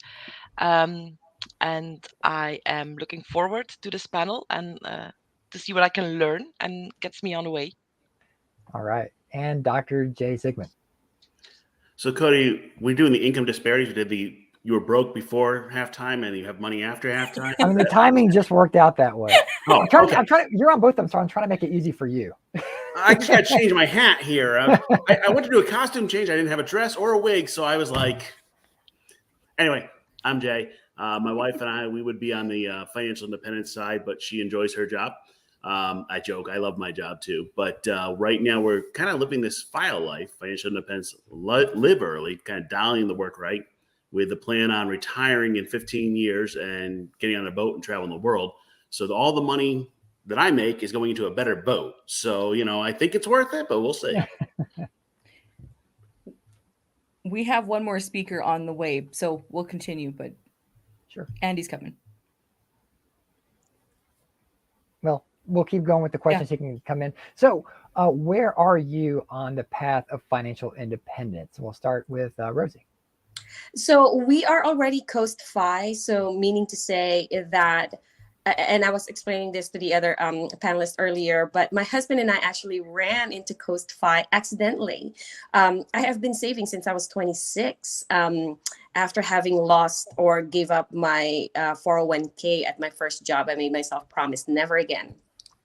And I am looking forward to this panel and to see what I can learn and gets me on the way. All right. And Dr. Jay Zygmunt. So Cody, we're doing the income disparities. We did you were broke before halftime and you have money after halftime. I mean, the timing just worked out that way. Oh, I'm trying okay. to, you're on both of them, so I'm trying to make it easy for you. I just got to change my hat here. I went to do a costume change. I didn't have a dress or a wig, so I was like, anyway, I'm Jay. My wife and I, we would be on the financial independence side, but she enjoys her job. I joke. I love my job too. But right now we're kind of living this FILE life, financial independence, live early, kind of dialing the work right with the plan on retiring in 15 years and getting on a boat and traveling the world. So all the money that I make is going into a better boat. So, I think it's worth it, but we'll see. We have one more speaker on the way, so we'll continue, but sure. Andy's coming. Well, we'll keep going with the questions. He can come in. So, where are you on the path of financial independence? We'll start with Rosie. So we are already Coast Fi, so meaning to say that, and I was explaining this to the other panelists earlier, but my husband and I actually ran into Coast Fi accidentally. I have been saving since I was 26 after having lost or gave up my 401k at my first job. I made myself promise never again.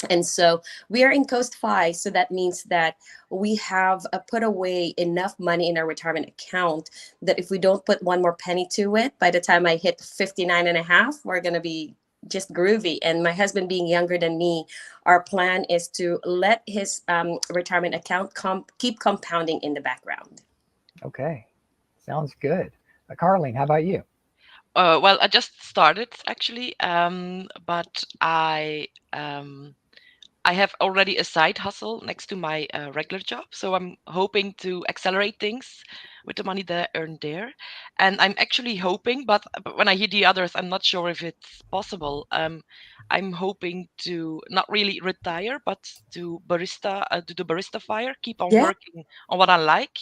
And so we are in Coast Fi. So that means that we have put away enough money in our retirement account that if we don't put one more penny to it, by the time I hit 59 and a half, we're going to be just groovy. And my husband being younger than me, our plan is to let his retirement account keep compounding in the background. Okay. Sounds good. Carlene, how about you? Well, I just started actually, but I have already a side hustle next to my regular job, so I'm hoping to accelerate things with the money that I earned there. And I'm actually hoping, but when I hear the others, I'm not sure if it's possible. I'm hoping to not really retire, but to do the barista fire, keep on working on what I like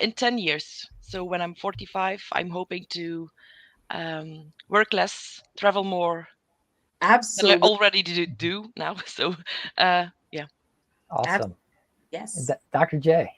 in 10 years. So when I'm 45, I'm hoping to work less, travel more. Absolutely. That I already do now. So, yeah. Awesome. Yes. Dr. J.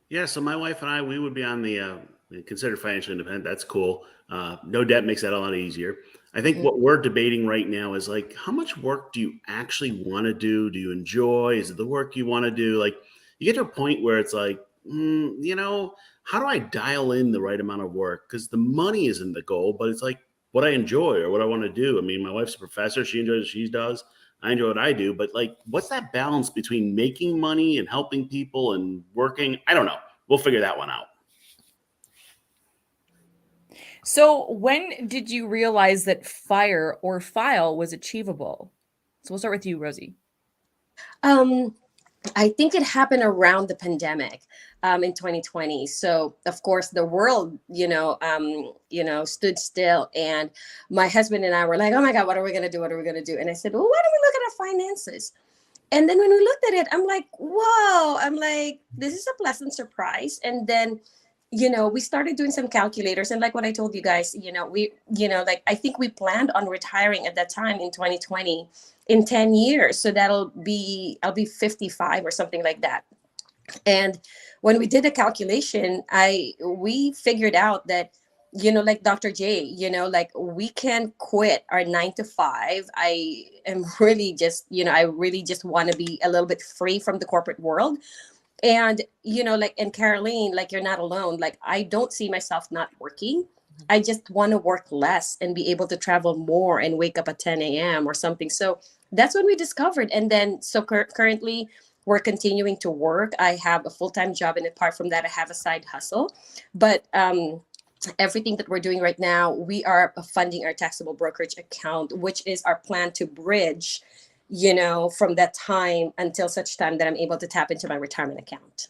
Yeah, so my wife and I, we would be on the consider financially independent. That's cool. No debt makes that a lot easier. I think what we're debating right now is like, how much work do you actually want to do? Do you enjoy? Is it the work you want to do? Like, you get to a point where it's like, how do I dial in the right amount of work? Because the money isn't the goal, but it's like what I enjoy or what I want to do. I mean, my wife's a professor. She enjoys what she does. I enjoy what I do, but like, what's that balance between making money and helping people and working? I don't know. We'll figure that one out. So when did you realize that FIRE or file was achievable? So we'll start with you, Rosie. I think it happened around the pandemic in 2020. So of course the world, stood still, and my husband and I were like, "Oh my God, what are we gonna do? What are we gonna do?" And I said, "Well, why don't we look at our finances?" And then when we looked at it, I'm like, "Whoa!" I'm like, "This is a pleasant surprise." And then, we started doing some calculators, and like what I told you guys, I think we planned on retiring at that time in 2020 in 10 years. So I'll be 55 or something like that. And when we did the calculation, we figured out that, like Dr. J, like we can quit our 9 to 5. I am really just, I really just want to be a little bit free from the corporate world. And, and Caroline, like, you're not alone. Like, I don't see myself not working. I just want to work less and be able to travel more and wake up at 10 a.m. or something. So that's what we discovered. And then, so currently, we're continuing to work. I have a full-time job, and apart from that, I have a side hustle. But everything that we're doing right now, we are funding our taxable brokerage account, which is our plan to bridge from that time until such time that I'm able to tap into my retirement account.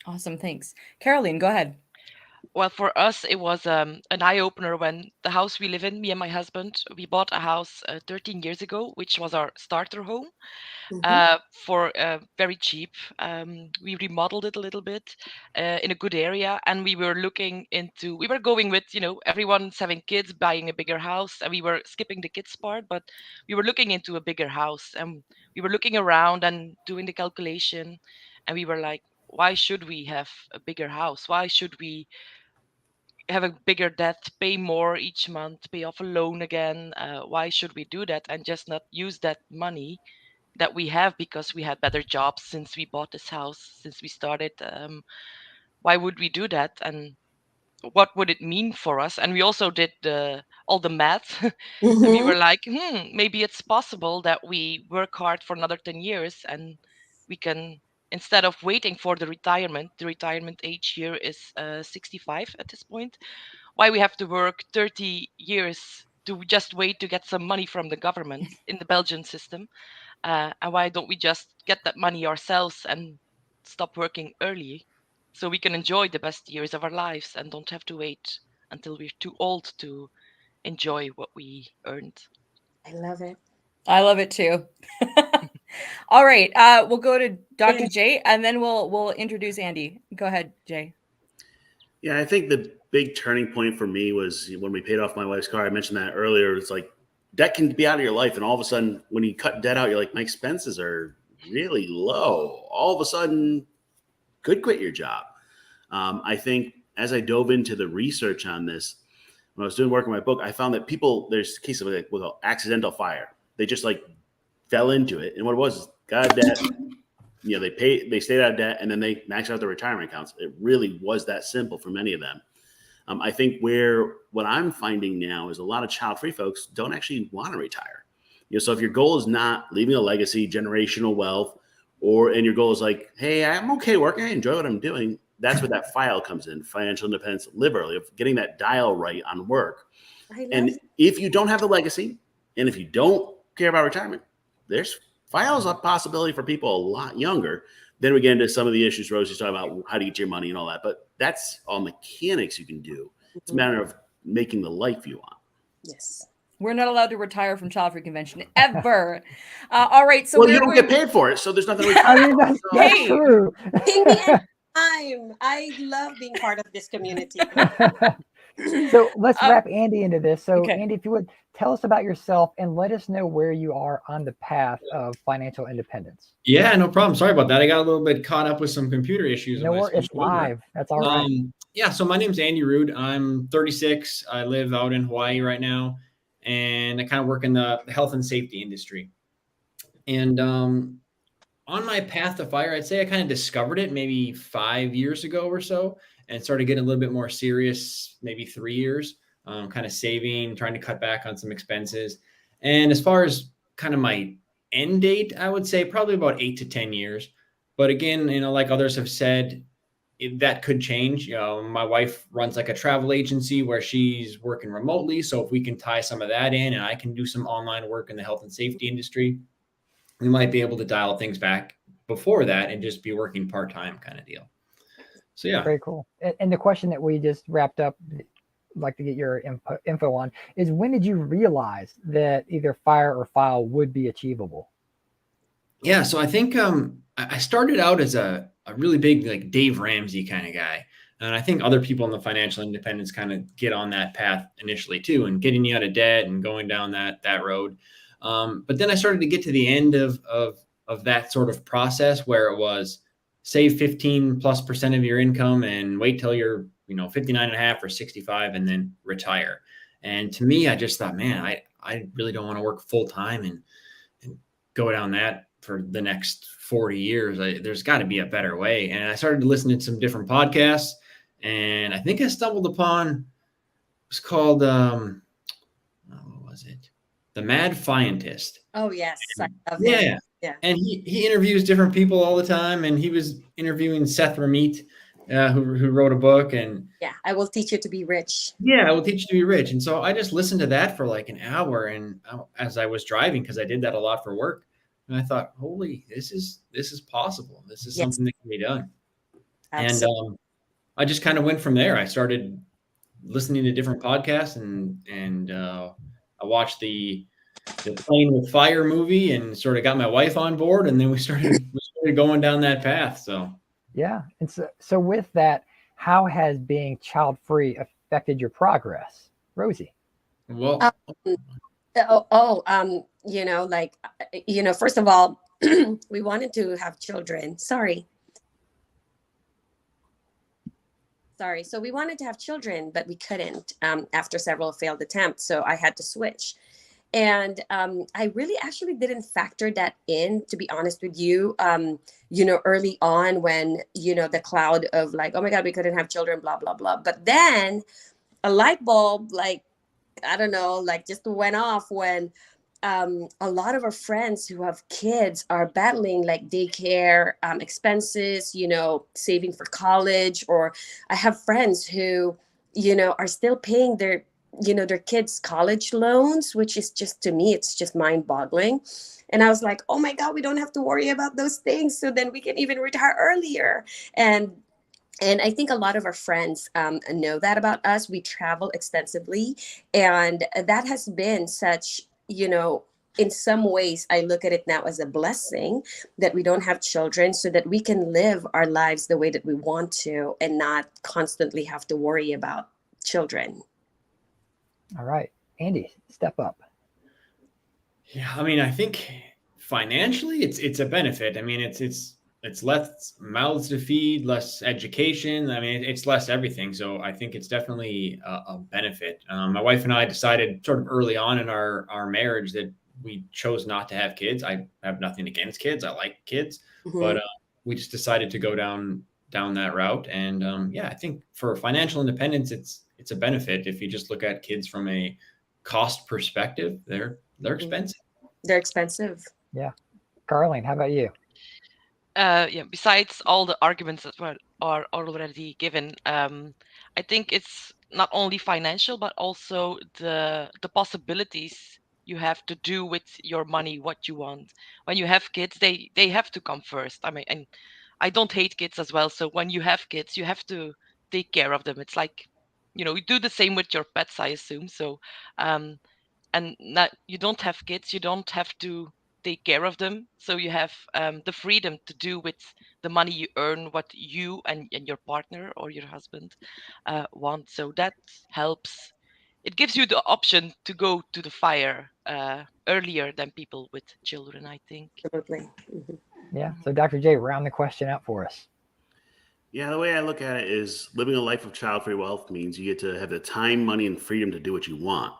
Awesome. Thanks. Caroline, go ahead. Well, for us, it was an eye-opener when the house we live in, me and my husband, we bought a house 13 years ago, which was our starter home for very cheap. We remodeled it a little bit in a good area, and we were going with, everyone's having kids, buying a bigger house, and we were skipping the kids part, but we were looking into a bigger house, and we were looking around and doing the calculation, and we were like, why should we have a bigger house? Why should we have a bigger debt, pay more each month, pay off a loan again? Why should we do that and just not use that money that we have because we had better jobs since we bought this house, since we started? Why would we do that? And what would it mean for us? And we also did all the math. And we were like, maybe it's possible that we work hard for another 10 years and we can, instead of waiting for the retirement age here is 65 at this point. Why we have to work 30 years to just wait to get some money from the government in the Belgian system? And why don't we just get that money ourselves and stop working early so we can enjoy the best years of our lives and don't have to wait until we're too old to enjoy what we earned? I love it. I love it too. All right. We'll go to Dr. J, and then we'll introduce Andy. Go ahead, Jay. Yeah, I think the big turning point for me was when we paid off my wife's car. I mentioned that earlier. It's like debt can be out of your life, and all of a sudden, when you cut debt out, you're like, my expenses are really low. All of a sudden, could quit your job. I think as I dove into the research on this, when I was doing work on my book, I found that there's cases of like with accidental fire. They just like fell into it, and what it was got out of debt. They stayed out of debt, and then they maxed out their retirement accounts. It really was that simple for many of them. I think what I'm finding now is a lot of child-free folks don't actually want to retire. So if your goal is not leaving a legacy, generational wealth, and your goal is like, hey, I'm okay working, I enjoy what I'm doing, that's where that file comes in, financial independence, live early, of getting that dial right on work. And if you don't have the legacy, and if you don't care about retirement, there's files a possibility for people a lot younger. Then we get into some of the issues Rosie's talking about, how to get your money and all that. But that's all mechanics you can do. It's a matter of making the life you want. Yes. We're not allowed to retire from Child Free Convention ever. All right. So you don't get paid for it, so there's nothing to retire. I mean, that's true. Ping me anytime. I love being part of this community. So let's wrap Andy into this. So Andy, if you would tell us about yourself and let us know where you are on the path of financial independence. Yeah, no problem. Sorry about that. I got a little bit caught up with some computer issues. No, it's live. That's all right. Yeah, so my name's Andy Rude. I'm 36. I live out in Hawaii right now, and I kind of work in the health and safety industry. And on my path to FIRE, I'd say I kind of discovered it maybe 5 years ago or so, and started getting a little bit more serious, maybe 3 years, kind of saving, trying to cut back on some expenses. And as far as kind of my end date, I would say probably about 8 to 10 years. But again, like others have said, that could change. My wife runs like a travel agency where she's working remotely. So if we can tie some of that in and I can do some online work in the health and safety industry, we might be able to dial things back before that and just be working part-time kind of deal. So yeah. Very cool. And the question that we just wrapped up, like to get your info on, is when did you realize that either FIRE or FILE would be achievable? Yeah, so I think I started out as a really big like Dave Ramsey kind of guy. And I think other people in the financial independence kind of get on that path initially too, and getting you out of debt and going down that road. But then I started to get to the end of that sort of process where it was save 15+% of your income and wait till you're 59 and a half or 65 and then retire. And to me, I just thought, man, I really don't want to work full time and go down that for the next 40 years. There's got to be a better way. And I started listening to some different podcasts, and I think I stumbled upon, it was called, what was it? The Mad Fientist. Oh, yes. I love Yeah. him. Yeah. And he interviews different people all the time. And he was interviewing Seth Ramit, who wrote a book. And yeah, I Will Teach You to Be Rich. Yeah, I Will Teach You to Be Rich. And so I just listened to that for like an hour. And as I was driving, because I did that a lot for work, and I thought, holy, this is possible. This is something that can be done. Absolutely. And I just kind of went from there. I started listening to different podcasts, and I watched the Playing with Fire movie and sort of got my wife on board, and then we started going down that path. So yeah. And so with that, how has being child free affected your progress, Rosie? Well, first of all, we wanted to have children. Sorry. So we wanted to have children, but we couldn't after several failed attempts. So I had to switch. And I really actually didn't factor that in, to be honest with you, early on when, the cloud of like, oh my God, we couldn't have children, blah, blah, blah. But then a light bulb, just went off when a lot of our friends who have kids are battling like daycare expenses, saving for college. Or I have friends who, are still paying their kids' college loans, which is just, to me, it's just mind boggling. And I was like, oh my God, we don't have to worry about those things. So then we can even retire earlier. And I think a lot of our friends know that about us. We travel extensively. And that has been such, in some ways, I look at it now as a blessing that we don't have children, so that we can live our lives the way that we want to and not constantly have to worry about children. All right, Andy, step up. Yeah, I mean, I think financially, it's a benefit. I mean, it's less mouths to feed, less education. I mean, it's less everything. So I think it's definitely a benefit. My wife and I decided sort of early on in our marriage that we chose not to have kids. I have nothing against kids. I like kids, but we just decided to go down that route. And yeah, I think for financial independence, it's a benefit. If you just look at kids from a cost perspective, they're expensive. They're expensive. Yeah. Caroline, how about you? Yeah, besides all the arguments that are already given, I think it's not only financial, but also the possibilities you have to do with your money what you want. When you have kids, they have to come first. I mean, and I don't hate kids as well. So when you have kids, you have to take care of them. It's like, you do the same with your pets, I assume. So, and not, you don't have kids, you don't have to take care of them. So you have the freedom to do with the money you earn what you and your partner or your husband want. So that helps. It gives you the option to go to the fire earlier than people with children, I think. Absolutely. Yeah. So Dr. J, round the question out for us. Yeah, the way I look at it is living a life of child-free wealth means you get to have the time, money, and freedom to do what you want.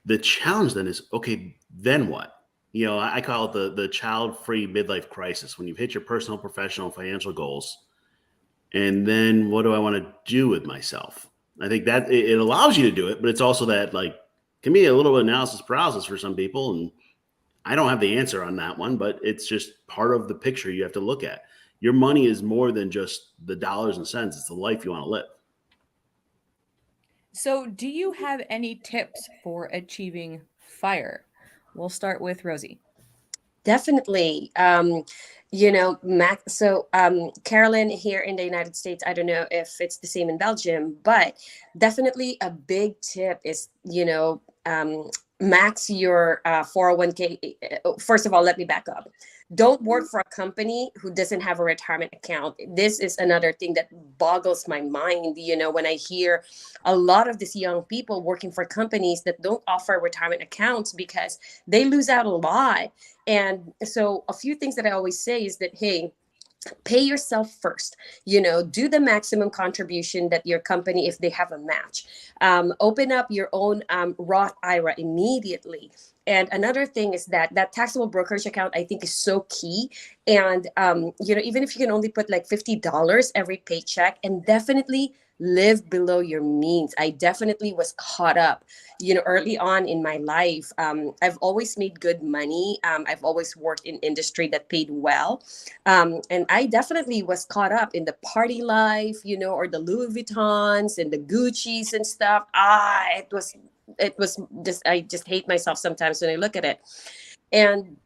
The challenge then is, okay, then what? I call it the child-free midlife crisis, when you've hit your personal, professional, financial goals. And then what do I want to do with myself? I think that it allows you to do it, but it's also that can be a little bit of analysis paralysis for some people. And I don't have the answer on that one, but it's just part of the picture you have to look at. Your money is more than just the dollars and cents. It's the life you want to live. So do you have any tips for achieving FIRE? We'll start with Rosie. Definitely. Carolyn, here in the United States, I don't know if it's the same in Belgium, but definitely a big tip is, max your 401k. First of all, let me back up. Don't work for a company who doesn't have a retirement account. This is another thing that boggles my mind, when I hear a lot of these young people working for companies that don't offer retirement accounts, because they lose out a lot. And so a few things that I always say is that, hey, pay yourself first, do the maximum contribution that your company, if they have a match, open up your own Roth IRA immediately. And another thing is that taxable brokerage account, I think, is so key. And, even if you can only put like $50 every paycheck, and definitely live below your means. I definitely was caught up, early on in my life. I've always made good money. I've always worked in industry that paid well. And I definitely was caught up in the party life, or the Louis Vuittons and the Gucci's and stuff. It was just, I just hate myself sometimes when I look at it. And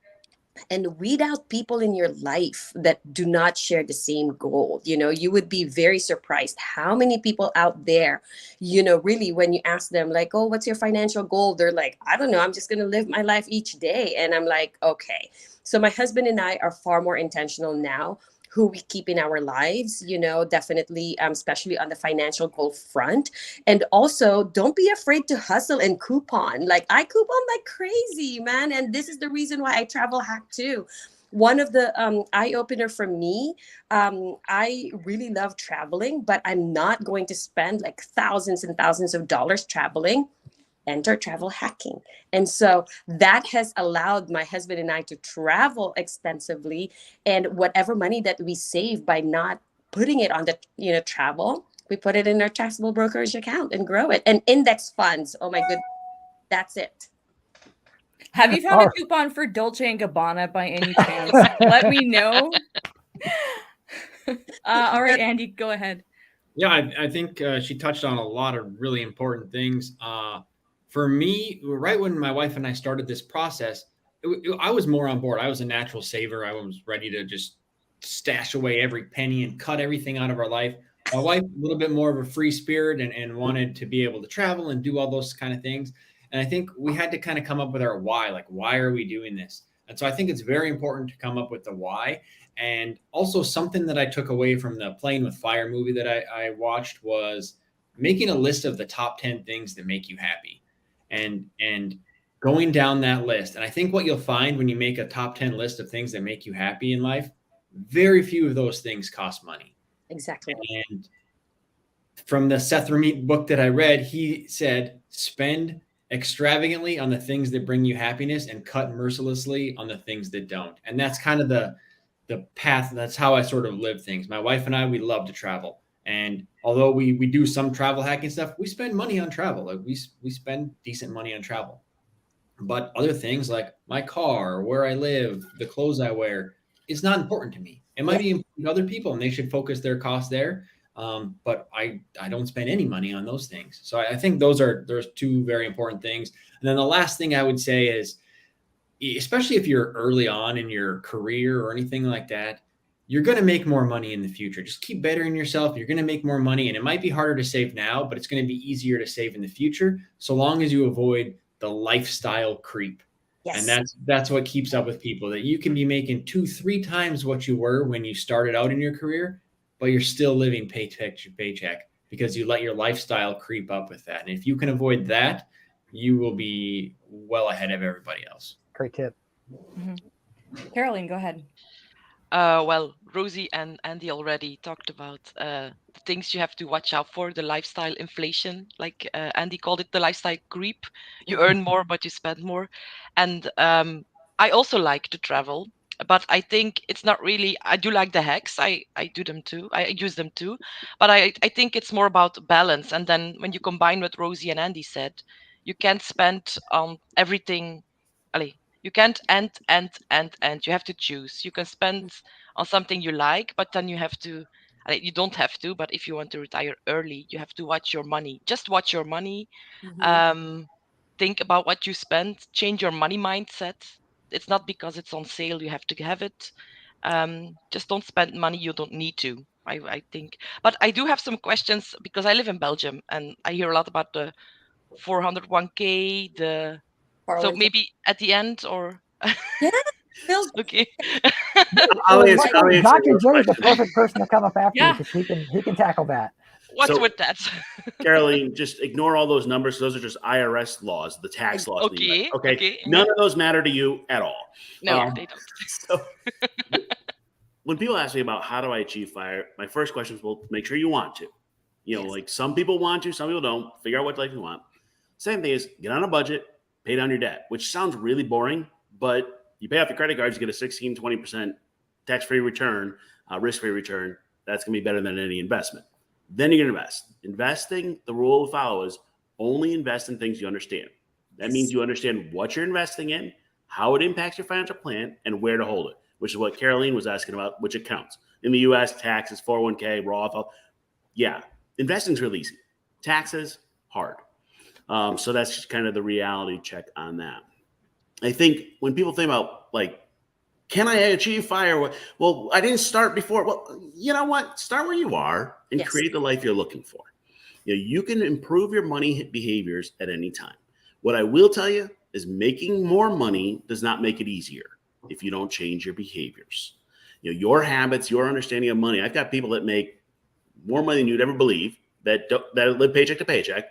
weed out people in your life that do not share the same goal. You would be very surprised how many people out there, really, when you ask them like, oh, what's your financial goal? They're like, I don't know, I'm just going to live my life each day. And I'm like, okay. So my husband and I are far more intentional now who we keep in our lives, definitely, especially on the financial goal front. And also, don't be afraid to hustle and coupon. Like, I coupon like crazy, man. And this is the reason why I travel hack too. One of the eye-opener for me, I really love traveling, but I'm not going to spend like thousands and thousands of dollars traveling. Enter travel hacking. And so that has allowed my husband and I to travel extensively, and whatever money that we save by not putting it on the travel, we put it in our taxable brokerage account and grow it. And index funds, oh my goodness, that's it. Have you found a coupon for Dolce & Gabbana by any chance? Let me know. All right, Andy, go ahead. Yeah, I think she touched on a lot of really important things. For me, right when my wife and I started this process, I was more on board. I was a natural saver. I was ready to just stash away every penny and cut everything out of our life. My wife, a little bit more of a free spirit and wanted to be able to travel and do all those kind of things. And I think we had to kind of come up with our why, like, why are we doing this? And so I think it's very important to come up with the why. And also something that I took away from the Playing with Fire movie that I watched was making a list of the top 10 things that make you happy and going down that list. And I think what you'll find when you make a top 10 list of things that make you happy in life, very few of those things cost money. Exactly. And from the Seth Ramit book that I read, he said, spend extravagantly on the things that bring you happiness and cut mercilessly on the things that don't. And that's kind of the path. That's how I sort of live things. My wife and I, we love to travel. And although we do some travel hacking stuff, we spend money on travel. Like we spend decent money on travel. But other things like my car, where I live, the clothes I wear, is not important to me. It might be important to other people, and they should focus their costs there. But I don't spend any money on those things. So I think there's two very important things. And then the last thing I would say is, especially if you're early on in your career or anything like that, you're going to make more money in the future. Just keep bettering yourself. You're going to make more money, and it might be harder to save now, but it's going to be easier to save in the future, so long as you avoid the lifestyle creep. Yes. And that's what keeps up with people, that you can be making 2-3 times what you were when you started out in your career, but you're still living paycheck to paycheck because you let your lifestyle creep up with that. And if you can avoid that, you will be well ahead of everybody else. Great tip. Caroline, go ahead. Well, Rosie and Andy already talked about the things you have to watch out for, the lifestyle inflation, like Andy called it, the lifestyle creep. You earn more, but you spend more. And I also like to travel, but I think it's not really, I do like the hacks. I do them too. I use them too. But I think it's more about balance. And then when you combine what Rosie and Andy said, you can't spend on everything. Allez, you can't and you have to choose. You can spend on something you like, but then you have to, you don't have to, but if you want to retire early, you have to watch your money. Just watch your money. Think about what you spend, change your money mindset. It's not because it's on sale you have to have it. Just don't spend money you don't need to, I think. But I do have some questions because I live in Belgium and I hear a lot about the 401k, so maybe at the end, or okay. Dr. J is the perfect person to come up after you because he can tackle that. What's with that? Caroline, just ignore all those numbers. Those are just IRS laws, the tax laws. Okay. Okay. None of those matter to you at all. No, they don't. So when people ask me about how do I achieve FIRE, my first question is, well, make sure you want to. Like some people want to, some people don't. Figure out what life you want. Same thing is get on a budget, pay down your debt, which sounds really boring, but you pay off your credit cards, you get a 16, 20% tax-free return, risk-free return. That's going to be better than any investment. Then you're going to invest. Investing, the rule to follow is only invest in things you understand. That means you understand what you're investing in, how it impacts your financial plan, and where to hold it, which is what Caroline was asking about, which accounts. In the U.S., taxes, 401k, Roth. Yeah, investing is really easy. Taxes, hard. So that's just kind of the reality check on that. I think when people think about, like, can I achieve FIRE? Well, I didn't start before. Well, you know what? Start where you are and create the life you're looking for. You can improve your money behaviors at any time. What I will tell you is making more money does not make it easier if you don't change your behaviors. Your habits, your understanding of money. I've got people that make more money than you'd ever believe that live paycheck to paycheck.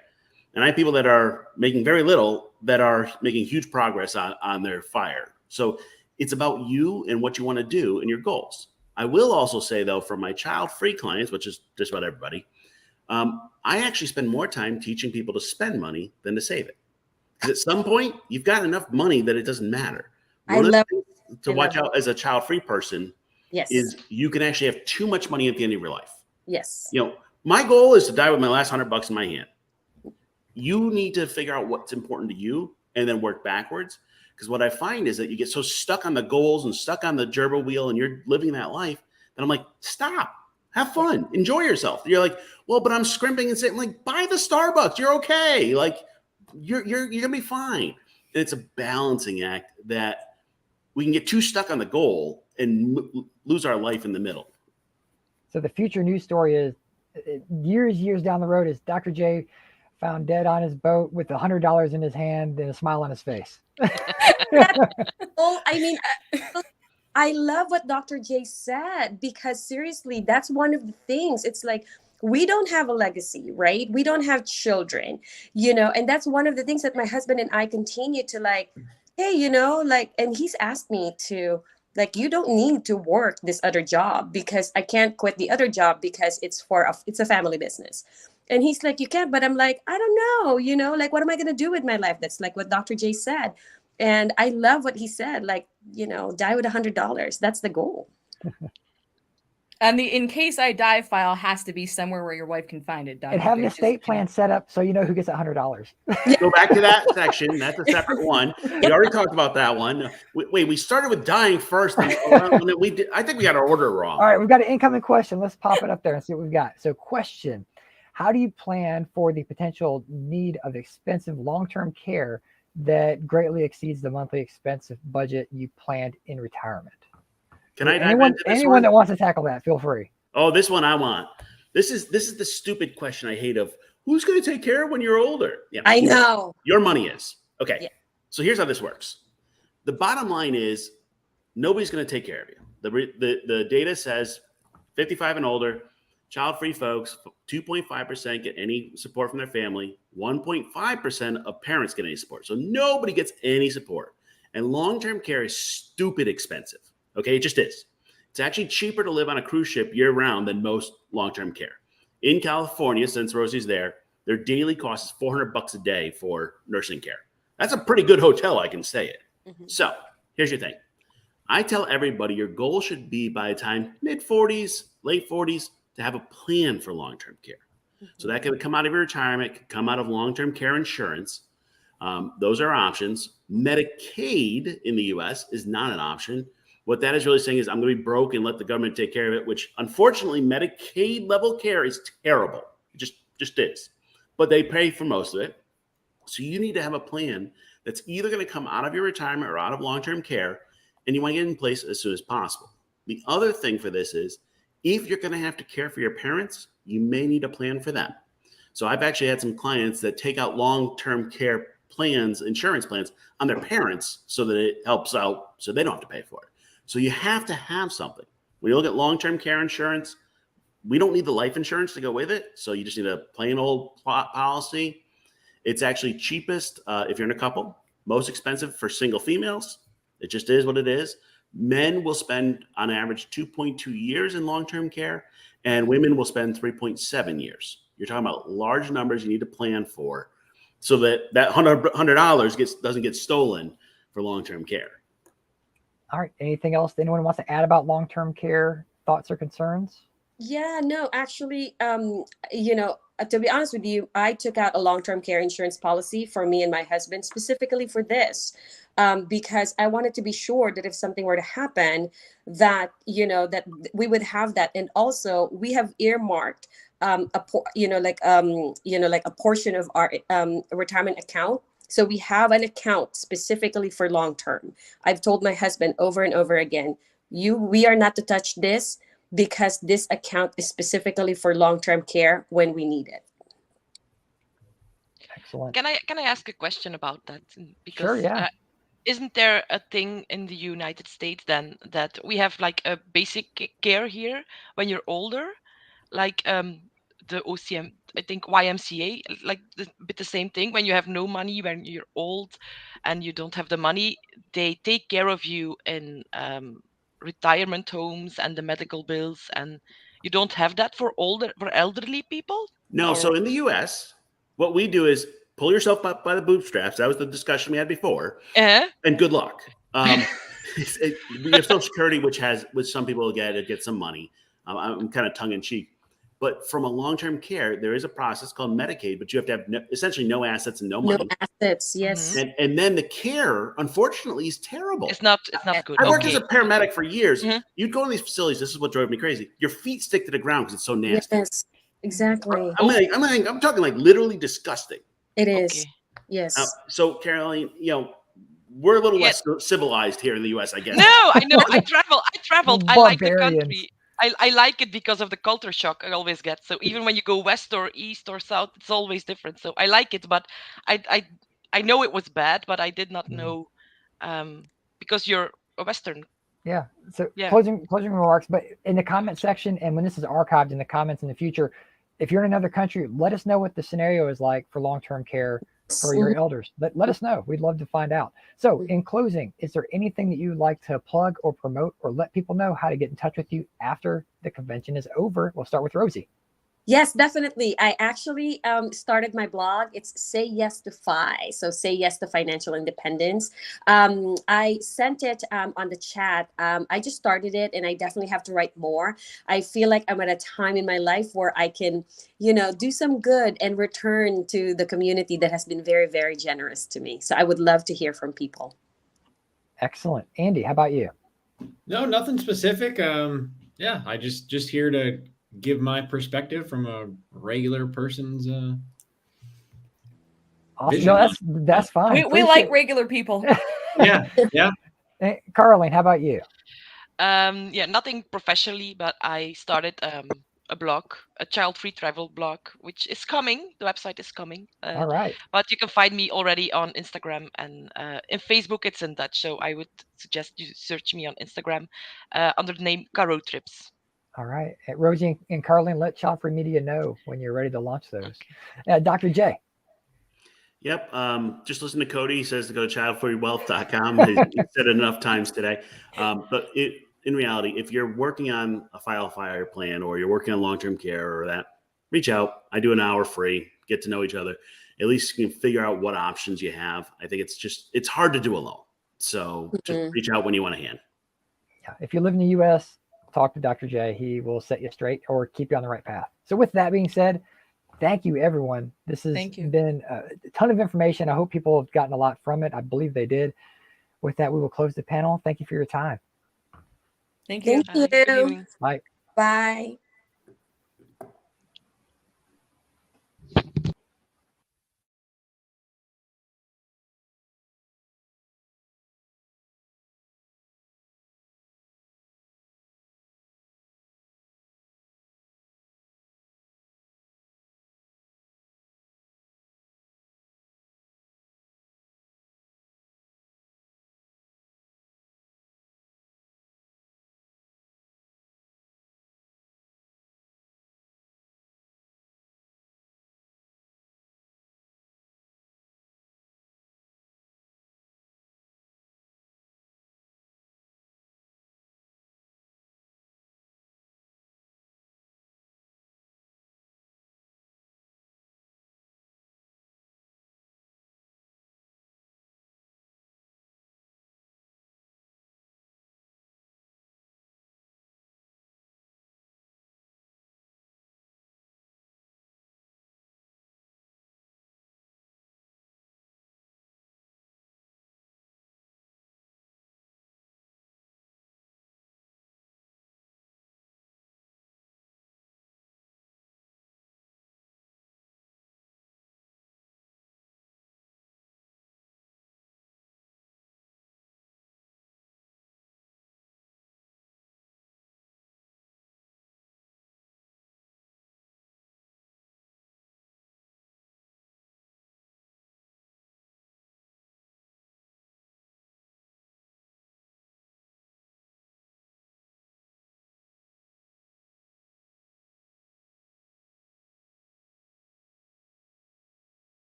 And I have people that are making very little that are making huge progress on their FIRE. So it's about you and what you want to do and your goals. I will also say, though, for my child-free clients, which is just about everybody, I actually spend more time teaching people to spend money than to save it. Because at some point, you've got enough money that it doesn't matter. One of the things to watch out as a child-free person is you can actually have too much money at the end of your life. Yes. My goal is to die with my last $100 in my hand. You need to figure out what's important to you and then work backwards. Because what I find is that you get so stuck on the goals and stuck on the gerbil wheel and you're living that life that I'm like, stop, have fun, enjoy yourself. You're like, well, but I'm scrimping and saying, like, buy the Starbucks. You're okay. Like, you're going to be fine. And it's a balancing act that we can get too stuck on the goal and lose our life in the middle. So the future news story is years down the road is Dr. J found dead on his boat with $100 in his hand and a smile on his face. Oh, I mean, I love what Dr. J said, because seriously, that's one of the things. It's like, we don't have a legacy, right? We don't have children, and that's one of the things that my husband and I continue to like, hey, and he's asked me to, like, you don't need to work this other job, because I can't quit the other job because it's a family business. And he's like, you can't, but I'm like, I don't know, like, what am I going to do with my life? That's like what Dr. J said. And I love what he said, like, die with $100. That's the goal. And the "in case I die" file has to be somewhere where your wife can find it. And have an estate plan set up so you know who gets $100. Go back to that section. That's a separate one. We already talked about that one. Wait, we started with dying first. And then we did. I think we got our order wrong. All right, we've got an incoming question. Let's pop it up there and see what we've got. So, question: how do you plan for the potential need of expensive long-term care that greatly exceeds the monthly expense budget you planned in retirement? Can I anyone that wants to tackle that, feel free. Oh, this one I want. This is the stupid question I hate of who's going to take care of when you're older? Yeah, I know. Your money is. Okay. Yeah. So here's how this works. The bottom line is nobody's going to take care of you. The data says 55 and older, child-free folks, 2.5% get any support from their family. 1.5% of parents get any support. So nobody gets any support. And long-term care is stupid expensive. Okay, it just is. It's actually cheaper to live on a cruise ship year-round than most long-term care. In California, since Rosie's there, their daily cost is $400 a day for nursing care. That's a pretty good hotel I can stay at. Mm-hmm. So here's your thing. I tell everybody your goal should be by the time mid-40s, late 40s, to have a plan for long-term care. Mm-hmm. So that can come out of your retirement, can come out of long-term care insurance. Those are options. Medicaid in the U.S. is not an option. What that is really saying is I'm going to be broke and let the government take care of it, which unfortunately Medicaid level care is terrible. It just is. But they pay for most of it. So you need to have a plan that's either going to come out of your retirement or out of long-term care, and you want to get in place as soon as possible. The other thing for this is if you're going to have to care for your parents, you may need a plan for them. So I've actually had some clients that take out long-term care plans, insurance plans on their parents so that it helps out so they don't have to pay for it. So you have to have something. When you look at long-term care insurance, we don't need the life insurance to go with it. So you just need a plain old policy. It's actually cheapest if you're in a couple, most expensive for single females. It just is what it is. Men will spend on average 2.2 years in long-term care, and women will spend 3.7 years. You're talking about large numbers you need to plan for so that $100 doesn't get stolen for long-term care. All right. Anything else anyone wants to add about long-term care, thoughts or concerns? Yeah, no, actually, to be honest with you, I took out a long-term care insurance policy for me and my husband specifically for this, because I wanted to be sure that if something were to happen, that, that we would have that. And also we have earmarked a portion of our retirement account. So we have an account specifically for long term. I've told my husband over and over again, we are not to touch this because this account is specifically for long term care when we need it. Excellent. Can I ask a question about that? Because, sure, yeah. Isn't there a thing in the United States then that we have like a basic care here when you're older, like the OCM, I think YMCA, like the same thing. When you have no money, when you're old and you don't have the money, they take care of you in retirement homes and the medical bills, and you don't have that for elderly people? No, so in the US, what we do is pull yourself up by the bootstraps. That was the discussion we had before. And good luck. We have Social Security, which some people get some money. I'm kind of tongue in cheek. But from a long-term care, there is a process called Medicaid, but you have to have essentially no assets and no money. No assets, yes. And then the care, unfortunately, is terrible. It's not good. I worked as a paramedic for years. Mm-hmm. You'd go to these facilities. This is what drove me crazy. Your feet stick to the ground because it's so nasty. Yes, exactly. I'm talking like literally disgusting. It is. Okay. Yes. So Caroline, we're a little less civilized here in the U.S., I guess. No, I know. I traveled. I like the country. I like it because of the culture shock I always get. So even when you go west or east or south, it's always different. So I like it, but I know it was bad, but I did not know because you're a Western. Yeah. So Yeah. closing remarks, but in the comment section, and when this is archived in the comments in the future, if you're in another country, let us know what the scenario is like for long-term care for your elders. Let us know. We'd love to find out. So in closing, is there anything that you'd like to plug or promote or let people know how to get in touch with you after the convention is over? We'll start with Rosie. Yes, definitely. I actually started my blog. It's Say Yes to FI. So Say Yes to Financial Independence. I sent it on the chat. I just started it and I definitely have to write more. I feel like I'm at a time in my life where I can, do some good and return to the community that has been very, very generous to me. So I would love to hear from people. Excellent. Andy, how about you? No, nothing specific. Yeah, I just here to give my perspective from a regular person's awesome. vision. No, that's fine. We like regular people. Yeah. Hey, Caroline, how about you? Yeah, nothing professionally, but I started a blog, a child-free travel blog, which is coming. The website is coming. All right. But you can find me already on Instagram and in Facebook. It's in Dutch, so I would suggest you search me on Instagram under the name Caro Trips. All right. Rosie and Caroline, let Childfree Media know when you're ready to launch those. Dr. J. Yep. Just listen to Cody. He says to go to childfreewealth.com. He said it enough times today. But in reality, if you're working on a FI.RE plan or you're working on long-term care or that, reach out. I do an hour free, get to know each other. At least you can figure out what options you have. I think it's hard to do alone. So just reach out when you want a hand. Yeah. If you live in the U.S., talk to Dr. J. He will set you straight or keep you on the right path. So with that being said, thank you, everyone. This has been a ton of information. I hope people have gotten a lot from it. I believe they did. With that, we will close the panel. Thank you for your time. Thank you. Thank you. Bye. Bye.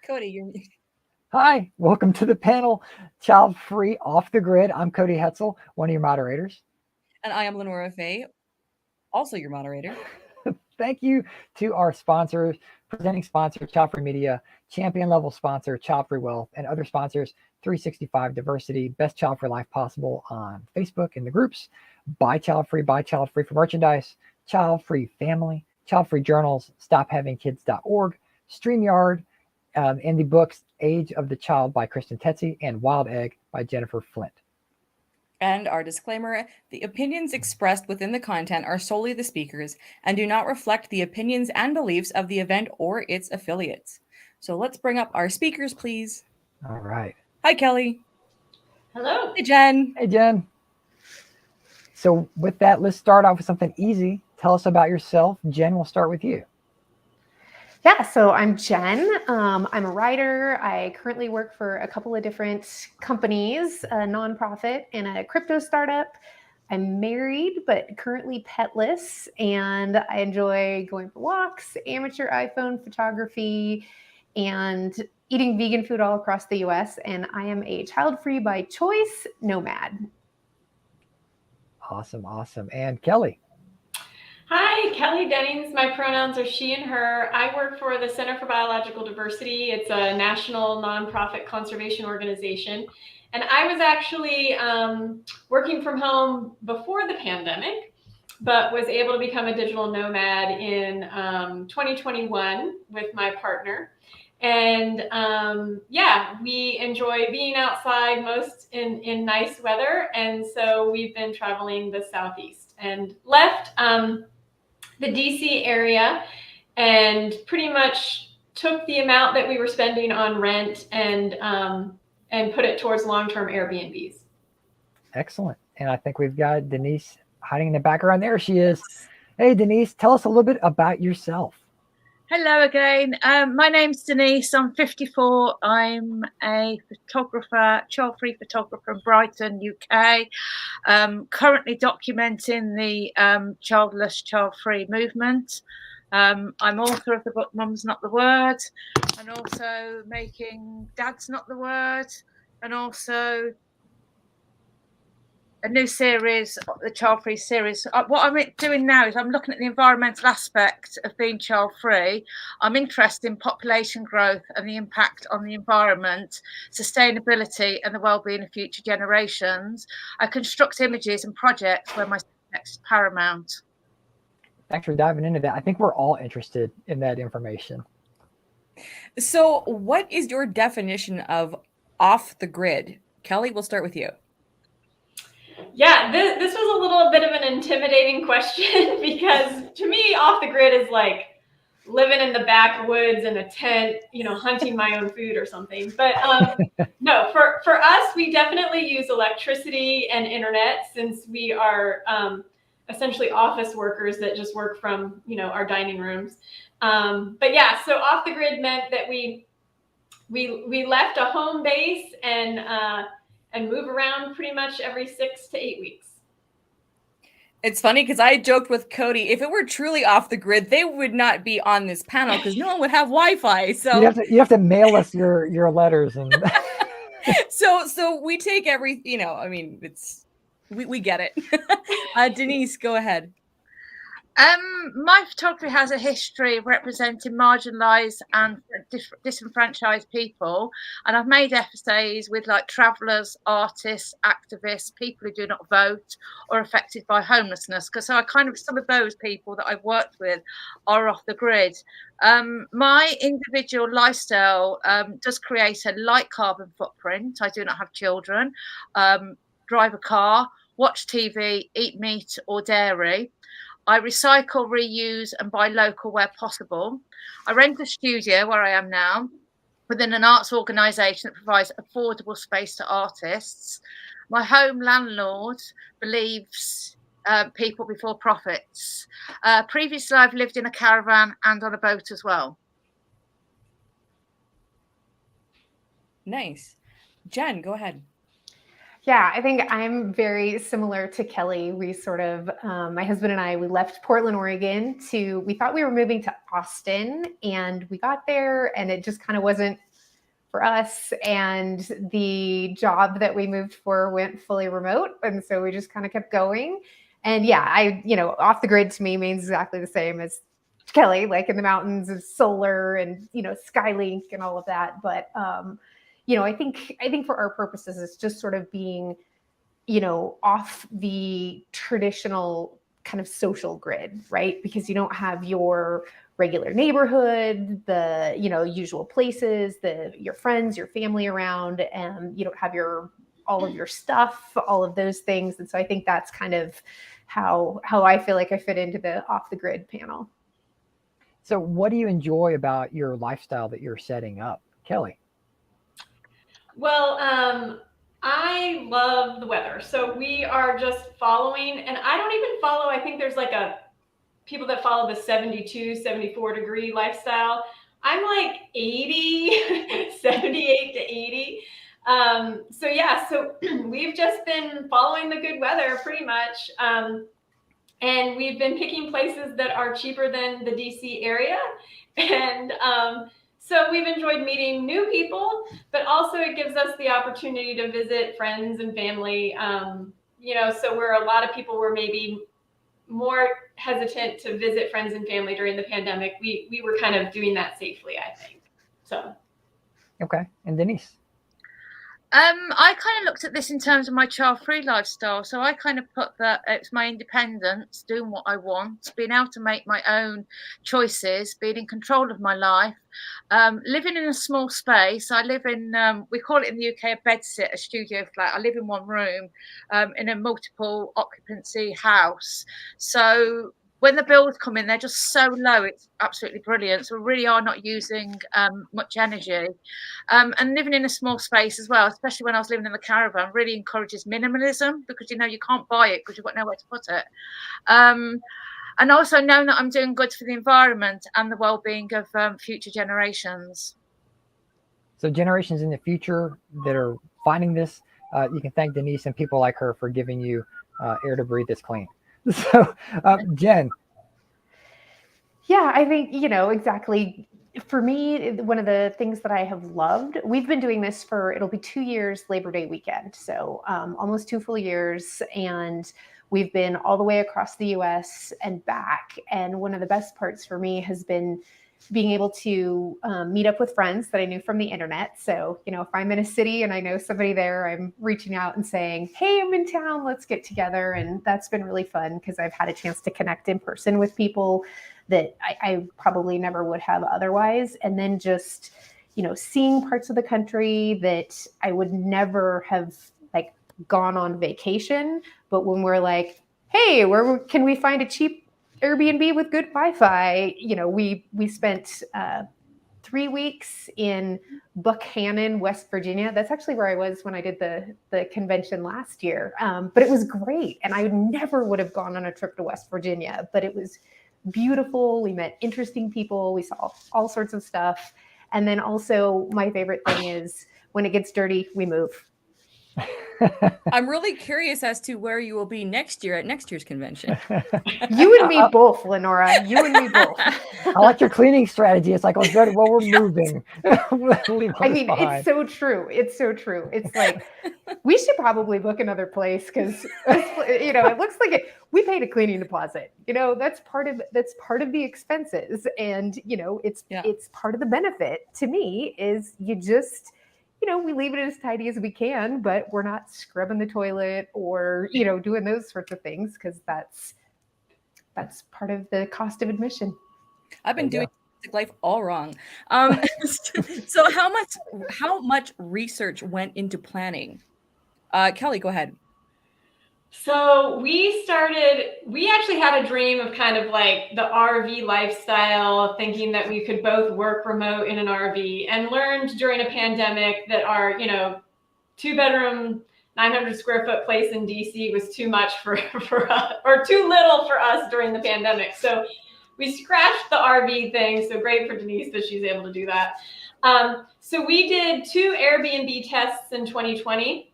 Cody, you're. Hi, welcome to the panel, Child Free Off the Grid. I'm Cody Hetzel, one of your moderators. And I am Lenora Faye, also your moderator. Thank you to our sponsors, presenting sponsor, Childfree Media, champion level sponsor, Childfree Wealth, and other sponsors, 365 Diversity, Best Child Free Life Possible on Facebook in the groups, Buy Childfree for merchandise, Childfree Family, Childfree Journals, StopHavingKids.org, StreamYard, and the books Age of the Child by Kristen Tetzi and Wild Egg by Jennifer Flint. And our disclaimer, the opinions expressed within the content are solely the speakers and do not reflect the opinions and beliefs of the event or its affiliates. So let's bring up our speakers, please. All right. Hi, Kelly. Hello. Hey, Jen. Hey, Jen. So with that, let's start off with something easy. Tell us about yourself. Jen, we'll start with you. Yeah, so I'm Jen. I'm a writer. I currently work for a couple of different companies, a nonprofit and a crypto startup. I'm married, but currently petless, and I enjoy going for walks, amateur iPhone photography, and eating vegan food all across the US. And I am a child-free by choice nomad. Awesome, awesome. And Kelly. Hi, Kelly Dennings. My pronouns are she and her. I work for the Center for Biological Diversity. It's a national nonprofit conservation organization. And I was actually working from home before the pandemic, but was able to become a digital nomad in 2021 with my partner. And yeah, we enjoy being outside most in nice weather. And so we've been traveling the Southeast and left the DC area and pretty much took the amount that we were spending on rent and put it towards long-term Airbnbs. Excellent. And I think we've got Denise hiding in the background. There she is. Hey, Denise, tell us a little bit about yourself. Hello again. My name's Denise. I'm 54. I'm a photographer, child-free photographer in Brighton, UK. Currently documenting the childless, child-free movement. I'm author of the book Mum's Not the Word, and also making Dad's Not the Word, and also a new series, the child-free series. What I'm doing now is I'm looking at the environmental aspect of being child-free. I'm interested in population growth and the impact on the environment, sustainability and the well-being of future generations. I construct images and projects where my subject is paramount. Thanks for diving into that. I think we're all interested in that information. So what is your definition of off the grid? Kelly, we'll start with you. Yeah, this was a little bit of an intimidating question because to me, off the grid is like living in the backwoods in a tent, you know, hunting my own food or something. But no, for us, we definitely use electricity and internet since we are essentially office workers that just work from, you know, our dining rooms. But yeah, so off the grid meant that we left a home base and move around pretty much every 6 to 8 weeks. It's funny because I joked with Cody, if it were truly off the grid, they would not be on this panel because no one would have Wi-Fi. So you have to mail us your letters and so we take every, you know, I mean, it's we get it. Denise, go ahead. My photography has a history of representing marginalised and disenfranchised people, and I've made essays with like travellers, artists, activists, people who do not vote or affected by homelessness, because so I kind of some of those people that I've worked with are off the grid. My individual lifestyle does create a light carbon footprint. I do not have children, drive a car, watch TV, eat meat or dairy. I recycle, reuse and buy local where possible. I rent a studio where I am now within an arts organisation that provides affordable space to artists. My home landlord believes people before profits. Previously, I've lived in a caravan and on a boat as well. Nice. Jen, go ahead. Yeah, I think I'm very similar to Kelly. We sort of, my husband and I, we left Portland, Oregon we thought we were moving to Austin, and we got there and it just kind of wasn't for us. And the job that we moved for went fully remote. And so we just kind of kept going. And yeah, off the grid to me means exactly the same as Kelly, like in the mountains of solar and, Skylink and all of that. But, I think for our purposes, it's just sort of being, off the traditional kind of social grid, right? Because you don't have your regular neighborhood, the, usual places, your friends, your family around, and you don't have all of your stuff, all of those things. And so I think that's kind of how I feel like I fit into the off the grid panel. So what do you enjoy about your lifestyle that you're setting up, Kelly? Well, I love the weather. So we are just following, and I don't even follow, I think there's like people that follow the 72, 74 degree lifestyle. I'm like 80, 78 to 80. So yeah, so we've just been following the good weather pretty much. And we've been picking places that are cheaper than the DC area. And so we've enjoyed meeting new people, but also it gives us the opportunity to visit friends and family. So where a lot of people were maybe more hesitant to visit friends and family during the pandemic, we were kind of doing that safely, I think. So. Okay. And Denise? I kind of looked at this in terms of my child-free lifestyle. So I kind of put that it's my independence, doing what I want, being able to make my own choices, being in control of my life, living in a small space. I live in, we call it in the UK a bedsit, a studio flat. I live in one room in a multiple occupancy house. So when the bills come in, they're just so low. It's absolutely brilliant. So we really are not using much energy. And living in a small space as well, especially when I was living in the caravan, really encourages minimalism because, you can't buy it because you've got nowhere to put it. And also knowing that I'm doing good for the environment and the well-being of future generations. So generations in the future that are finding this, you can thank Denise and people like her for giving you air to breathe that's clean. So, Jen. Yeah, I think, exactly. For me, one of the things that I have loved, we've been doing this it'll be 2 years Labor Day weekend. So almost 2 full years. And we've been all the way across the US and back. And one of the best parts for me has been being able to meet up with friends that I knew from the internet. So, if I'm in a city and I know somebody there, I'm reaching out and saying, hey, I'm in town, let's get together. And that's been really fun because I've had a chance to connect in person with people that I probably never would have otherwise. And then just, seeing parts of the country that I would never have gone on vacation. But when we're like, hey, where can we find a cheap Airbnb with good Wi-Fi? We spent 3 weeks in Buchanan, West Virginia. That's actually where I was when I did the convention last year. But it was great. And I never would have gone on a trip to West Virginia, but it was beautiful. We met interesting people. We saw all sorts of stuff. And then also my favorite thing is when it gets dirty, we move. I'm really curious as to where you will be next year at next year's convention. You and me both, Lenora. You and me both. I like your cleaning strategy. It's like, well, we're moving. It's so true. It's so true. It's like, we should probably book another place because, it looks like we paid a cleaning deposit. That's part of the expenses. And, it's part of the benefit to me is you just, we leave it as tidy as we can, but we're not scrubbing the toilet or, doing those sorts of things because that's part of the cost of admission. I've been doing life all wrong. So how much research went into planning? Kelly, go ahead. So we actually had a dream of kind of like the RV lifestyle, thinking that we could both work remote in an RV, and learned during a pandemic that our, 2-bedroom, 900 square foot place in DC was too much for us, or too little for us during the pandemic. So we scratched the RV thing. So great for Denise that she's able to do that. So we did 2 Airbnb tests in 2020.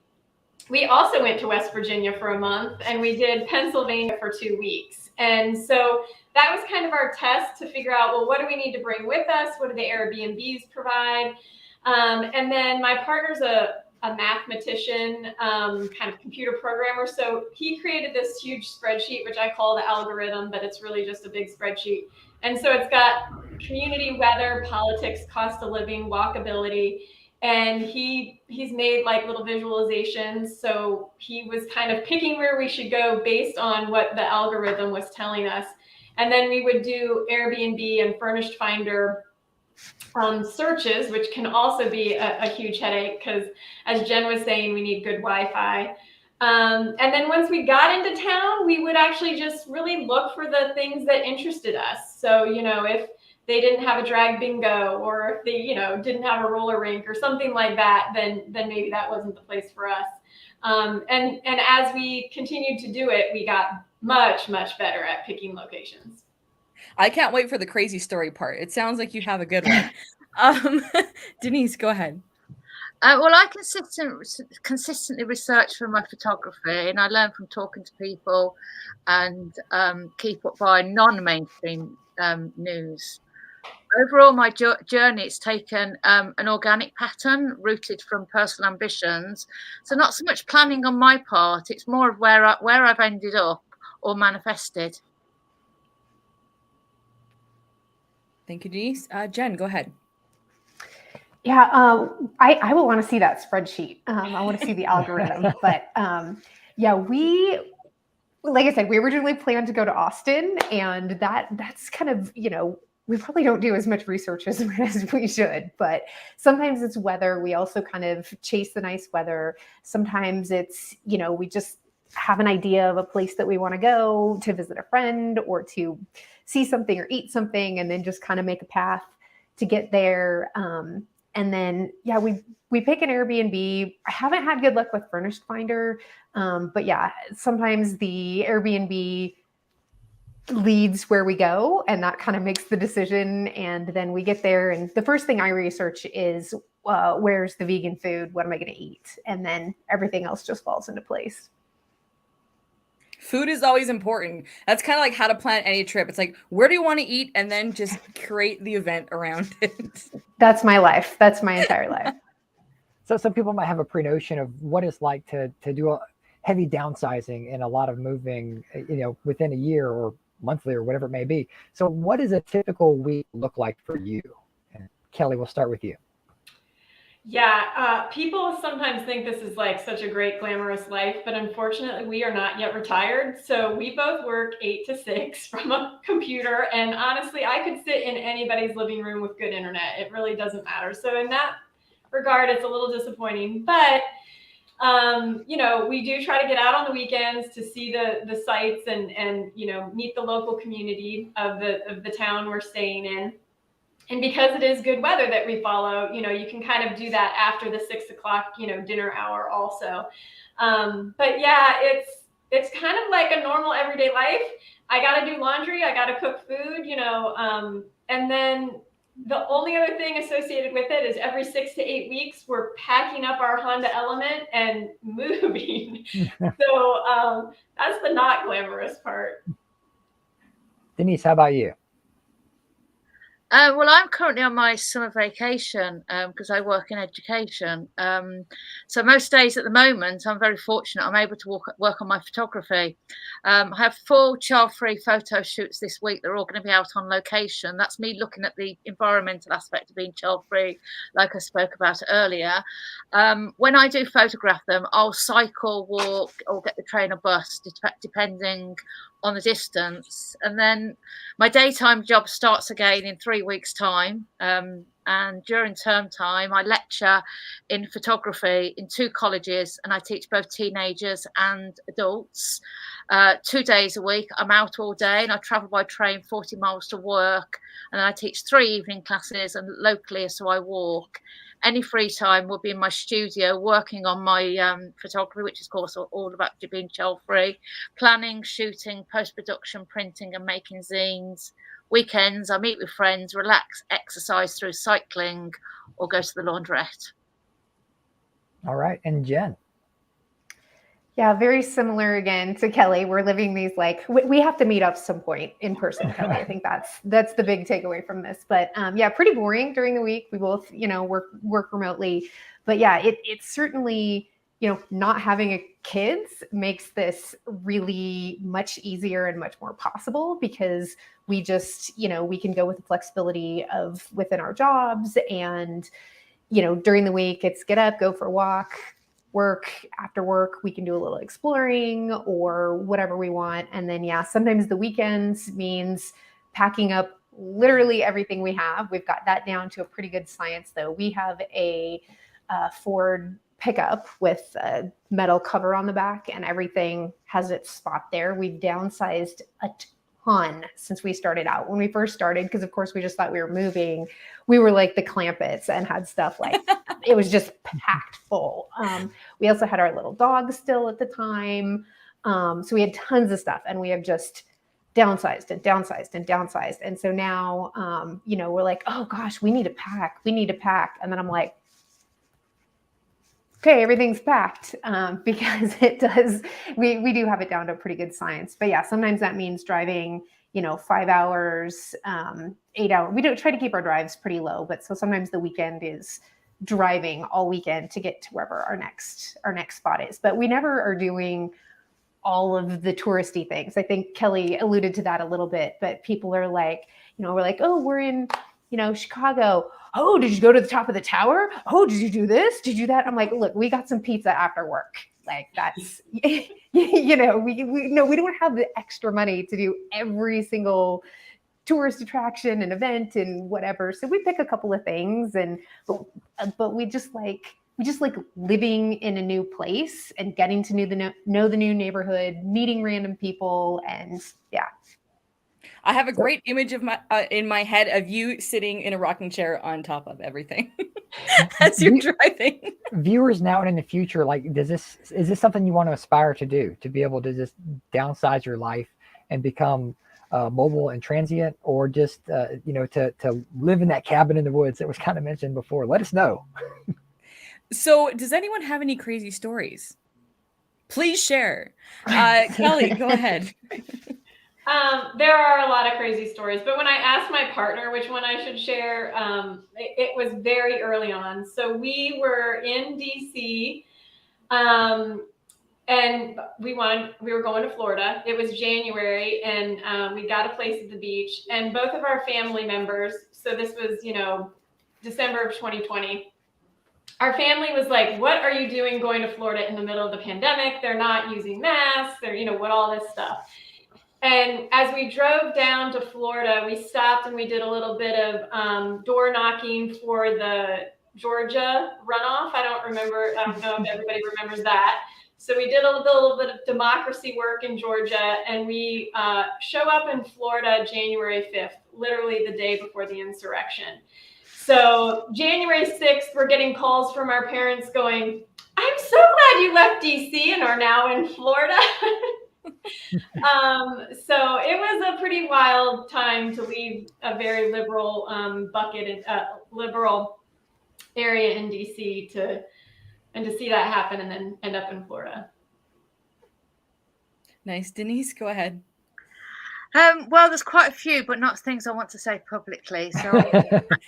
We also went to West Virginia for a month, and we did Pennsylvania for 2 weeks. And so that was kind of our test to figure out, well, what do we need to bring with us? What do the Airbnbs provide? And then my partner's a mathematician, kind of computer programmer. So he created this huge spreadsheet, which I call the algorithm, but it's really just a big spreadsheet. And so it's got community, weather, politics, cost of living, walkability. And he's made like little visualizations. So he was kind of picking where we should go based on what the algorithm was telling us. And then we would do Airbnb and Furnished Finder searches, which can also be a huge headache because, as Jen was saying, we need good Wi-Fi. And then once we got into town, we would actually just really look for the things that interested us. So, if they didn't have a drag bingo, or if they, didn't have a roller rink or something like that, then maybe that wasn't the place for us. And as we continued to do it, we got much, much better at picking locations. I can't wait for the crazy story part. It sounds like you have a good one. Denise, go ahead. Well, I consistently research for my photography, and I learn from talking to people and keep up by non-mainstream news. Overall, my journey, it's taken an organic pattern rooted from personal ambitions. So not so much planning on my part, it's more of where I've ended up or manifested. Thank you, Denise. Jen, go ahead. Yeah, I will want to see that spreadsheet. I want to see the algorithm. But yeah, like I said, we originally planned to go to Austin, and that's kind of, we probably don't do as much research as we should, but sometimes it's weather. We also kind of chase the nice weather. Sometimes it's, we just have an idea of a place that we want to go to visit a friend or to see something or eat something, and then just kind of make a path to get there. And then, yeah, we pick an Airbnb. I haven't had good luck with Furnished Finder, but yeah, sometimes the Airbnb leads where we go, and that kind of makes the decision. And then we get there, and the first thing I research is where's the vegan food? What am I going to eat? And then everything else just falls into place. Food is always important. That's kind of like how to plan any trip. It's like, where do you want to eat? And then just create the event around it. That's my life. That's my entire life. So some people might have a pre-notion of what it's like to do a heavy downsizing and a lot of moving, within a year or monthly or whatever it may be. So what does a typical week look like for you? And Kelly, we'll start with you. Yeah, people sometimes think this is like such a great glamorous life, but unfortunately we are not yet retired. So we both work 8 to 6 from a computer. And honestly, I could sit in anybody's living room with good internet. It really doesn't matter. So in that regard, it's a little disappointing, but we do try to get out on the weekends to see the sites and meet the local community of the town we're staying in. And because it is good weather that we follow, you can kind of do that after the 6 o'clock, dinner hour also. But yeah, it's kind of like a normal everyday life. I got to do laundry. I got to cook food, and then the only other thing associated with it is every 6 to 8 weeks, we're packing up our Honda Element and moving. So that's the not glamorous part. Denise, how about you? Well, I'm currently on my summer vacation because I work in education. So most days at the moment, I'm very fortunate. I'm able to work on my photography. I have 4 child-free photo shoots this week. They're all going to be out on location. That's me looking at the environmental aspect of being child-free, like I spoke about earlier. When I do photograph them, I'll cycle, walk, or get the train or bus, depending on the distance. And then my daytime job starts again in 3 weeks' time. And during term time, I lecture in photography in 2 colleges, and I teach both teenagers and adults. 2 days a week, I'm out all day, and I travel by train 40 miles to work. And then I teach 3 evening classes, and locally, so I walk. Any free time will be in my studio working on my photography, which is, of course, all about being child-free, planning, shooting, post-production, printing, and making zines. Weekends, I meet with friends, relax, exercise through cycling, or go to the laundrette. All right. And Jen? Yeah, very similar again to Kelly. We're living these we have to meet up some point in person, Kelly. I think that's the big takeaway from this. But yeah, pretty boring during the week. We both, work remotely. But yeah, it's certainly, not having kids makes this really much easier and much more possible because we just, we can go with the flexibility of within our jobs. And, during the week, it's get up, go for a walk, work. After work, we can do a little exploring or whatever we want. And then, yeah, sometimes the weekends means packing up literally everything we have. We've got that down to a pretty good science, though. We have a Ford pickup with a metal cover on the back, and everything has its spot there. We've downsized a ton since we started out. When we first started, because of course we just thought we were moving, we were like the Clampets and had stuff like it was just packed full. We also had our little dog still at the time. So we had tons of stuff, and we have just downsized and downsized and downsized. And so now, you know, we're like, oh gosh, we need to pack. We need to pack. And then I'm like, okay, everything's packed, because it does, we do have it down to a pretty good science. But yeah, sometimes that means driving, you know, 5 hours, 8 hours. We don't try to keep our drives pretty low, but so sometimes the weekend is driving all weekend to get to wherever our next spot is. But we never are doing all of the touristy things. I think Kelly alluded to that a little bit, but people are like, you know, we're like, oh, we're in, you know, Chicago. Oh, did you go to the top of the tower? Oh, did you do this? Did you do that? I'm like, look, we got some pizza after work. Like that's, you know, we don't have the extra money to do every single tourist attraction and event and whatever. So we pick a couple of things, and but we just like living in a new place and getting to know the new neighborhood, meeting random people, and yeah. I have a great image of my in my head of you sitting in a rocking chair on top of everything as you're driving. Viewers now and in the future, like, is this something you want to aspire to do? To be able to just downsize your life and become mobile and transient, or just you know, to live in that cabin in the woods that was kind of mentioned before? Let us know. So, does anyone have any crazy stories? Please share. Kelly, go ahead. There are a lot of crazy stories, but when I asked my partner which one I should share, it was very early on. So we were in DC, and we were going to Florida. It was January, and we got a place at the beach, and both of our family members, so this was, you know, December of 2020, our family was like, what are you doing going to Florida in the middle of the pandemic? They're not using masks, they're, you know, what, all this stuff. And as we drove down to Florida, we stopped and we did a little bit of door knocking for the Georgia runoff. I don't know if everybody remembers that. So we did a little bit of democracy work in Georgia, and we show up in Florida January 5th, literally the day before the insurrection. So January 6th, we're getting calls from our parents going, I'm so glad you left DC and are now in Florida. So it was a pretty wild time to leave a very liberal liberal area in DC to see that happen and then end up in Florida. Nice. Denise, go ahead. Well, there's quite a few, but not things I want to say publicly. So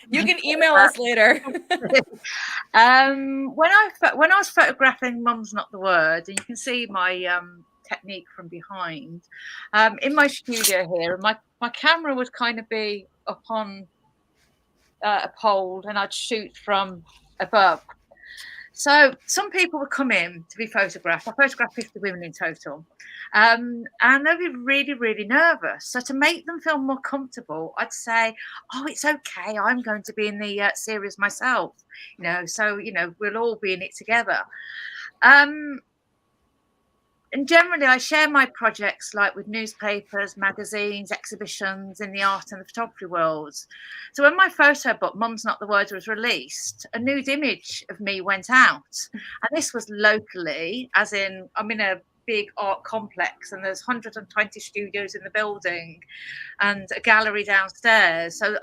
you can email us later. When I was photographing "Mum's Not the Word," and you can see my technique from behind, in my studio here, my camera would kind of be up on a pole, and I'd shoot from above. So some people would come in to be photographed. I photographed 50 women in total. And they'd be really, really nervous. So to make them feel more comfortable, I'd say, oh, it's okay. I'm going to be in the series myself. You know, so, you know, we'll all be in it together. And generally, I share my projects like with newspapers, magazines, exhibitions in the art and the photography worlds. So when my photo book, Mum's Not the Word, was released, a nude image of me went out. And this was locally, as in, I'm in a big art complex and there's 120 studios in the building and a gallery downstairs. So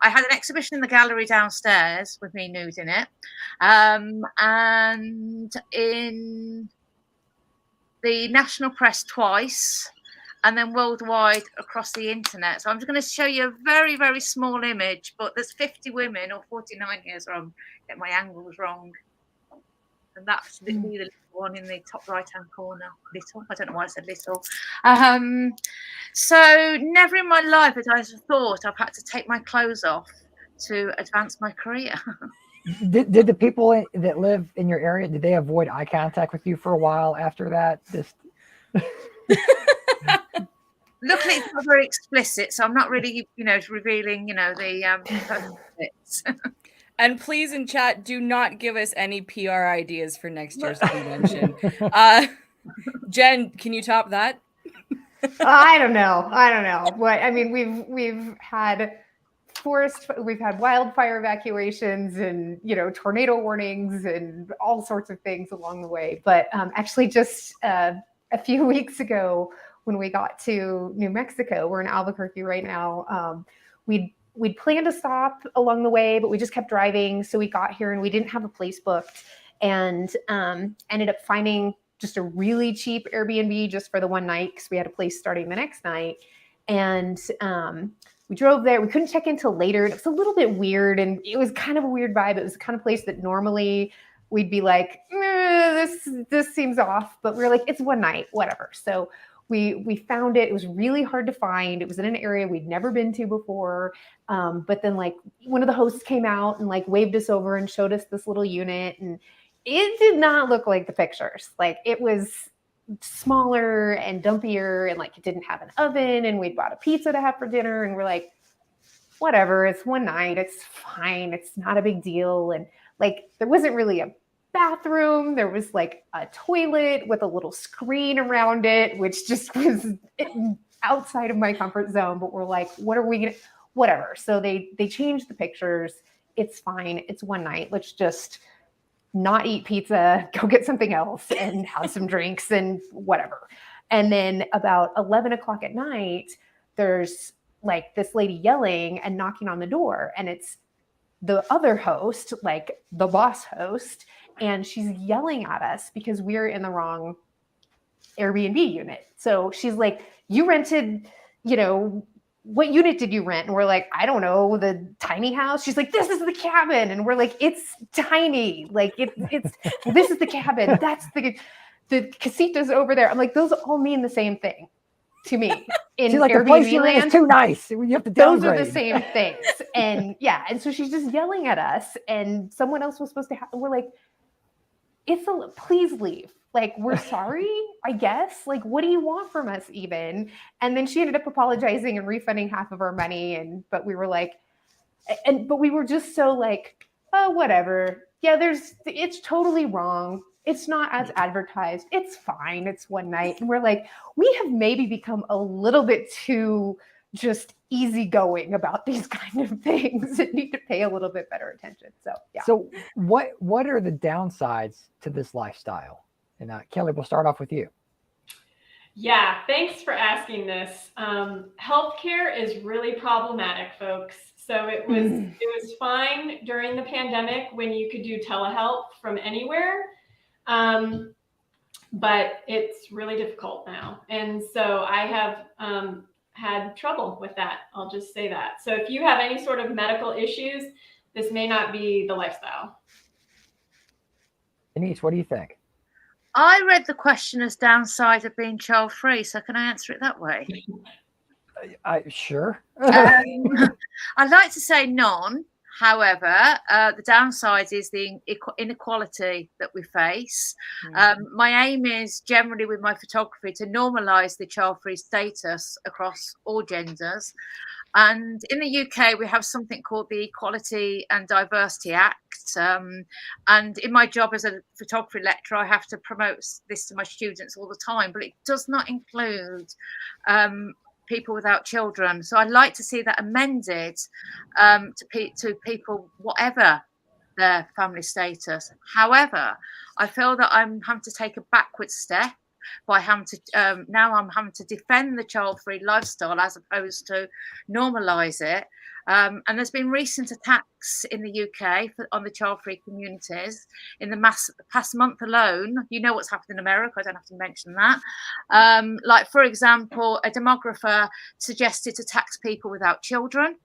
I had an exhibition in the gallery downstairs with me nude in it. And in the national press twice, and then worldwide across the internet. So I'm just going to show you a very, very small image, but there's 50 women, or 49 years wrong. Get my angles wrong. And that's the little one in the top right-hand corner. Little. I don't know why I said little. So never in my life had I thought I've had to take my clothes off to advance my career. Did the people that live in your area, did they avoid eye contact with you for a while after that? Just luckily it's not very explicit, so I'm not really, revealing, the personal bits. And please, in chat, do not give us any PR ideas for next year's convention. Jen, can you top that? I don't know. What I mean, we've had wildfire evacuations and tornado warnings and all sorts of things along the way. But actually, just a few weeks ago, when we got to New Mexico, we're in Albuquerque right now. We'd planned to stop along the way, but we just kept driving. So we got here and we didn't have a place booked, and ended up finding just a really cheap Airbnb just for the one night because we had a place starting the next night. And we drove there. We couldn't check in till later. It was a little bit weird, and it was kind of a weird vibe. It was the kind of place that normally we'd be like, this seems off, but we were like, it's one night, whatever. So we found it. It was really hard to find. It was in an area we'd never been to before. But then one of the hosts came out and waved us over and showed us this little unit, and it did not look like the pictures. It was smaller and dumpier, and it didn't have an oven, and we bought a pizza to have for dinner, and we're like, whatever, it's one night, it's fine, it's not a big deal. And there wasn't really a bathroom. There was a toilet with a little screen around it, which just was outside of my comfort zone. But we're like, what are we gonna, whatever. So they changed the pictures. It's fine, it's one night, let's just not eat pizza, go get something else and have some drinks and whatever. And then about 11 o'clock at night, there's this lady yelling and knocking on the door, and it's the other host, the boss host, and she's yelling at us because we're in the wrong Airbnb unit. So she's like, you rented, what unit did you rent? And we're like, I don't know, the tiny house. She's like, this is the cabin. And we're like, it's tiny. It's this is the cabin. That's the casita's over there. I'm like, those all mean the same thing to me. In She's like, Airbnb the place you're in land, is too nice. You have to those downgrade. are the same things. And yeah, and so she's just yelling at us, and someone else was supposed to have, we're like, please leave. We're sorry, I guess. What do you want from us even? And then she ended up apologizing and refunding half of our money. But we were like, but we were just so oh, whatever. Yeah, it's totally wrong. It's not as advertised. It's fine. It's one night. And we're like, we have maybe become a little bit too just easygoing about these kind of things and need to pay a little bit better attention. So yeah. So what are the downsides to this lifestyle? And Kelly, we'll start off with you. Yeah, thanks for asking this. Healthcare is really problematic, folks. So it was fine during the pandemic when you could do telehealth from anywhere, but it's really difficult now. And so I have had trouble with that. I'll just say that. So if you have any sort of medical issues, this may not be the lifestyle. Denise, what do you think? I read the question as downside of being child free, so can I answer it that way? Sure. I'd like to say none. However, the downside is the inequality that we face. My aim is generally with my photography to normalise the child-free status across all genders. And in the UK, we have something called the Equality and Diversity Act. And in my job as a photography lecturer, I have to promote this to my students all the time, but it does not include people without children. So I'd like to see that amended to people, whatever their family status. However, I feel that I'm having to take a backward step by having to now I'm having to defend the child-free lifestyle as opposed to normalise it. And there's been recent attacks in the UK on the child-free communities in the past month alone. You know what's happened in America. I don't have to mention that. For example, a demographer suggested to tax people without children.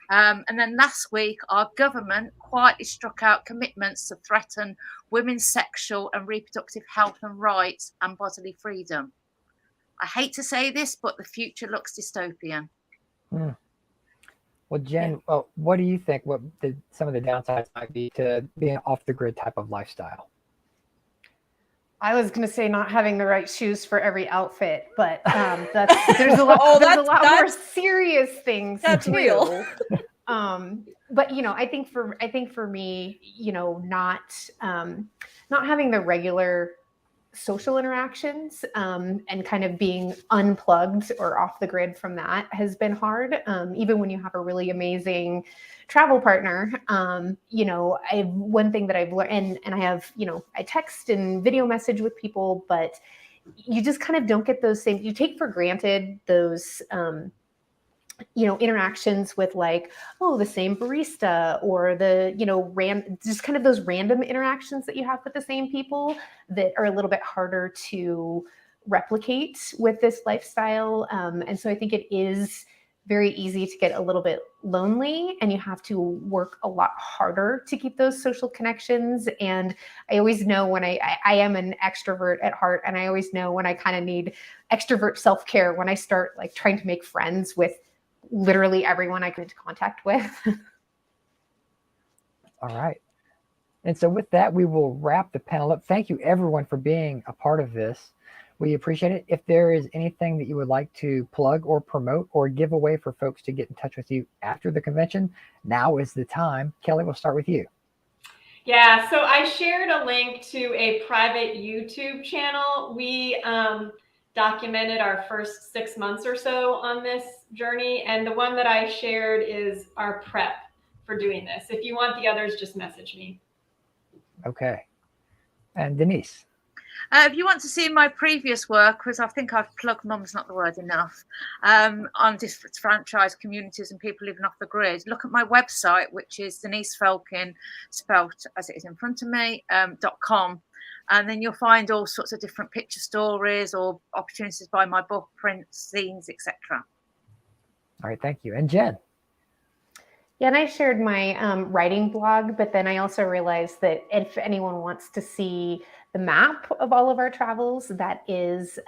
And then last week, our government quietly struck out commitments to threaten women's sexual and reproductive health and rights and bodily freedom. I hate to say this, but the future looks dystopian. Well, Jen, what do you think? What some of the downsides might be to being off the grid type of lifestyle? I was going to say not having the right shoes for every outfit, but there's a lot, there's a lot more serious things. That's too. real. But I think for me, not having the regular social interactions and kind of being unplugged or off the grid from that has been hard. Even when you have a really amazing travel partner, one thing that I've learned, and I have, I text and video message with people, but you just kind of don't get those same, you take for granted those, interactions with like, oh, the same barista or the, just kind of those random interactions that you have with the same people that are a little bit harder to replicate with this lifestyle. And so I think it is very easy to get a little bit lonely, and you have to work a lot harder to keep those social connections. And I always know when I am an extrovert at heart, and I always know when I kind of need extrovert self-care when I start like trying to make friends with literally everyone I come into contact with. All right. And so with that, we will wrap the panel up. Thank you everyone for being a part of this. We appreciate it. If there is anything that you would like to plug or promote or give away for folks to get in touch with you after the convention, now is the time. Kelly, we'll start with you. Yeah, so I shared a link to a private YouTube channel. We documented our first 6 months or so on this journey, and the one that I shared is our prep for doing this. If you want the others, just message me. Okay. And Denise. If you want to see my previous work, because I think I've plugged mum's not the word enough, on disenfranchised communities and people living off the grid, look at my website, which is Denise Felkin, spelt as it is in front of me, .com. And then you'll find all sorts of different picture stories or opportunities to buy my book, prints, zines, etc. All right, thank you. And Jen. Yeah, and I shared my writing blog, but then I also realized that if anyone wants to see the map of all of our travels, that is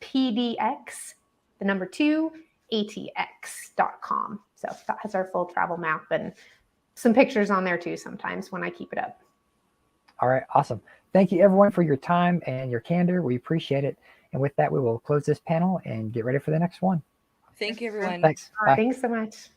PDX, the number 2, ATX.com. So that has our full travel map and some pictures on there too sometimes when I keep it up. All right, awesome. Thank you everyone for your time and your candor. We appreciate it. And with that, we will close this panel and get ready for the next one. Thank you, everyone. Thanks. Bye. Thanks so much.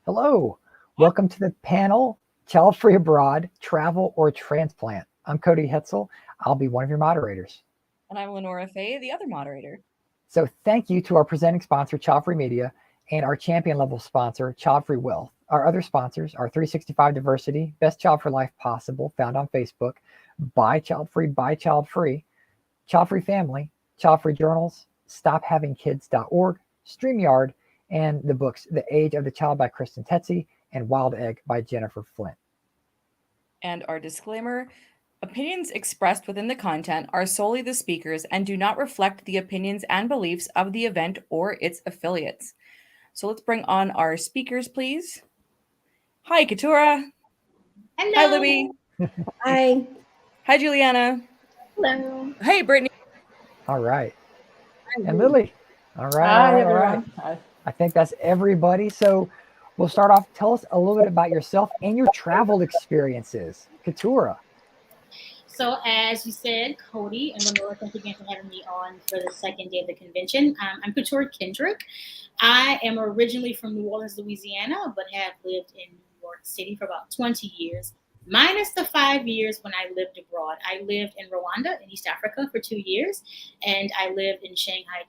Hello, welcome to the panel, Child-Free Abroad, Travel or Transplant. I'm Cody Hetzel. I'll be one of your moderators. And I'm Lenora Fay, the other moderator. So thank you to our presenting sponsor, Childfree Media, and our champion level sponsor, Childfree Wealth. Our other sponsors are 365 Diversity, Best Child for Life Possible, found on Facebook, Buy Childfree, Buy Childfree, Childfree Family, Childfree Journals, stophavingkids.org, StreamYard, and the books The Age of the Child by Kristen Tetzi and Wild Egg by Jennifer Flint. And our disclaimer: opinions expressed within the content are solely the speakers and do not reflect the opinions and beliefs of the event or its affiliates. So let's bring on our speakers, please. Hi, Keturah. Hello. Hi, Libby. Hi. Hi, Juliana. Hello. Hey, Brittany. All right. And Lily. All right. Hi, all right, everyone. all right. Hi. I think that's everybody. So we'll start off. Tell us a little bit about yourself and your travel experiences. Keturah. So as you said, Cody and Lenora, thank you again for having me on for the second day of the convention. I'm Keturah Kendrick. I am originally from New Orleans, Louisiana, but have lived in New York City for about 20 years, minus the 5 years when I lived abroad. I lived in Rwanda in East Africa for 2 years, and I lived in Shanghai,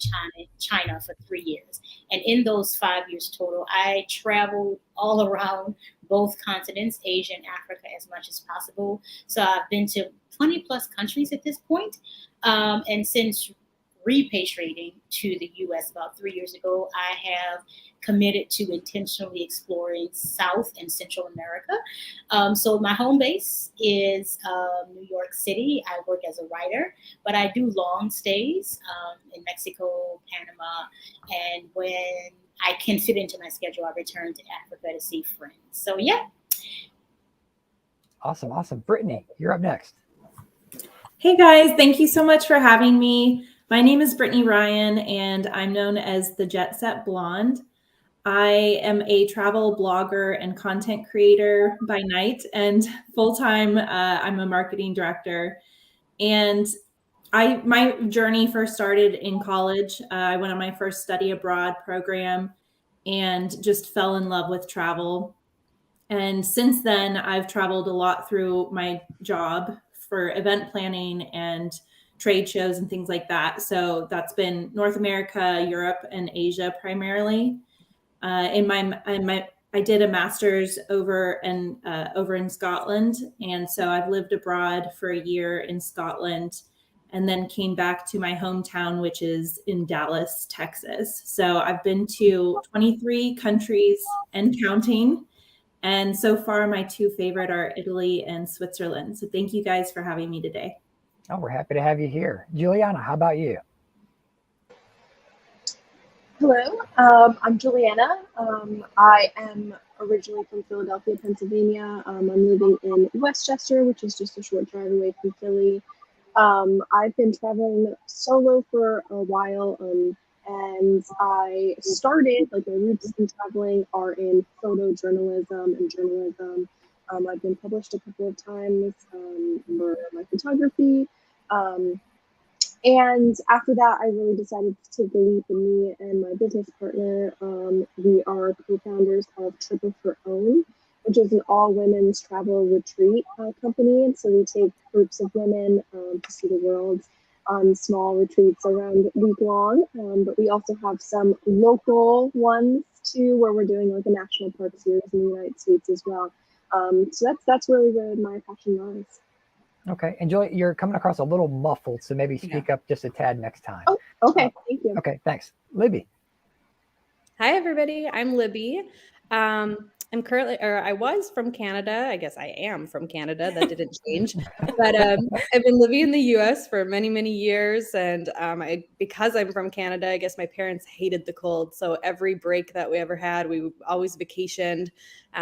China for 3 years. And in those 5 years total, I traveled all around both continents, Asia and Africa, as much as possible. So I've been to 20 plus countries at this point. And since repatriating to the US about 3 years ago, I have committed to intentionally exploring South and Central America. So my home base is New York City. I work as a writer, but I do long stays in Mexico, Panama, and when I can fit into my schedule, I return to Africa to see friends. So yeah. Awesome. Awesome. Brittany, you're up next. Hey guys, thank you so much for having me. My name is Brittany Ryan, and I'm known as the Jet Set Blonde. I am a travel blogger and content creator by night, and full-time, I'm a marketing director. And my journey first started in college. I went on my first study abroad program and just fell in love with travel. And since then, I've traveled a lot through my job for event planning and trade shows and things like that. So that's been North America, Europe, and Asia primarily. I did a master's over in Scotland, and so I've lived abroad for a year in Scotland, and then came back to my hometown, which is in Dallas, Texas. So I've been to 23 countries and counting. And so far, my two favorite are Italy and Switzerland. So thank you guys for having me today. Oh, we're happy to have you here. Juliana, how about you? Hello, I'm Juliana. I am originally from Philadelphia, Pennsylvania. I'm living in Westchester, which is just a short drive away from Philly. I've been traveling solo for a while, and I started, like, my roots in traveling are in photojournalism and journalism. I've been published a couple of times for my photography. And after that, I really decided to take the leap, and me and my business partner, we are co-founders of Triple for Own, which is an all-women's travel retreat company. And so we take groups of women to see the world on small retreats around week long. But we also have some local ones too, where we're doing like a national park series in the United States as well. So that's really where my passion lies. Okay. And Julie, you're coming across a little muffled, so maybe speak up just a tad next time. Oh, okay. Thank you. Okay, thanks. Libby. Hi, everybody. I'm Libby. I'm currently, or I was from Canada. I guess I am from Canada. That didn't change. But I've been living in the US for many, many years. And because I'm from Canada, I guess my parents hated the cold. So every break that we ever had, we always vacationed.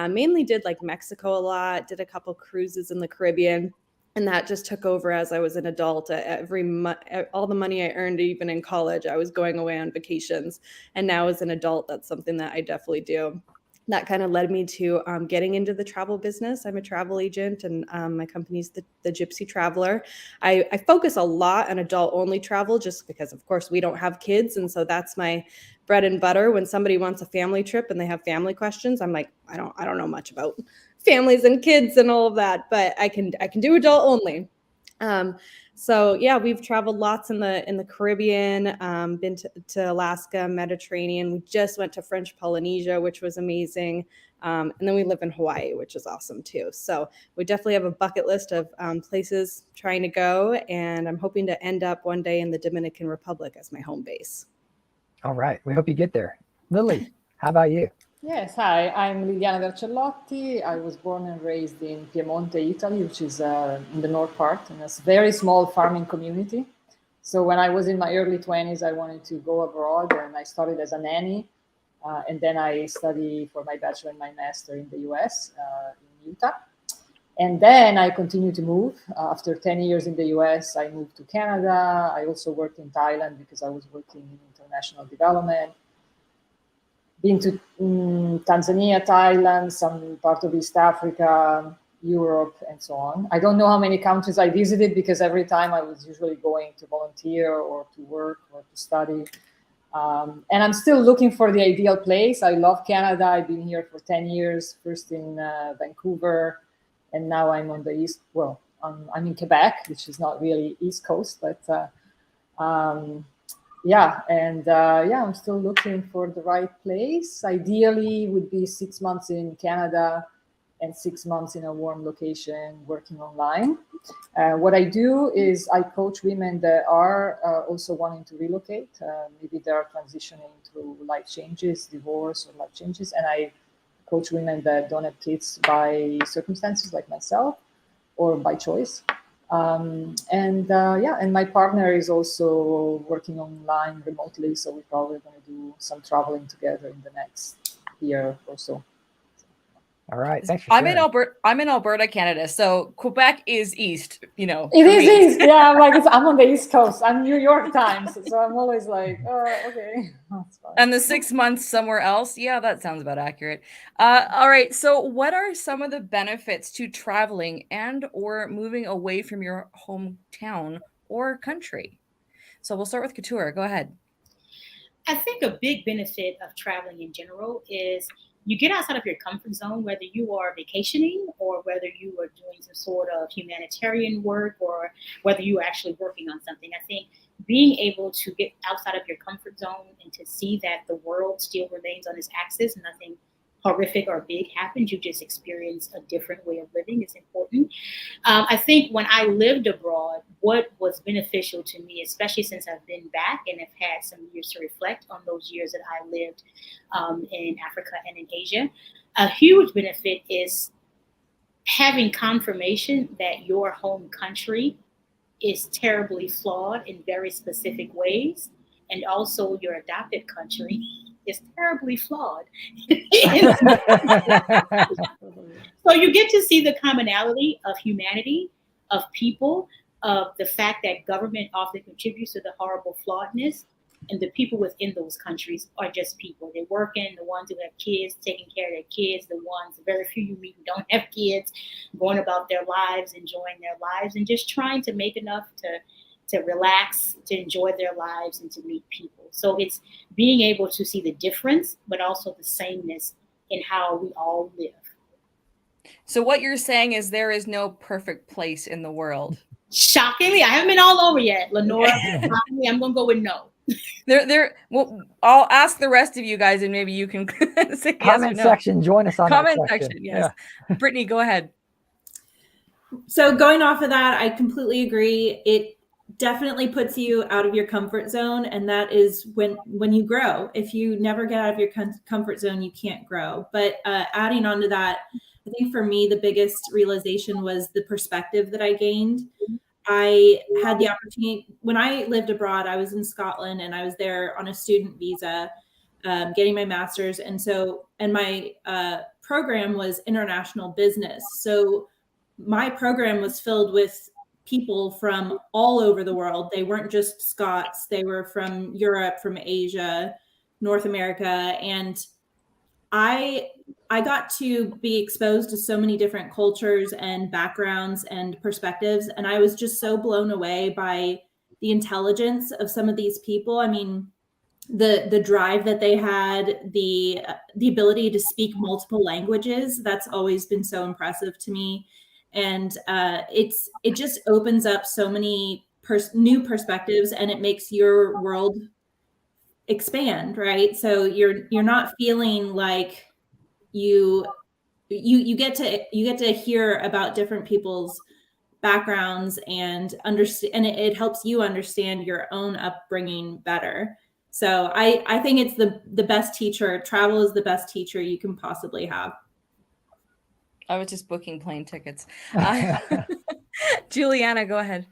Mainly did like Mexico a lot, did a couple cruises in the Caribbean. And that just took over as I was an adult. All the money I earned, even in college, I was going away on vacations. And now as an adult, that's something that I definitely do. That kind of led me to getting into the travel business. I'm a travel agent, and my company's the Gypsy Traveler. I focus a lot on adult-only travel just because, of course, we don't have kids. And so that's my bread and butter. When somebody wants a family trip and they have family questions, I'm like, I don't know much about families and kids and all of that, but I can do adult only. So yeah, we've traveled lots in the Caribbean, been to Alaska, Mediterranean. We just went to French Polynesia, which was amazing. And then we live in Hawaii, which is awesome too. So we definitely have a bucket list of places trying to go. And I'm hoping to end up one day in the Dominican Republic as my home base. All right. We hope you get there. Lily, how about you? Yes, hi, I'm Liliana Vercellotti. I was born and raised in Piemonte, Italy, which is in the north part, in a very small farming community. So when I was in my early 20s, I wanted to go abroad, and I started as a nanny. And then I studied for my bachelor and my master in the US, in Utah. And then I continued to move. After 10 years in the US, I moved to Canada. I also worked in Thailand because I was working in international development. Been to Tanzania, Thailand, some part of East Africa, Europe, and so on. I don't know how many countries I visited because every time I was usually going to volunteer or to work or to study. And I'm still looking for the ideal place. I love Canada. I've been here for 10 years, first in Vancouver, and now I'm on the east. Well, I'm in Quebec, which is not really East Coast, but yeah, and yeah, I'm still looking for the right place. Ideally, would be 6 months in Canada and 6 months in a warm location, working online. What I do is I coach women that are also wanting to relocate. Maybe they are transitioning through life changes, divorce or life changes, and I coach women that don't have kids by circumstances like myself or by choice. Yeah, and my partner is also working online remotely, so we're probably going to do some traveling together in the next year or so. All right, thanks for I'm sharing. I'm in Alberta, Canada, so Quebec is east. You know, it is east. Yeah, I'm on the East Coast. I'm New York times, so I'm always like, okay, that's fine. And the 6 months somewhere else. Yeah, that sounds about accurate. All right. So what are some of the benefits to traveling and or moving away from your hometown or country? So we'll start with Couture. Go ahead. I think a big benefit of traveling in general is you get outside of your comfort zone, whether you are vacationing or whether you are doing some sort of humanitarian work or whether you are actually working on something. I think being able to get outside of your comfort zone and to see that the world still remains on its axis, nothing horrific or big happens, you just experience a different way of living is important. I think when I lived abroad, what was beneficial to me, especially since I've been back and have had some years to reflect on those years that I lived in Africa and in Asia, a huge benefit is having confirmation that your home country is terribly flawed in very specific ways, and also your adopted country is terribly flawed. So you get to see the commonality of humanity, of people, of the fact that government often contributes to the horrible flawedness, and the people within those countries are just people. They're working, the ones who have kids, taking care of their kids, the ones, very few you meet who don't have kids, going about their lives, enjoying their lives, and just trying to make enough to relax, to enjoy their lives, and to meet people. So it's being able to see the difference, but also the sameness in how we all live. So what you're saying is there is no perfect place in the world. Shockingly, I haven't been all over yet, Lenora. Shockingly, I'm gonna go with no. Well, I'll ask the rest of you guys, and maybe you can say comment yes or no. section. Join us on comment that section. Yes, yeah. Brittany, go ahead. So going off of that, I completely agree. It definitely puts you out of your comfort zone, and that is when you grow. If you never get out of your comfort zone, you can't grow. But adding on to that, I think for me, the biggest realization was the perspective that I gained. I had the opportunity when I lived abroad. I was in Scotland and I was there on a student visa, getting my master's. And my program was international business. So my program was filled with people from all over the world. They weren't just Scots. They were from Europe, from Asia, North America. And I got to be exposed to so many different cultures and backgrounds and perspectives. And I was just so blown away by the intelligence of some of these people. I mean, the drive that they had, the ability to speak multiple languages, that's always been so impressive to me. And it just opens up so many new perspectives, and it makes your world expand, right? So you're not feeling like you get to hear about different people's backgrounds and understand, and it helps you understand your own upbringing better. So I think it's the best teacher. Travel is the best teacher you can possibly have. I was just booking plane tickets. Juliana, go ahead.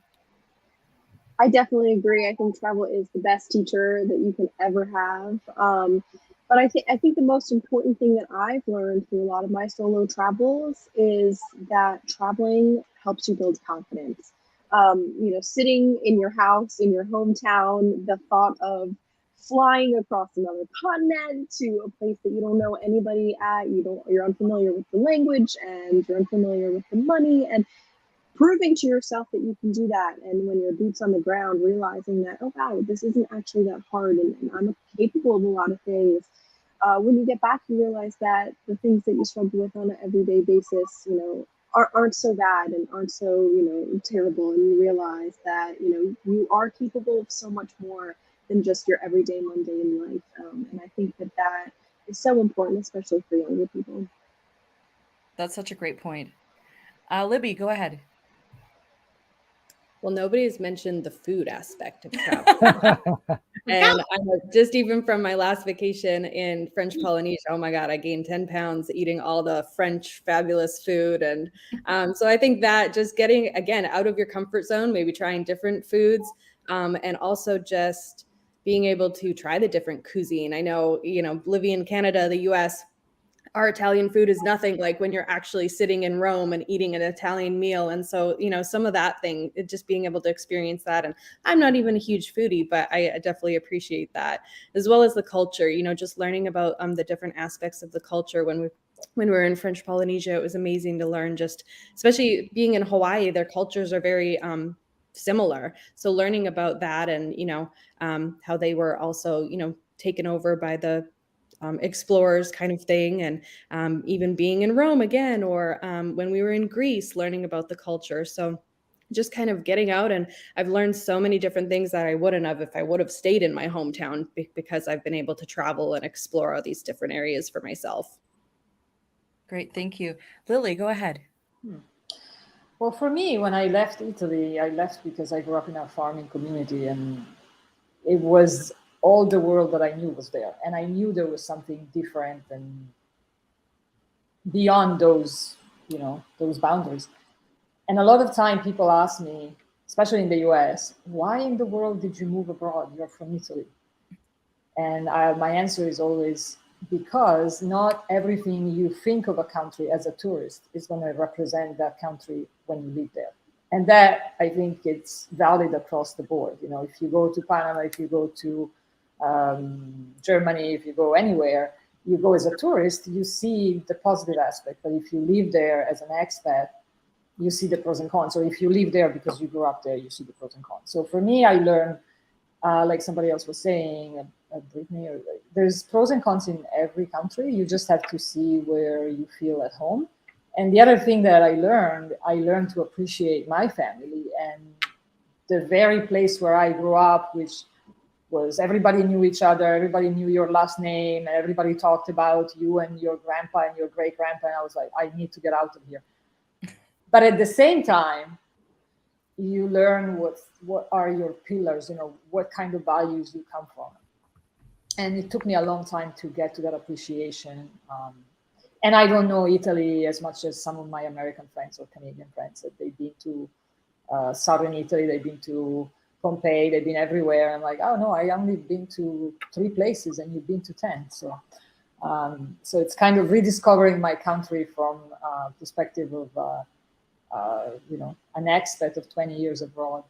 I definitely agree. I think travel is the best teacher that you can ever have. But I think the most important thing that I've learned through a lot of my solo travels is that traveling helps you build confidence. Sitting in your house, in your hometown, the thought of flying across another continent to a place that you don't know anybody at, you're unfamiliar with the language and you're unfamiliar with the money, and proving to yourself that you can do that. And when your boots on the ground, realizing that, oh wow, this isn't actually that hard, and I'm capable of a lot of things. When you get back, you realize that the things that you struggle with on an everyday basis, aren't so bad and aren't so, terrible. And you realize that, you are capable of so much more than just your everyday mundane life. And I think that is so important, especially for younger people. That's such a great point. Libby, go ahead. Well, nobody's mentioned the food aspect of travel. And I know, just even from my last vacation in French Polynesia, oh my God, I gained 10 pounds eating all the French fabulous food. And so I think that just getting, again, out of your comfort zone, maybe trying different foods, and also just being able to try the different cuisine. I know, living in Canada, the US, our Italian food is nothing like when you're actually sitting in Rome and eating an Italian meal. And so, some of that thing, just being able to experience that. And I'm not even a huge foodie, but I definitely appreciate that, as well as the culture, just learning about the different aspects of the culture. When we were in French Polynesia, it was amazing to learn, just especially being in Hawaii, their cultures are very similar. So learning about that, and, how they were also, taken over by the explorers kind of thing. And even being in Rome again, or when we were in Greece, learning about the culture. So just kind of getting out, and I've learned so many different things that I wouldn't have if I would have stayed in my hometown, because I've been able to travel and explore all these different areas for myself. Great, thank you. Lily, go ahead. Well, for me, when I left Italy, I left because I grew up in a farming community, and it was all the world that I knew was there. And I knew there was something different and beyond those, those boundaries. And a lot of time people ask me, especially in the US, why in the world did you move abroad? You're from Italy. And my answer is always, because not everything you think of a country as a tourist is going to represent that country when you live there. And that, I think, it's valid across the board. If you go to Panama, if you go to Germany, if you go anywhere, you go as a tourist, you see the positive aspect. But if you live there as an expat, you see the pros and cons. Or if you live there because you grew up there, you see the pros and cons. So for me, I learned, like somebody else was saying, Brittany, there's pros and cons in every country. You just have to see where you feel at home. And the other thing that I learned to appreciate my family and the very place where I grew up, which was everybody knew each other, everybody knew your last name, and everybody talked about you and your grandpa and your great grandpa. And I was like, I need to get out of here. But at the same time, you learn what are your pillars, what kind of values you come from. And it took me a long time to get to that appreciation. And I don't know Italy as much as some of my American friends or Canadian friends. That they've been to southern Italy, they've been to Pompeii, they've been everywhere. I'm like, oh no, I only been to 3 places and you've been to 10. So it's kind of rediscovering my country from perspective of an expat of 20 years abroad.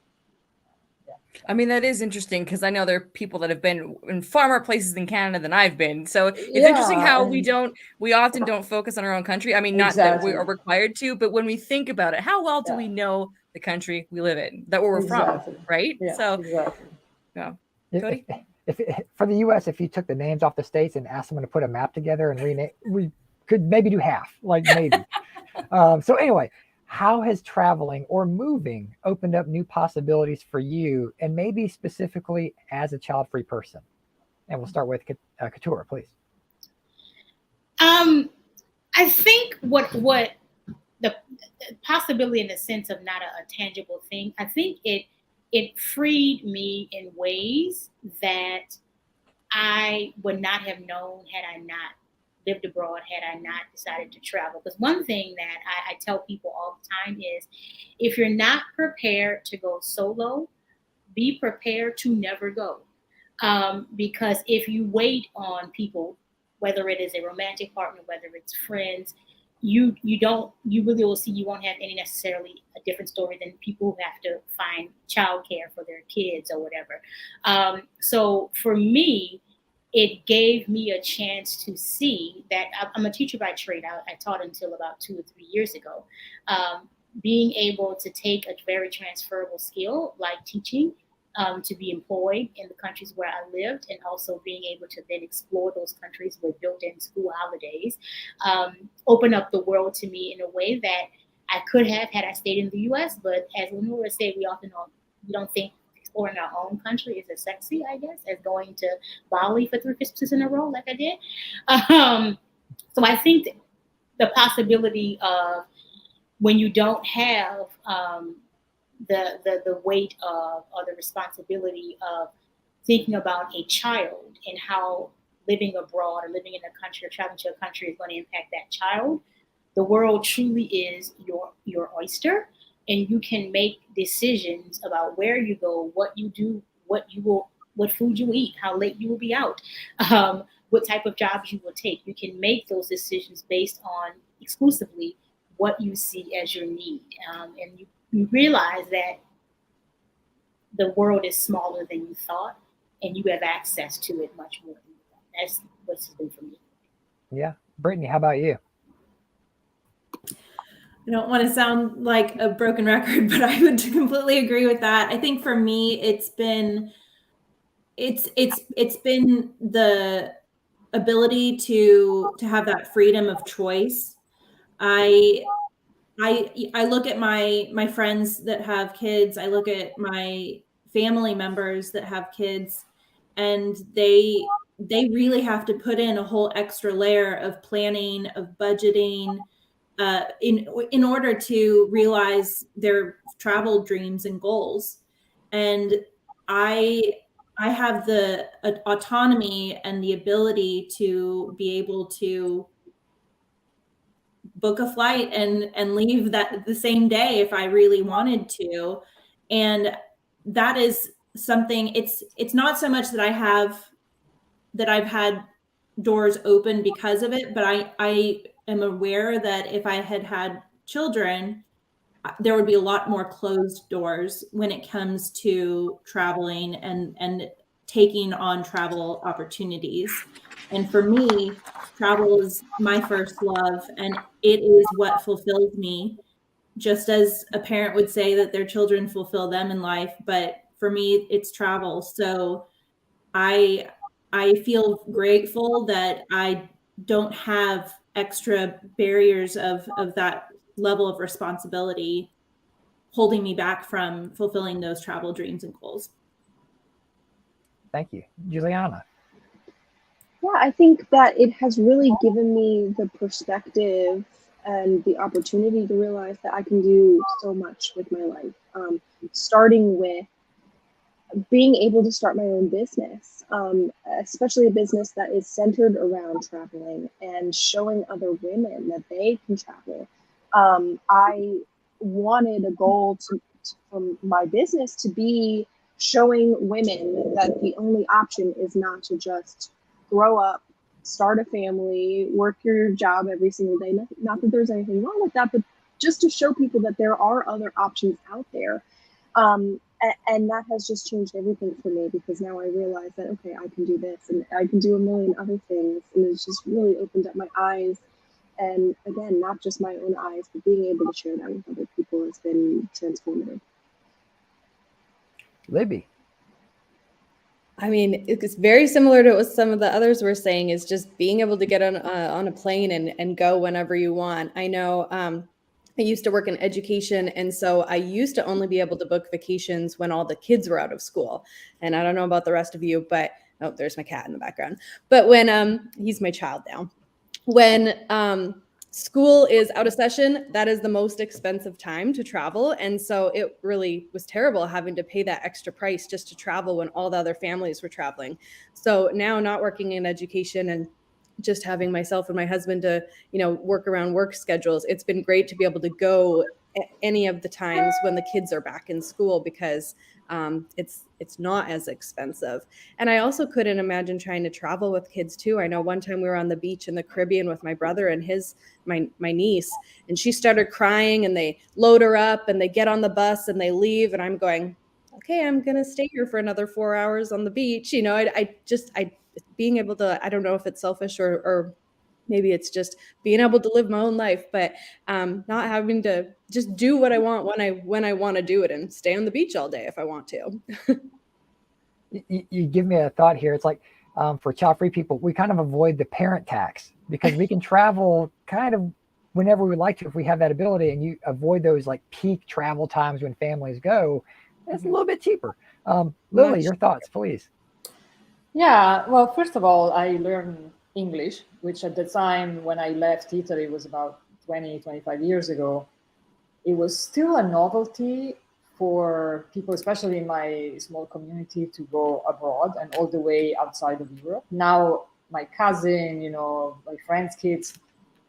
I mean, that is interesting, because I know there are people that have been in far more places in Canada than I've been. So it's interesting how we often don't focus on our own country. I mean, not that we are required to, but when we think about it, how well do we know the country we live in, that where we're from, right? Yeah, so, exactly. Yeah. Cody? If for the U.S., if you took the names off the states and asked someone to put a map together and rename, we could maybe do half, like maybe. So anyway, how has traveling or moving opened up new possibilities for you, and maybe specifically as a child-free person? And we'll start with Couture, please. I think what the possibility in the sense of not a tangible thing, I think it freed me in ways that I would not have known had I not lived abroad, had I not decided to travel. Because one thing that I tell people all the time is, if you're not prepared to go solo, be prepared to never go. Because if you wait on people, whether it is a romantic partner, whether it's friends, you really will see you won't have any necessarily a different story than people who have to find childcare for their kids or whatever. So for me, it gave me a chance to see that I'm a teacher by trade. I taught until about 2 or 3 years ago. Being able to take a very transferable skill like teaching, to be employed in the countries where I lived, and also being able to then explore those countries with built-in school holidays, open up the world to me in a way that I could have had I stayed in the U.S. But as Lenora said, we don't think exploring our own country is as sexy, I guess, as going to Bali for 3 Christmases in a row like I did. So I think the possibility of when you don't have the weight of, or the responsibility of thinking about a child and how living abroad or living in a country or traveling to a country is going to impact that child, the world truly is your oyster, and you can make decisions about where you go, what you do, what food you eat, how late you will be out, what type of jobs you will take. You can make those decisions based on exclusively what you see as your need, and you realize that the world is smaller than you thought, and you have access to it much more than you thought. That's what's been for me. Yeah. Brittany, how about you? I don't want to sound like a broken record, but I would completely agree with that. I think for me, it's been the ability to have that freedom of choice. I look at my friends that have kids. I look at my family members that have kids, and they really have to put in a whole extra layer of planning, of budgeting, in order to realize their travel dreams and goals. And I have the autonomy and the ability to be able to book a flight and leave that the same day if I really wanted to. And that is something, it's not so much that I've had doors open because of it, but I am aware that if I had children, there would be a lot more closed doors when it comes to traveling and taking on travel opportunities. And for me, travel is my first love, and it is what fulfills me, just as a parent would say that their children fulfill them in life. But for me, it's travel. So I feel grateful that I don't have extra barriers of that level of responsibility holding me back from fulfilling those travel dreams and goals. Thank you. Juliana. Yeah, I think that it has really given me the perspective and the opportunity to realize that I can do so much with my life. Starting with being able to start my own business, especially a business that is centered around traveling and showing other women that they can travel. I wanted a goal from my business to be showing women that the only option is not to just grow up, start a family, work your job every single day. Not that there's anything wrong with that, but just to show people that there are other options out there. And that has just changed everything for me, because now I realize that, okay, I can do this and I can do a million other things. And it's just really opened up my eyes. And again, not just my own eyes, but being able to share that with other people has been transformative. Libby. I mean, it's very similar to what some of the others were saying, is just being able to get on a plane and go whenever you want. I know I used to work in education, and so I used to only be able to book vacations when all the kids were out of school. And I don't know about the rest of you, but oh, there's my cat in the background. But when he's my child now. When school is out of session, that is the most expensive time to travel. And so it really was terrible having to pay that extra price just to travel when all the other families were traveling. So now, not working in education and just having myself and my husband to, work around work schedules, it's been great to be able to go any of the times when the kids are back in school, because it's not as expensive. And I also couldn't imagine trying to travel with kids too. I know one time we were on the beach in the Caribbean with my brother and my niece, and she started crying, and they load her up and they get on the bus and they leave, and I'm going, okay, I'm gonna stay here for another 4 hours on the beach. I being able to, I don't know if it's selfish or maybe it's just being able to live my own life, but not having to just do what I want when I want to do it, and stay on the beach all day if I want to. You give me a thought here. It's like for child-free people, we kind of avoid the parent tax because we can travel kind of whenever we like to if we have that ability, and you avoid those like peak travel times when families go. It's a little bit cheaper. Lily, your thoughts, please. Yeah, well, first of all, I learned English, which at the time when I left Italy was about 20, 25 years ago. It was still a novelty for people, especially in my small community, to go abroad and all the way outside of Europe. Now, my cousin, my friends' kids,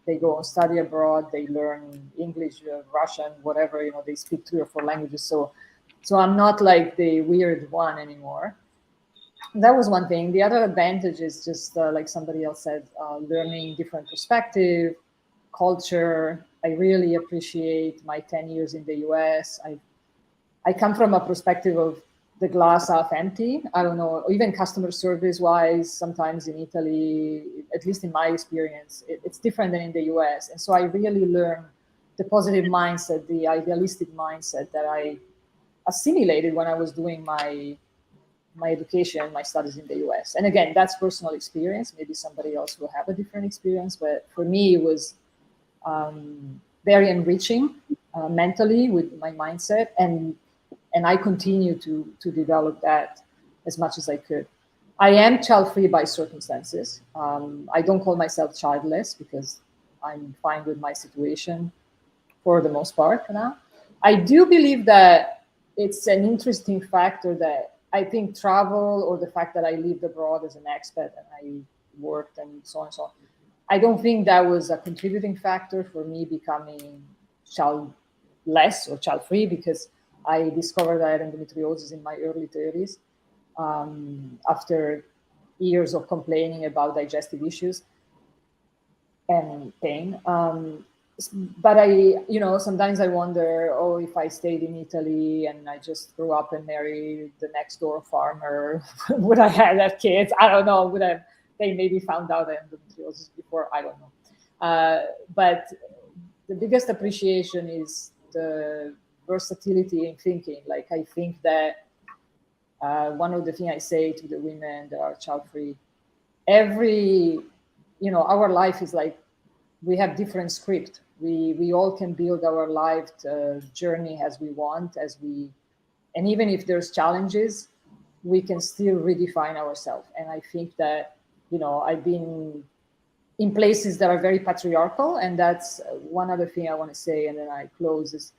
they go and study abroad, they learn English, Russian, whatever, they speak 3 or 4 languages. So I'm not like the weird one anymore. That was one thing. The other advantage is just like somebody else said, learning different perspective, culture. I really appreciate my 10 years in the US. I come from a perspective of the glass half empty. I don't know, even customer service wise, sometimes in Italy, at least in my experience, it's different than in the US. And so I really learned the positive mindset, the idealistic mindset that I assimilated when I was doing my education, my studies in the US. And again, that's personal experience. Maybe somebody else will have a different experience, but for me, it was very enriching mentally with my mindset. And I continue to develop that as much as I could. I am child-free by circumstances. I don't call myself childless because I'm fine with my situation for the most part now. I do believe that it's an interesting factor that I think travel, or the fact that I lived abroad as an expat and I worked and so on and so on, I don't think that was a contributing factor for me becoming childless or child-free, because I discovered I had endometriosis in my early 30s after years of complaining about digestive issues and pain. But sometimes I wonder, if I stayed in Italy and I just grew up and married the next door farmer, would I have kids? I don't know. They maybe found out I had endometriosis before, I don't know. But the biggest appreciation is the versatility in thinking. Like, I think that one of the things I say to the women that are child-free, our life is like, we have different script. We all can build our life journey as we want, and even if there's challenges, we can still redefine ourselves. And I think that, I've been in places that are very patriarchal, and that's one other thing I want to say, and then I close, is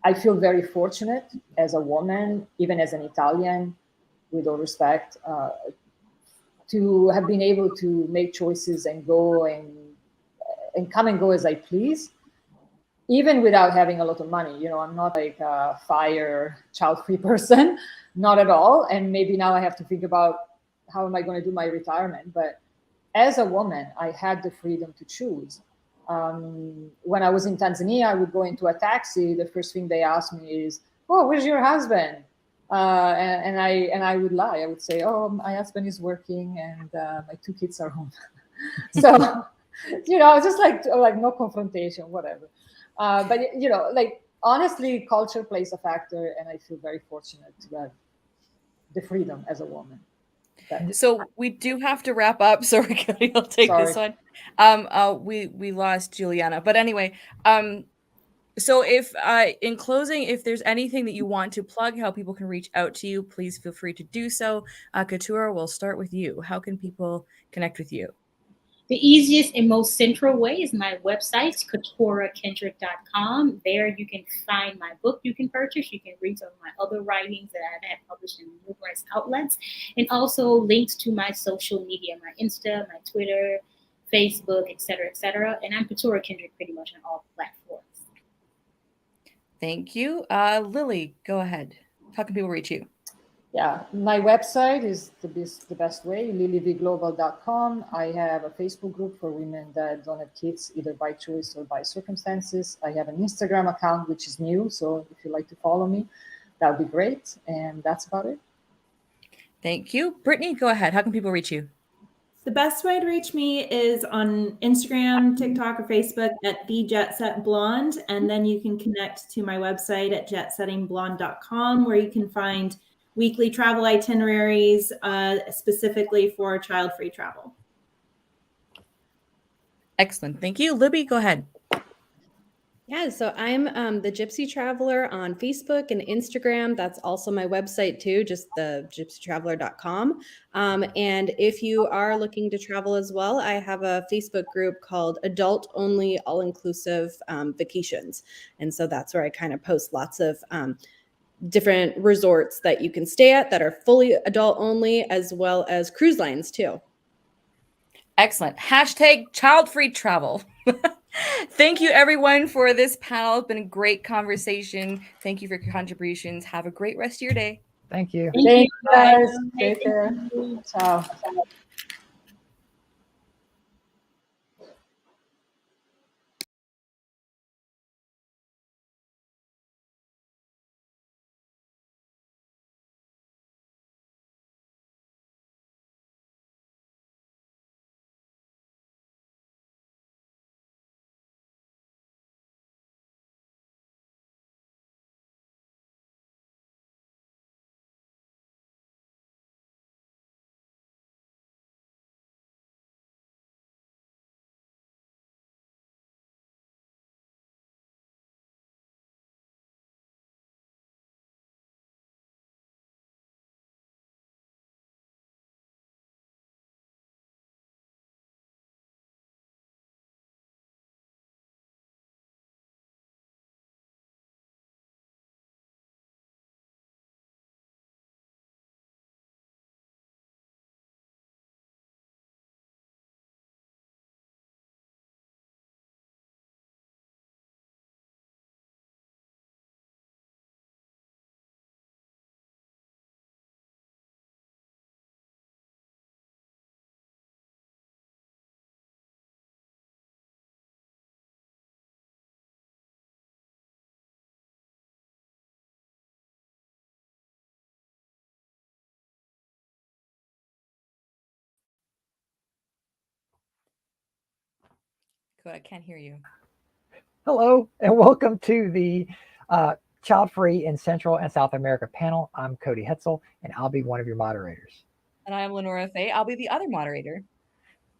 I feel very fortunate as a woman, even as an Italian, with all respect, to have been able to make choices and go and come and go as I please, even without having a lot of money. I'm not like a FIRE child-free person, not at all. And maybe now I have to think about how am I going to do my retirement. But as a woman, I had the freedom to choose. When I was in Tanzania, I would go into a taxi. The first thing they asked me is, "Oh, where's your husband?" And I would lie. I would say, "Oh, my husband is working and my 2 kids are home." So, just like no confrontation, whatever. But honestly, culture plays a factor, and I feel very fortunate to have the freedom as a woman. So we do have to wrap up. Sorry, Cody, I'll take this one. We lost Juliana, but anyway, So if in closing, if there's anything that you want to plug, how people can reach out to you, please feel free to do so. Couture, we'll start with you. How can people connect with you? The easiest and most central way is my website, KaturaKendrick.com. There you can find my book you can purchase. You can read some of my other writings that I've had published in numerous outlets, and also links to my social media, my Insta, my Twitter, Facebook, etc., etc. And I'm Katura Kendrick pretty much on all platforms. Thank you. Lily, go ahead. How can people reach you? Yeah, my website is the best way, lilyvglobal.com. I have a Facebook group for women that don't have kids, either by choice or by circumstances. I have an Instagram account, which is new. So if you'd like to follow me, that would be great. And that's about it. Thank you. Brittany, go ahead. How can people reach you? The best way to reach me is on Instagram, TikTok, or Facebook at @thejetsetblonde. And then you can connect to my website at jetsettingblonde.com, where you can find weekly travel itineraries specifically for child-free travel. Excellent. Thank you. Libby, go ahead. Yeah, so I'm the Gypsy Traveler on Facebook and Instagram. That's also my website too, just the gypsytraveler.com. And if you are looking to travel as well, I have a Facebook group called Adult Only All Inclusive Vacations. And so that's where I kind of post lots of different resorts that you can stay at that are fully adult only, as well as cruise lines too. Excellent. Hashtag child-free travel. Thank you, everyone, for this panel. It's been a great conversation. Thank you for your contributions. Have a great rest of your day. Thank you. Thank you, guys. Take care. Ciao. I can't hear you. Hello, and welcome to the Child-Free in Central and South America panel. I'm Cody Hetzel, and I'll be one of your moderators. And I'm Lenora Fay. I'll be the other moderator.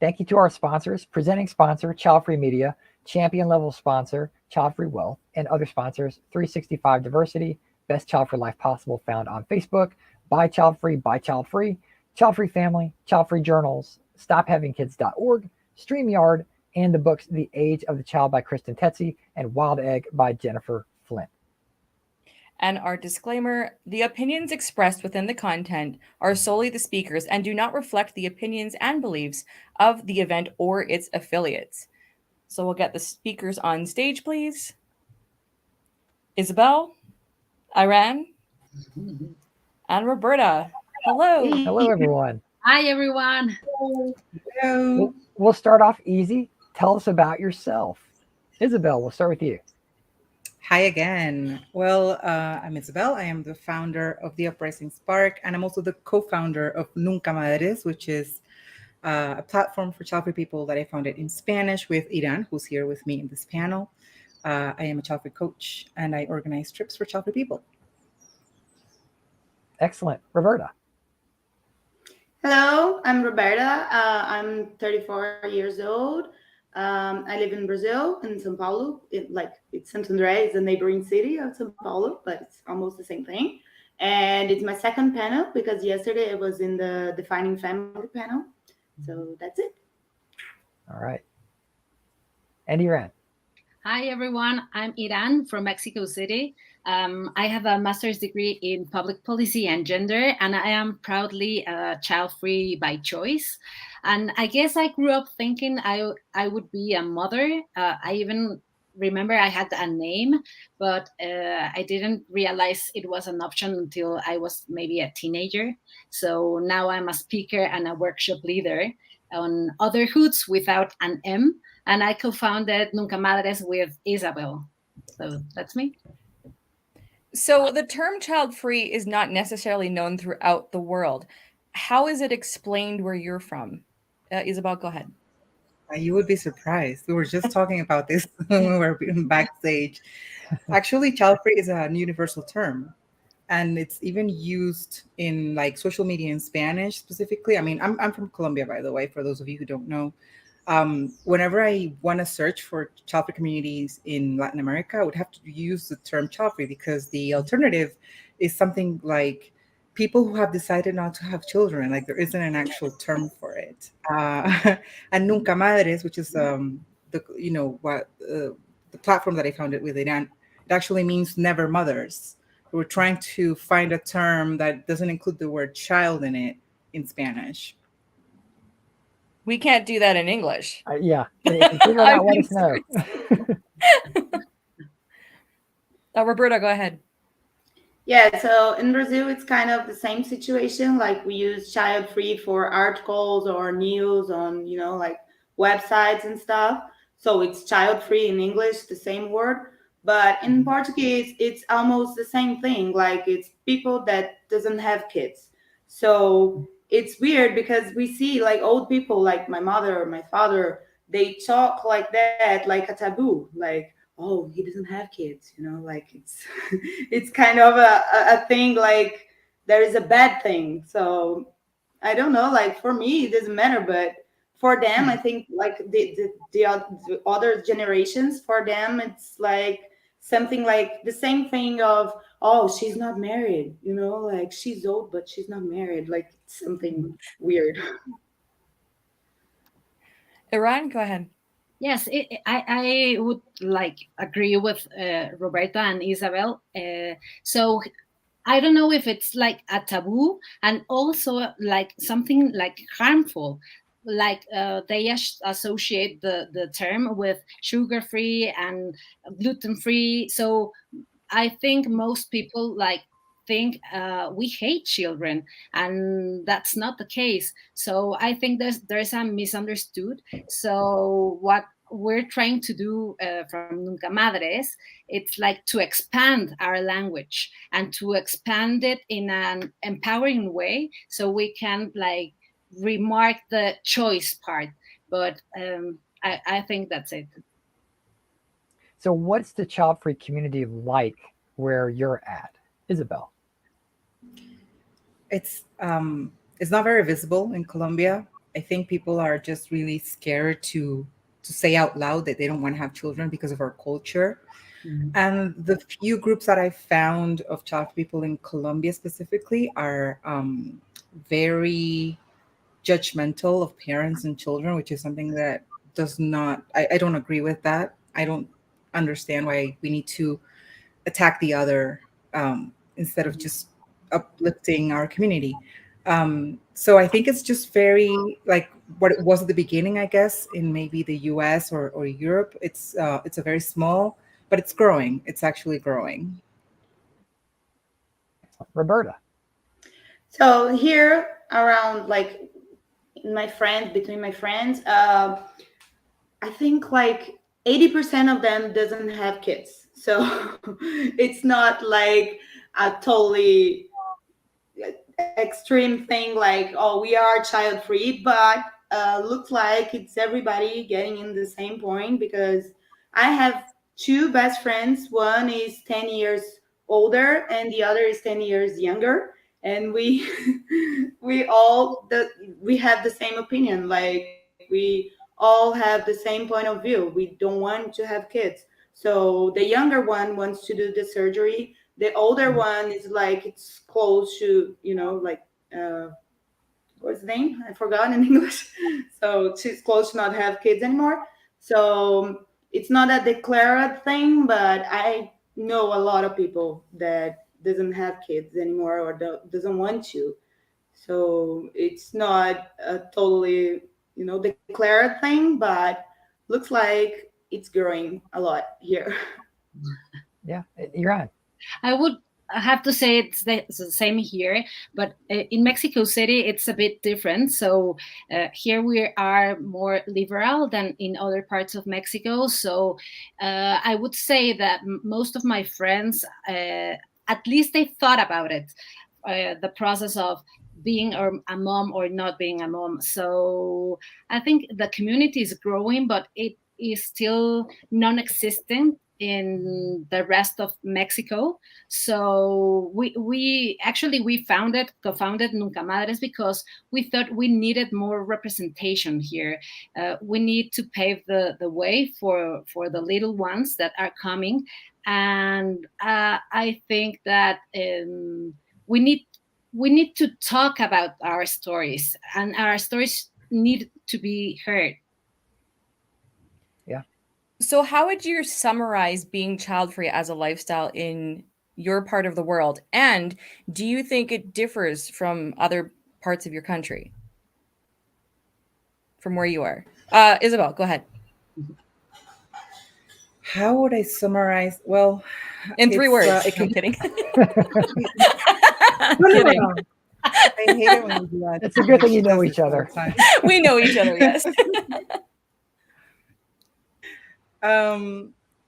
Thank you to our sponsors, presenting sponsor, Childfree Media, champion level sponsor, Childfree Wealth, and other sponsors, 365 Diversity, Best Child for Life Possible, found on Facebook, Buy Childfree, Buy Childfree, Childfree Family, Childfree Journals, StopHavingKids.org, StreamYard, and the books The Age of the Child by Kristen Tetzi and Wild Egg by Jennifer Flint. And our disclaimer, the opinions expressed within the content are solely the speakers and do not reflect the opinions and beliefs of the event or its affiliates. So we'll get the speakers on stage, please. Isabel, Iran, and Roberta. Hello. Hello, everyone. Hi, everyone. Hello. We'll start off easy. Tell us about yourself. Isabel, we'll start with you. Hi again. Well, I'm Isabel. I am the founder of The Uprising Spark, and I'm also the co-founder of Nunca Madres, which is a platform for child-free people that I founded in Spanish with Iran, who's here with me in this panel. I am a child-free coach, and I organize trips for child-free people. Excellent. Roberta. Hello, I'm Roberta. I'm 34 years old. I live in Brazil, in São Paulo. It's Santo André, it's a neighboring city of São Paulo, but it's almost the same thing. And it's my second panel because yesterday I was in the Defining Family panel. So that's it. All right. And Iran. Hi, everyone. I'm Iran from Mexico City. I have a master's degree in public policy and gender, and I am proudly child-free by choice. And I guess I grew up thinking I would be a mother. I even remember I had a name, but I didn't realize it was an option until I was maybe a teenager. So now I'm a speaker and a workshop leader on otherhoods without an M, and I co-founded Nunca Madres with Isabel. So that's me. So the term child-free is not necessarily known throughout the world. How is it explained where you're from? Isabel, go ahead. You would be surprised. We were just talking about this when we were backstage. Actually, child-free is a universal term, and it's even used in like social media in Spanish specifically. I mean, I'm from Colombia, by the way, for those of you who don't know. Whenever I want to search for child-free communities in Latin America, I would have to use the term child-free because the alternative is something like people who have decided not to have children. Like there isn't an actual term for it. And Nunca Madres, which is the platform that I founded with Iran, it actually means never mothers. We're trying to find a term that doesn't include the word child in it in Spanish. We can't do that in English. Yeah. If you figure it out, let us know. Roberta, go ahead. Yeah, so in Brazil, it's kind of the same situation. Like we use child-free for articles or news on, like websites and stuff. So it's child-free in English, the same word. But in Portuguese, it's almost the same thing. Like it's people that doesn't have kids. So it's weird because we see like old people, like my mother or my father, they talk like that, like a taboo, like, oh, he doesn't have kids, like it's it's kind of a thing, like there is a bad thing. So I don't know, like for me it doesn't matter, but for them I think like the other generations, for them it's like something like the same thing of, oh, she's not married, like she's old but she's not married, like it's something weird. Iran, go ahead. Yes, I would like agree with Roberta and Isabel. So I don't know if it's like a taboo and also like something like harmful. Like they associate the term with sugar-free and gluten-free. So I think most people like think we hate children, and that's not the case. So I think there's a misunderstood. So what we're trying to do from Nunca Madres, it's like to expand our language and to expand it in an empowering way, so we can like remark the choice part. But I think that's it. So what's the child-free community like where you're at, Isabel? It's not very visible in Colombia. I think people are just really scared to say out loud that they don't want to have children because of our culture. Mm-hmm. And the few groups that I found of child people in Colombia specifically are very judgmental of parents and children, which is something that I don't agree with that. I don't understand why we need to attack the other instead of just uplifting our community. So I think it's just very like what it was at the beginning, I guess, in maybe the US or Europe. It's a very small, but it's growing. It's actually growing. Roberta. So here around like between my friends, I think like 80% of them doesn't have kids. So it's not like a totally extreme thing like, oh, we are child free, but looks like it's everybody getting in the same point, because I have two best friends. One is 10 years older and the other is 10 years younger, and we we have the same opinion. Like we all have the same point of view. We don't want to have kids. So the younger one wants to do the surgery. The older one is like it's close to, like what's the name? I forgot in English. So she's close to not have kids anymore. So it's not a declared thing, but I know a lot of people that doesn't have kids anymore or doesn't want to. So it's not a totally, declared thing, but looks like it's growing a lot here. Yeah, you're on. I would have to say it's the same here, but in Mexico City it's a bit different. So here we are more liberal than in other parts of Mexico. So I would say that most of my friends, at least they thought about it, the process of being a mom or not being a mom. So I think the community is growing, but it is still non-existent in the rest of Mexico. So we actually co-founded Nunca Madres because we thought we needed more representation here. We need to pave the way for the little ones that are coming, and I think that we need to talk about our stories, and our stories need to be heard. Yeah. So how would you summarize being child-free as a lifestyle in your part of the world? And do you think it differs from other parts of your country? From where you are? Isabel, go ahead. How would I summarize? Well, in 3 words. I'm kidding. Kidding. I hate it when you do that. It's a good thing you know each other. We know each other, yes.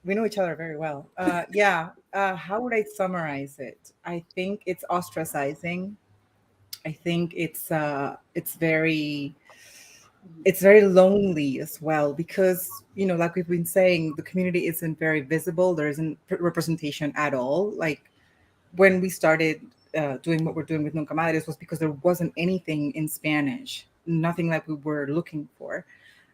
We know each other very well. Yeah. How would I summarize it? I think it's ostracizing. I think it's very lonely as well because, like we've been saying, the community isn't very visible. There isn't representation at all. Like when we started doing what we're doing with Nunca Madres was because there wasn't anything in Spanish, nothing like we were looking for.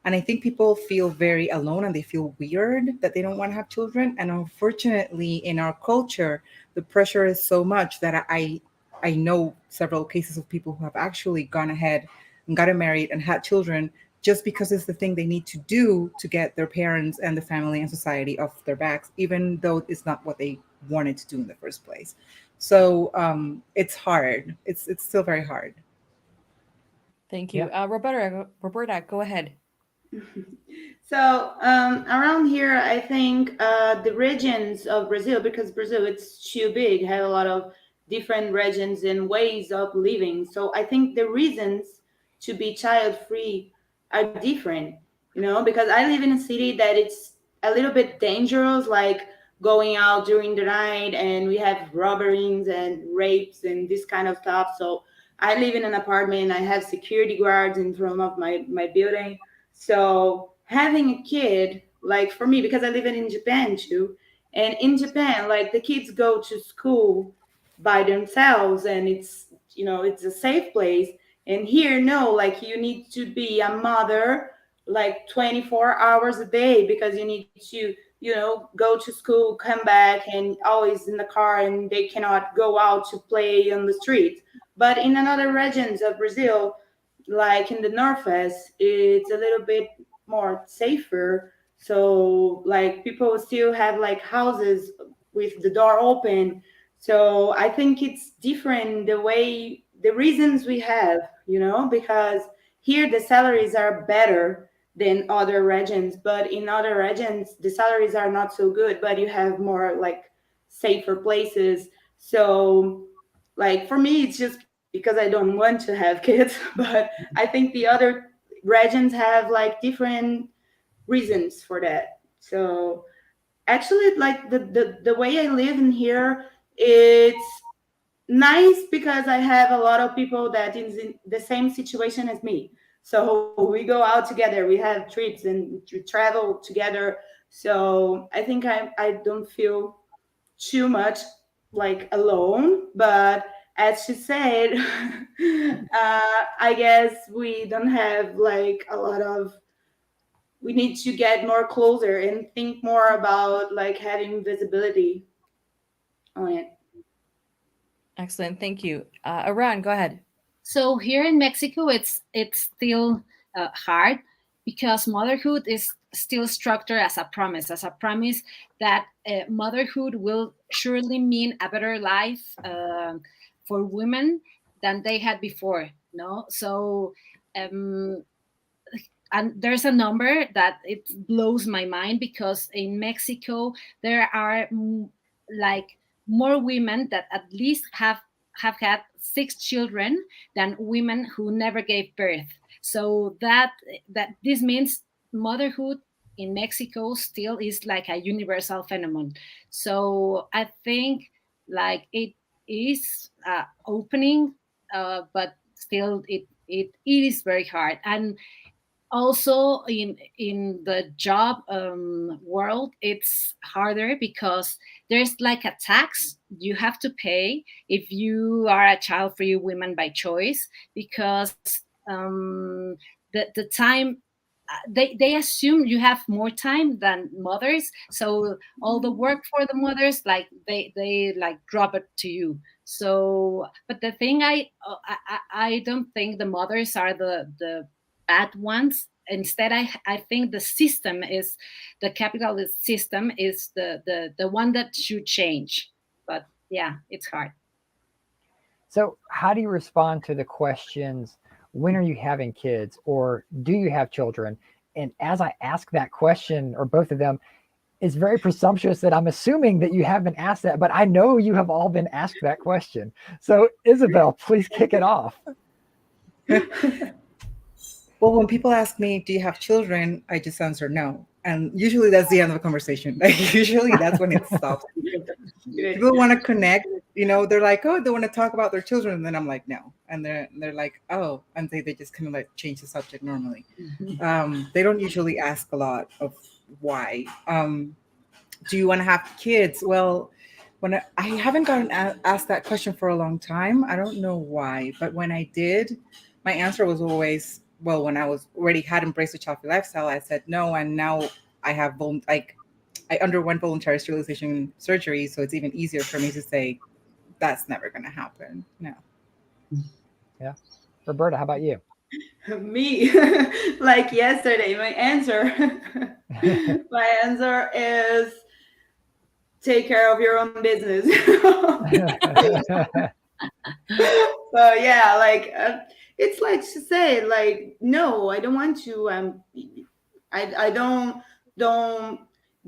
And I think people feel very alone and they feel weird that they don't want to have children. And unfortunately, in our culture, the pressure is so much that I know several cases of people who have actually gone ahead and gotten married and had children just because it's the thing they need to do to get their parents and the family and society off their backs, even though it's not what they wanted to do in the first place. So it's hard. It's still very hard. Thank you. Yeah. Roberta, go ahead. So around here, I think the regions of Brazil, because Brazil it's too big, have a lot of different regions and ways of living. So I think the reasons to be child free are different, because I live in a city that it's a little bit dangerous, like going out during the night, and we have robberies and rapes and this kind of stuff. So I live in an apartment. I have security guards in front of my building. So having a kid, like for me, because I live in Japan too, and in Japan, like the kids go to school by themselves, and it's a safe place. And here, no, like you need to be a mother like 24 hours a day because you need to, go to school, come back, and always in the car, and they cannot go out to play on the street. But in another regions of Brazil, like in the Northwest, it's a little bit more safer. So like people still have like houses with the door open. So I think it's different the reasons we have, because here the salaries are better than other regions, but in other regions the salaries are not so good, but you have more like safer places. So like for me, it's just because I don't want to have kids, but I think the other regions have like different reasons for that. So actually, like the way I live in here, it's nice because I have a lot of people that is in the same situation as me. So we go out together, we have trips and we travel together. So I think I don't feel too much like alone, but as she said, I guess we don't have like a lot of we need to get more closer and think more about like having visibility on it. Excellent. Thank you. Iran, go ahead. So here in Mexico, it's still hard because motherhood is still structured as a promise that motherhood will surely mean a better life for women than they had before. No, so and there's a number that it blows my mind, because in Mexico there are like more women that at least have had 6 children than women who never gave birth. So that this means motherhood in Mexico still is like a universal phenomenon. So I think like it is opening, but still it is very hard. And also in the job world, it's harder because there's like a tax you have to pay if you are a child-free woman by choice, because the time they assume you have more time than mothers, so all the work for the mothers, like they like drop it to you. So but the thing, I don't think the mothers are the bad ones. Instead, I think the system is, the capitalist system is the one that should change. But yeah, it's hard. So how do you respond to the questions, when are you having kids, or do you have children? And as I ask that question, or both of them, it's very presumptuous that I'm assuming that you have been asked that, but I know you have all been asked that question. So Isabel, please kick it off. Well, when people ask me, do you have children? I just answer no. And usually that's the end of the conversation. Like usually that's when it stops. People want to connect, they're like, oh, they want to talk about their children. And then I'm like, no. And they're like, oh, and they just kind of like change the subject normally. They don't usually ask a lot of why. Do you want to have kids? Well, when I haven't gotten asked that question for a long time. I don't know why, but when I did, my answer was always, well, when I was already had embraced the child-free lifestyle, I said no, and now I have I underwent voluntary sterilization surgery, so it's even easier for me to say that's never going to happen. No. Yeah, Roberta, how about you? Me, like yesterday, my answer is take care of your own business. So yeah, like it's like to say like, no, I don't want to. I don't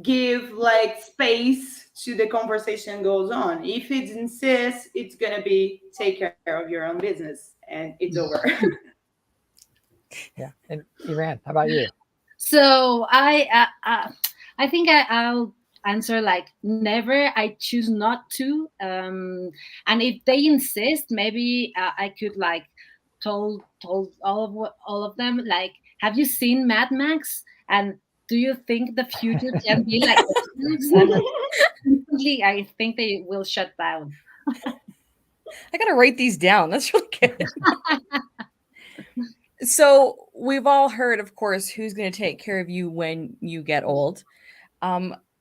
give like space to the conversation goes on. If it insists, it's gonna be take care of your own business, and it's over. Yeah, and Iran, how about you? So I think I'll answer like never. I choose not to. And if they insist, maybe I could like told all of them, like, have you seen Mad Max? And do you think the future can be like this? And I think they will shut down. I gotta write these down. That's really good. So we've all heard, of course, who's going to take care of you when you get old.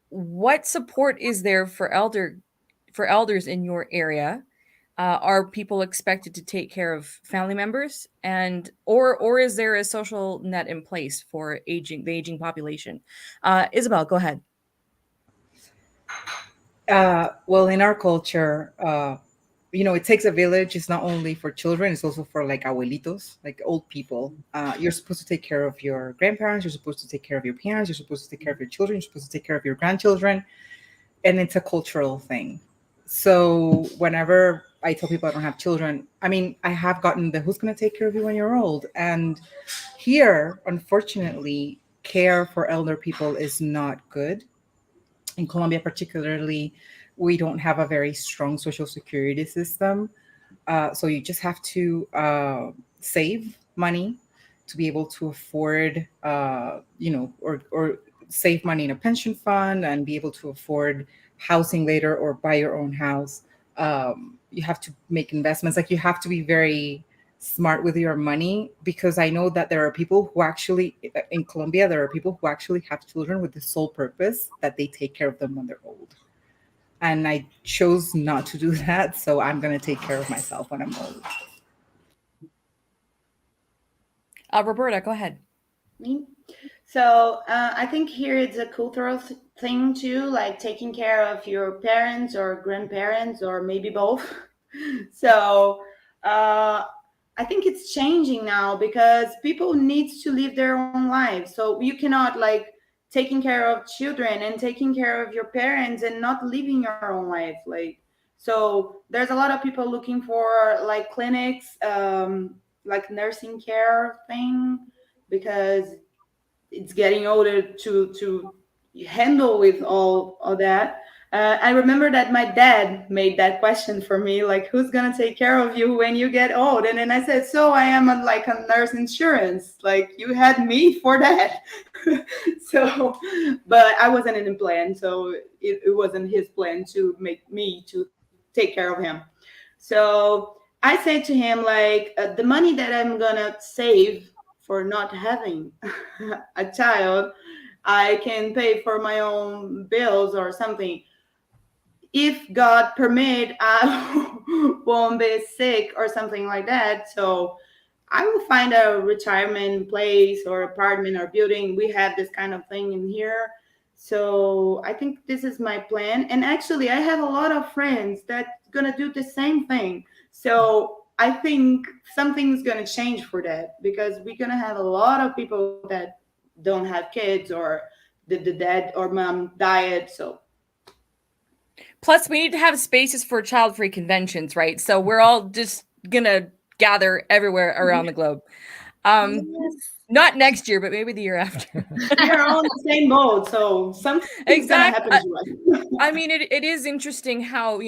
What support is there for elders in your area? Are people expected to take care of family members, and or is there a social net in place for the aging population? Isabel, go ahead. Well, in our culture, it takes a village. It's not only for children, it's also for like abuelitos, like old people. You're supposed to take care of your grandparents. You're supposed to take care of your parents. You're supposed to take care of your children. You're supposed to take care of your grandchildren. And it's a cultural thing. So whenever I tell people I don't have children, I mean, I have gotten the who's going to take care of you when you're old. And here, unfortunately, care for elder people is not good. In Colombia, particularly, we don't have a very strong social security system. So you just have to save money to be able to afford, or save money in a pension fund and be able to afford housing later or buy your own house. You have to make investments. Like you have to be very smart with your money, because I know that there are people who actually, in Colombia, there are people who actually have children with the sole purpose that they take care of them when they're old. And I chose not to do that. So I'm going to take care of myself when I'm old. Roberta, go ahead. Me? So I think here it's a cultural thing too, like taking care of your parents or grandparents or maybe both. So I think it's changing now because people need to live their own lives. So you cannot like taking care of children and taking care of your parents and not living your own life. Like, so there's a lot of people looking for like clinics, like nursing care thing, because it's getting older to handle with all that. I remember that my dad made that question for me, like, who's gonna take care of you when you get old? And then I said, so I am like a nurse insurance, like you had me for that. So, but I wasn't in the plan, so it wasn't his plan to make me to take care of him. So I said to him, like, the money that I'm gonna save for not having a child, I can pay for my own bills or something. If God permit, I won't be sick or something like that. So I will find a retirement place or apartment or building. We have this kind of thing in here. So I think this is my plan. And actually, I have a lot of friends that's gonna do the same thing. So I think something's gonna change for that, because we're gonna have a lot of people that don't have kids, or the dad or mom died. So Plus, we need to have spaces for child-free conventions, right? So we're all just gonna gather everywhere around the globe. Not next year, but maybe the year after. We're all in the same boat, so something's Exactly. gonna happen to us. I mean, it is interesting how,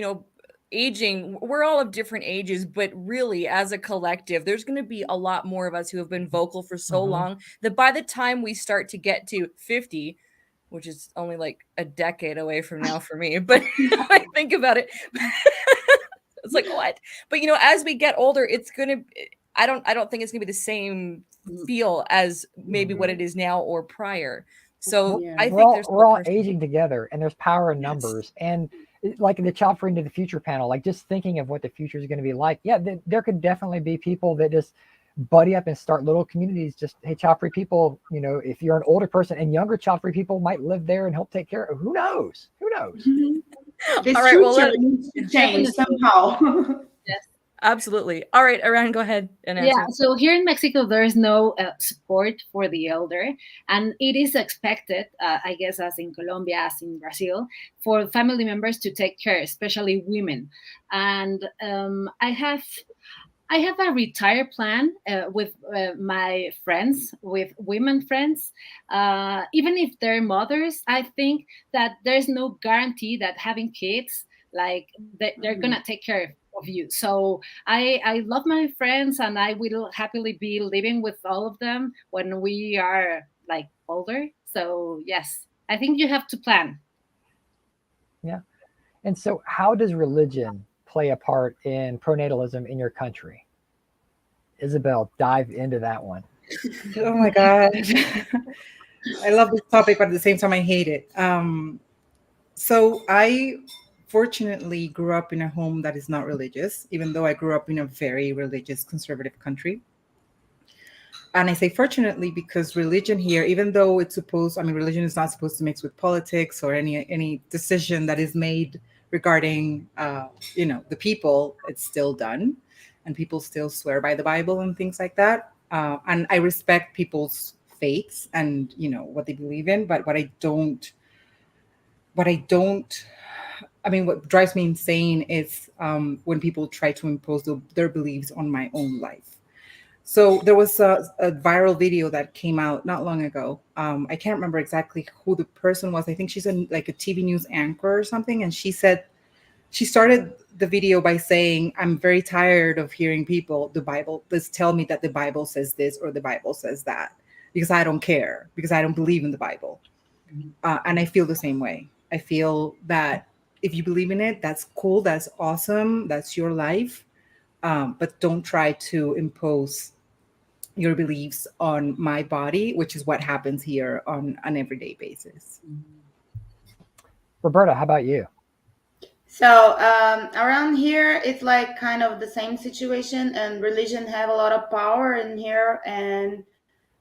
aging, we're all of different ages, but really as a collective, there's going to be a lot more of us who have been vocal for so long that by the time we start to get to 50, which is only like a decade away from now for me, but I think about it, it's like, what? But as we get older, it's going to, I don't think it's going to be the same feel as maybe what it is now or prior. So I think we're all aging together, and there's power in numbers. And like in the Child Free into the Future panel, like just thinking of what the future is going to be like. Yeah, there could definitely be people that just buddy up and start little communities. Just, hey, child free people, if you're an older person, and younger child free people might live there and help take care of. Who knows? This All right, well, future needs to change somehow. Yes. Absolutely. All right, Aran, go ahead and answer. Yeah, so here in Mexico, there is no support for the elder, and it is expected, I guess, as in Colombia, as in Brazil, for family members to take care, especially women. And I have a retire plan with my friends, with women friends. Even if they're mothers, I think that there's no guarantee that having kids, like they're gonna take care of you. So I love my friends, and I will happily be living with all of them when we are like older. So yes, I think you have to plan. Yeah. And so how does religion play a part in pronatalism in your country? Isabel, dive into that one. Oh my God. I love this topic, but at the same time, I hate it. So I fortunately grew up in a home that is not religious, even though I grew up in a very religious, conservative country. And I say fortunately because religion here, even though religion is not supposed to mix with politics or any decision that is made regarding, the people, it's still done. And people still swear by the Bible and things like that. And I respect people's faiths and, what they believe in. But what drives me insane is when people try to impose their beliefs on my own life. So there was a viral video that came out not long ago. I can't remember exactly who the person was. I think she's like a TV news anchor or something. And she started the video by saying, I'm very tired of hearing people, let's tell me that the Bible says this or the Bible says that, because I don't care, because I don't believe in the Bible. And I feel the same way. I feel that if you believe in it, that's cool. That's awesome. That's your life. but don't try to impose your beliefs on my body, which is what happens here on an everyday basis. Roberta, how about you? So around here, it's like kind of the same situation, and religion have a lot of power in here. And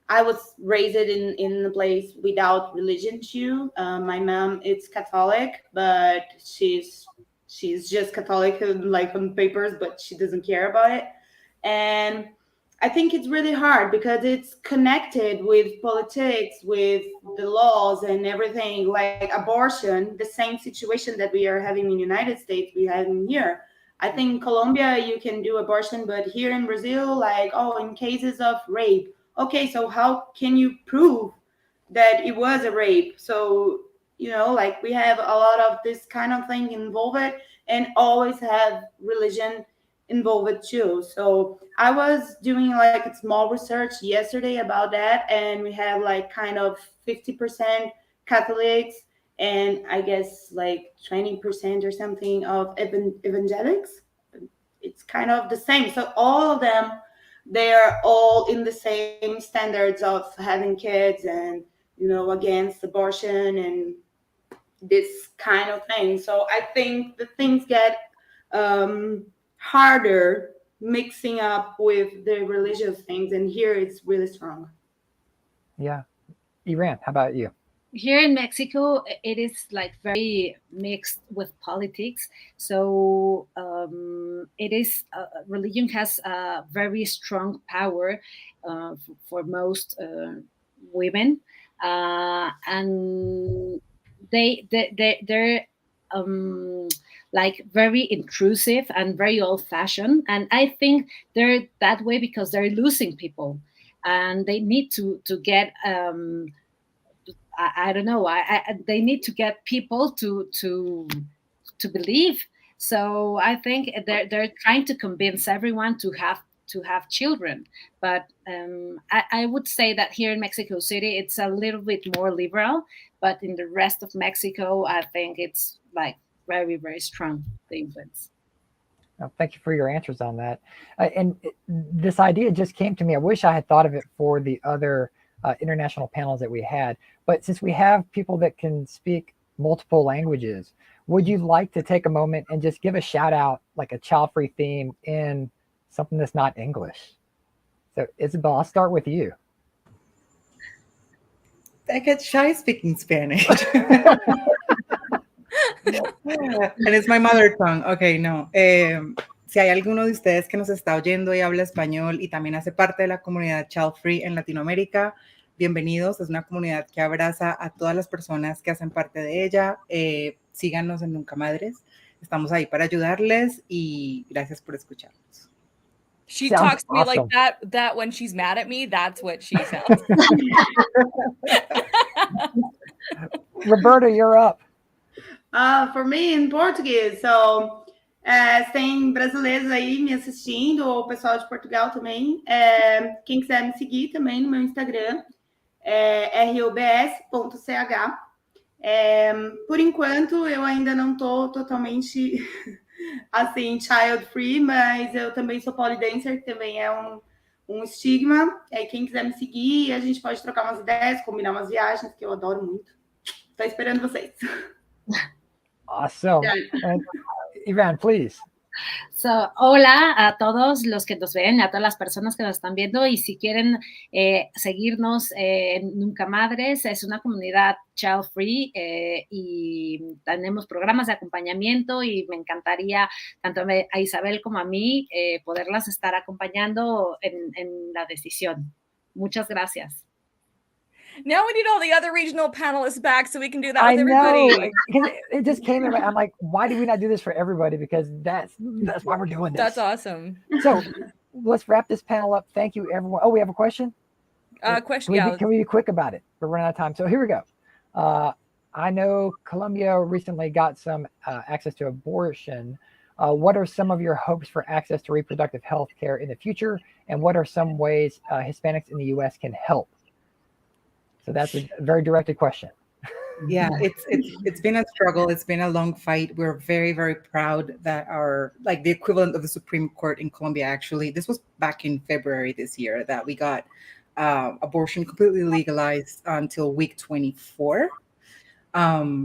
I was raised in a place without religion too. My mom is Catholic, but she's just Catholic, like on papers, but she doesn't care about it. And I think it's really hard because it's connected with politics, with the laws and everything. Like abortion, the same situation that we are having in the United States, we have in here. I think in Colombia you can do abortion, but here in Brazil, like, oh, in cases of rape. Okay, so how can you prove that it was a rape? So, like we have a lot of this kind of thing involved, and always have religion involved too. So I was doing like a small research yesterday about that, and we have like kind of 50% Catholics, and I guess like 20% or something of evangelics. It's kind of the same. So all of them, they are all in the same standards of having kids, and against abortion and this kind of thing. So I think the things get harder mixing up with the religious things, and here it's really strong. Yeah. Iran, how about you? Here in Mexico, it is like very mixed with politics. So it is religion has a very strong power for most women, and they're like very intrusive and very old-fashioned. And I think they're that way because they're losing people, and they need to get. I don't know. They need to get people to believe. So I think they're trying to convince everyone to have children. But I would say that here in Mexico City, it's a little bit more liberal. But in the rest of Mexico, I think it's like very, very strong, the influence. Thank you for your answers on that. This idea just came to me. I wish I had thought of it for the other international panels that we had. But since we have people that can speak multiple languages, would you like to take a moment and just give a shout out, like a child-free theme in something that's not English? So Isabel, I'll start with you. I get shy speaking Spanish. And it's my mother tongue. Okay, no. Si hay alguno de ustedes que nos está oyendo y habla español y también hace parte de la comunidad Childfree en Latinoamérica, bienvenidos. Es una comunidad que abraza a todas las personas que hacen parte de ella. Síganos en Nunca Madres. Estamos ahí para ayudarles y gracias por escucharnos. She talks to me like that when she's mad at me. That's what she sounds. Roberta, you're up. For me, in Português. So, tem brasileiros aí me assistindo, ou o pessoal de Portugal também. Quem quiser me seguir também no meu Instagram, robs.ch. Por enquanto, eu ainda não estou totalmente assim, child-free, mas eu também sou polydancer, que também é um estigma. Quem quiser me seguir, a gente pode trocar umas ideias, combinar umas viagens, que eu adoro muito. Estou esperando vocês. Awesome. Ivan, please. So, hola a todos los que nos ven, a todas las personas que nos están viendo, y si quieren seguirnos en Nunca Madres, es una comunidad child free y tenemos programas de acompañamiento y me encantaría tanto a Isabel como a mí poderlas estar acompañando en la decisión. Muchas gracias. Now we need all the other regional panelists back so we can do that with everybody. It just came in. I'm like, why do we not do this for everybody? Because that's why we're doing this. That's awesome. So let's wrap this panel up. Thank you, everyone. Oh, we have a question? Question, Can we be quick about it? We're running out of time. So here we go. I know Colombia recently got some access to abortion. What are some of your hopes for access to reproductive health care in the future? And what are some ways Hispanics in the U.S. can help? So that's a very directed question. Yeah, it's been a struggle. It's been a long fight. We're very, very proud that our like the equivalent of the Supreme Court in Colombia, actually, this was back in February this year that we got abortion completely legalized until week 24.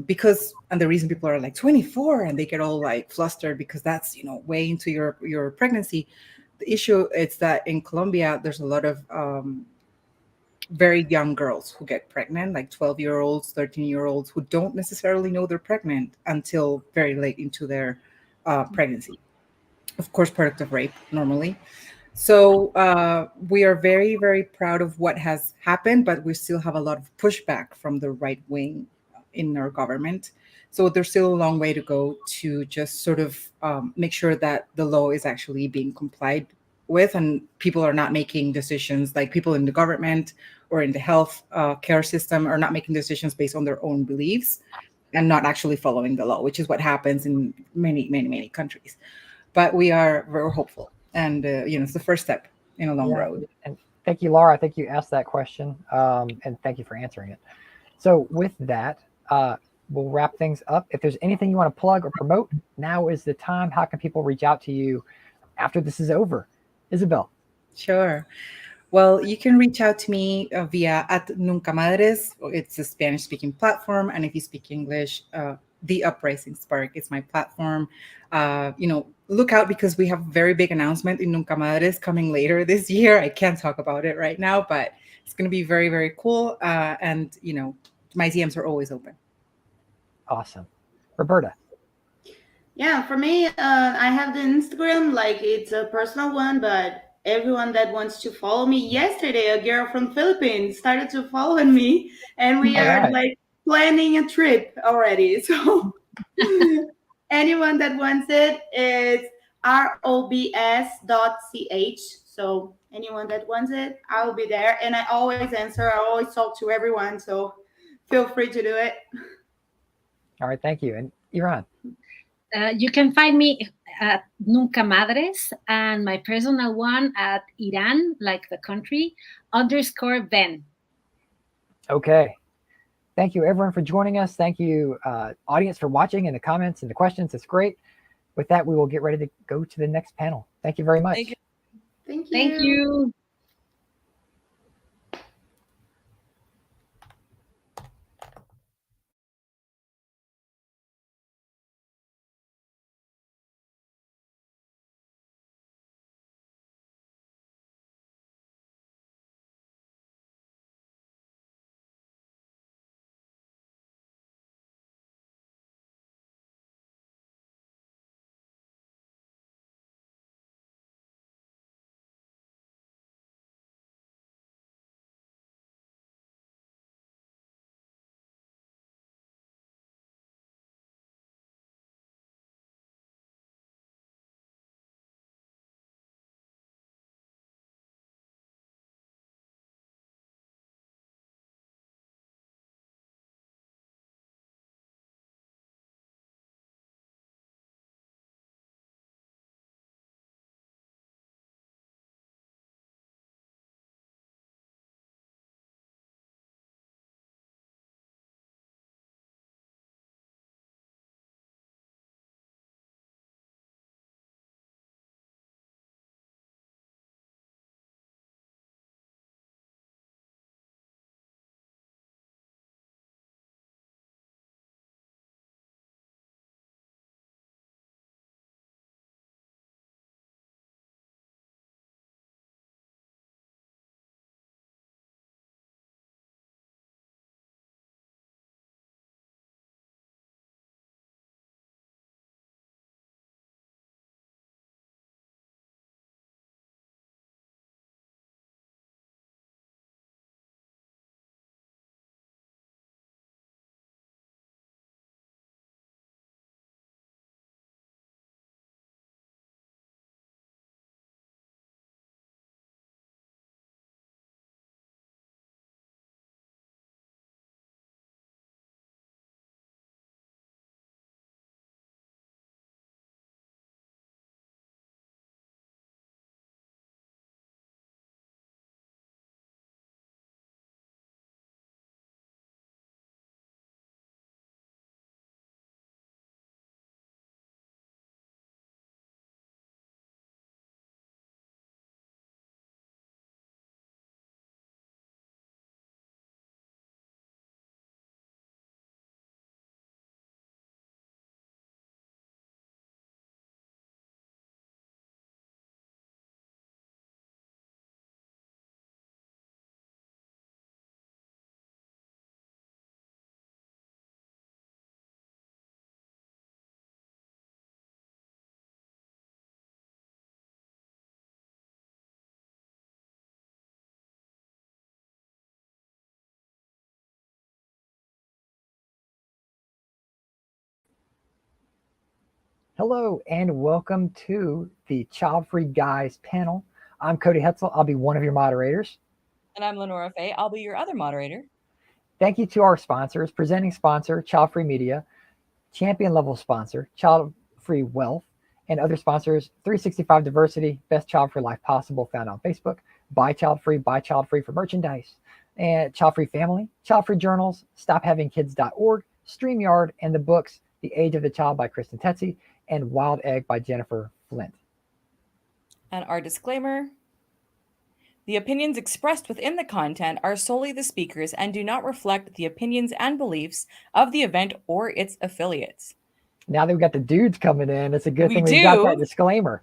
Because and the reason people are like 24 and they get all like flustered because that's way into your pregnancy. The issue is that in Colombia there's a lot of very young girls who get pregnant, like 12-year-olds, 13-year-olds, who don't necessarily know they're pregnant until very late into their pregnancy. Of course, product of rape normally. So we are very, very proud of what has happened, but we still have a lot of pushback from the right wing in our government. So there's still a long way to go to just sort of make sure that the law is actually being complied with and people are not making decisions, like people in the government or in the health care system are not making decisions based on their own beliefs and not actually following the law, which is what happens in many, many, many countries. But we're hopeful, and it's the first step in a long road. And thank you, Laura. I think you asked that question, and thank you for answering it. So with that, we'll wrap things up. If there's anything you want to plug or promote, now is the time. How can people reach out to you after this is over? Isabel. Sure. Well, you can reach out to me via at Nunca Madres. It's a Spanish-speaking platform, and if you speak English, The Uprising Spark is my platform. Look out because we have a very big announcement in Nunca Madres coming later this year. I can't talk about it right now, but it's going to be very, very cool. And my DMs are always open. Awesome. Roberta. Yeah, for me, I have the Instagram, like it's a personal one, but everyone that wants to follow me, yesterday, a girl from Philippines started to follow me, and we are like planning a trip already. So anyone that wants it is robs.ch. So anyone that wants it, I'll be there. And I always answer, I always talk to everyone. So feel free to do it. All right, thank you. And Iran. You can find me at Nunca Madres and my personal one at Iran, like the country, _Ben. Okay. Thank you, everyone, for joining us. Thank you, audience, for watching and the comments and the questions. It's great. With that, we will get ready to go to the next panel. Thank you very much. Thank you. Thank you. Hello and welcome to the Child-Free Guys panel. I'm Cody Hetzel. I'll be one of your moderators. And I'm Lenora Faye. I'll be your other moderator. Thank you to our sponsors, presenting sponsor, Childfree Media, champion level sponsor, Childfree Wealth, and other sponsors, 365 Diversity, Best Child Free Life Possible, found on Facebook, Buy Childfree for merchandise, and Childfree Family, Childfree Journals, StopHavingKids.org, StreamYard, and the books The Age of the Child by Kristen Tetzi and Wild Egg by Jennifer Flint. And our disclaimer: the opinions expressed within the content are solely the speakers and do not reflect the opinions and beliefs of the event or its affiliates. Now that we've got the dudes coming in, it's a good thing we've got that disclaimer.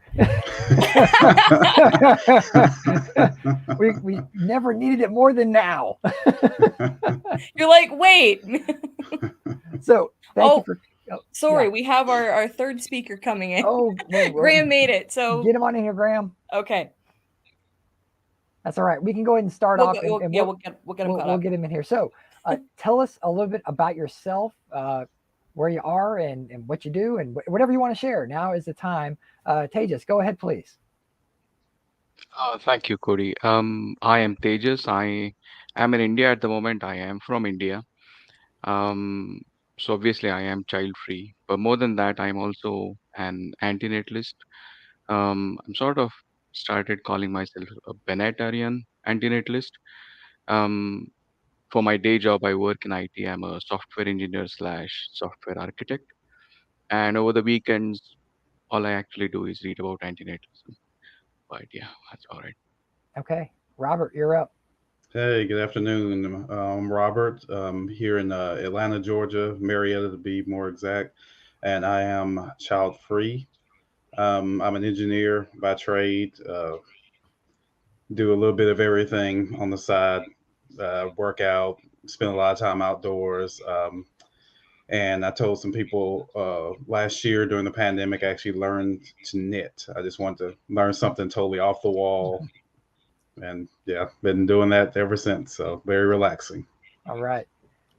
we never needed it more than now. You're like, wait. So thank you for... sorry, yeah. we have our third speaker coming in. Oh, no, Graham made it. So get him on in here, Graham. Okay. That's all right. We can go ahead and start off. We'll get him caught up. We'll get him in here. So tell us a little bit about yourself, where you are and what you do and whatever you want to share. Now is the time. Tejas, go ahead, please. Thank you, Cody. I am Tejas. I am in India at the moment. I am from India. So obviously I am child free, but more than that, I'm also an antinatalist. I'm sort of started calling myself a Benatarian antinatalist. For my day job, I work in IT. I'm a software engineer slash software architect. And over the weekends, all I actually do is read about antinatalism. But yeah, that's all right. Okay. Robert, you're up. Hey, good afternoon. I'm Robert. Here in Atlanta, Georgia, Marietta to be more exact. And I am child free. I'm an engineer by trade. Do a little bit of everything on the side. Work out, spend a lot of time outdoors. And I told some people last year during the pandemic, I actually learned to knit. I just wanted to learn something totally off the wall. And yeah, been doing that ever since. So very relaxing. All right.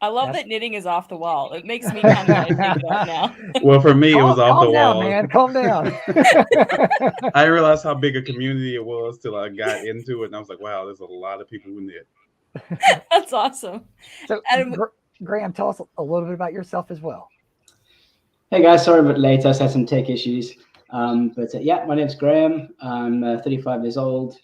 I love that knitting is off the wall. It makes me kind of want to take that now. Well, for me, it was off the wall. Calm down, man. Calm down. I didn't realize how big a community it was till I got into it. And I was like, wow, there's a lot of people who knit. That's awesome. So, Graham, tell us a little bit about yourself as well. Hey guys, sorry about late. I just had some tech issues. Yeah, my name's Graham. I'm 35 years old.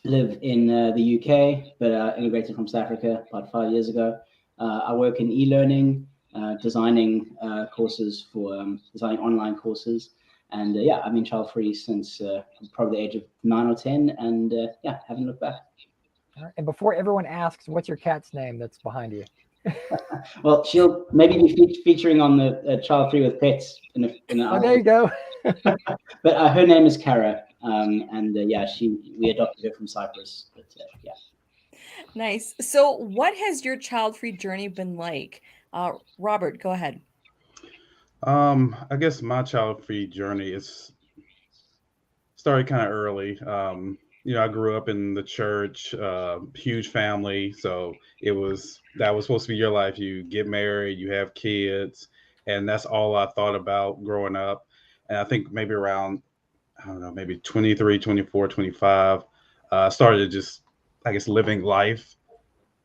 Live in the UK, but immigrated from South Africa about 5 years ago. I work in e-learning, designing courses for designing online courses. And yeah, I've been child free since probably the age of 9 or 10. And yeah, haven't looked back. All right. And before everyone asks, what's your cat's name that's behind you? Well, she'll maybe be featuring on the Child Free with Pets in Oh, there you go. But her name is Kara, and yeah, we adopted her from Cyprus. But yeah. Nice. So, what has your child-free journey been like? Robert, go ahead. I guess my child-free journey started kind of early. I grew up in the church, huge family. So that was supposed to be your life. You get married, you have kids, and that's all I thought about growing up. And I think maybe around, I don't know, maybe 23, 24, 25, I started just, I guess, living life.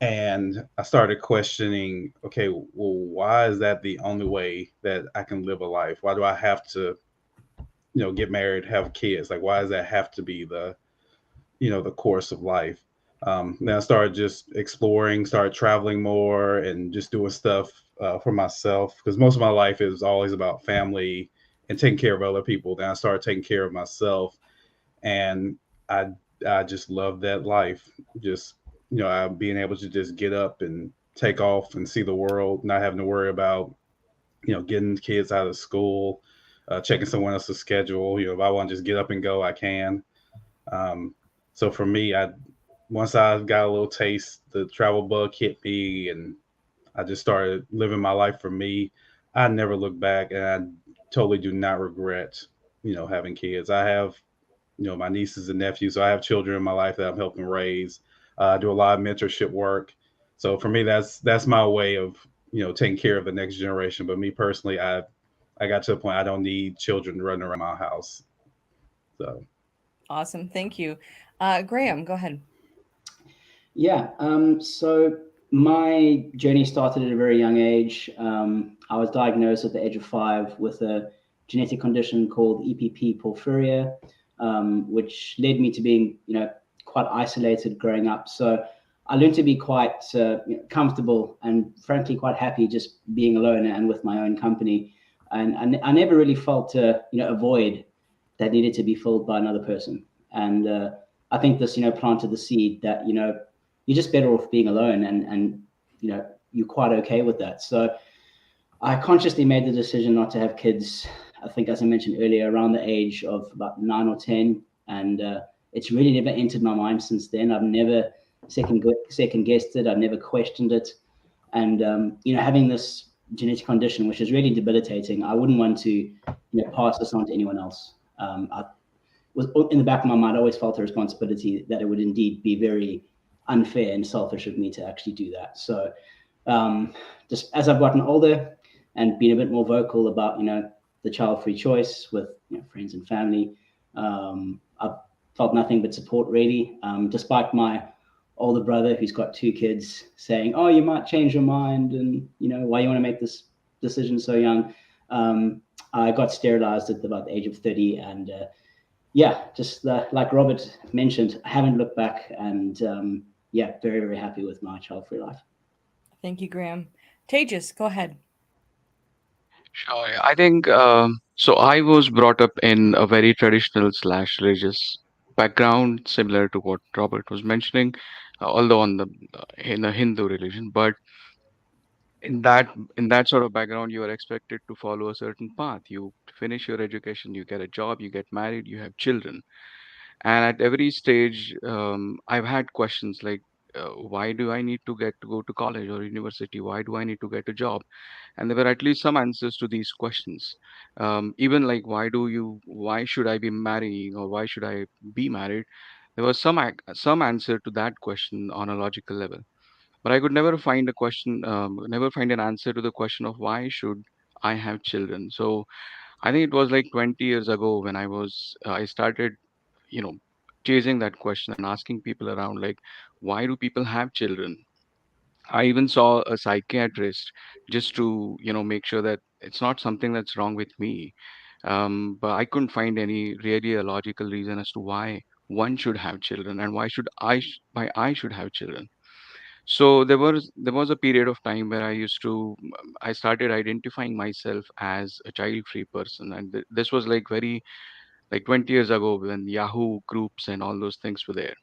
And I started questioning, okay, well, why is that the only way that I can live a life? Why do I have to, get married, have kids? Like, why does that have to be the course of life? Then I started just exploring, started traveling more and just doing stuff for myself, because most of my life is always about family and taking care of other people. Then I started taking care of myself, and I just love that life. Just, being able to just get up and take off and see the world, not having to worry about, getting kids out of school, checking someone else's schedule. If I want to just get up and go, I can. So for me, once I got a little taste, the travel bug hit me, and I just started living my life for me. I never looked back, and I totally do not regret, having kids. I have, my nieces and nephews. So I have children in my life that I'm helping raise. I do a lot of mentorship work. So for me, that's my way of, taking care of the next generation. But me personally, I I got to the point I don't need children running around my house. So Awesome. Thank you. Graham, go ahead. Yeah. So my journey started at a very young age. I was diagnosed at the age of 5 with a genetic condition called EPP porphyria, which led me to being, quite isolated growing up. So I learned to be quite comfortable and frankly quite happy just being alone and with my own company. And I never really felt a void that needed to be filled by another person. And I think this, planted the seed that, you're just better off being alone and you're quite okay with that. So I consciously made the decision not to have kids, I think, as I mentioned earlier, around the age of about 9 or 10. And it's really never entered my mind since then. I've never second guessed it. I've never questioned it. And, having this genetic condition, which is really debilitating, I wouldn't want to pass this on to anyone else. I was in the back of my mind, I always felt a responsibility that it would indeed be very unfair and selfish of me to actually do that. So just as I've gotten older and been a bit more vocal about, the child-free choice with friends and family, I've felt nothing but support really, despite my older brother who's got 2 kids saying, oh, you might change your mind and, why you want to make this decision so young. I got sterilized at about the age of 30 and just like Robert mentioned, I haven't looked back and very, very happy with my child-free life. Thank you, Graham. Tejas, go ahead. Sure. I think so. I was brought up in a very traditional / religious background, similar to what Robert was mentioning, although in a Hindu religion. But in that sort of background, you are expected to follow a certain path. You finish your education, you get a job, you get married, you have children. And at every stage, I've had questions like, why do I need to go to college or university? Why do I need to get a job? And there were at least some answers to these questions. Even like, why should I be marrying or why should I be married? There was some answer to that question on a logical level, but I could never find an answer to the question of why should I have children. So I think it was like 20 years ago when I started, you know, chasing that question and asking people around, like, why do people have children? I even saw a psychiatrist just to, make sure that it's not something that's wrong with me. But I couldn't find any really a logical reason as to why one should have children and why I should have children. So there was a period of time where I started identifying myself as a child-free person, and this was like very like 20 years ago when Yahoo groups and all those things were there.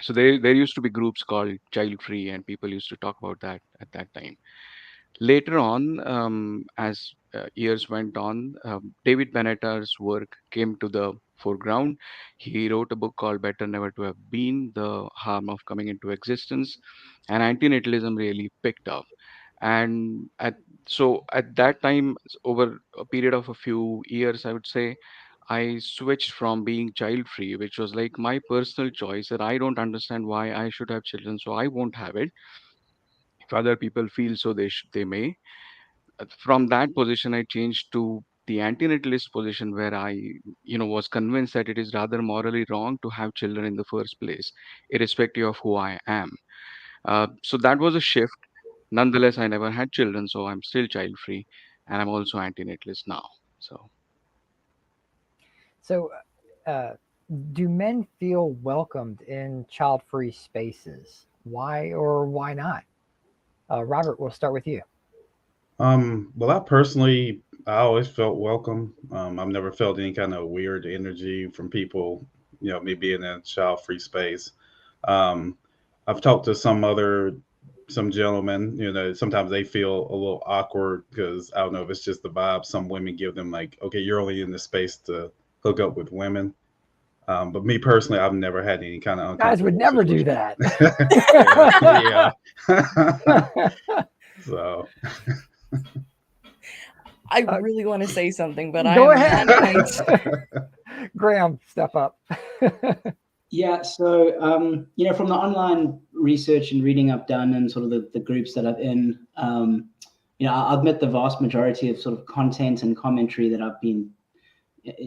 So there used to be groups called Childfree, and people used to talk about that at that time. Later on, as years went on, David Benetta's work came to the foreground. He wrote a book called Better Never to Have Been: The Harm of Coming into Existence, and antinatalism really picked up. And at that time, over a period of a few years, I would say, I switched from being child free, which was like my personal choice that I don't understand why I should have children, so I won't have it. If other people feel so, they may. From that position, I changed to the antinatalist position where I, was convinced that it is rather morally wrong to have children in the first place, irrespective of who I am. So that was a shift. Nonetheless, I never had children, so I'm still child free, and I'm also antinatalist now. So, do men feel welcomed in child-free spaces? Why or why not? Robert, we'll start with you. Well, I always felt welcome. I've never felt any kind of weird energy from people, me being in a child-free space. Um, I've talked to some gentlemen, sometimes they feel a little awkward because I don't know if it's just the vibe. Some women give them like, okay, you're only in the space to hook up with women. But me personally, I've never had any kind of Guys would never do that. yeah. So I really want to say something, but go I'm ahead. not. Graham, step up. Yeah, so from the online research and reading I've done and sort of the groups that I'm in, I'll admit the vast majority of sort of content and commentary that I've been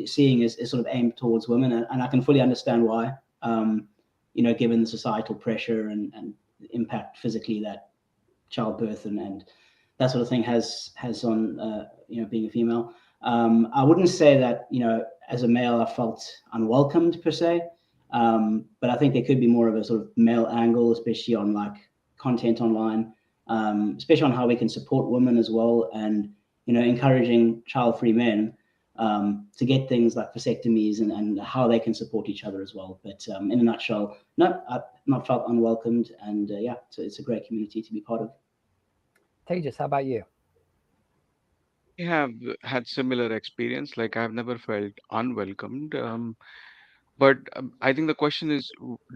seeing is sort of aimed towards women, and I can fully understand why. Given the societal pressure and impact physically that childbirth and that sort of thing has on being a female. I wouldn't say that as a male I felt unwelcomed per se, but I think there could be more of a sort of male angle, especially on like content online, especially on how we can support women as well, and encouraging child-free men to get things like vasectomies and how they can support each other as well. But in a nutshell, no, I've not felt unwelcomed, and yeah, it's a great community to be part of. Tejas, how about you? I have had similar experience. Like I've never felt unwelcomed. But I think the question is,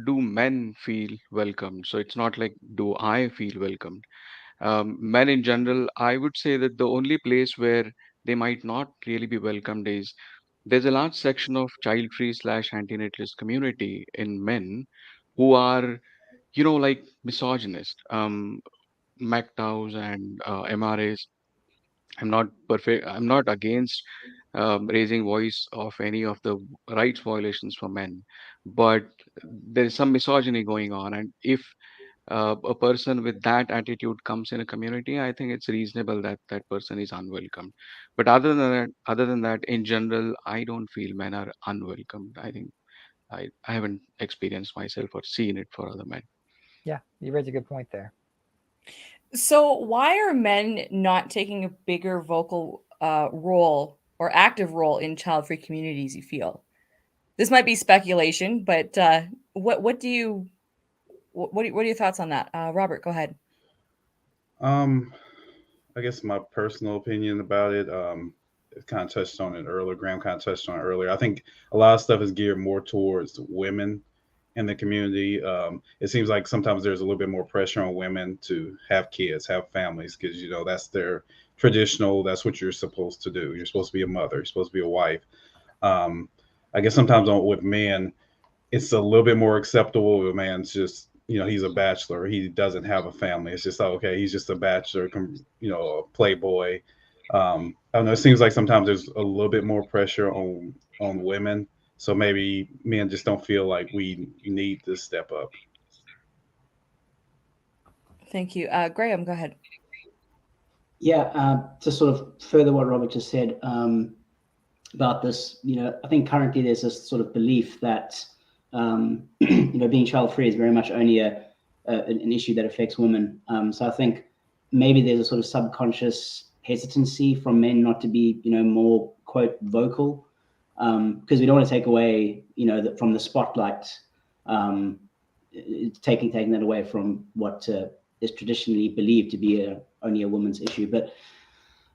do men feel welcomed? So it's not like, do I feel welcomed? Men in general, I would say that the only place where they might not really be welcomed is there's a large section of child-free slash antinatalist community in men who are, like misogynist, MACTOWs and MRAs. I'm not perfect. I'm not against raising voice of any of the rights violations for men, but there is some misogyny going on, and if a person with that attitude comes in a community, I think it's reasonable that that person is unwelcome. But other than that, in general, I don't feel men are unwelcomed. I think I haven't experienced myself or seen it for other men. Yeah, you raised a good point there. So, why are men not taking a bigger vocal role or active role in child-free communities? You feel this might be speculation, but what do you what are your thoughts on that, Robert? Go ahead. I guess my personal opinion about it, it kind of touched on it earlier. Graham kind of touched on it earlier. I think a lot of stuff is geared more towards women in the community. It seems like sometimes there's a little bit more pressure on women to have kids, have families, because that's their traditional. That's what you're supposed to do. You're supposed to be a mother. You're supposed to be a wife. Um, I guess sometimes with men, it's a little bit more acceptable if a man's just he's a bachelor, he doesn't have a family. It's just okay, he's just a bachelor, a playboy. I don't know, it seems like sometimes there's a little bit more pressure on women, so maybe men just don't feel like we need to step up. Thank you, Graham. Go ahead. Yeah, to sort of further what Robert just said about this, I think currently there's this sort of belief that being child-free is very much only an issue that affects women. So I think maybe there's a sort of subconscious hesitancy from men not to be, more quote vocal, because we don't want to take away, from the spotlight, taking that away from what is traditionally believed to be only a woman's issue. But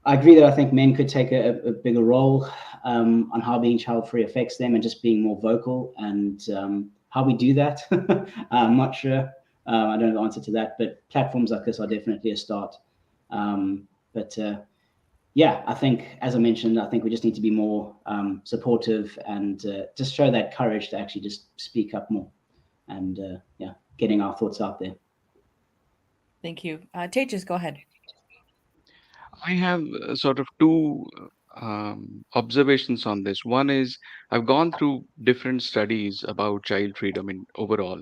I agree that I think men could take a bigger role on how being child-free affects them and just being more vocal. And how we do that, I'm not sure. I don't know the answer to that, but platforms like this are definitely a start. Yeah, I think, as I mentioned, I think we just need to be more supportive and just show that courage to actually just speak up more and yeah, getting our thoughts out there. Thank you. Tejas, go ahead. I have sort of two observations on this. One is I've gone through different studies about child freedom in overall,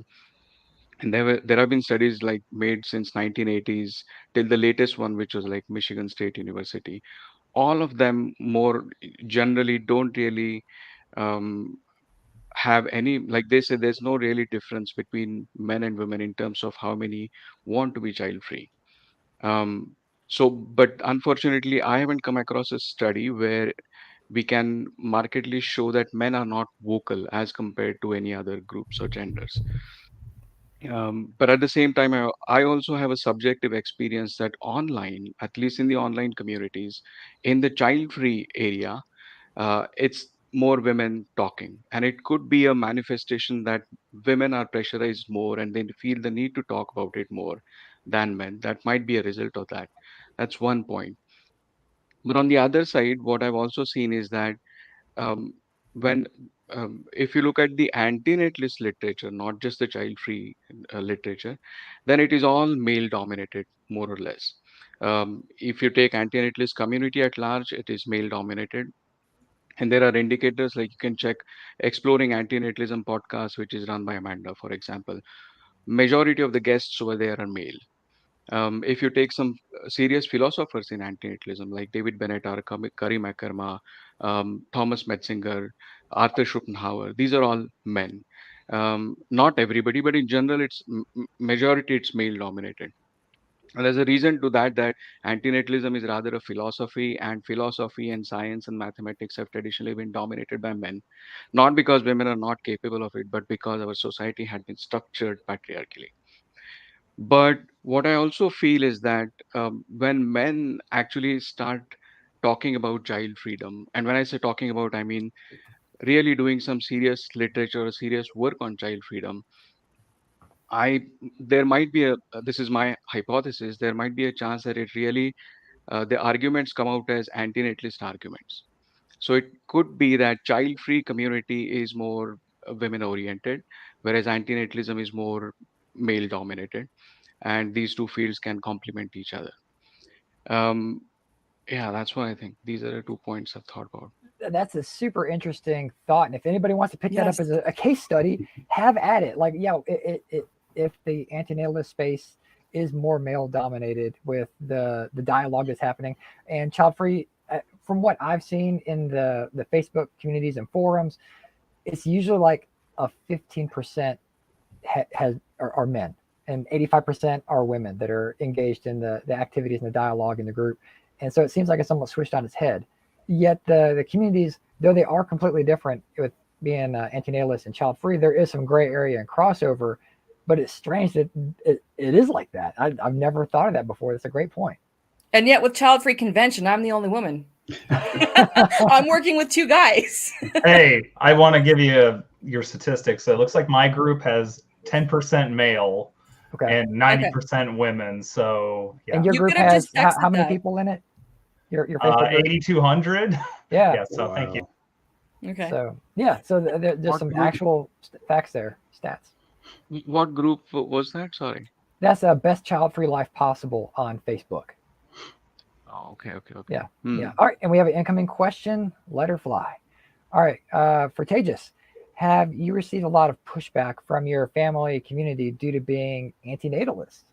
and there have been studies like made since 1980s till the latest one, which was like Michigan State University. All of them more generally don't really um, have any, like they say, there's no really difference between men and women in terms of how many want to be child free. Um, but unfortunately, I haven't come across a study where we can markedly show that men are not vocal as compared to any other groups or genders. But at the same time, I also have a subjective experience that online, at least in the online communities, in the child-free area, it's more women talking. And it could be a manifestation that women are pressurized more and they feel the need to talk about it more than men. That might be a result of that. That's one point. But on the other side, what I've also seen is that um, when if you look at the antinatalist literature, not just the child-free literature, then it is all male-dominated, more or less. If you take antinatalist community at large, it is male dominated. And there are indicators like you can check Exploring Antinatalism podcast, which is run by Amanda, for example. Majority of the guests over there are male. If you take some serious philosophers in antinatalism, like David Bennett or Karim Akarma, Thomas Metzinger, Arthur Schopenhauer, these are all men. Not everybody, but in general, it's majority, it's male dominated. And there's a reason to that, that antinatalism is rather a philosophy, and philosophy and science and mathematics have traditionally been dominated by men. Not because women are not capable of it, but because our society had been structured patriarchally. But what I also feel is that when men actually start talking about child freedom, and when I say talking about, I mean really doing some serious literature or serious work on child freedom, I there might be a this is my hypothesis, there might be a chance that it really the arguments come out as antinatalist arguments. So it could be that child-free community is more women oriented, whereas antinatalism is more male dominated, and these two fields can complement each other. Um, yeah, that's what I think. These are the 2 points I've thought about. That's a super interesting thought. And if anybody wants to pick that up Yes. as a case study, have at it. Like, yeah, if the antinatalist space is more male dominated with the dialogue that's happening, and child free, from what I've seen in the Facebook communities and forums, it's usually like a 15% are men, and 85% are women that are engaged in the activities and the dialogue in the group. And so it seems like it's somewhat switched on its head. Yet the communities, though they are completely different with being antinatalist and child free, there is some gray area and crossover. But it's strange that it is like that. I've never thought of that before. That's a great point. And yet with Child Free Convention, I'm the only woman. I'm working with two guys. Hey, I want to give you your statistics. So it looks like my group has 10% male and 90% women. So yeah. And your group has how many people in it? Your Facebook group? 8,200. Yeah. Yeah. So thank you. Okay. So yeah. So there's some actual facts there, stats. What group was that? Sorry. That's a Best Child Free Life Possible on Facebook. Oh, okay. Yeah. Yeah. All right. And we have an incoming question. Let her fly. All right. For Tejas, have you received a lot of pushback from your family community due to being antinatalist?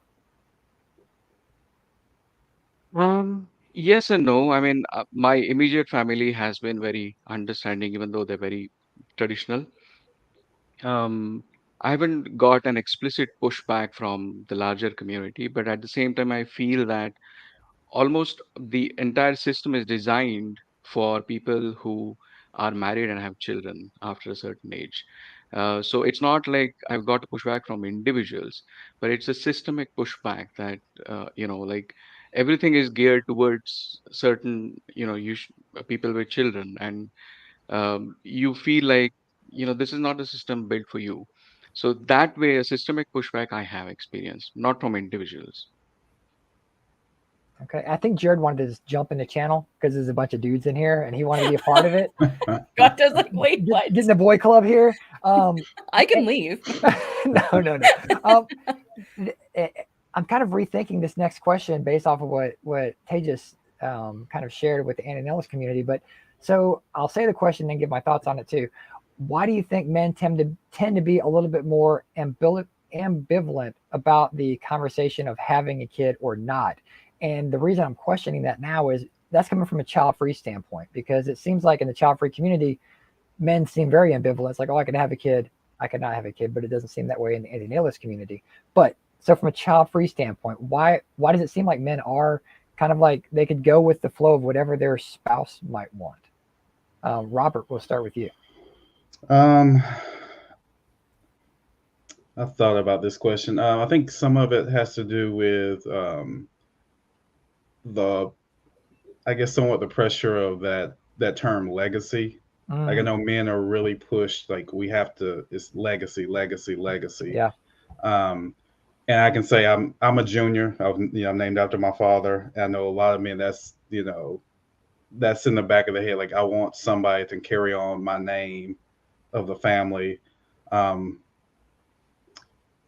Yes and no. I mean, my immediate family has been very understanding, even though they're very traditional. I haven't got an explicit pushback from the larger community, but at the same time, I feel that almost the entire system is designed for people who are married and have children after a certain age. So it's not like I've got a pushback from individuals, but it's a systemic pushback that, like everything is geared towards certain, people with children. And you feel like, this is not a system built for you. So that way, a systemic pushback I have experienced, not from individuals. Okay, I think Jared wanted to just jump in the channel because there's a bunch of dudes in here and he wanted to be a part of it. God does like, wait, what? Getting the boy club here. I can leave. No. I'm kind of rethinking this next question based off of what Tejas kind of shared with the antinatalist community. But so I'll say the question and give my thoughts on it too. Why do you think men tend to be a little bit more ambivalent about the conversation of having a kid or not? And the reason I'm questioning that now is that's coming from a child-free standpoint, because it seems like in the child-free community, men seem very ambivalent. It's like, oh, I can have a kid, I could not have a kid, but it doesn't seem that way in the antinatalist community. But so from a child-free standpoint, why does it seem like men are kind of like they could go with the flow of whatever their spouse might want? Robert, we'll start with you. I've thought about this question. I think some of it has to do with somewhat the pressure of that term legacy. Like I know men are really pushed, like it's legacy. Yeah. And I can say I'm a junior. I'm named after my father. I know a lot of men that's in the back of the head. Like I want somebody to carry on my name of the family. And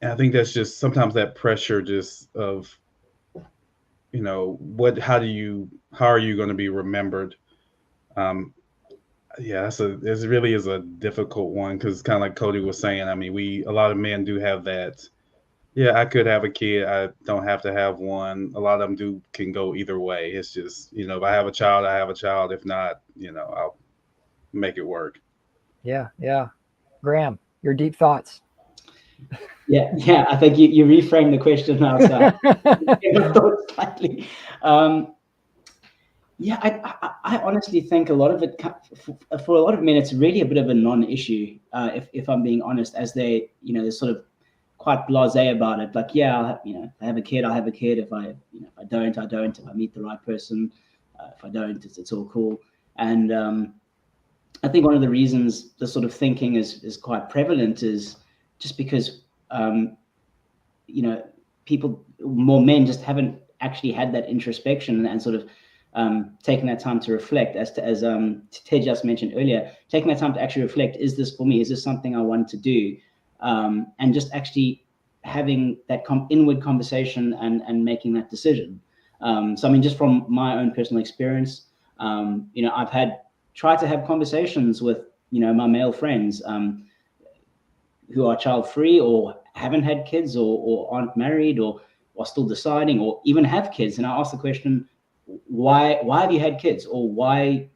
I think that's just sometimes that pressure just of how are you going to be remembered? Yeah, this really is a difficult one because kind of like Cody was saying, I mean, a lot of men do have that. Yeah, I could have a kid. I don't have to have one. A lot of them can go either way. It's just, if I have a child, I have a child. If not, I'll make it work. Yeah, yeah. Graham, your deep thoughts. Yeah. I think you reframed the question now. So slightly. Yeah, I honestly think a lot of it, for a lot of men, it's really a bit of a non-issue. If I'm being honest, as they're sort of quite blasé about it. Like, yeah, I have a kid, I have a kid. If I don't, I don't. If I meet the right person, if I don't, it's all cool. And I think one of the reasons the sort of thinking is quite prevalent is just because more men just haven't actually had that introspection and sort of taking that time to reflect, as Ted just mentioned earlier, taking that time to actually reflect, is this for me? Is this something I want to do? And just actually having that inward conversation and making that decision. So, I mean, just from my own personal experience, I've tried to have conversations with, my male friends who are child-free or haven't had kids or aren't married or are still deciding or even have kids. And I ask the question, why have you had kids? Or why,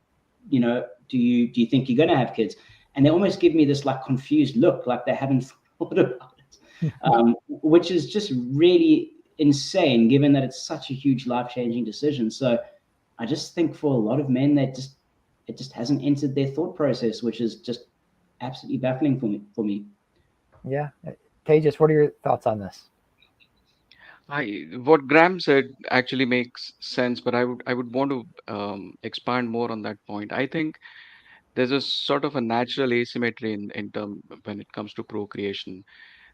do you think you're going to have kids? And they almost give me this like confused look, like they haven't thought about it, which is just really insane, given that it's such a huge life-changing decision. So I just think for a lot of men, it just hasn't entered their thought process, which is just absolutely baffling for me. Yeah. Tejas, what are your thoughts on this? What Graham said actually makes sense, but I would want to expand more on that point. I think there's a sort of a natural asymmetry in term when it comes to procreation.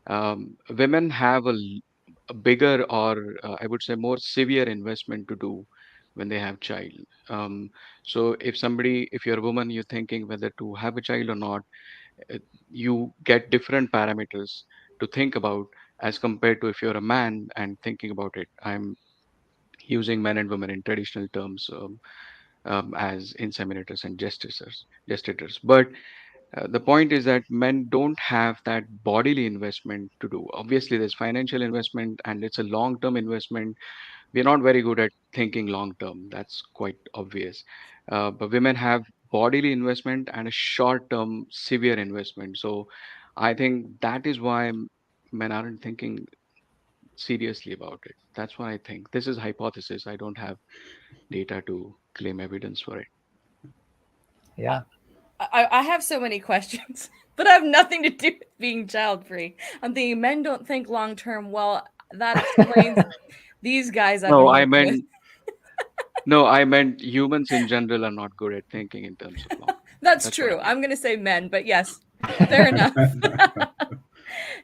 Women have a bigger or I would say more severe investment to do when they have child. So if you're a woman, you're thinking whether to have a child or not, uh, you get different parameters to think about as compared to if you're a man and thinking about it. I'm using men and women in traditional terms, as inseminators and gestators. But the point is that men don't have that bodily investment to do. Obviously, there's financial investment and it's a long term investment. We're not very good at thinking long term. That's quite obvious. But women have bodily investment and a short term severe investment. So I think that is why men aren't thinking seriously about it. That's why I think this is hypothesis. I don't have data to claim evidence for it. Yeah. I have so many questions, but I have nothing to do with being child free. I'm thinking men don't think long term. Well, that explains these guys I've been No, I working with. meant no, I meant humans in general are not good at thinking in terms of long. That's What true. I meant. I'm going to say men, but yes, fair enough.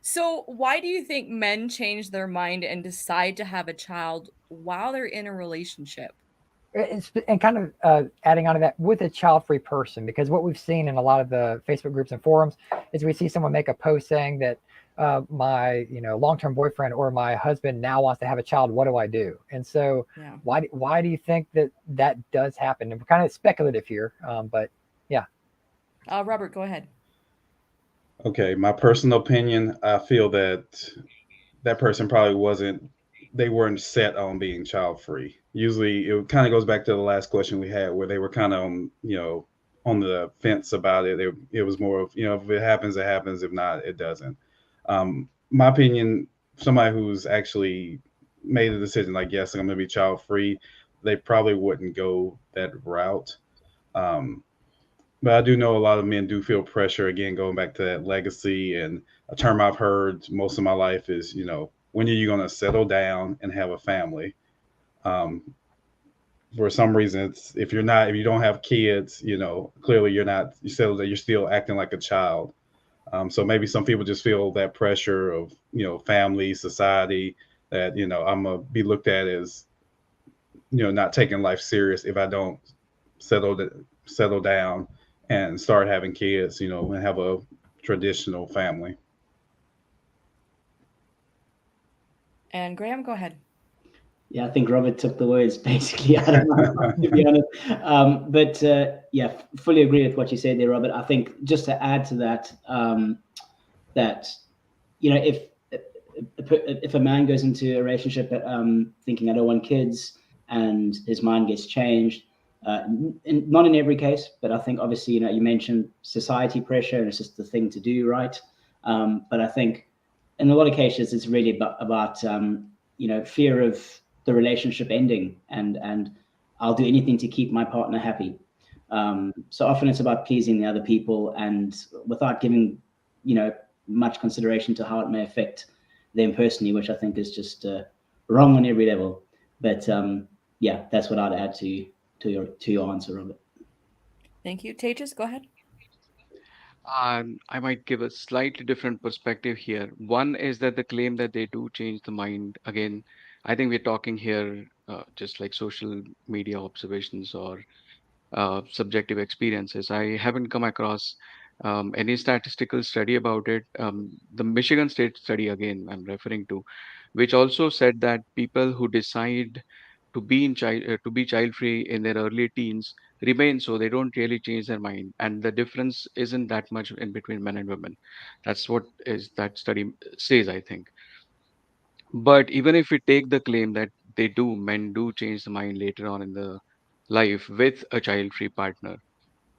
So, why do you think men change their mind and decide to have a child while they're in a relationship? And kind of adding on to that with a child-free person, because what we've seen in a lot of the Facebook groups and forums is we see someone make a post saying that my long-term boyfriend or my husband now wants to have a child. What do I do? And so why do you think that does happen? And we're kind of speculative here, but yeah. Robert, go ahead. Okay, my personal opinion, I feel that person probably they weren't set on being child free. Usually it kind of goes back to the last question we had where they were kind of on the fence about it. It was more of, if it happens, it happens. If not, it doesn't. My opinion, somebody who's actually made a decision like, yes, I'm going to be child free, they probably wouldn't go that route. But I do know a lot of men do feel pressure, again, going back to that legacy. And a term I've heard most of my life is, when are you going to settle down and have a family? For some reason, if you don't have kids, clearly you're still acting like a child. So maybe some people just feel that pressure of, family, society, that, I'm going to be looked at as, not taking life serious if I don't settle down and start having kids, and have a traditional family. And Graham, go ahead. Yeah, I think Robert took the words basically out of my mouth, to be honest. But yeah, fully agree with what you said there, Robert. I think just to add to that, that if a man goes into a relationship thinking I don't want kids, and his mind gets changed, not in every case, but I think obviously you mentioned society pressure, and it's just the thing to do, right? But I think in a lot of cases it's really about fear of the relationship ending, and I'll do anything to keep my partner happy. So often it's about pleasing the other people, and without giving much consideration to how it may affect them personally, which I think is just wrong on every level. But yeah, that's what I'd add to your answer, Robert. Thank you. Tejas, go ahead. I might give a slightly different perspective here. One is that the claim that they do change the mind, again, I think we're talking here just like social media observations or subjective experiences. I haven't come across any statistical study about it. The Michigan State study, again, I'm referring to, which also said that people who decide to be child free in their early teens remain so. They don't really change their mind, and the difference isn't that much in between men and women. That's what is that study says, I think. But even if we take the claim that men do change the mind later on in the life with a child free partner.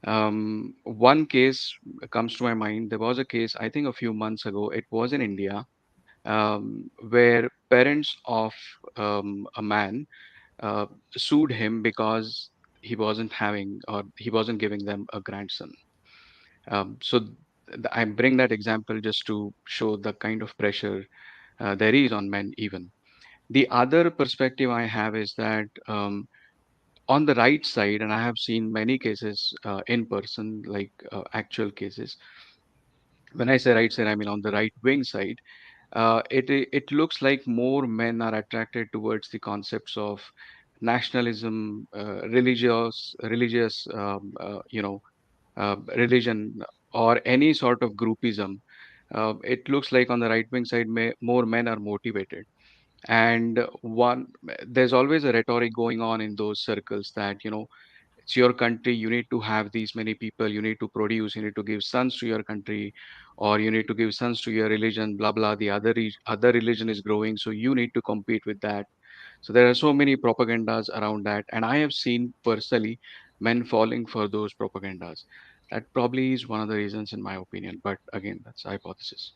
One case comes to my mind. There was a case, I think, a few months ago. It was in India, where parents of a man sued him because he wasn't giving them a grandson. I bring that example just to show the kind of pressure there is on men even. The other perspective I have is that on the right side, and I have seen many cases in person, like actual cases. When I say right side, I mean on the right wing side. It looks like more men are attracted towards the concepts of nationalism, religion, or any sort of groupism. It looks like on the right wing side, more men are motivated. And there's always a rhetoric going on in those circles that it's your country, you need to have these many people, you need to produce, you need to give sons to your country, or you need to give sons to your religion, blah blah. The other religion is growing, so you need to compete with that. So there are so many propagandas around that, and I have seen personally men falling for those propagandas. That probably is one of the reasons, in my opinion, but again, that's a hypothesis.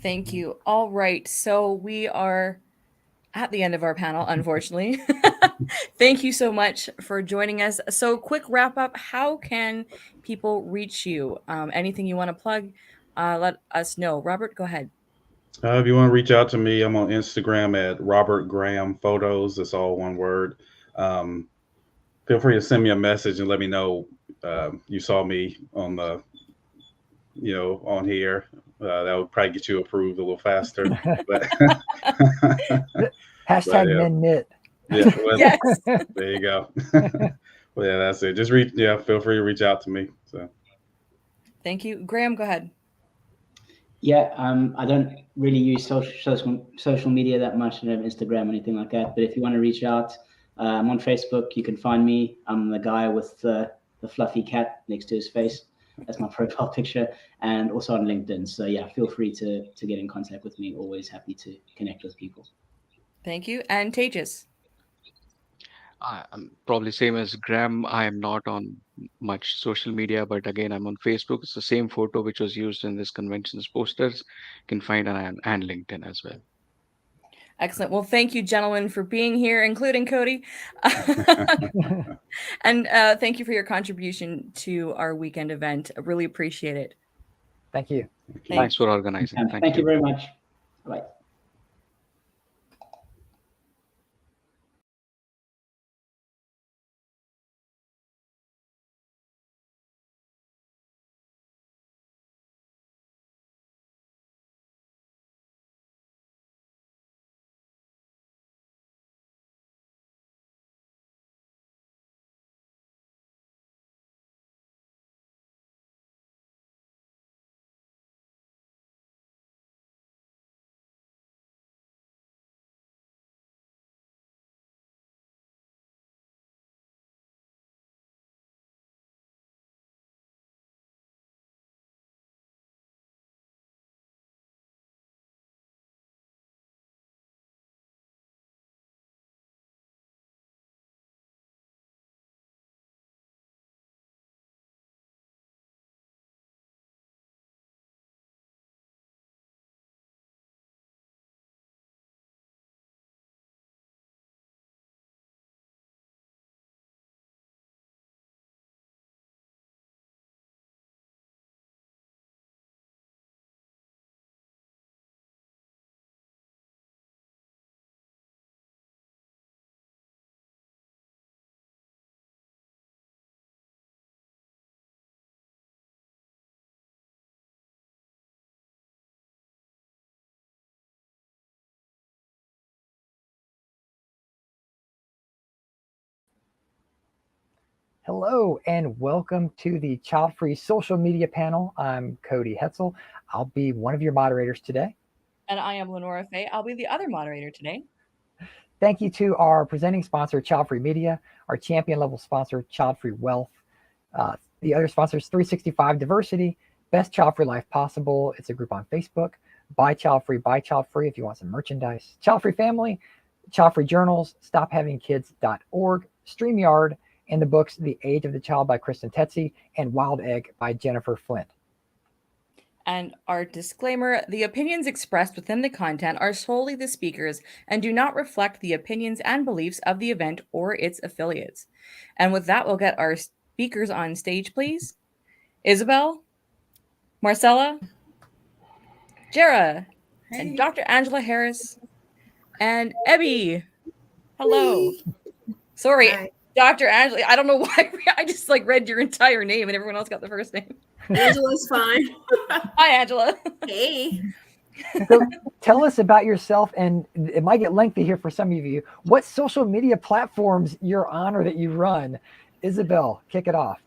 Thank you. All right, so we are at the end of our panel, unfortunately. Thank you so much for joining us. So, quick wrap up: how can people reach you? Anything you want to plug? Let us know. Robert, go ahead. If you want to reach out to me, I'm on Instagram at Robert Graham Photos. It's all one word. Feel free to send me a message and let me know you saw me on the, on here. That would probably get you approved a little faster. But hashtag men knit. Yeah, well, yes. There you go. Well, yeah, that's it. Just feel free to reach out to me. So. Thank you. Graham, go ahead. Yeah, I don't really use social media that much. I don't have Instagram or anything like that. But if you want to reach out, I'm on Facebook. You can find me. I'm the guy with the fluffy cat next to his face. That's my profile picture, and also on LinkedIn. So yeah, feel free to get in contact with me. Always happy to connect with people. Thank you. And Tejas. I'm probably same as Graham. I am not on much social media, but again, I'm on Facebook. It's the same photo which was used in this convention's posters. You can find and LinkedIn as well. Excellent. Well, thank you, gentlemen, for being here, including Cody. And thank you for your contribution to our weekend event. I really appreciate it. Thank you. Thanks for organizing. Thank you very much. Bye. Hello and welcome to the Child-Free social media panel. I'm Cody Hetzel. I'll be one of your moderators today. And I am Lenora Fay. I'll be the other moderator today. Thank you to our presenting sponsor, Childfree Media, our champion level sponsor, Childfree Wealth. The other sponsors, 365 Diversity, Best Child-Free Life Possible. It's a group on Facebook. Buy Childfree, buy Childfree if you want some merchandise. Childfree Family, Childfree Journals, StopHavingKids.org, StreamYard, and the books The Age of the Child by Kristen Tetzi and Wild Egg by Jennifer Flint. And our disclaimer, the opinions expressed within the content are solely the speakers and do not reflect the opinions and beliefs of the event or its affiliates. And with that, we'll get our speakers on stage, please. Isabel, Marcella, Jara, and Dr. Angela Harris, and Ebby. Hello. Sorry, hi. Dr. Angela. I don't know why I just read your entire name and everyone else got the first name. Angela's fine. Hi, Angela. Hey. So tell us about yourself, and it might get lengthy here for some of you. What social media platforms you're on or that you run? Isabel, kick it off.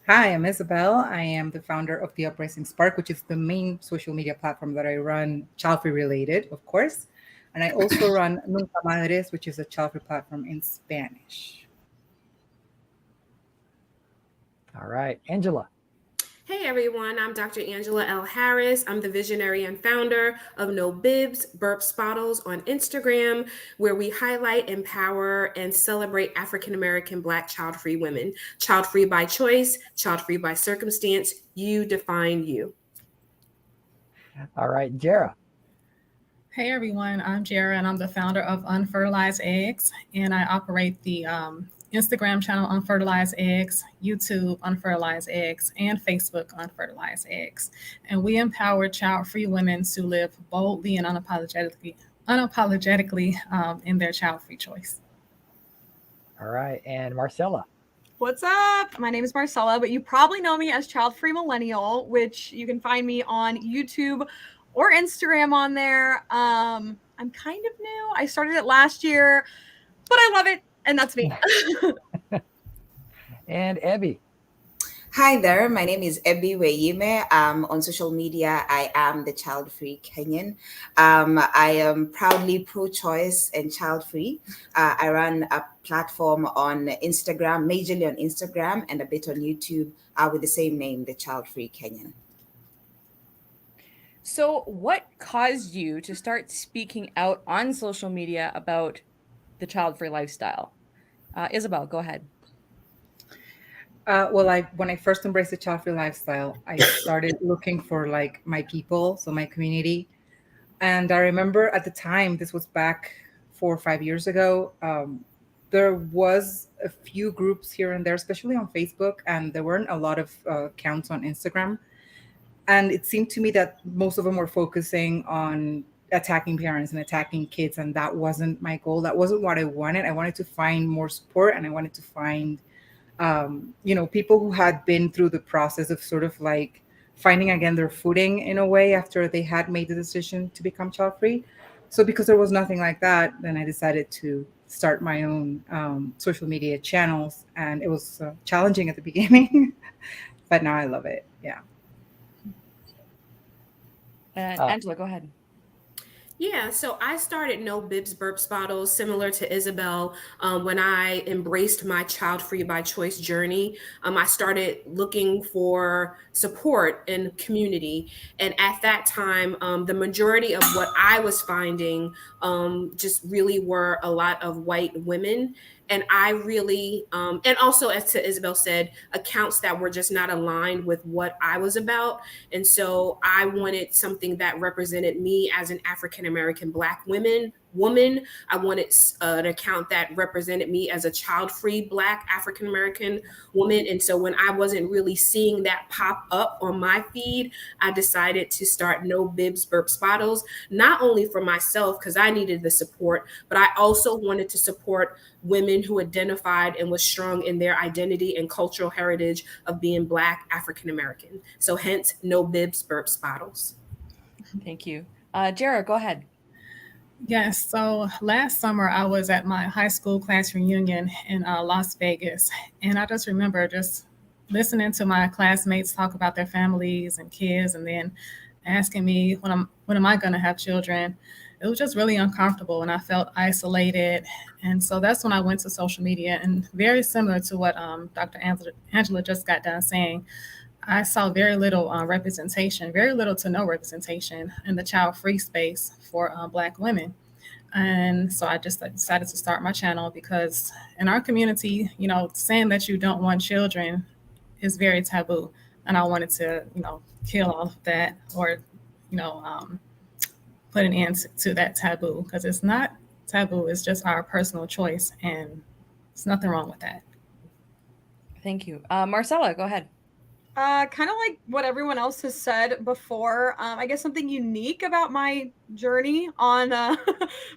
Hi, I'm Isabel. I am the founder of the Uprising Spark, which is the main social media platform that I run, child-free related, of course. And I also run Nunca Madres, which is a child-free platform in Spanish. All right, Angela. Hey everyone, I'm Dr. Angela L. Harris. I'm the visionary and founder of No Bibs, Burp Spottles on Instagram, where we highlight, empower, and celebrate African-American Black child-free women. Child-free by choice, child-free by circumstance. You define you. All right, Jara. Hey everyone, I'm Jara and I'm the founder of Unfertilized Eggs, and I operate the Instagram channel Unfertilized Eggs, YouTube Unfertilized Eggs, and Facebook Unfertilized Eggs. And we empower child-free women to live boldly and unapologetically in their child-free choice. All right, and Marcella. What's up? My name is Marcella, but you probably know me as Child-Free Millennial, which you can find me on YouTube or Instagram on there. I'm kind of new. I started it last year, but I love it, and that's me. And Ebby. Hi there, my name is Ebby Weyime. On social media, I am the Child-Free Kenyan. I am proudly pro-choice and child-free. I run a platform on Instagram, majorly on Instagram, and a bit on YouTube with the same name, the Child-Free Kenyan. So what caused you to start speaking out on social media about the child-free lifestyle? Isabel, go ahead. When I first embraced the child-free lifestyle, I started looking for my people, so my community. And I remember at the time, this was back 4 or 5 years ago, there was a few groups here and there, especially on Facebook, and there weren't a lot of accounts on Instagram. And it seemed to me that most of them were focusing on attacking parents and attacking kids. And that wasn't my goal. That wasn't what I wanted. I wanted to find more support, and I wanted to find, people who had been through the process of sort of finding again their footing in a way after they had made the decision to become child-free. So because there was nothing like that, then I decided to start my own social media channels. And it was challenging at the beginning, but now I love it. Yeah. Angela, go ahead. Yeah, so I started No Bibs Burp Spottles, similar to Isabel, when I embraced my child-free by choice journey. I started looking for support in community. And at that time, the majority of what I was finding just really were a lot of white women. And I really, and also as to Isabel said, accounts that were just not aligned with what I was about. And so I wanted something that represented me as an African-American Black woman. I wanted an account that represented me as a child-free Black African-American woman. And so when I wasn't really seeing that pop up on my feed, I decided to start No Bibs Burp Spottles, not only for myself, because I needed the support, but I also wanted to support women who identified and was strong in their identity and cultural heritage of being Black African-American. So hence No Bibs Burp Spottles. Thank you. Jara, go ahead. Yes, so last summer I was at my high school class reunion in Las Vegas, and I just remember just listening to my classmates talk about their families and kids, and then asking me when am I going to have children. It was just really uncomfortable, and I felt isolated. And so that's when I went to social media, and very similar to what Dr. Angela just got done saying. I saw very little representation, very little to no representation in the child-free space for Black women. And so I just decided to start my channel because in our community, saying that you don't want children is very taboo. And I wanted to, kill all of that or, you know, um, put an end to that taboo because it's not taboo. It's just our personal choice. And there's nothing wrong with that. Thank you. Marcella, go ahead. Kind of like what everyone else has said before. I guess something unique about my journey on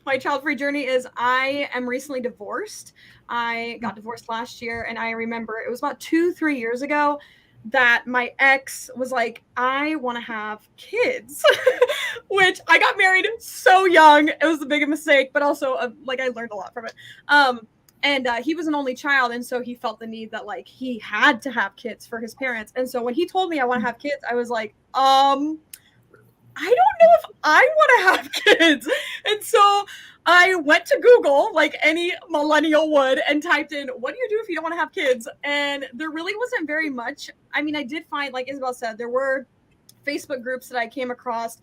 my child-free journey is I am recently divorced. I got divorced last year, and I remember it was about 2-3 years ago that my ex was like, I want to have kids, which I got married so young. It was a big mistake, but also like I learned a lot from it. And he was an only child, and so he felt the need that like he had to have kids for his parents. And so when he told me I want to have kids, I was like, I don't know if I want to have kids. And so I went to Google, like any millennial would, and typed in, what do you do if you don't want to have kids? And there really wasn't very much. I mean, I did find, like Isabel said, there were Facebook groups that I came across,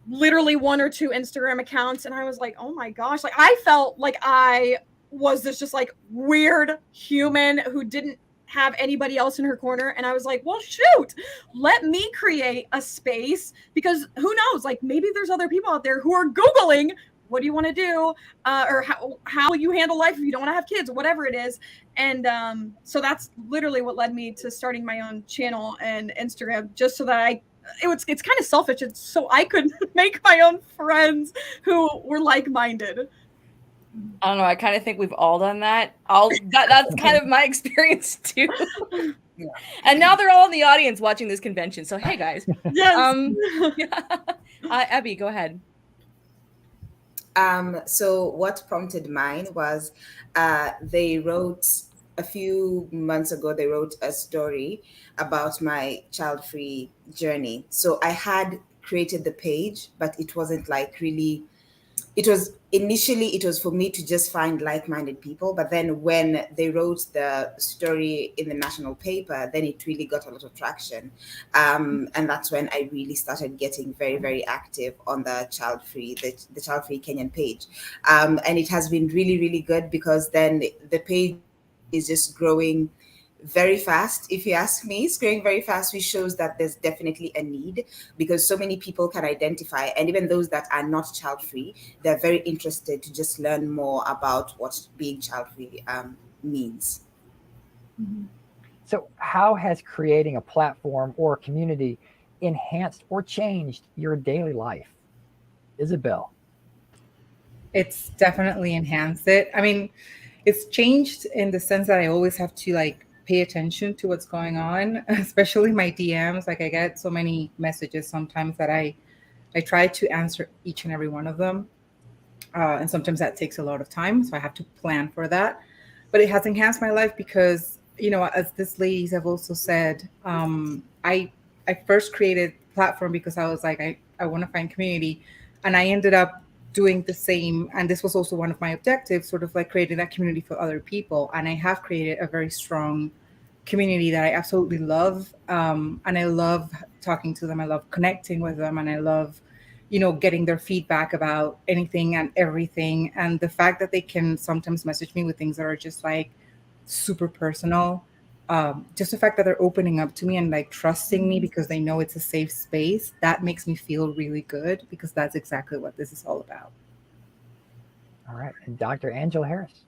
literally 1 or 2 Instagram accounts. And I was like, oh my gosh, like I felt like I was this just like weird human who didn't have anybody else in her corner. And I was like, well, shoot, let me create a space because who knows, like maybe there's other people out there who are Googling, what do you want to do? Or how will you handle life if you don't want to have kids, whatever it is. And so that's literally what led me to starting my own channel and Instagram, just so that it's kind of selfish. It's so I could make my own friends who were like-minded. I don't know. I kind of think we've all done that. That's kind of my experience too. Yeah. And now they're all in the audience watching this convention. So hey, guys. Yes. Abby, go ahead. So what prompted mine was they wrote a few months ago. They wrote a story about my child-free journey. So I had created the page, but it wasn't like really. It was for me to just find like-minded people, but then when they wrote the story in the national paper, then it really got a lot of traction, and that's when I really started getting very, very active on the Childfree, the Childfree Kenyan page, and it has been really, really good because then the page is just growing very fast. If you ask me, it's growing very fast, which shows that there's definitely a need because so many people can identify, and even those that are not child free, they're very interested to just learn more about what being child free means. So how has creating a platform or a community enhanced or changed your daily life? Isabel. It's definitely enhanced it. I mean, it's changed in the sense that I always have to like pay attention to what's going on, especially my DMs. Like I get so many messages sometimes that I try to answer each and every one of them. And sometimes that takes a lot of time. So I have to plan for that. But it has enhanced my life because, you know, as these ladies have also said, I first created the platform because I was like, I want to find community. And I ended up doing the same. And this was also one of my objectives, sort of like creating that community for other people. And I have created a very strong community that I absolutely love. And I love talking to them. I love connecting with them. And I love, you know, getting their feedback about anything and everything. And the fact that they can sometimes message me with things that are just like super personal. Just the fact that they're opening up to me and like trusting me because they know it's a safe space, that makes me feel really good because that's exactly what this is all about. All right. And Dr. Angela Harris.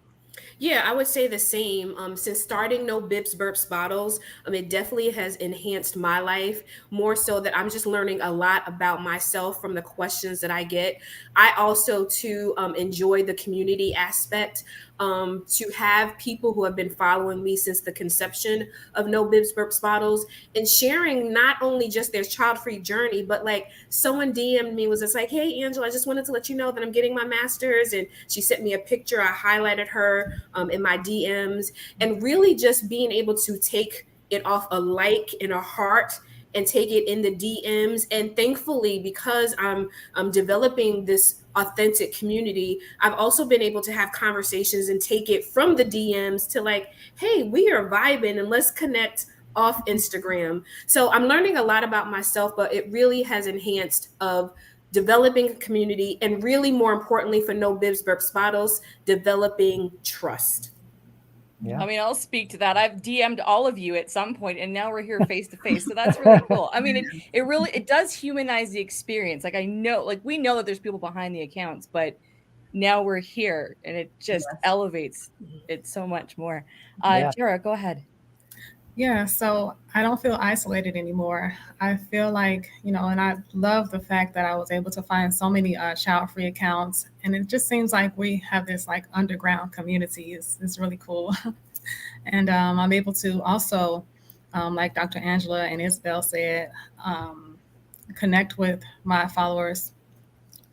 Yeah, I would say the same. Since starting No Bips Burps Bottles, it definitely has enhanced my life more so that I'm just learning a lot about myself from the questions that I get. I also too enjoy the community aspect. to have people who have been following me since the conception of No Bibs Burps Bottles and sharing not only just their child-free journey, but like someone DM'd me, was just like, hey, Angela, I just wanted to let you know that I'm getting my master's. And she sent me a picture. I highlighted her in my DMs, and really just being able to take it off a like and a heart and take it in the DMs. And thankfully, because I'm developing this authentic community, I've also been able to have conversations and take it from the DMs to like, hey, we are vibing and let's connect off Instagram. So I'm learning a lot about myself, but it really has enhanced of developing a community, and really more importantly for No Bibs Burps Bottles, developing trust. Yeah. I mean, I'll speak to that. I've DM'd all of you at some point, and now we're here face to face. So that's really cool. I mean, it really does humanize the experience. Like, I know, like, we know that there's people behind the accounts, but now we're here, and it just elevates it so much more. Jara, go ahead. Yeah, so I don't feel isolated anymore. I feel like, and I love the fact that I was able to find so many child-free accounts, and it just seems like we have this like underground community. It's really cool. And I'm able to also, like Dr. Angela and Isabel said, connect with my followers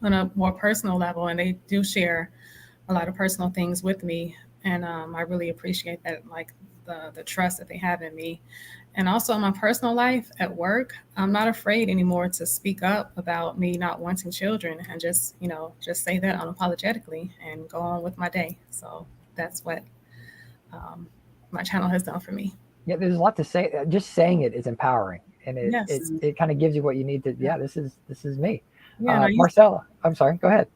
on a more personal level, and they do share a lot of personal things with me. And I really appreciate that, like the trust that they have in me. And also in my personal life at work, I'm not afraid anymore to speak up about me not wanting children, and just say that unapologetically and go on with my day. So that's what my channel has done for me. Yeah, there's a lot to say. Just saying it is empowering, and it kind of gives you what you need to. Yeah, this is me. Yeah, Marcella, I'm sorry. Go ahead.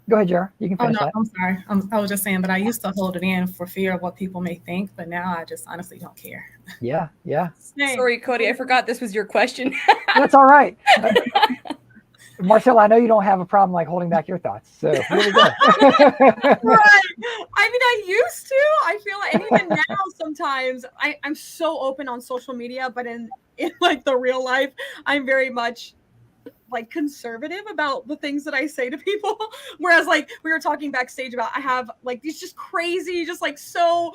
Go ahead, Jara. You can finish that. I'm sorry. I was just saying that I used to hold it in for fear of what people may think, but now I just honestly don't care. Yeah. Sorry, Cody, I forgot this was your question. That's all right. Marcella, I know you don't have a problem like holding back your thoughts, so here we go. Right. I mean, I used to. I feel like, and even now, sometimes I'm so open on social media, but in like the real life, I'm very much like conservative about the things that I say to people. Whereas like we were talking backstage about, I have like these just crazy, just like so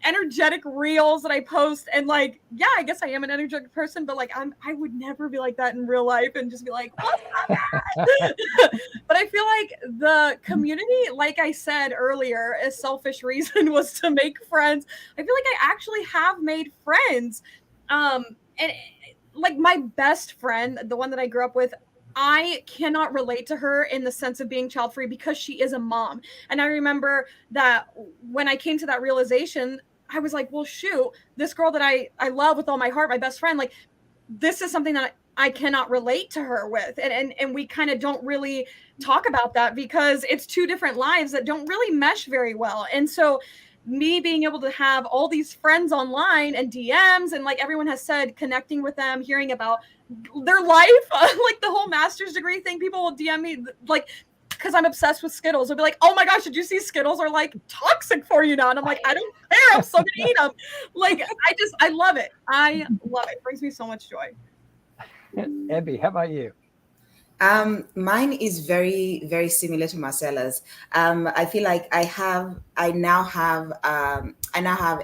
energetic reels that I post, and like, yeah, I guess I am an energetic person, but like I would never be like that in real life and just be like, what's up? But I feel like the community, like I said earlier, a selfish reason was to make friends. I feel like I actually have made friends. And like my best friend, the one that I grew up with, I cannot relate to her in the sense of being child free because she is a mom. And I remember that when I came to that realization, I was like, well, shoot, this girl that I love with all my heart, my best friend, like this is something that I cannot relate to her with. And we kind of don't really talk about that because it's two different lives that don't really mesh very well. And so me being able to have all these friends online and DMs, and like everyone has said, connecting with them, hearing about their life, like the whole master's degree thing, people will DM me like, because I'm obsessed with Skittles. They'll be like, oh my gosh, did you see Skittles are like toxic for you now? And I'm like, I don't care. I'm still gonna eat them. Like, I love it. I love it. It brings me so much joy. Abby, how about you? Mine is very, very similar to Marcella's. I feel like I now have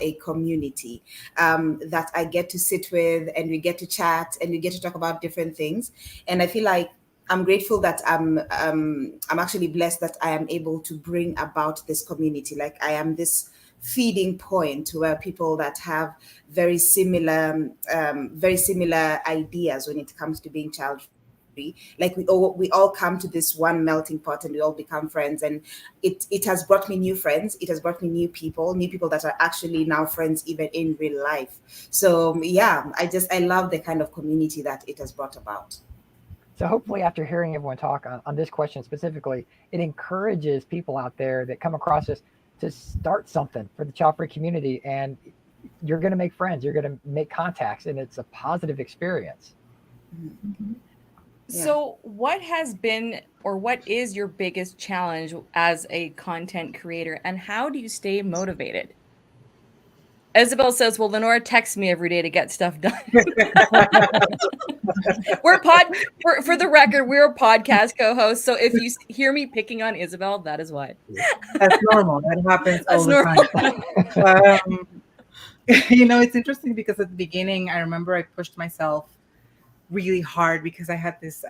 a community that I get to sit with, and we get to chat, and we get to talk about different things. And I feel like I'm grateful that I'm actually blessed that I am able to bring about this community. Like I am this feeding point where people that have very similar ideas when it comes to being child free, like we all come to this one melting pot and we all become friends. And it has brought me new friends. It has brought me new people that are actually now friends even in real life. So yeah, I love the kind of community that it has brought about. So hopefully after hearing everyone talk on this question specifically, it encourages people out there that come across this to start something for the child-free community, and you're going to make friends, you're going to make contacts, and it's a positive experience. Mm-hmm. Yeah. So what has been, or what is your biggest challenge as a content creator, and how do you stay motivated? Isabel says, well, Lenora texts me every day to get stuff done. For the record, we're a podcast co-host. So if you hear me picking on Isabel, that is why. That's normal. That happens all the time. It's interesting because at the beginning, I remember I pushed myself really hard because I had this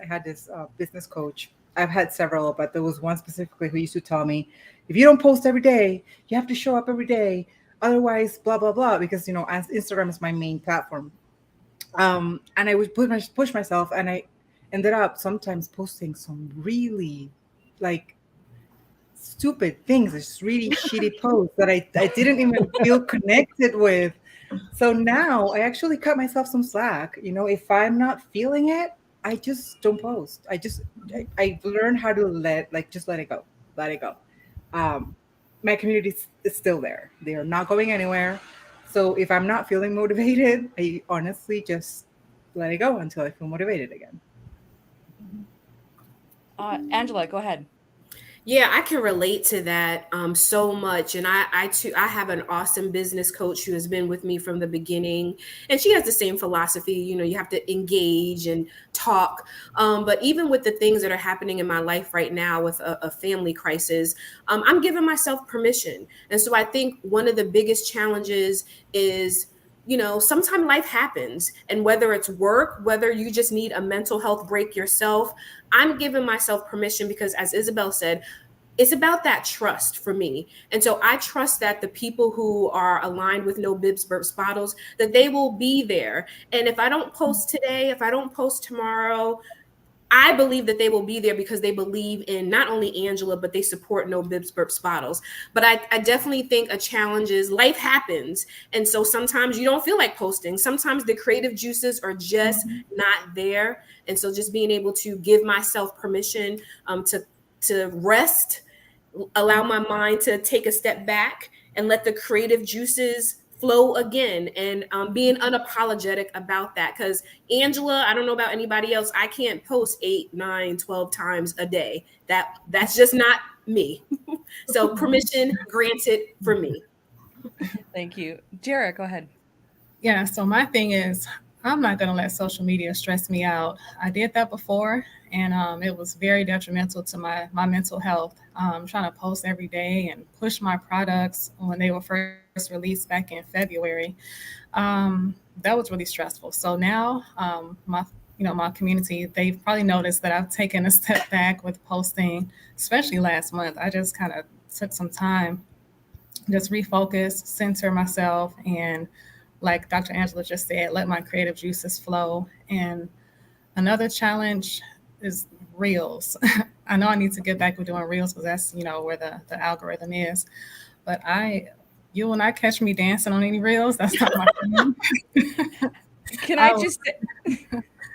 business coach. I've had several, but there was one specifically who used to tell me, if you don't post every day, you have to show up every day. Otherwise, blah, blah, blah, because, as Instagram is my main platform. And I would push myself, and I ended up sometimes posting some really stupid things, just really shitty posts that I didn't even feel connected with. So now I actually cut myself some slack. If I'm not feeling it, I just don't post. I learned how to let it go. Let it go. My community is still there. They are not going anywhere. So if I'm not feeling motivated, I honestly just let it go until I feel motivated again. Angela, go ahead. Yeah, I can relate to that so much. And I have an awesome business coach who has been with me from the beginning. And she has the same philosophy, you have to engage and talk. But even with the things that are happening in my life right now with a family crisis, I'm giving myself permission. And so I think one of the biggest challenges is, sometimes life happens, and whether it's work, whether you just need a mental health break yourself, I'm giving myself permission because, as Isabel said, it's about that trust for me. And so I trust that the people who are aligned with No Bibs, Burps, Bottles, that they will be there. And if I don't post today, if I don't post tomorrow, I believe that they will be there because they believe in not only Angela, but they support No Bibs, Burps, Bottles. But I definitely think a challenge is life happens. And so sometimes you don't feel like posting. Sometimes the creative juices are just not there. And so just being able to give myself permission to rest, allow my mind to take a step back and let the creative juices flow again, and being unapologetic about that. Because Angela, I don't know about anybody else, I can't post 8, 9, 12 times a day. That's just not me. So permission granted for me. Thank you. Jarrett, go ahead. Yeah, so my thing is, I'm not going to let social media stress me out. I did that before, and it was very detrimental to my mental health. Trying to post every day and push my products when they were first released back in February. That was really stressful. So now my community, they've probably noticed that I've taken a step back with posting, especially last month. I just kind of took some time, just refocus, center myself, and like Dr. Angela just said, let my creative juices flow. And another challenge is Reels. I know I need to get back with doing Reels because that's, where the algorithm is. But you will not catch me dancing on any Reels. That's not my thing. Can I just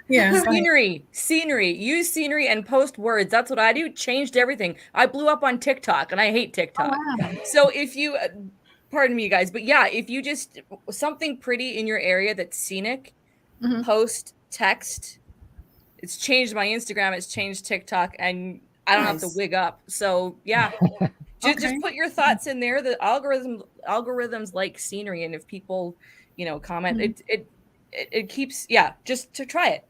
yeah, scenery, use scenery and post words. That's what I do. Changed everything. I blew up on TikTok and I hate TikTok. Oh, wow. So if you pardon me, you guys, but yeah, if you just something pretty in your area that's scenic, post text. It's changed my Instagram. It's changed TikTok, and I don't have to wig up. So yeah, just put your thoughts in there. The algorithms like scenery, and if people, comment, it keeps just to try it.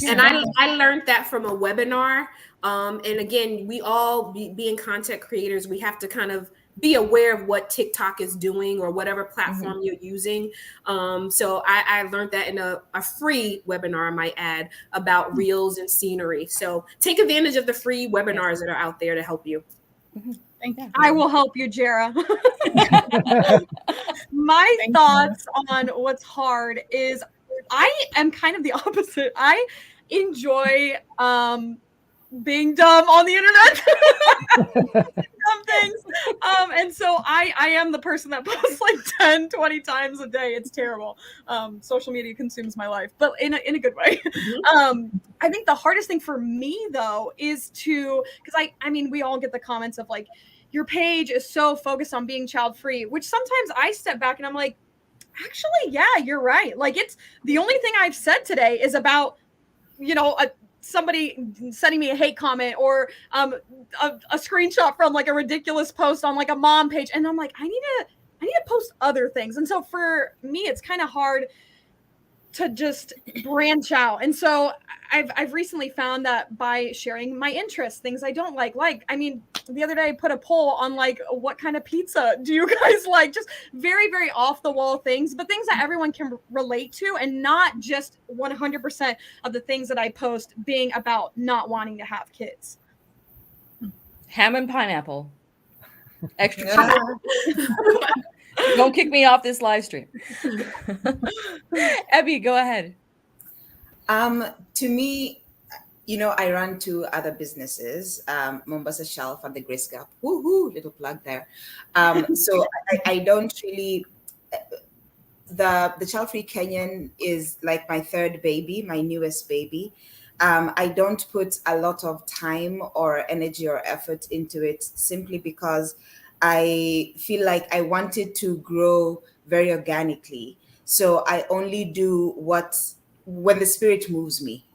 And I learned that from a webinar. And again, we all being content creators, we have to kind of be aware of what TikTok is doing or whatever platform you're using. So I learned that in a free webinar, I might add, about Reels and scenery. So take advantage of the free webinars that are out there to help you. Thank you. I will help you, Jara. My thoughts on what's hard is I am kind of the opposite. I enjoy being dumb on the internet. Dumb things. And so I am the person that posts like 10, 20 times a day. It's terrible. Social media consumes my life, but in a good way. I think the hardest thing for me though is because I mean, we all get the comments of like, your page is so focused on being child free, which sometimes I step back and I'm like, actually, yeah, you're right. Like it's the only thing I've said today is about, somebody sending me a hate comment or a screenshot from like a ridiculous post on like a mom page. And I'm like, I need to I need to post other things. And so for me, it's kind of hard to just branch out. And so I've recently found that by sharing my interests, things I don't like, I mean, the other day I put a poll on like, what kind of pizza do you guys like? Just very, very off the wall things, but things that everyone can relate to, and not just 100% of the things that I post being about not wanting to have kids. Ham and pineapple. Extra cheese. Don't kick me off this live stream. Abby, go ahead. To me, I run two other businesses, Mombasa Shelf and the Grace Gap. Woohoo, little plug there. So I don't really, the Childfree Kenyan is like my third baby, my newest baby. I don't put a lot of time or energy or effort into it simply because I feel like I want it to grow very organically. So I only do when the spirit moves me,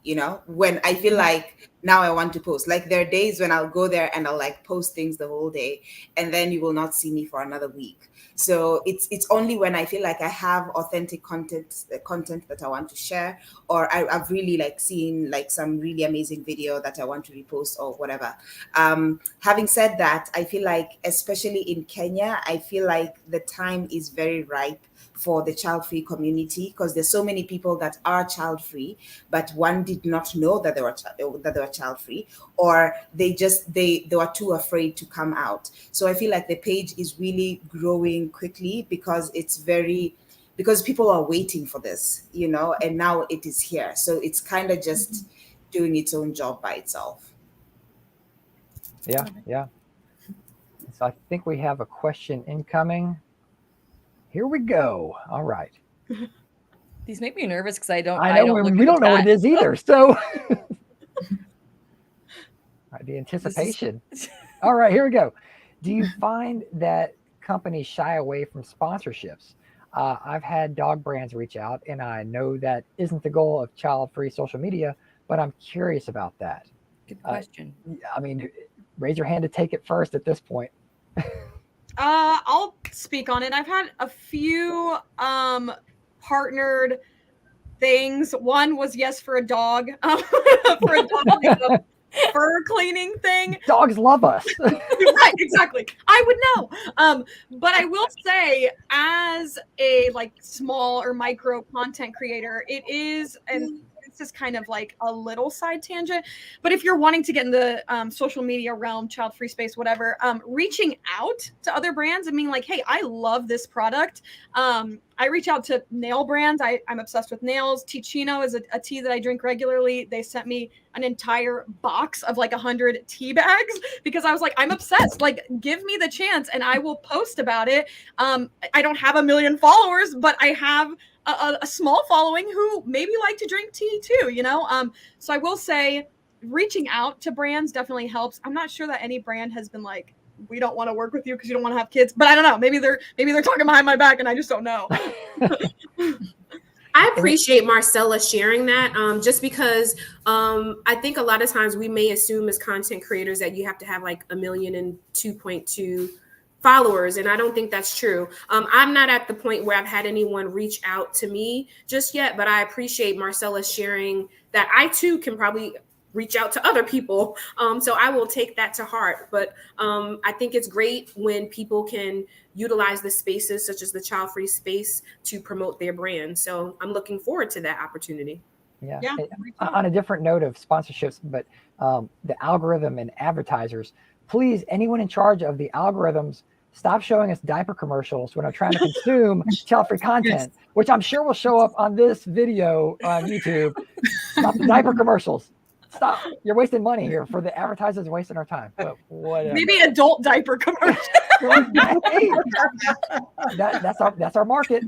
when I feel like now I want to post. Like there are days when I'll go there and I'll like post things the whole day, and then you will not see me for another week. So it's only when I feel like I have authentic content that I want to share, or I've really like seen like some really amazing video that I want to repost or whatever. Having said that, I feel like, especially in Kenya, I feel like the time is very ripe for the child-free community, because there's so many people that are child-free, but one did not know that they were child-free, or they were too afraid to come out. So I feel like the page is really growing quickly because because people are waiting for this, and now it is here. So it's kind of just doing its own job by itself. Yeah. So I think we have a question incoming. Here we go. All right. These make me nervous because I know we don't know what it is either. So the anticipation. All right, here we go. Do you find that companies shy away from sponsorships? I've had dog brands reach out, and I know that isn't the goal of child-free social media, but I'm curious about that. Good question. I mean, raise your hand to take it first at this point. I'll speak on it. I've had a few partnered things. One was yes for a dog, for a dog fur cleaning thing. Dogs love us. Right, exactly. I would know. But I will say, as a like small or micro content creator, it is, and this is kind of like a little side tangent, but if you're wanting to get in the social media realm, child-free space, whatever, reaching out to other brands and being like, hey, I love this product. I reach out to nail brands. I'm obsessed with nails. Ticino is a tea that I drink regularly. They sent me an entire box of like 100 tea bags because I was like, I'm obsessed. Like, give me the chance and I will post about it. I don't have 1 million followers, but I have a small following who maybe like to drink tea too, So I will say reaching out to brands definitely helps. I'm not sure that any brand has been like, we don't want to work with you because you don't want to have kids, but I don't know. Maybe they're talking behind my back and I just don't know. I appreciate Marcella sharing that, just because I think a lot of times we may assume as content creators that you have to have like 1 million and 2.2 followers, and I don't think that's true. I'm not at the point where I've had anyone reach out to me just yet, but I appreciate Marcella sharing that I too can probably reach out to other people. So I will take that to heart. But I think it's great when people can utilize the spaces such as the child-free space to promote their brand. So I'm looking forward to that opportunity. Yeah. On a different note of sponsorships, but the algorithm and advertisers, please, anyone in charge of the algorithms, stop showing us diaper commercials when I'm trying to consume child-free content, which I'm sure will show up on this video on YouTube. Stop the diaper commercials. Stop. You're wasting money here for the advertisers, wasting our time. But whatever. Maybe adult diaper commercials. Hey, that's our market.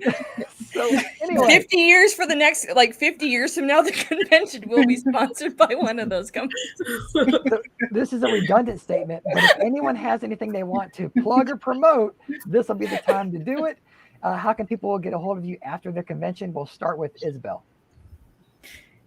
So anyway, 50 years for the next, like 50 years from now, the convention will be sponsored by one of those companies. So this is a redundant statement, but if anyone has anything they want to plug or promote, this will be the time to do it. How can people get a hold of you after the convention? We'll start with Isabel.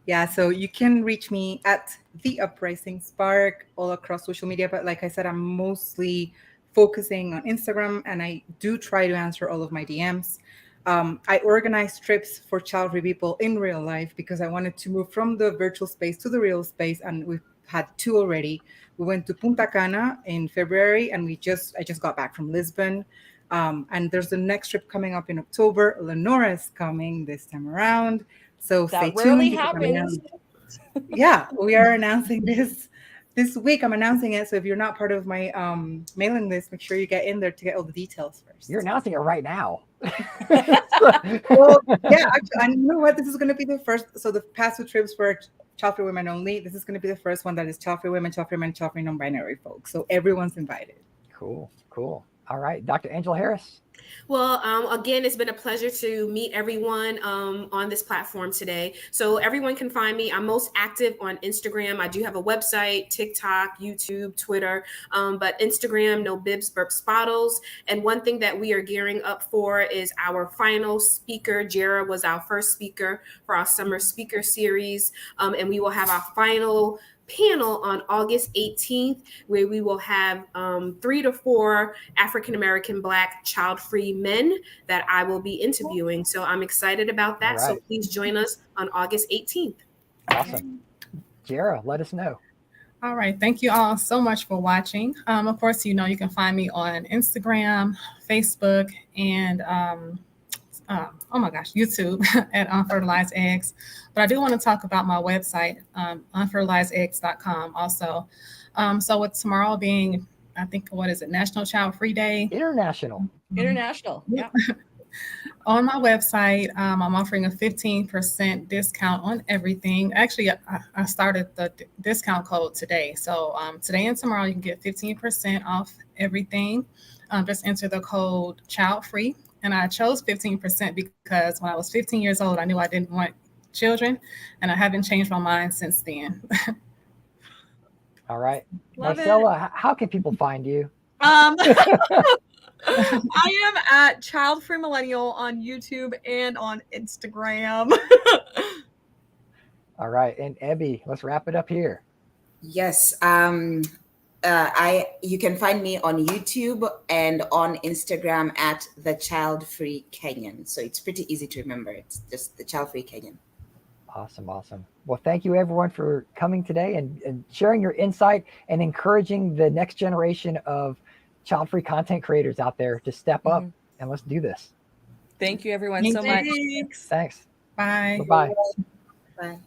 Yeah, so you can reach me at The Uprising Spark all across social media. But like I said, I'm mostly focusing on Instagram, and I do try to answer all of my DMs. I organize trips for child-free people in real life because I wanted to move from the virtual space to the real space, and we've had 2 already. We went to Punta Cana in February, and I just got back from Lisbon. And there's the next trip coming up in October. Lenora is coming this time around, so That stay rarely tuned. happens. Yeah, we are announcing this week. I'm announcing it, so if you're not part of my mailing list, make sure you get in there to get all the details first. You're announcing it right now. Well, yeah, actually, and you know what? This is going to be the first. So the past 2 trips were child-free women only. This is going to be the first one that is child-free women, child-free men, child-free non-binary folks. So everyone's invited. Cool. All right, Dr. Angela Harris. Well, again, it's been a pleasure to meet everyone on this platform today. So everyone can find me. I'm most active on Instagram. I do have a website, TikTok, YouTube, Twitter, but Instagram, No Bibs, Burps, Bottles. And one thing that we are gearing up for is our final speaker. Jara was our first speaker for our summer speaker series. And we will have our final panel on August 18th, where we will have 3 to 4 African-American Black child-free men that I will be interviewing. So I'm excited about that. All right. So please join us on August 18th. Awesome. Jara, let us know. All right. Thank you all so much for watching. Of course, you can find me on Instagram, Facebook, and YouTube at Unfertilized Eggs. But I do want to talk about my website, unfertilizedeggs.com also. So with tomorrow being, I think, what is it, National Child Free Day? International. Yeah. On my website, I'm offering a 15% discount on everything. Actually, I started the discount code today. So today and tomorrow, you can get 15% off everything. Just enter the code CHILDFREE. And I chose 15% because when I was 15 years old, I knew I didn't want children, and I haven't changed my mind since then. All right. Love Marcella, how can people find you? I am at Child Free Millennial on YouTube and on Instagram. All right. And Ebby, let's wrap it up here. Yes. You can find me on YouTube and on Instagram at the Child Free Kenyan. So it's pretty easy to remember. It's just the Child Free Kenyan. Awesome. Well, thank you everyone for coming today and sharing your insight and encouraging the next generation of child-free content creators out there to step up and let's do this. Thank you everyone so much. Thanks. Bye. Bye-bye. Bye.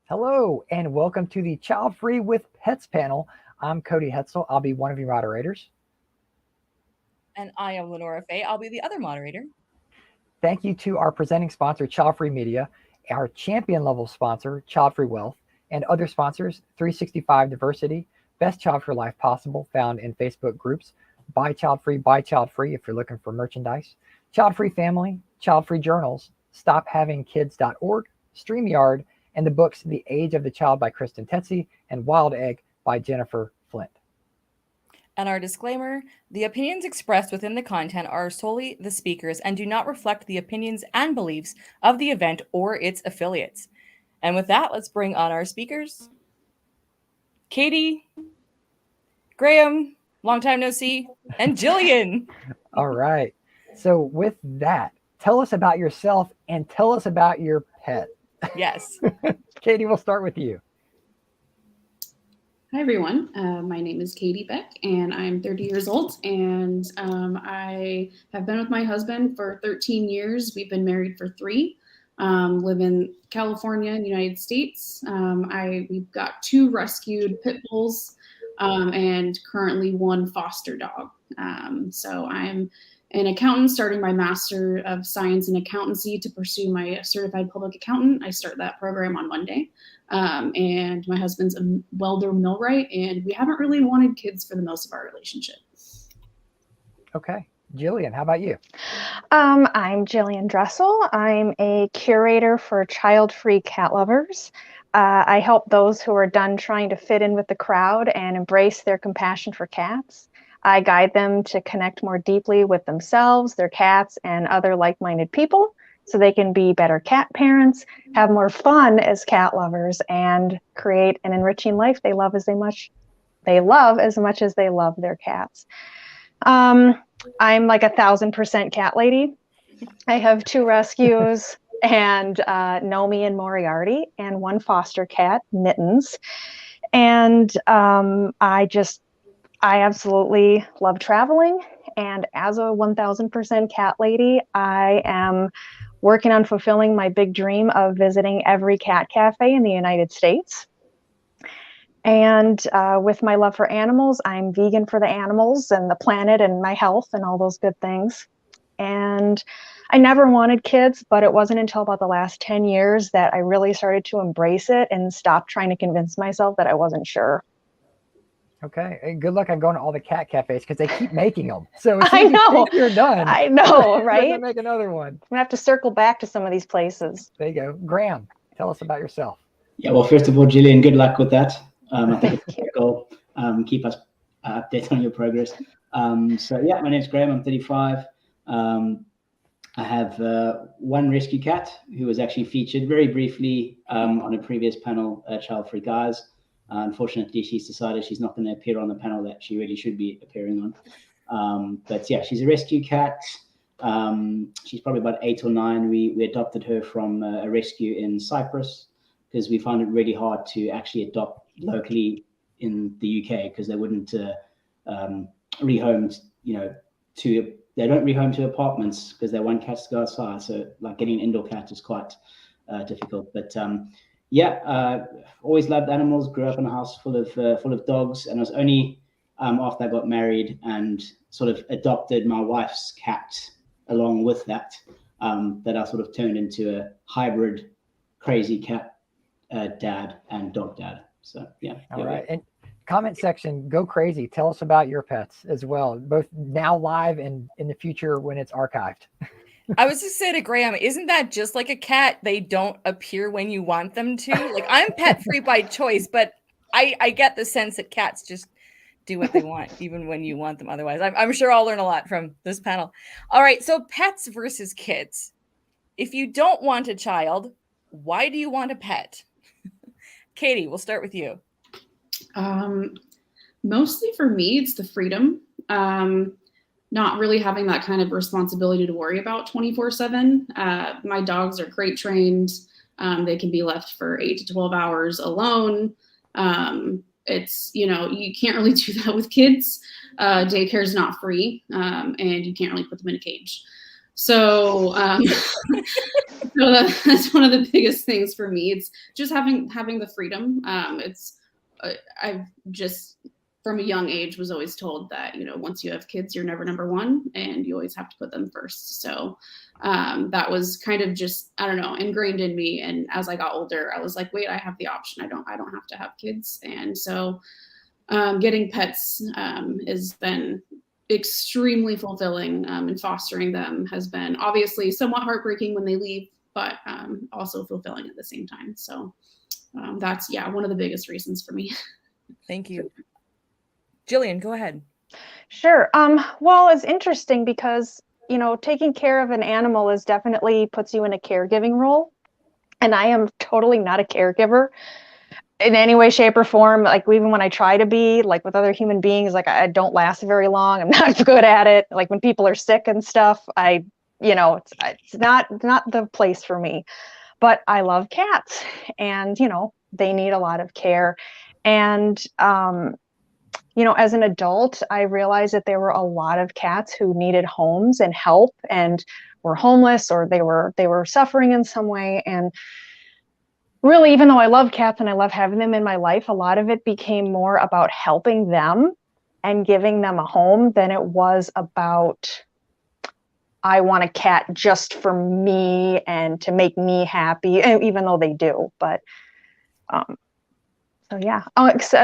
Hello, and welcome to the Child Free with Pets panel. I'm Cody Hetzel. I'll be one of your moderators. And I am Lenora Faye. I'll be the other moderator. Thank you to our presenting sponsor, Child Free Media, our champion level sponsor, Child Free Wealth, and other sponsors, 365 Diversity, Best Child Free Life Possible, found in Facebook groups, Buy Child Free if you're looking for merchandise, Child Free Family, Child Free Journals, StopHavingKids.org, StreamYard, and the books The Age of the Child by Kristen Tetzy and Wild Egg by Jennifer Flint. And our disclaimer, the opinions expressed within the content are solely the speakers and do not reflect the opinions and beliefs of the event or its affiliates. And with that, let's bring on our speakers. Katie, Graham, long time no see, and Jillian. All right. So with that, tell us about yourself and tell us about your pet. Yes. Katie, we'll start with you. Hi, everyone. My name is Katie Beck, and I'm 30 years old, and I have been with my husband for 13 years. We've been married for 3, live in California in the United States. We've got 2 rescued pit bulls and currently 1 foster dog. So I'm an accountant starting my Master of Science in Accountancy to pursue my Certified Public Accountant. I start that program on Monday. And my husband's a welder millwright, and we haven't really wanted kids for the most of our relationship. Okay. Jillian, how about you? I'm Jillian Dressel. I'm a curator for Child Free Cat Lovers. I help those who are done trying to fit in with the crowd and embrace their compassion for cats. I guide them to connect more deeply with themselves, their cats, and other like-minded people so they can be better cat parents, have more fun as cat lovers, and create an enriching life they love as much as they love their cats. I'm like 1,000% cat lady. I have 2 rescues and Nomi and Moriarty, and 1 foster cat, Mittens. And I absolutely love traveling. And as a 1,000% cat lady, I am working on fulfilling my big dream of visiting every cat cafe in the United States. And with my love for animals, I'm vegan for the animals and the planet and my health and all those good things. And I never wanted kids, but it wasn't until about the last 10 years that I really started to embrace it and stop trying to convince myself that I wasn't sure. Okay. And good luck on going to all the cat cafes because they keep making them. So I know. You're done. I know, right? They're gonna make another one. I'm gonna have to circle back to some of these places. There you go. Graham, tell us about yourself. Yeah, well, first of all, Jillian, good luck with that. I think it's a great goal. Keep us updated on your progress. So yeah, my name's Graham. I'm 35. I have 1 rescue cat who was actually featured very briefly on a previous panel, Child Free Guys. Unfortunately, she's decided she's not going to appear on the panel that she really should be appearing on. But yeah, she's a rescue cat. She's probably about 8 or 9. We adopted her from a rescue in Cyprus because we found it really hard to actually adopt locally in the UK because they wouldn't rehome, they don't rehome to apartments because they want cats to go outside. So like getting an indoor cat is quite difficult. But always loved animals. Grew up in a house full of dogs, and it was only after I got married and sort of adopted my wife's cat along with that that I sort of turned into a hybrid, crazy cat dad and dog dad. So yeah. All right. And comment section, go crazy. Tell us about your pets as well, both now live and in the future when it's archived. I was just saying to Graham, isn't that just like a cat? They don't appear when you want them to. Like, I'm pet free by choice, but I get the sense that cats just do what they want, even when you want them otherwise. I'm sure I'll learn a lot from this panel. All right, so pets versus kids. If you don't want a child, why do you want a pet? Katie, we'll start with you. Mostly for me, it's the freedom. Not really having that kind of responsibility to worry about 24/7. My dogs are crate trained. They can be left for 8 to 12 hours alone. It's, you can't really do that with kids. Daycare is not free, and you can't really put them in a cage. So, so that's one of the biggest things for me. It's just having the freedom. I've just from a young age was always told that, you know, once you have kids, you're never number one and you always have to put them first. So that was kind of just, I don't know, ingrained in me. And as I got older, I was like, wait, I have the option. I don't have to have kids. And so getting pets has been extremely fulfilling, and fostering them has been obviously somewhat heartbreaking when they leave, but also fulfilling at the same time. So that's, yeah, one of the biggest reasons for me. Thank you. Jillian, go ahead. Sure. Well, it's interesting because, you know, taking care of an animal is definitely puts you in a caregiving role. And I am totally not a caregiver in any way, shape, or form. Like, even when I try to be, like with other human beings, like I don't last very long. I'm not good at it. Like when people are sick and stuff, you know, it's not the place for me. But I love cats, and, you know, they need a lot of care. And you know, as an adult, I realized that there were a lot of cats who needed homes and help and were homeless, or they were suffering in some way. And really, even though I love cats and I love having them in my life, a lot of it became more about helping them and giving them a home than it was about, I want a cat just for me and to make me happy, even though they do. But so yeah,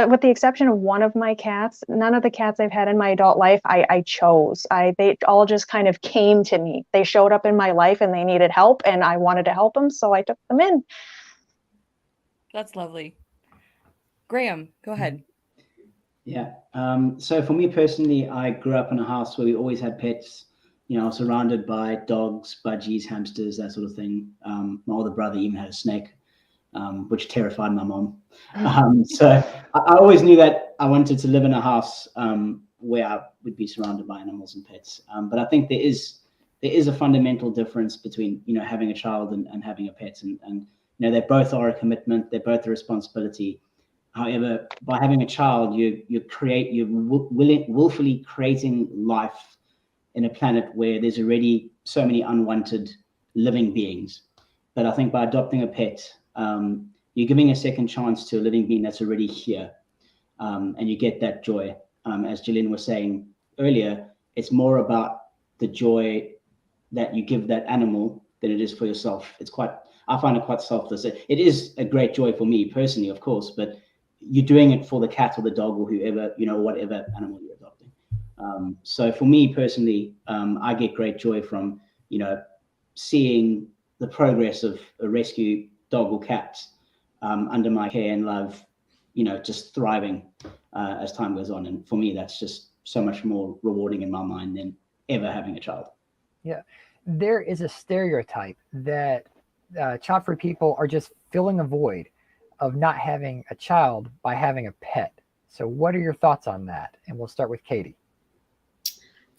with the exception of one of my cats, none of the cats I've had in my adult life I chose. They all just kind of came to me. They showed up in my life and they needed help, and I wanted to help them, so I took them in. That's lovely. Graham, go ahead. Yeah. So for me personally, I grew up in a house where we always had pets. You know, surrounded by dogs, budgies, hamsters, that sort of thing. My older brother even had a snake, which terrified my mom. So I always knew that I wanted to live in a house where I would be surrounded by animals and pets. But I think there is a fundamental difference between, you know, having a child and having a pet, and you know, they both are a commitment, they're both a responsibility. However, by having a child, you're willfully creating life in a planet where there's already so many unwanted living beings. But I think by adopting a pet, you're giving a second chance to a living being that's already here, and you get that joy. As Jillian was saying earlier, it's more about the joy that you give that animal than it is for yourself. I find it quite selfless. It is a great joy for me personally, of course, but you're doing it for the cat or the dog or whoever, you know, whatever animal you're adopting. So for me personally, I get great joy from, you know, seeing the progress of a rescue dog or cat under my care and love, you know, just thriving as time goes on. And for me, that's just so much more rewarding in my mind than ever having a child. Yeah, there is a stereotype that child-free people are just filling a void of not having a child by having a pet. So what are your thoughts on that? And we'll start with Katie.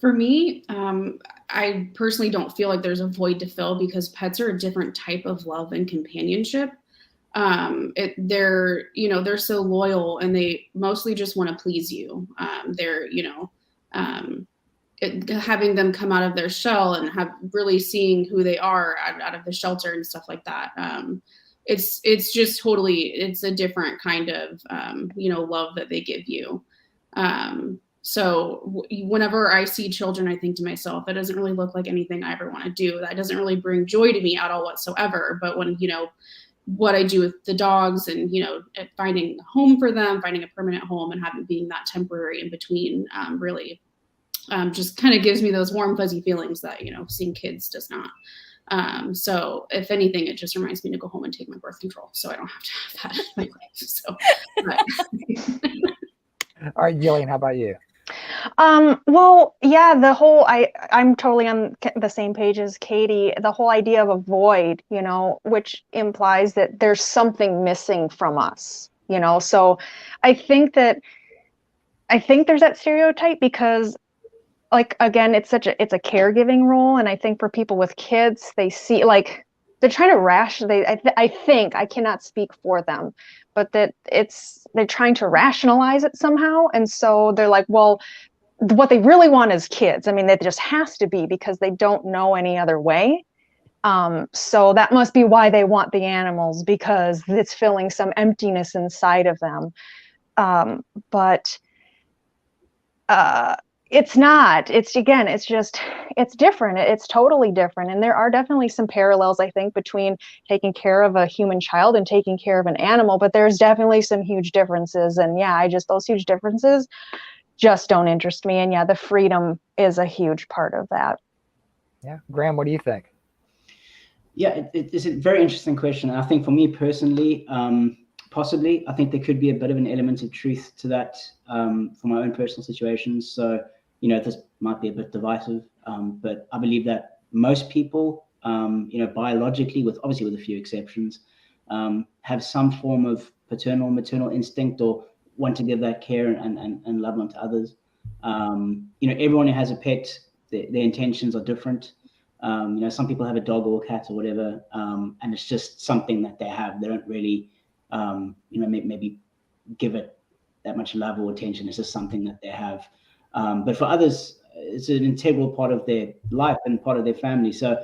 For me, I personally don't feel like there's a void to fill because pets are a different type of love and companionship. They're, you know, they're so loyal and they mostly just want to please you. They're, you know, having them come out of their shell and really seeing who they are out of the shelter and stuff like that. It's just totally, it's a different kind of, you know, love that they give you. So whenever I see children, I think to myself, that doesn't really look like anything I ever want to do. That doesn't really bring joy to me at all whatsoever. But when, you know, what I do with the dogs and, you know, finding a home for them, finding a permanent home and being that temporary in between, really just kind of gives me those warm, fuzzy feelings that, you know, seeing kids does not. So if anything, it just reminds me to go home and take my birth control so I don't have to have that in my life. So, all right, Jillian, how about you? Well, yeah, I'm totally on the same page as Katie. The whole idea of a void, you know, which implies that there's something missing from us, you know. So I think there's that stereotype because, like, again, it's a caregiving role, and I think for people with kids, they see, like, they're trying to I think, I cannot speak for them, but that they're trying to rationalize it somehow, and so they're like, well, what they really want is kids. I mean, that just has to be because they don't know any other way. So that must be why they want the animals, because it's filling some emptiness inside of them. But it's not. It's again, it's different. It's totally different. And there are definitely some parallels, I think, between taking care of a human child and taking care of an animal. But there's definitely some huge differences. And yeah, those huge differences just don't interest me. And yeah, the freedom is a huge part of that. Yeah. Graham, what do you think? Yeah, it's a very interesting question. I think for me personally, possibly, I think there could be a bit of an element of truth to that for my own personal situations. So, this might be a bit divisive, but I believe that most people, biologically, obviously with a few exceptions, have some form of paternal, maternal instinct or want to give that care and love onto others. Everyone who has a pet, their intentions are different. Some people have a dog or a cat or whatever, and it's just something that they have. They don't really, maybe give it that much love or attention. It's just something that they have. But for others, it's an integral part of their life and part of their family. So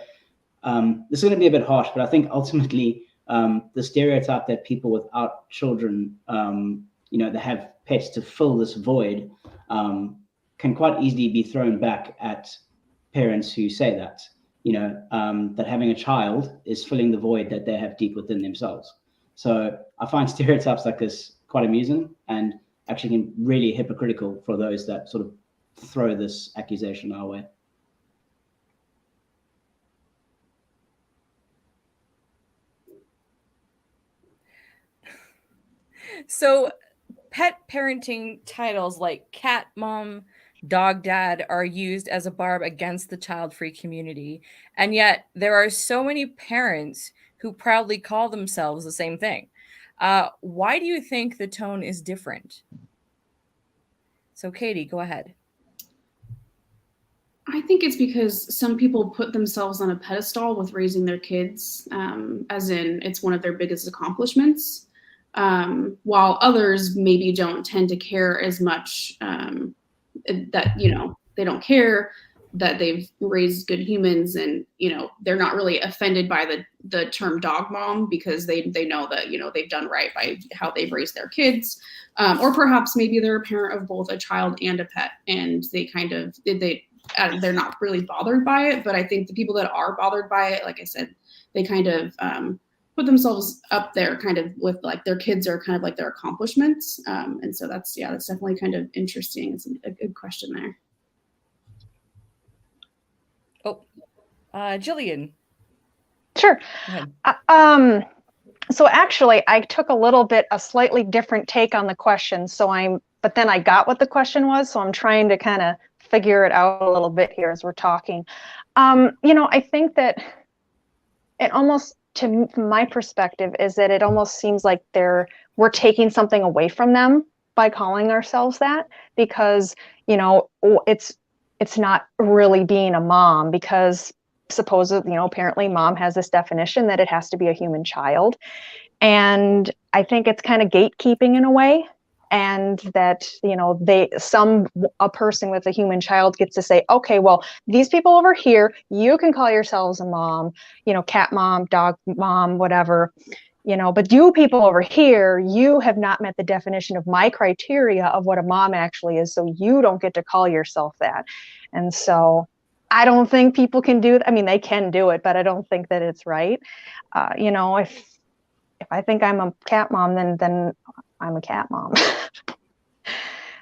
this is going to be a bit harsh, but I think ultimately the stereotype that people without children, they have pets to fill this void, can quite easily be thrown back at parents who say that. That having a child is filling the void that they have deep within themselves. So I find stereotypes like this quite amusing and actually can really hypocritical for those that sort of throw this accusation our way. So pet parenting titles like cat mom, dog dad are used as a barb against the child-free community. And yet there are so many parents who proudly call themselves the same thing. Why do you think the tone is different? So Katie, go ahead. I think it's because some people put themselves on a pedestal with raising their kids, as in it's one of their biggest accomplishments, while others maybe don't tend to care as much, that, they don't care that they've raised good humans, and, they're not really offended by the term dog mom because they know that, they've done right by how they've raised their kids. Or perhaps maybe they're a parent of both a child and a pet, and they're not really bothered by it. But I think the people that are bothered by it, like I said, they kind of put themselves up there kind of with like their kids are kind of like their accomplishments. And so that's definitely kind of interesting. It's a good question there. Oh, Jillian. Sure. So actually I took a slightly different take on the question. But then I got what the question was. So I'm trying to kind of figure it out a little bit here as we're talking. I think that it almost, from my perspective, is that it almost seems like we're taking something away from them by calling ourselves that, because, it's not really being a mom, because supposedly, apparently mom has this definition that it has to be a human child. And I think it's kind of gatekeeping in a way. And that, a person with a human child gets to say, okay, well, these people over here, you can call yourselves a mom, cat mom, dog mom, whatever, but you people over here, you have not met the definition of my criteria of what a mom actually is. So you don't get to call yourself that. And so I don't think people can do that. I mean, they can do it, but I don't think that it's right. If I think I'm a cat mom, then I'm a cat mom.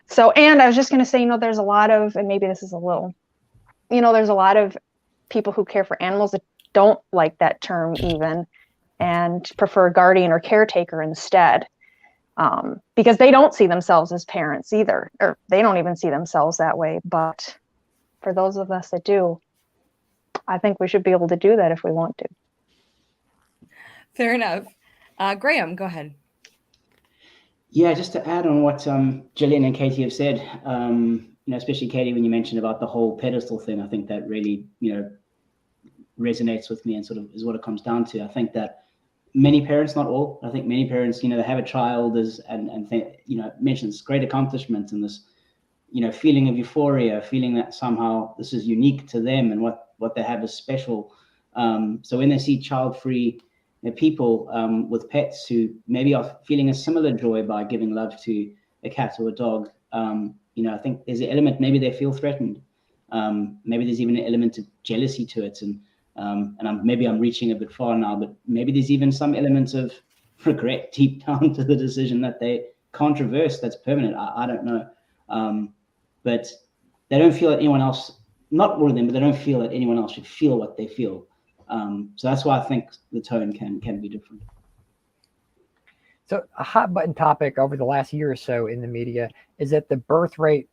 So, and I was just going to say, there's a lot of, and maybe this is a little, there's a lot of people who care for animals that don't like that term even, and prefer guardian or caretaker instead, because they don't see themselves as parents either, or they don't even see themselves that way. But for those of us that do, I think we should be able to do that if we want to. Fair enough. Graham, go ahead. Yeah, just to add on what Jillian and Katie have said, especially Katie, when you mentioned about the whole pedestal thing, I think that really, resonates with me and sort of is what it comes down to. I think that many parents, not all, I think many parents, they have a child and think, mentions great accomplishments and this feeling of euphoria, feeling that somehow this is unique to them and what they have is special. So when they see child-free people with pets who maybe are feeling a similar joy by giving love to a cat or a dog, I think there's an element, maybe they feel threatened. Maybe there's even an element of jealousy to it. And maybe I'm reaching a bit far now, but maybe there's even some element of regret deep down to the decision that they can't reverse, that's permanent. I don't know. But they don't feel that anyone else, not all of them, but they don't feel that anyone else should feel what they feel. So that's why I think the tone can be different. So a hot button topic over the last year or so in the media is that the birth rate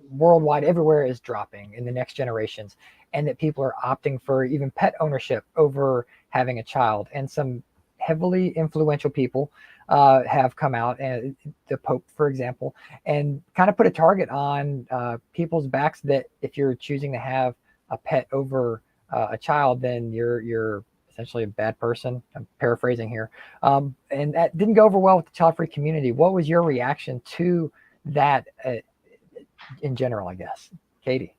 worldwide everywhere is dropping in the next generations, and that people are opting for even pet ownership over having a child. And some heavily influential people have come out, and the Pope, for example, and kind of put a target on people's backs that if you're choosing to have a pet over a child, then you're essentially a bad person. I'm paraphrasing here. And that didn't go over well with the child-free community. What was your reaction to that in general, I guess? Katie?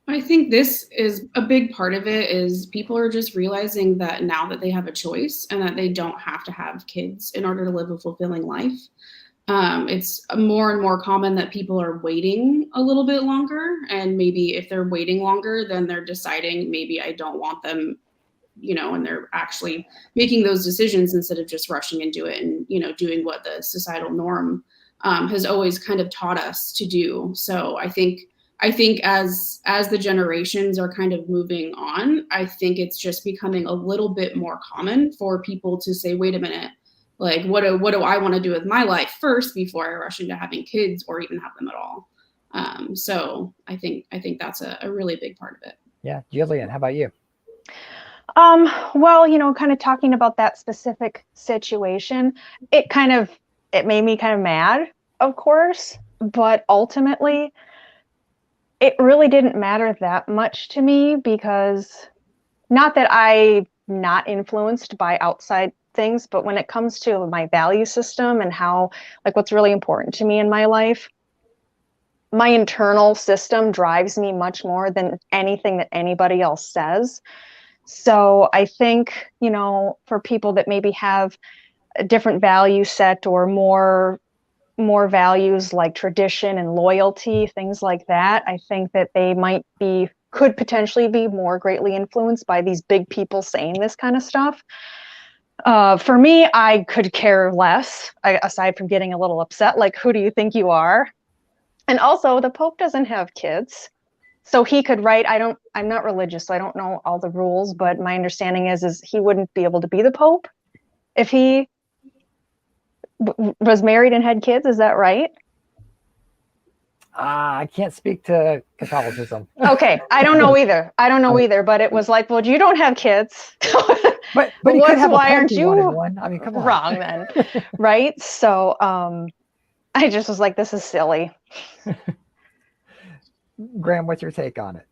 I think this is a big part of it is people are just realizing that now that they have a choice and that they don't have to have kids in order to live a fulfilling life. It's more and more common that people are waiting a little bit longer, and maybe if they're waiting longer, then they're deciding maybe I don't want them, and they're actually making those decisions instead of just rushing into it and, doing what the societal norm has always kind of taught us to do. So I think as the generations are kind of moving on, I think it's just becoming a little bit more common for people to say, wait a minute, like, what do I want to do with my life first before I rush into having kids or even have them at all? So I think that's a really big part of it. Yeah. Jillian, how about you? Well, kind of talking about that specific situation, it made me kind of mad, of course, but ultimately it really didn't matter that much to me, because not that I'm not influenced by outside things, but when it comes to my value system and how, like, what's really important to me in my life, my internal system drives me much more than anything that anybody else says. So I think, for people that maybe have a different value set or more values like tradition and loyalty, things like that, I think that they could potentially be more greatly influenced by these big people saying this kind of stuff. For me, I could care less, aside from getting a little upset, like, who do you think you are? And also, the Pope doesn't have kids. So he could write, I'm not religious, so I don't know all the rules, but my understanding is he wouldn't be able to be the Pope if he was married and had kids. Is that right? I can't speak to Catholicism. Okay, I don't know either. But it was like, well, you don't have kids. But he could have why a aren't you one? I mean, come on. Wrong then, right? So I just was like, this is silly. Graham, what's your take on it?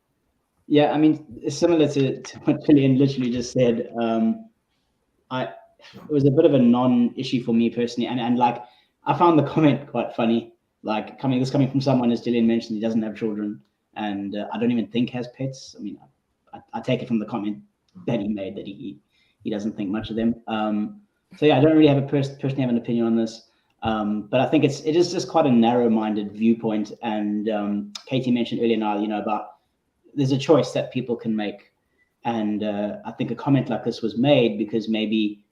Yeah, I mean, similar to what Jillian literally just said. It was a bit of a non-issue for me personally, and like, I found the comment quite funny. Like, coming from someone, as Jillian mentioned, he doesn't have children, and I don't even think has pets. I mean, I take it from the comment that he made that he doesn't think much of them. So yeah, I don't really have personally have an opinion on this. But I think it is just quite a narrow-minded viewpoint. And Katie mentioned earlier now, about there's a choice that people can make. And I think a comment like this was made because maybe,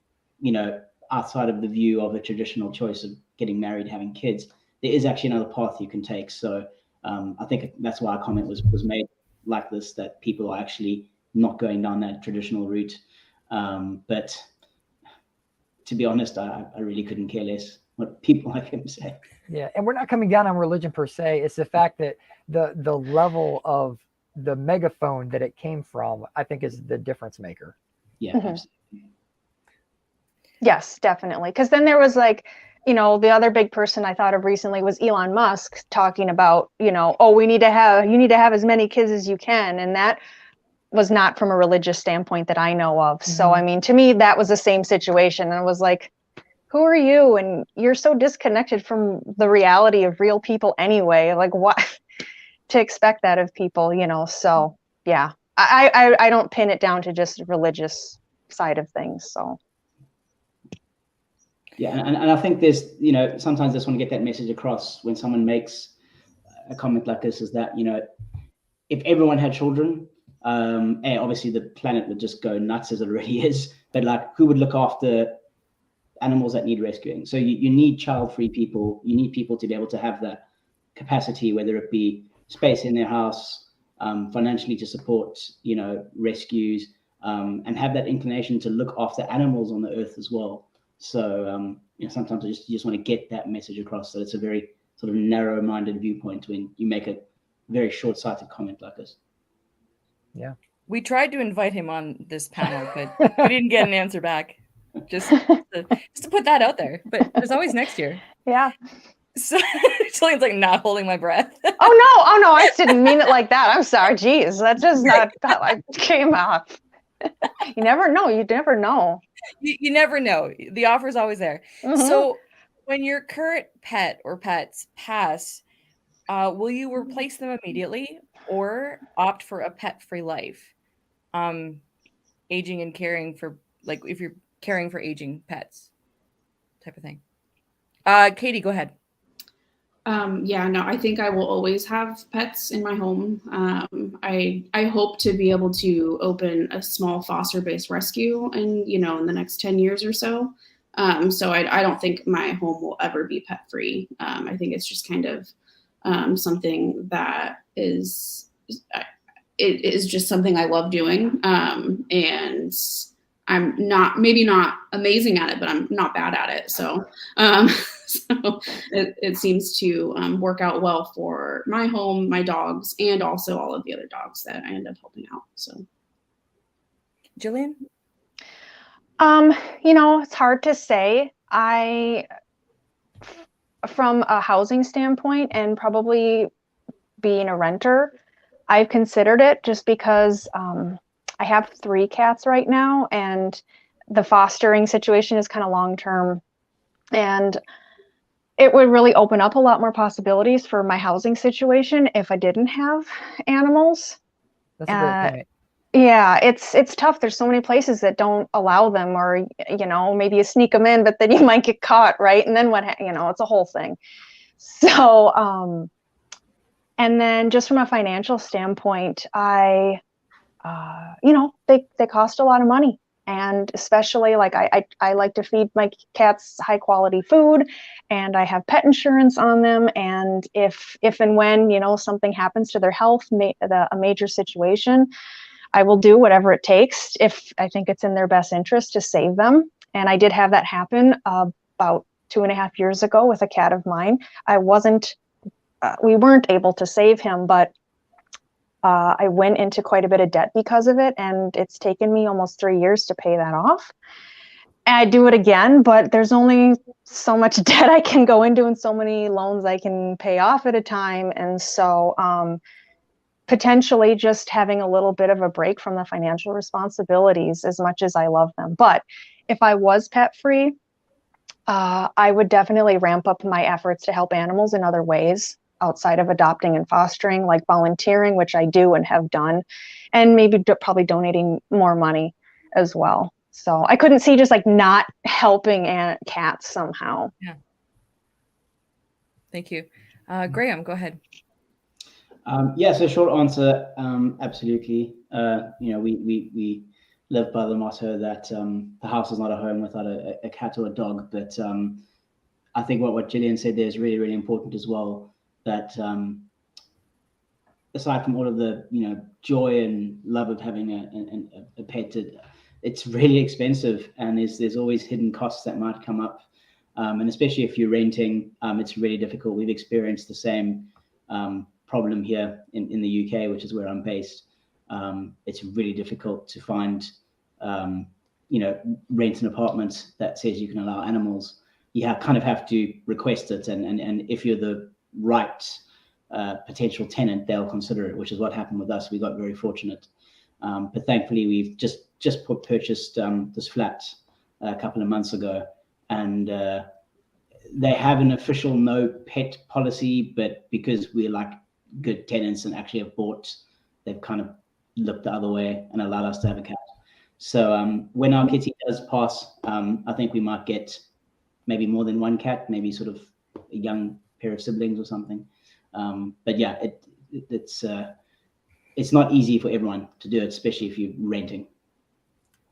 outside of the view of a traditional choice of getting married, having kids, there is actually another path you can take. So I think that's why a comment was made like this, that people are actually not going down that traditional route. But to be honest, I really couldn't care less what people like him say. Yeah, and we're not coming down on religion per se. It's the fact that the level of the megaphone that it came from, I think, is the difference maker. Yeah. Mm-hmm. Yes, definitely. Because then there was like, the other big person I thought of recently was Elon Musk talking about, you need to have as many kids as you can. And that was not from a religious standpoint that I know of. Mm-hmm. So, I mean, to me, that was the same situation. And it was like, who are you? And you're so disconnected from the reality of real people anyway. Like, what to expect that of people, you know? So yeah, I don't pin it down to just religious side of things. So yeah, and I think there's, you know, sometimes I just want to get that message across when someone makes a comment like this, is that, you know, if everyone had children, obviously the planet would just go nuts as it already is, but like, who would look after animals that need rescuing? So you need child-free people. You need people to be able to have that capacity, whether it be space in their house, financially to support, you know, rescues, and have that inclination to look after animals on the earth as well. So you know, sometimes you just want to get that message across. So it's a very sort of narrow-minded viewpoint when you make a very short-sighted comment like this. Yeah, we tried to invite him on this panel, but we didn't get an answer back. Just to put that out there, but there's always next year. Yeah. So Jillian's like not holding my breath. Oh no, I didn't mean it like that. I'm sorry. Geez, that's just not how I came off. You never know. You never know. You never know. The offer is always there. Mm-hmm. So when your current pet or pets pass, will you replace them immediately or opt for a pet-free life? Aging and caring for, like, if you're caring for aging pets type of thing. Katie, go ahead. Yeah, no, I think I will always have pets in my home. I hope to be able to open a small foster-based rescue in the next 10 years or so. So I don't think my home will ever be pet-free. I think it's just kind of something that is just something I love doing. And I'm maybe not amazing at it, but I'm not bad at it. So, so it seems to work out well for my home, my dogs, and also all of the other dogs that I end up helping out. So, Jillian? It's hard to say. From a housing standpoint and probably being a renter, I've considered it just because I have 3 cats right now, and the fostering situation is kind of long-term, and it would really open up a lot more possibilities for my housing situation if I didn't have animals. That's a great point. Yeah, it's tough. There's so many places that don't allow them, or maybe you sneak them in, but then you might get caught, right? And then it's a whole thing. So, and then just from a financial standpoint, they cost a lot of money. And especially like I like to feed my cats high quality food, and I have pet insurance on them. And if and when, something happens to their health, a major situation, I will do whatever it takes if I think it's in their best interest to save them. And I did have that happen about 2.5 years ago with a cat of mine. We weren't able to save him, but I went into quite a bit of debt because of it, and it's taken me almost 3 years to pay that off. And I do it again, but there's only so much debt I can go into and so many loans I can pay off at a time. And so potentially just having a little bit of a break from the financial responsibilities, as much as I love them. But if I was pet-free, I would definitely ramp up my efforts to help animals in other ways outside of adopting and fostering, like volunteering, which I do and have done, and maybe probably donating more money as well. So I couldn't see just like not helping cats somehow. Yeah. Thank you. Graham, go ahead. So short answer, absolutely. We live by the motto that the house is not a home without a cat or a dog. But I think what Jillian said there is really, really important as well. That aside from all of the joy and love of having a pet, it's really expensive, and there's always hidden costs that might come up, and especially if you're renting, it's really difficult. We've experienced the same problem here in the UK, which is where I'm based. It's really difficult to find rent an apartment that says you can allow animals. You kind of have to request it, and if you're the right potential tenant, they'll consider it, which is what happened with us. We got very fortunate, but thankfully we've just purchased this flat a couple of months ago, and they have an official no pet policy, but because we're like good tenants and actually have bought, they've kind of looked the other way and allowed us to have a cat. So when our kitty does pass, I think we might get maybe more than one cat, maybe sort of a young pair of siblings or something. But yeah, it's not easy for everyone to do it, especially if you're renting.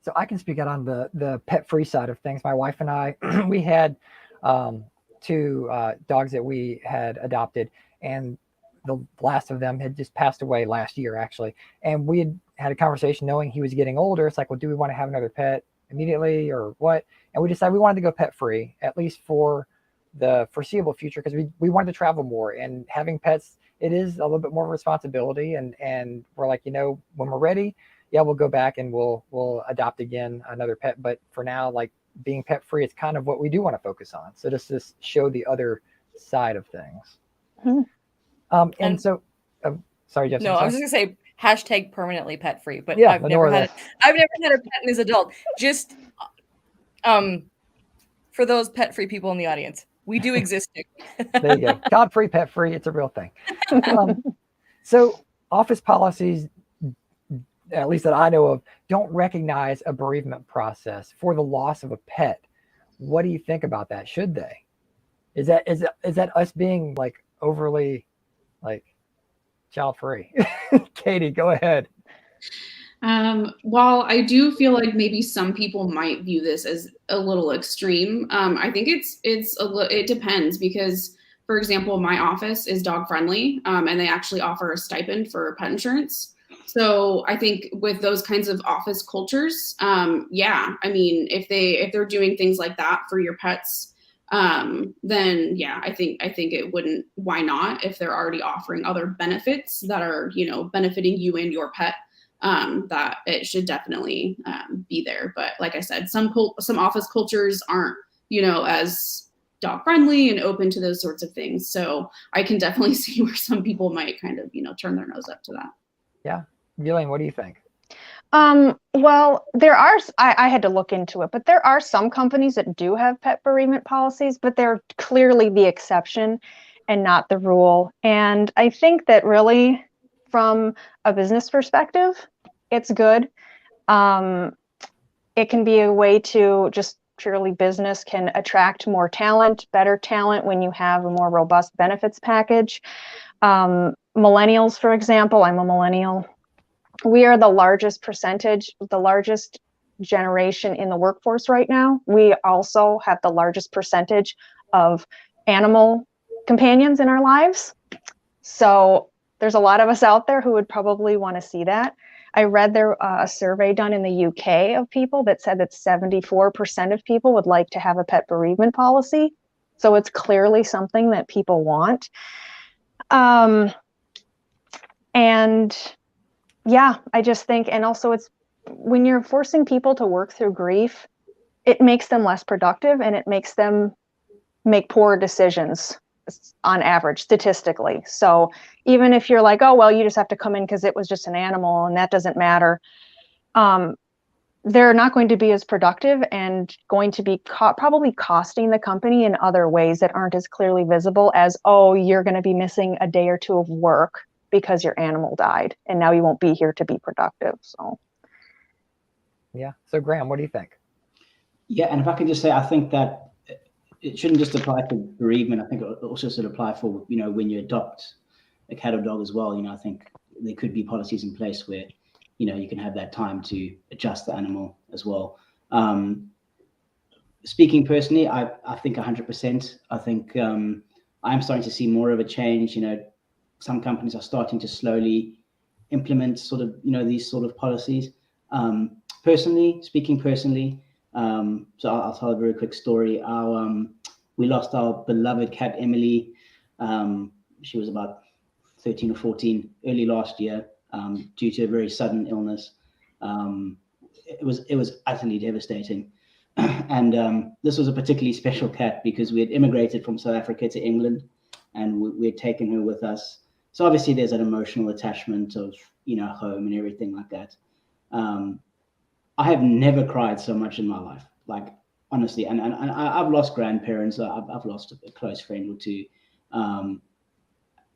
So I can speak out on the pet-free side of things. My wife and I, we had 2 dogs that we had adopted, and the last of them had just passed away last year, actually. And we had a conversation knowing he was getting older. It's like, well, do we want to have another pet immediately or what? And we decided we wanted to go pet-free, at least for the foreseeable future, because we wanted to travel more. And having pets, it is a little bit more responsibility. And we're like, when we're ready, yeah, we'll go back and we'll adopt again another pet. But for now, like, being pet free, it's kind of what we do want to focus on. So just to show the other side of things. And so, sorry, Jeff. No, I was just gonna say hashtag permanently pet free, but yeah, I've never had a pet as an adult. Just for those pet free people in the audience, we do exist. There you go. God free, pet free. It's a real thing. So office policies, at least that I know of, don't recognize a bereavement process for the loss of a pet. What do you think about that? Should they? Is that us being like overly like child free? Katie, go ahead. While I do feel like maybe some people might view this as a little extreme, I think it depends, because, for example, my office is dog friendly, and they actually offer a stipend for pet insurance. So I think with those kinds of office cultures, yeah, I mean, if they're doing things like that for your pets, then yeah, I think it wouldn't. Why not? If they're already offering other benefits that are, benefiting you and your pet, that it should definitely be there. But like I said, some office cultures aren't, as dog friendly and open to those sorts of things. So I can definitely see where some people might kind of, turn their nose up to that. Yeah. Gillian, what do you think? Well, I had to look into it, but there are some companies that do have pet bereavement policies, but they're clearly the exception and not the rule. And I think that really, from a business perspective, it's good. It can be a way to just purely business can attract more talent, better talent when you have a more robust benefits package. Millennials, for example, I'm a millennial. We are the largest generation in the workforce right now. We also have the largest percentage of animal companions in our lives. So there's a lot of us out there who would probably want to see that. I read there a survey done in the UK of people that said that 74% of people would like to have a pet bereavement policy. So it's clearly something that people want. And yeah, I just think, and also it's when you're forcing people to work through grief, it makes them less productive and it makes them make poor decisions on average, statistically. So even if you're like, oh, well, you just have to come in because it was just an animal and that doesn't matter, they're not going to be as productive and going to be probably costing the company in other ways that aren't as clearly visible as, oh, you're going to be missing a day or two of work because your animal died and now you won't be here to be productive. So yeah. So Graham, what do you think? Yeah, and if I can just say, I think that it shouldn't just apply to bereavement. I think it also should apply for, when you adopt a cat or dog as well. I think there could be policies in place where, you can have that time to adjust the animal as well. Speaking personally, I think 100%. I think I'm starting to see more of a change. Some companies are starting to slowly implement sort of, these sort of policies. Speaking personally, so I'll tell a very quick story. We lost our beloved cat, Emily. She was about 13 or 14 early last year due to a very sudden illness. It was utterly devastating. And this was a particularly special cat because we had immigrated from South Africa to England and we had taken her with us. So obviously there's an emotional attachment of, home and everything like that. I have never cried so much in my life. Like, honestly. And I've lost grandparents. I've lost a close friend or two.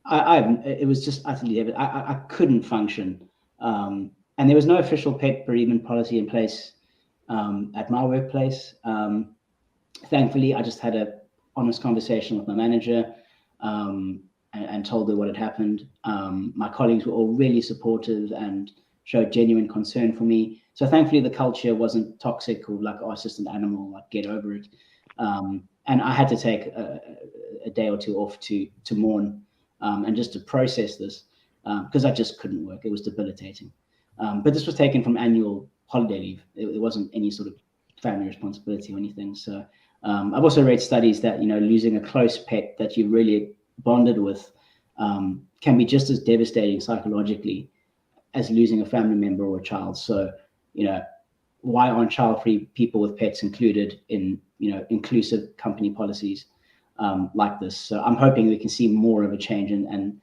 It was just utterly heavy. I couldn't function. And there was no official pet bereavement policy in place at my workplace. Thankfully, I just had a honest conversation with my manager and told her what had happened. My colleagues were all really supportive and showed genuine concern for me. So thankfully, the culture wasn't toxic or like, oh, it's just an animal, like get over it. And I had to take a day or two off to mourn and just to process this because I just couldn't work. It was debilitating. But this was taken from annual holiday leave. It wasn't any sort of family responsibility or anything. So I've also read studies that, losing a close pet that you really bonded with can be just as devastating psychologically as losing a family member or a child. So, why aren't child-free people with pets included in, inclusive company policies like this? So I'm hoping we can see more of a change and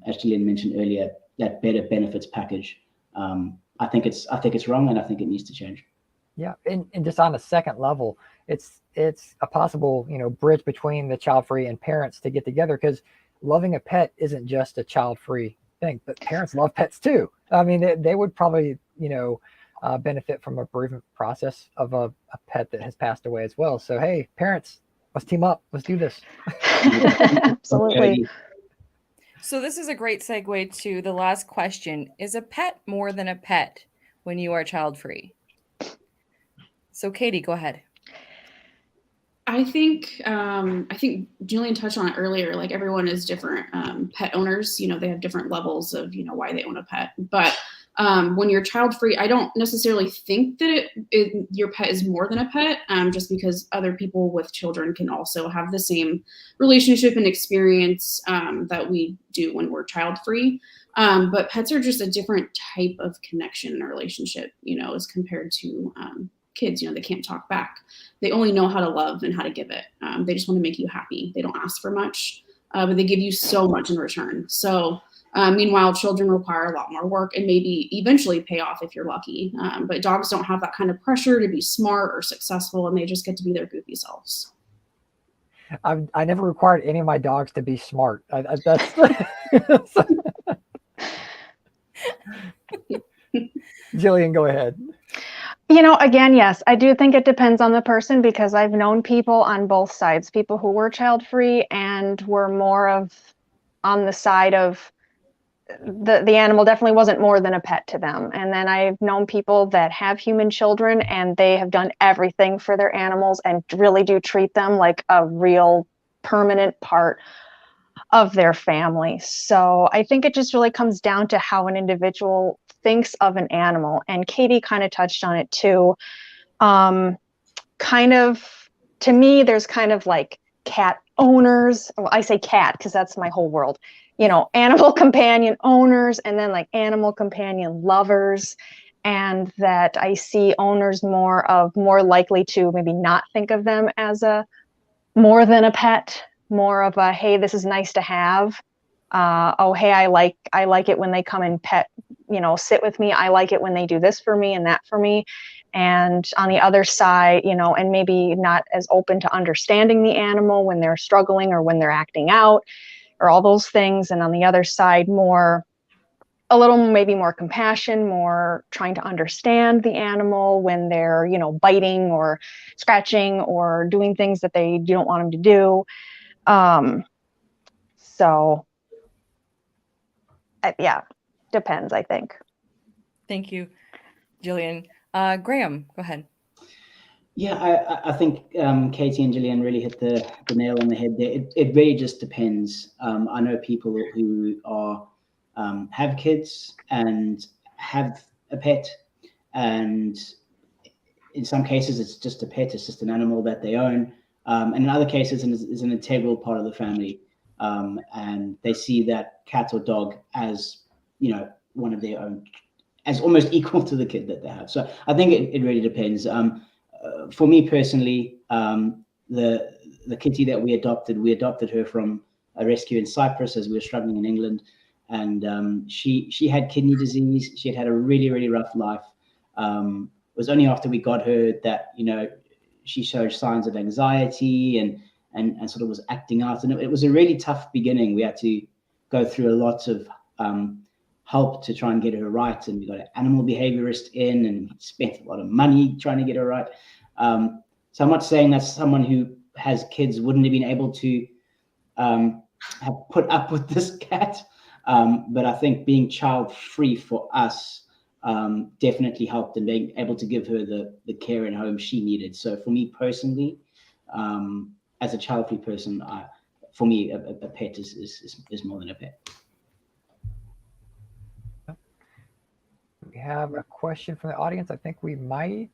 as Gillian mentioned earlier, that better benefits package. I think it's wrong, and I think it needs to change. Yeah, and just on a second level, it's a possible bridge between the child-free and parents to get together, because loving a pet isn't just a child-free thing, but parents love pets too. I mean, they would probably benefit from a bereavement process of a pet that has passed away as well. So hey, parents, let's team up. Let's do this. Absolutely. So this is a great segue to the last question. Is a pet more than a pet when you are child-free? So Katie, go ahead. I think Julian touched on it earlier. Like, everyone is different. Pet owners, they have different levels of, why they own a pet. But when you're child-free, I don't necessarily think that your pet is more than a pet, just because other people with children can also have the same relationship and experience that we do when we're child-free. But pets are just a different type of connection and relationship, as compared to kids. They can't talk back. They only know how to love and how to give it. They just want to make you happy. They don't ask for much, but they give you so much in return. So meanwhile, children require a lot more work and maybe eventually pay off if you're lucky. But dogs don't have that kind of pressure to be smart or successful, and they just get to be their goofy selves. I never required any of my dogs to be smart. That's Jillian, go ahead. Again, yes, I do think it depends on the person, because I've known people on both sides, people who were child-free and were more of on the side of the animal definitely wasn't more than a pet to them. And then I've known people that have human children and they have done everything for their animals and really do treat them like a real permanent part of their family. So I think it just really comes down to how an individual thinks of an animal. And Katie kind of touched on it too. Kind of, to me, there's kind of like cat owners. Well, I say cat because that's my whole world. Animal companion owners, and then like animal companion lovers. And that I see owners more likely to maybe not think of them as more than a pet, more of a, hey, this is nice to have. Oh, hey, I like it when they come and pet, sit with me. I like it when they do this for me and that for me. And on the other side, and maybe not as open to understanding the animal when they're struggling or when they're acting out or all those things. And on the other side, a little maybe more compassion, more trying to understand the animal when they're, biting or scratching or doing things that you don't want them to do. So yeah, depends, I think. Thank you, Jillian. Graham, go ahead. Yeah, I think Katie and Gillian really hit the nail on the head there. It really just depends. I know people who are have kids and have a pet, and in some cases it's just a pet, it's just an animal that they own, and in other cases it's an integral part of the family, and they see that cat or dog as one of their own, as almost equal to the kid that they have. So I think it really depends. For me personally, the kitty that we adopted her from a rescue in Cyprus as we were struggling in England, and she had kidney disease. She had a really, really rough life. It was only after we got her that she showed signs of anxiety and sort of was acting out. And it was a really tough beginning. We had to go through a lot of help to try and get her right. And we got an animal behaviorist in, and spent a lot of money trying to get her right. So I'm not saying that someone who has kids wouldn't have been able to have put up with this cat. But I think being child-free for us definitely helped, and being able to give her the care and home she needed. So for me personally, as a child-free person, for me, a pet is more than a pet. We have a question from the audience. I think we might.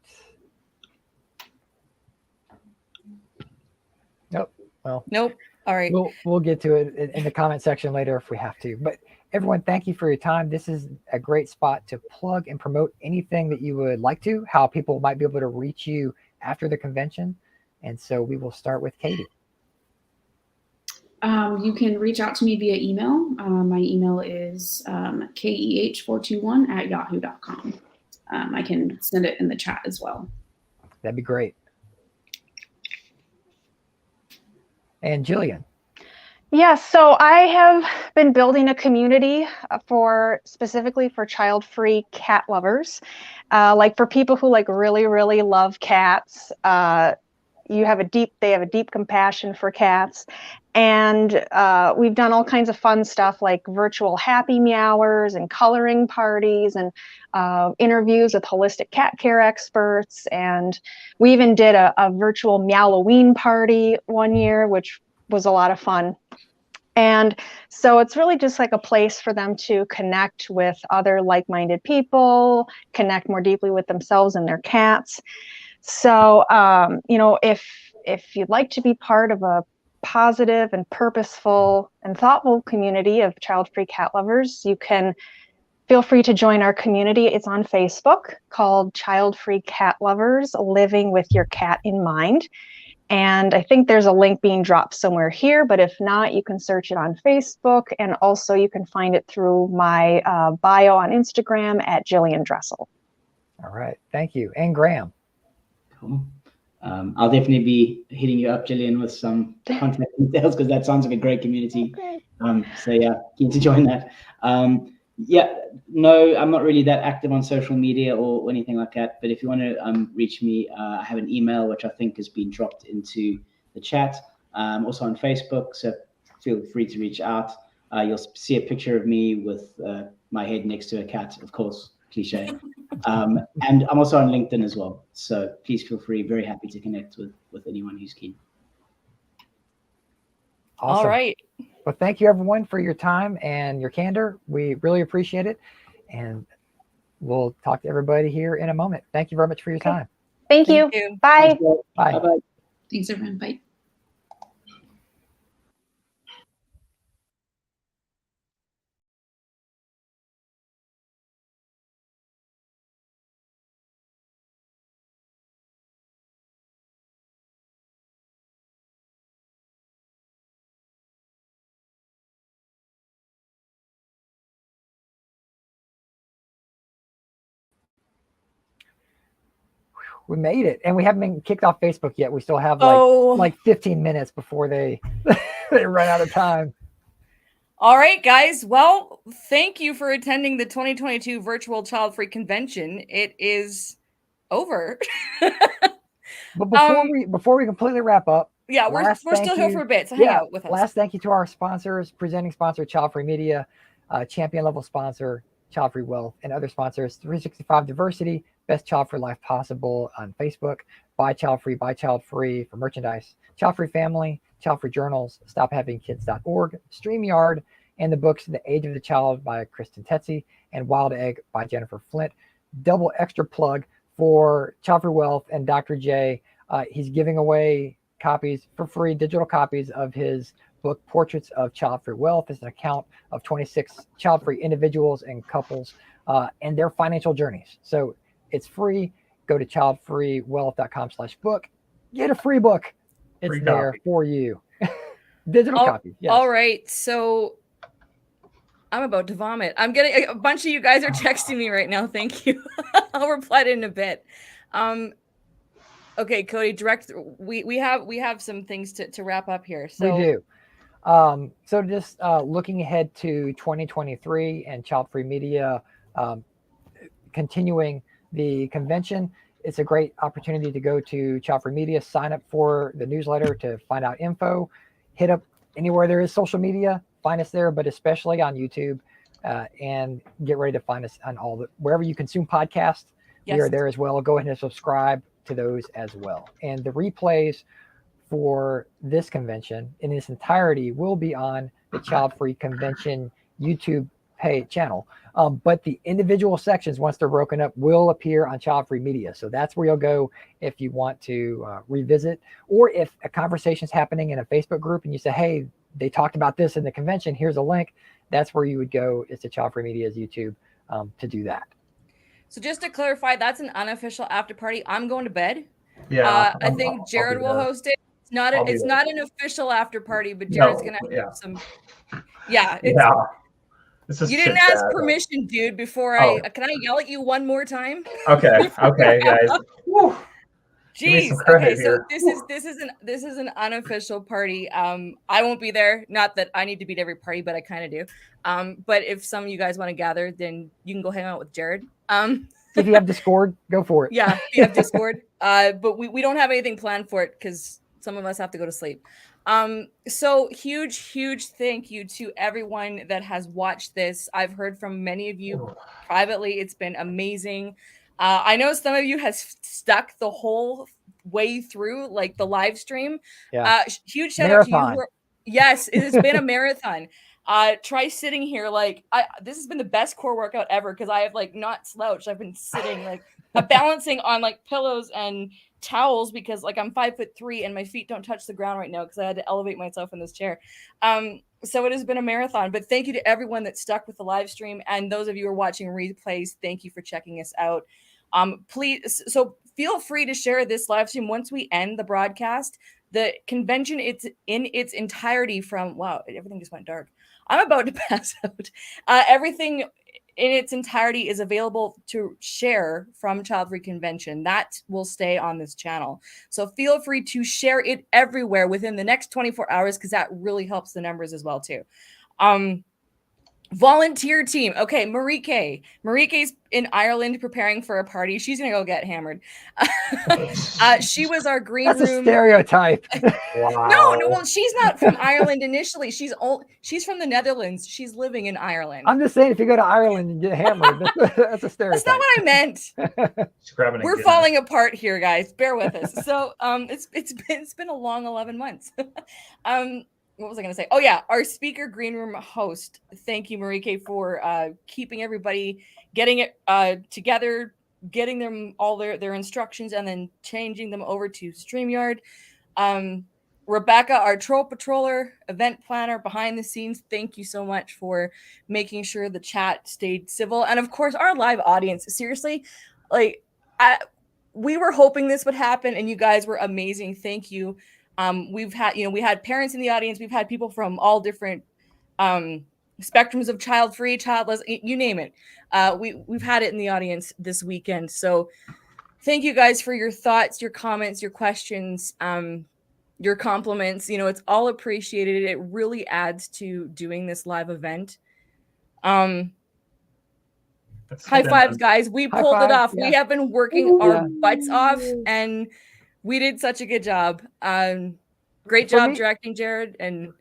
Nope. Well, nope. All right. We'll get to it in the comment section later if we have to. But everyone, thank you for your time. This is a great spot to plug and promote anything that you would like to, how people might be able to reach you after the convention. And so we will start with Katie. You can reach out to me via email. My email is keh421@yahoo.com. I can send it in the chat as well. That'd be great. And Jillian. Yeah, so I have been building a community specifically for child-free cat lovers, like for people who like really, really love cats. They have a deep compassion for cats, and we've done all kinds of fun stuff like virtual happy meowers and coloring parties and interviews with holistic cat care experts, and we even did a virtual Meowloween party one year, which was a lot of fun. And so it's really just like a place for them to connect with other like-minded people, connect more deeply with themselves and their cats. So, if you'd like to be part of a positive and purposeful and thoughtful community of child-free cat lovers, you can feel free to join our community. It's on Facebook called Child-Free Cat Lovers Living with Your Cat in Mind. And I think there's a link being dropped somewhere here, but if not, you can search it on Facebook, and also you can find it through my bio on Instagram at Jillian Dressel. All right, thank you. And Graham. Cool. I'll definitely be hitting you up, Jillian, with some contact details, because that sounds like a great community. So yeah, keen to join that. No, I'm not really that active on social media or anything like that. But if you want to reach me, I have an email which I think has been dropped into the chat. Also on Facebook, so feel free to reach out. You'll see a picture of me with my head next to a cat, of course, cliche. And I'm also on LinkedIn as well. So please feel free. Very happy to connect with anyone who's keen. Awesome. All right. Well, thank you everyone for your time and your candor. We really appreciate it. And we'll talk to everybody here in a moment. Thank you very much for your time. Thank you. Bye. Bye. Bye-bye. Thanks, everyone. Bye. We made it, and we haven't been kicked off Facebook yet. We still have like 15 minutes before they they run out of time. All right, guys. Well, thank you for attending the 2022 Virtual Child-Free Convention. It is over. But before we completely wrap up, yeah, we're still here for a bit, so hang out with us. Last thank you to our sponsors, presenting sponsor Childfree Media, champion level sponsor Childfree Wealth, and other sponsors 365 Diversity, Best Child Free Life Possible on Facebook, Buy Childfree for merchandise, Childfree Family, Childfree Journals, StopHavingKids.org, StreamYard, and the books The Age of the Child by Kristen Tetzi and Wild Egg by Jennifer Flint. Double extra plug for Childfree Wealth and Dr. J. He's giving away copies for free, digital copies of his book Portraits of Childfree Wealth. It's an account of 26 child-free individuals and couples and their financial journeys. So it's free. Go to childfreewealth.com/book. Get a free book. It's Free there copy. for you. Digital copy. Yes. All right. So I'm about to vomit. I'm getting a bunch of you guys are texting me right now. Thank you. I'll reply to it in a bit. Okay, Cody, direct. We have some things to wrap up here. So we do. So just looking ahead to 2023 and Childfree Media continuing the convention, it's a great opportunity to go to Childfree Media, sign up for the newsletter to find out info, hit up anywhere there is social media, find us there, but especially on YouTube, and get ready to find us on wherever you consume podcasts. Yes. We are there as well. Go ahead and subscribe to those as well. And the replays for this convention in its entirety will be on the Childfree Convention YouTube channel. But the individual sections, once they're broken up, will appear on Childfree Media. So that's where you'll go if you want to revisit, or if a conversation is happening in a Facebook group and you say, hey, they talked about this in the convention, here's a link. That's where you would go, is to Childfree Media's YouTube to do that. So just to clarify, that's an unofficial after party. I'm going to bed. Yeah, I think Jared will host it. It's not an official after party, but Jared's gonna have some. Yeah. You didn't ask permission, dude. Before can I yell at you one more time? Okay. Okay, guys. Jeez. Okay, so this is an unofficial party. I won't be there. Not that I need to be at every party, but I kind of do. But if some of you guys want to gather, then you can go hang out with Jared. If you have Discord, go for it. Yeah, if you have Discord. But we don't have anything planned for it because some of us have to go to sleep. So huge thank you to everyone that has watched this. I've heard from many of you privately. It's been amazing. I know some of you has stuck the whole way through, like the live stream. Yeah. Huge shout out to you. Yes, it has been a marathon. Try sitting here this has been the best core workout ever because I have not slouched. I've been sitting balancing on pillows and towels because I'm 5'3" and my feet don't touch the ground right now because I had to elevate myself in this chair. So it has been a marathon, but thank you to everyone that stuck with the live stream, and those of you who are watching replays, thank you for checking us out. Please, so feel free to share this live stream once we end the broadcast. The convention, it's in its entirety from, wow, everything just went dark. I'm about to pass out. Everything in its entirety is available to share from Childfree Convention. That will stay on this channel. So feel free to share it everywhere within the next 24 hours because that really helps the numbers as well too. Volunteer team. Okay, Marike's in Ireland preparing for a party. She's gonna go get hammered. She was our green room. That's a stereotype. Wow. No, well, she's not from Ireland initially. She's from the Netherlands. She's living in Ireland. I'm just saying, if you go to Ireland and get hammered, that's a stereotype. That's not what I meant. We're falling apart here, guys. Bear with us. So, it's been a long 11 months. What was I going to say? Oh yeah, our speaker green room host. Thank you, Marike, for keeping everybody, getting it together, getting them all their instructions, and then changing them over to StreamYard. Rebecca, our troll patroller, event planner behind the scenes. Thank you so much for making sure the chat stayed civil, and of course, our live audience. Seriously, we were hoping this would happen, and you guys were amazing. Thank you. We had parents in the audience. We've had people from all different spectrums of child-free, childless, you name it. We've had it in the audience this weekend. So thank you guys for your thoughts, your comments, your questions, your compliments. It's all appreciated. It really adds to doing this live event. High fives, guys. We pulled it off. Yeah. We have been working our butts off, and we did such a good job. Great job directing, Jared. And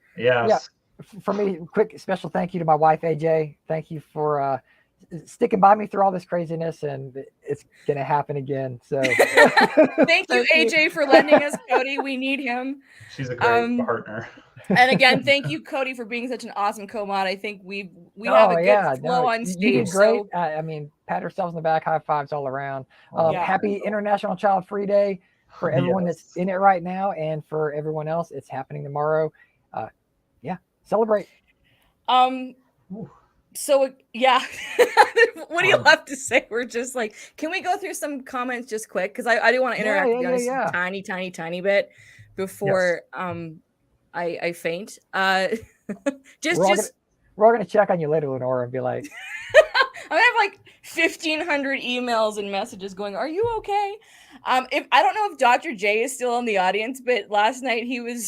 for me, quick special thank you to my wife, AJ. Thank you for sticking by me through all this craziness, and it's going to happen again. So thank you, AJ, for lending us Cody. We need him. She's a great partner. And again, thank you, Cody, for being such an awesome co-mod. I think we have a good flow on stage. You did great. So. Pat ourselves in the back. High fives all around. Happy International Child-Free Day. For everyone that's in it right now, and for everyone else, it's happening tomorrow. Celebrate. So what do you have to say? We're just can we go through some comments just quick? Because I do want to interact with you on a tiny bit before I faint. We're all gonna check on you later, Lenora, and be like, I'm gonna like 1,500 emails and messages going, "Are you okay?" If I don't know if Dr. J is still in the audience, but last night he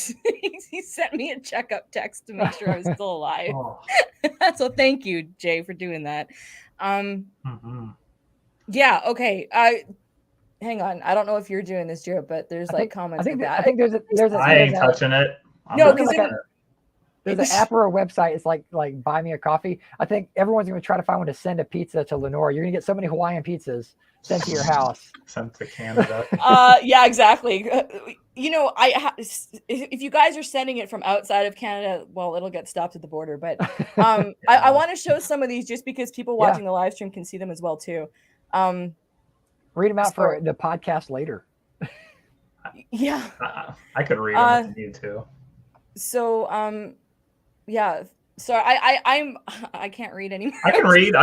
sent me a checkup text to make sure I was still alive. Oh. So thank you, Jay, for doing that. Mm-hmm. Yeah. Okay. Hang on. I don't know if you're doing this, Joe, but there's comments with that. I think I ain't touching it. No, because there's an app or a website. It's like Buy Me a Coffee. I think everyone's going to try to find one to send a pizza to Lenora. You're going to get so many Hawaiian pizzas sent to your house. Sent to Canada. Yeah, exactly. You know, if you guys are sending it from outside of Canada, well, it'll get stopped at the border. But I want to show some of these just because people watching the live stream can see them as well too. Read them out for the podcast later. Yeah, I could read them if you need to. So, yeah. Sorry, I can't read anymore. I can read.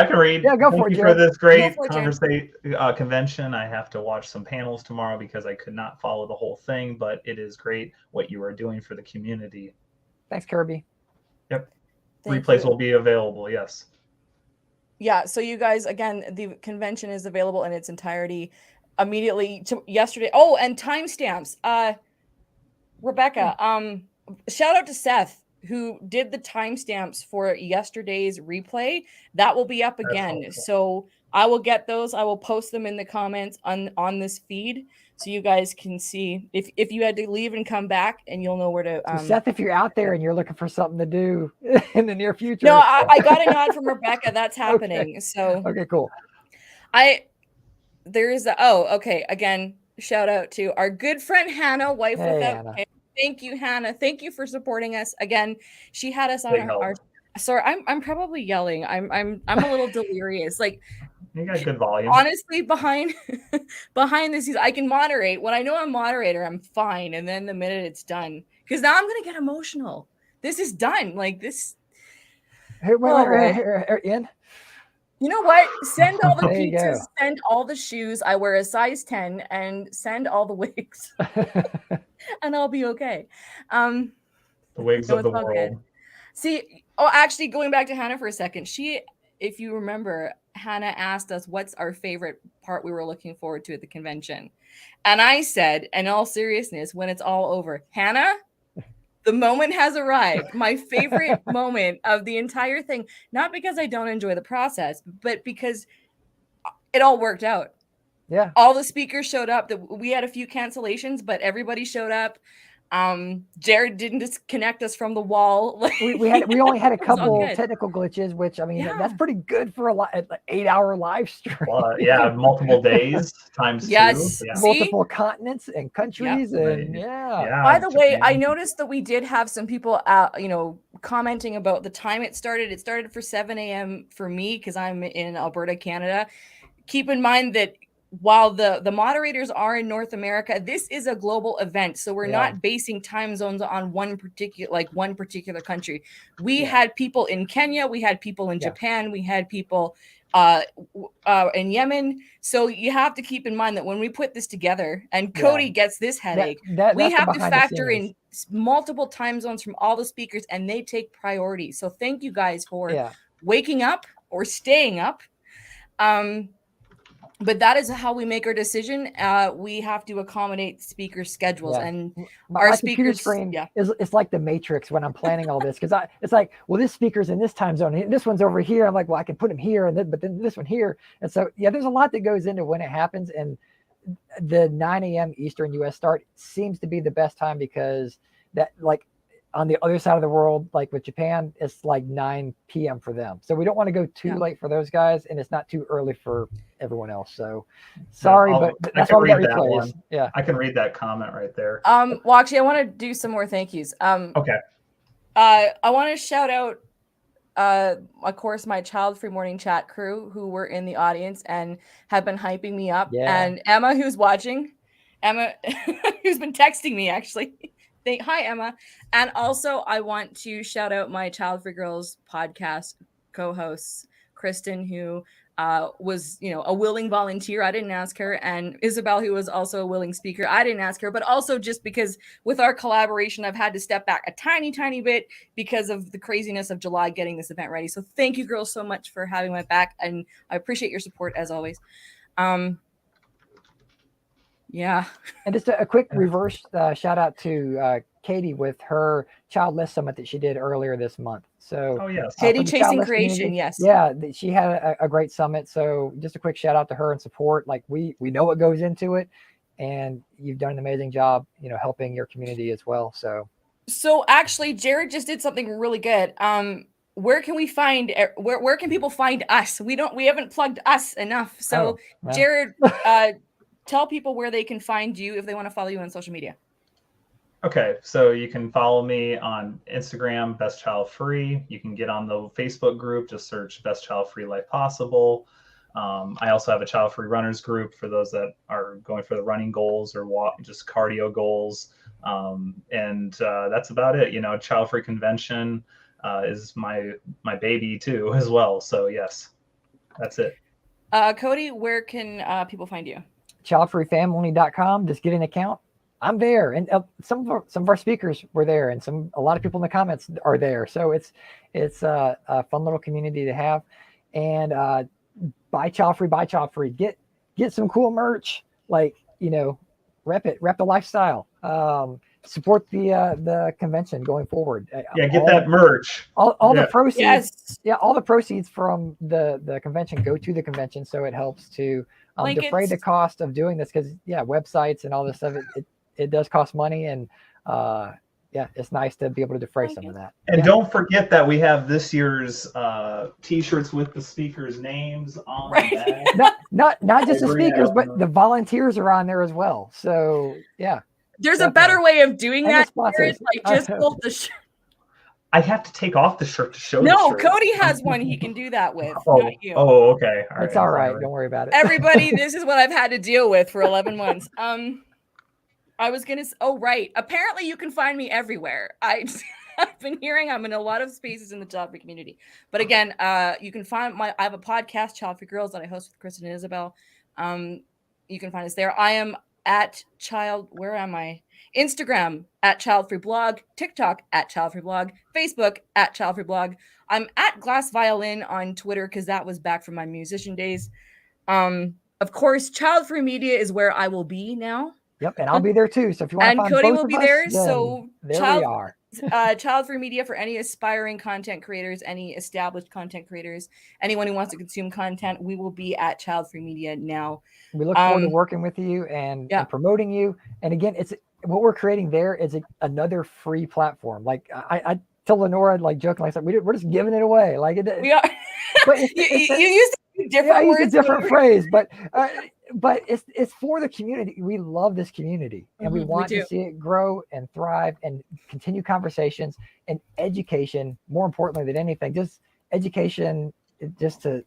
Yeah, go Thank for it, you for this great Jared. convention. I have to watch some panels tomorrow because I could not follow the whole thing, but it is great what you are doing for the community. Thanks, Kirby. Yep. Thank Replays you. will be available. Yes. Yeah. So you guys, again, the convention is available in its entirety immediately to yesterday. Oh, and timestamps. Rebecca, shout out to Seth who did the timestamps for yesterday's replay. That will be up again. So I will get those. I will post them in the comments on this feed so you guys can see if you had to leave and come back, and you'll know where to. So Seth, if you're out there and you're looking for something to do in the near future. No, I got a nod from Rebecca. That's happening. Okay. So okay, cool. Okay. Again, shout out to our good friend Hannah, wife without Hannah. Pay. Thank you, Hannah. Thank you for supporting us. Again, she had us on our sorry, I'm probably yelling. I'm a little delirious. Like, you got good volume. Honestly, behind the scenes, I can moderate. When I know I'm moderator, I'm fine. And then the minute it's done, because now I'm gonna get emotional. This is done. Like this. In. You know what? Send all the There you pizzas, go. send all the shoes. I wear a size 10 and send all the wigs. And I'll be okay. The wigs of the world. Good. See, actually going back to Hannah for a second. If you remember, Hannah asked us what's our favorite part we were looking forward to at the convention. And I said, in all seriousness, when it's all over, Hannah, the moment has arrived. My favorite moment of the entire thing, not because I don't enjoy the process, but because it all worked out. Yeah. All the speakers showed up. We had a few cancellations, but everybody showed up. Jared didn't disconnect us from the wall. We only had a couple technical glitches, which I mean that's pretty good for an 8-hour live stream. Yeah, multiple days times 2. Yeah. Multiple continents and countries, and By the way, I noticed that we did have some people, commenting about the time it started. It started for 7 a.m. for me because I'm in Alberta, Canada. Keep in mind that while the moderators are in North America, this is a global event. So we're not basing time zones on one particular country. We had people in Kenya, we had people in Japan, we had people in Yemen. So you have to keep in mind that when we put this together and Cody gets this headache, we have to factor in multiple time zones from all the speakers, and they take priority. So thank you guys for waking up or staying up. But that is how we make our decision. We have to accommodate speaker schedules and our speakers screen it's like the Matrix when I'm planning all this, because it's like, well, this speaker's in this time zone, this one's over here. I'm like, well, I can put him here, but then this one here. And so there's a lot that goes into when it happens. And the 9 a.m. Eastern US start seems to be the best time, because that, like, on the other side of the world, like with Japan, it's like 9 p.m. for them. So we don't want to go too late for those guys, and it's not too early for everyone else. So sorry, but that's why we got replays. Yeah, I can read that comment right there. Well, actually, I want to do some more thank yous. Okay. I want to shout out, of course, my Childfree morning chat crew who were in the audience and have been hyping me up, and Emma, who's watching, who's been texting me actually. Hi, Emma. And also, I want to shout out my Childfree Girls podcast co-hosts, Kristen, who was, you know, a willing volunteer. I didn't ask her. And Isabel, who was also a willing speaker. I didn't ask her, but also just because with our collaboration, I've had to step back a tiny, tiny bit because of the craziness of July getting this event ready. So thank you girls so much for having my back. And I appreciate your support as always. Yeah. And just a quick reverse shout out to Katie with her Childless Summit that she did earlier this month. So, oh yes, Katie Chasing Creation, yes, yeah, she had a great summit. So, just a quick shout out to her and support. Like we know what goes into it, and you've done an amazing job, you know, helping your community as well. So actually, Jared just did something really good. Where can we find where can people find us? We haven't plugged us enough. So, well. Jared, tell people where they can find you if they want to follow you on social media. Okay, so you can follow me on Instagram, Best Child Free. You can get on the Facebook group, just search Best Child Free Life Possible. I also have a Child Free Runners group for those that are going for the running goals or just cardio goals. And that's about it. You know, Child Free Convention is my baby too as well. So yes, that's it. Cody, where can people find you? Childfreefamily.com. Just get an account. I'm there, and some of our speakers were there, and a lot of people in the comments are there. So it's a fun little community to have. And buy Child Free. Get some cool merch, like, you know, rep the lifestyle. Support the convention going forward. Yeah, get that merch. All the proceeds. Yes. Yeah, all the proceeds from the convention go to the convention, so it helps to defray the cost of doing this, because websites and all this stuff, it does cost money, and it's nice to be able to defray some of that. And don't forget that we have this year's t-shirts with the speakers' names on the back. Not just the speakers, but the volunteers are on there as well. So there's a better way of doing and that. Like just pull the shirt. I have to take off the shirt to show. No, the shirt. Cody has one he can do that with. Not you. Oh, okay. All right. It's all right. Don't worry about it. Everybody, this is what I've had to deal with for 11 months. I was gonna. Oh, right. Apparently, you can find me everywhere. I've been hearing I'm in a lot of spaces in the Child Free community. But again, you can find I have a podcast, Child Free Girls, that I host with Kristen and Isabel. You can find us there. I am at where am I? Instagram at Child Free Blog, TikTok at Child Free Blog, Facebook at Child Free Blog. I'm at Glass Violin on Twitter because that was back from my musician days. Of course, Child Free Media is where I will be now. Yep, and I'll be there too. So if you want to find Cody both will of be us, there. then So there we are. Child Free Media for any aspiring content creators, any established content creators, anyone who wants to consume content, we will be at Child Free Media now. We look forward to working with you and promoting you. And again, it's what we're creating there is another free platform. Like I tell Lenora, like joking, like we're just giving it away. Like we are. But you used different I words. used a different phrase, but it's for the community. We love this community, and we want to see it grow and thrive and continue conversations and education. More importantly than anything, just education, just to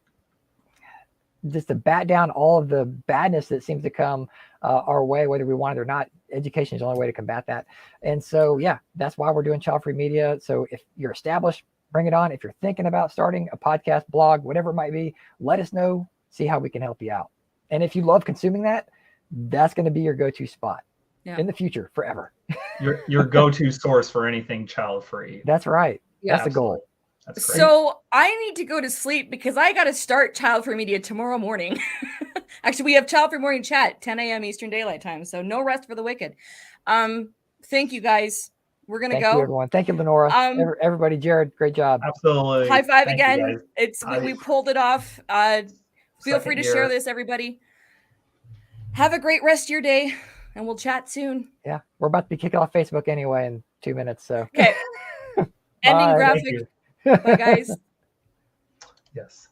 bat down all of the badness that seems to come our way, whether we want it or not. Education is the only way to combat that. And so, that's why we're doing Child Free Media. So if you're established, bring it on. If you're thinking about starting a podcast, blog, whatever it might be, let us know, see how we can help you out. And if you love consuming that, that's going to be your go-to spot in the future, forever. your go-to source for anything child free. That's right. Yeah. That's the goal. That's great. So I need to go to sleep because I got to start Child Free Media tomorrow morning. Actually, we have Child Free Morning Chat, 10 a.m. Eastern Daylight Time. So no rest for the wicked. Thank you, guys. We're going to go. Thank you, everyone. Thank you, Lenora. Everybody, Jared, great job. Absolutely. High five again. We pulled it off. Feel free to share this, everybody. Have a great rest of your day, and we'll chat soon. Yeah, we're about to be kicking off Facebook anyway in 2 minutes. So okay. Ending graphic. Bye, guys. Yes.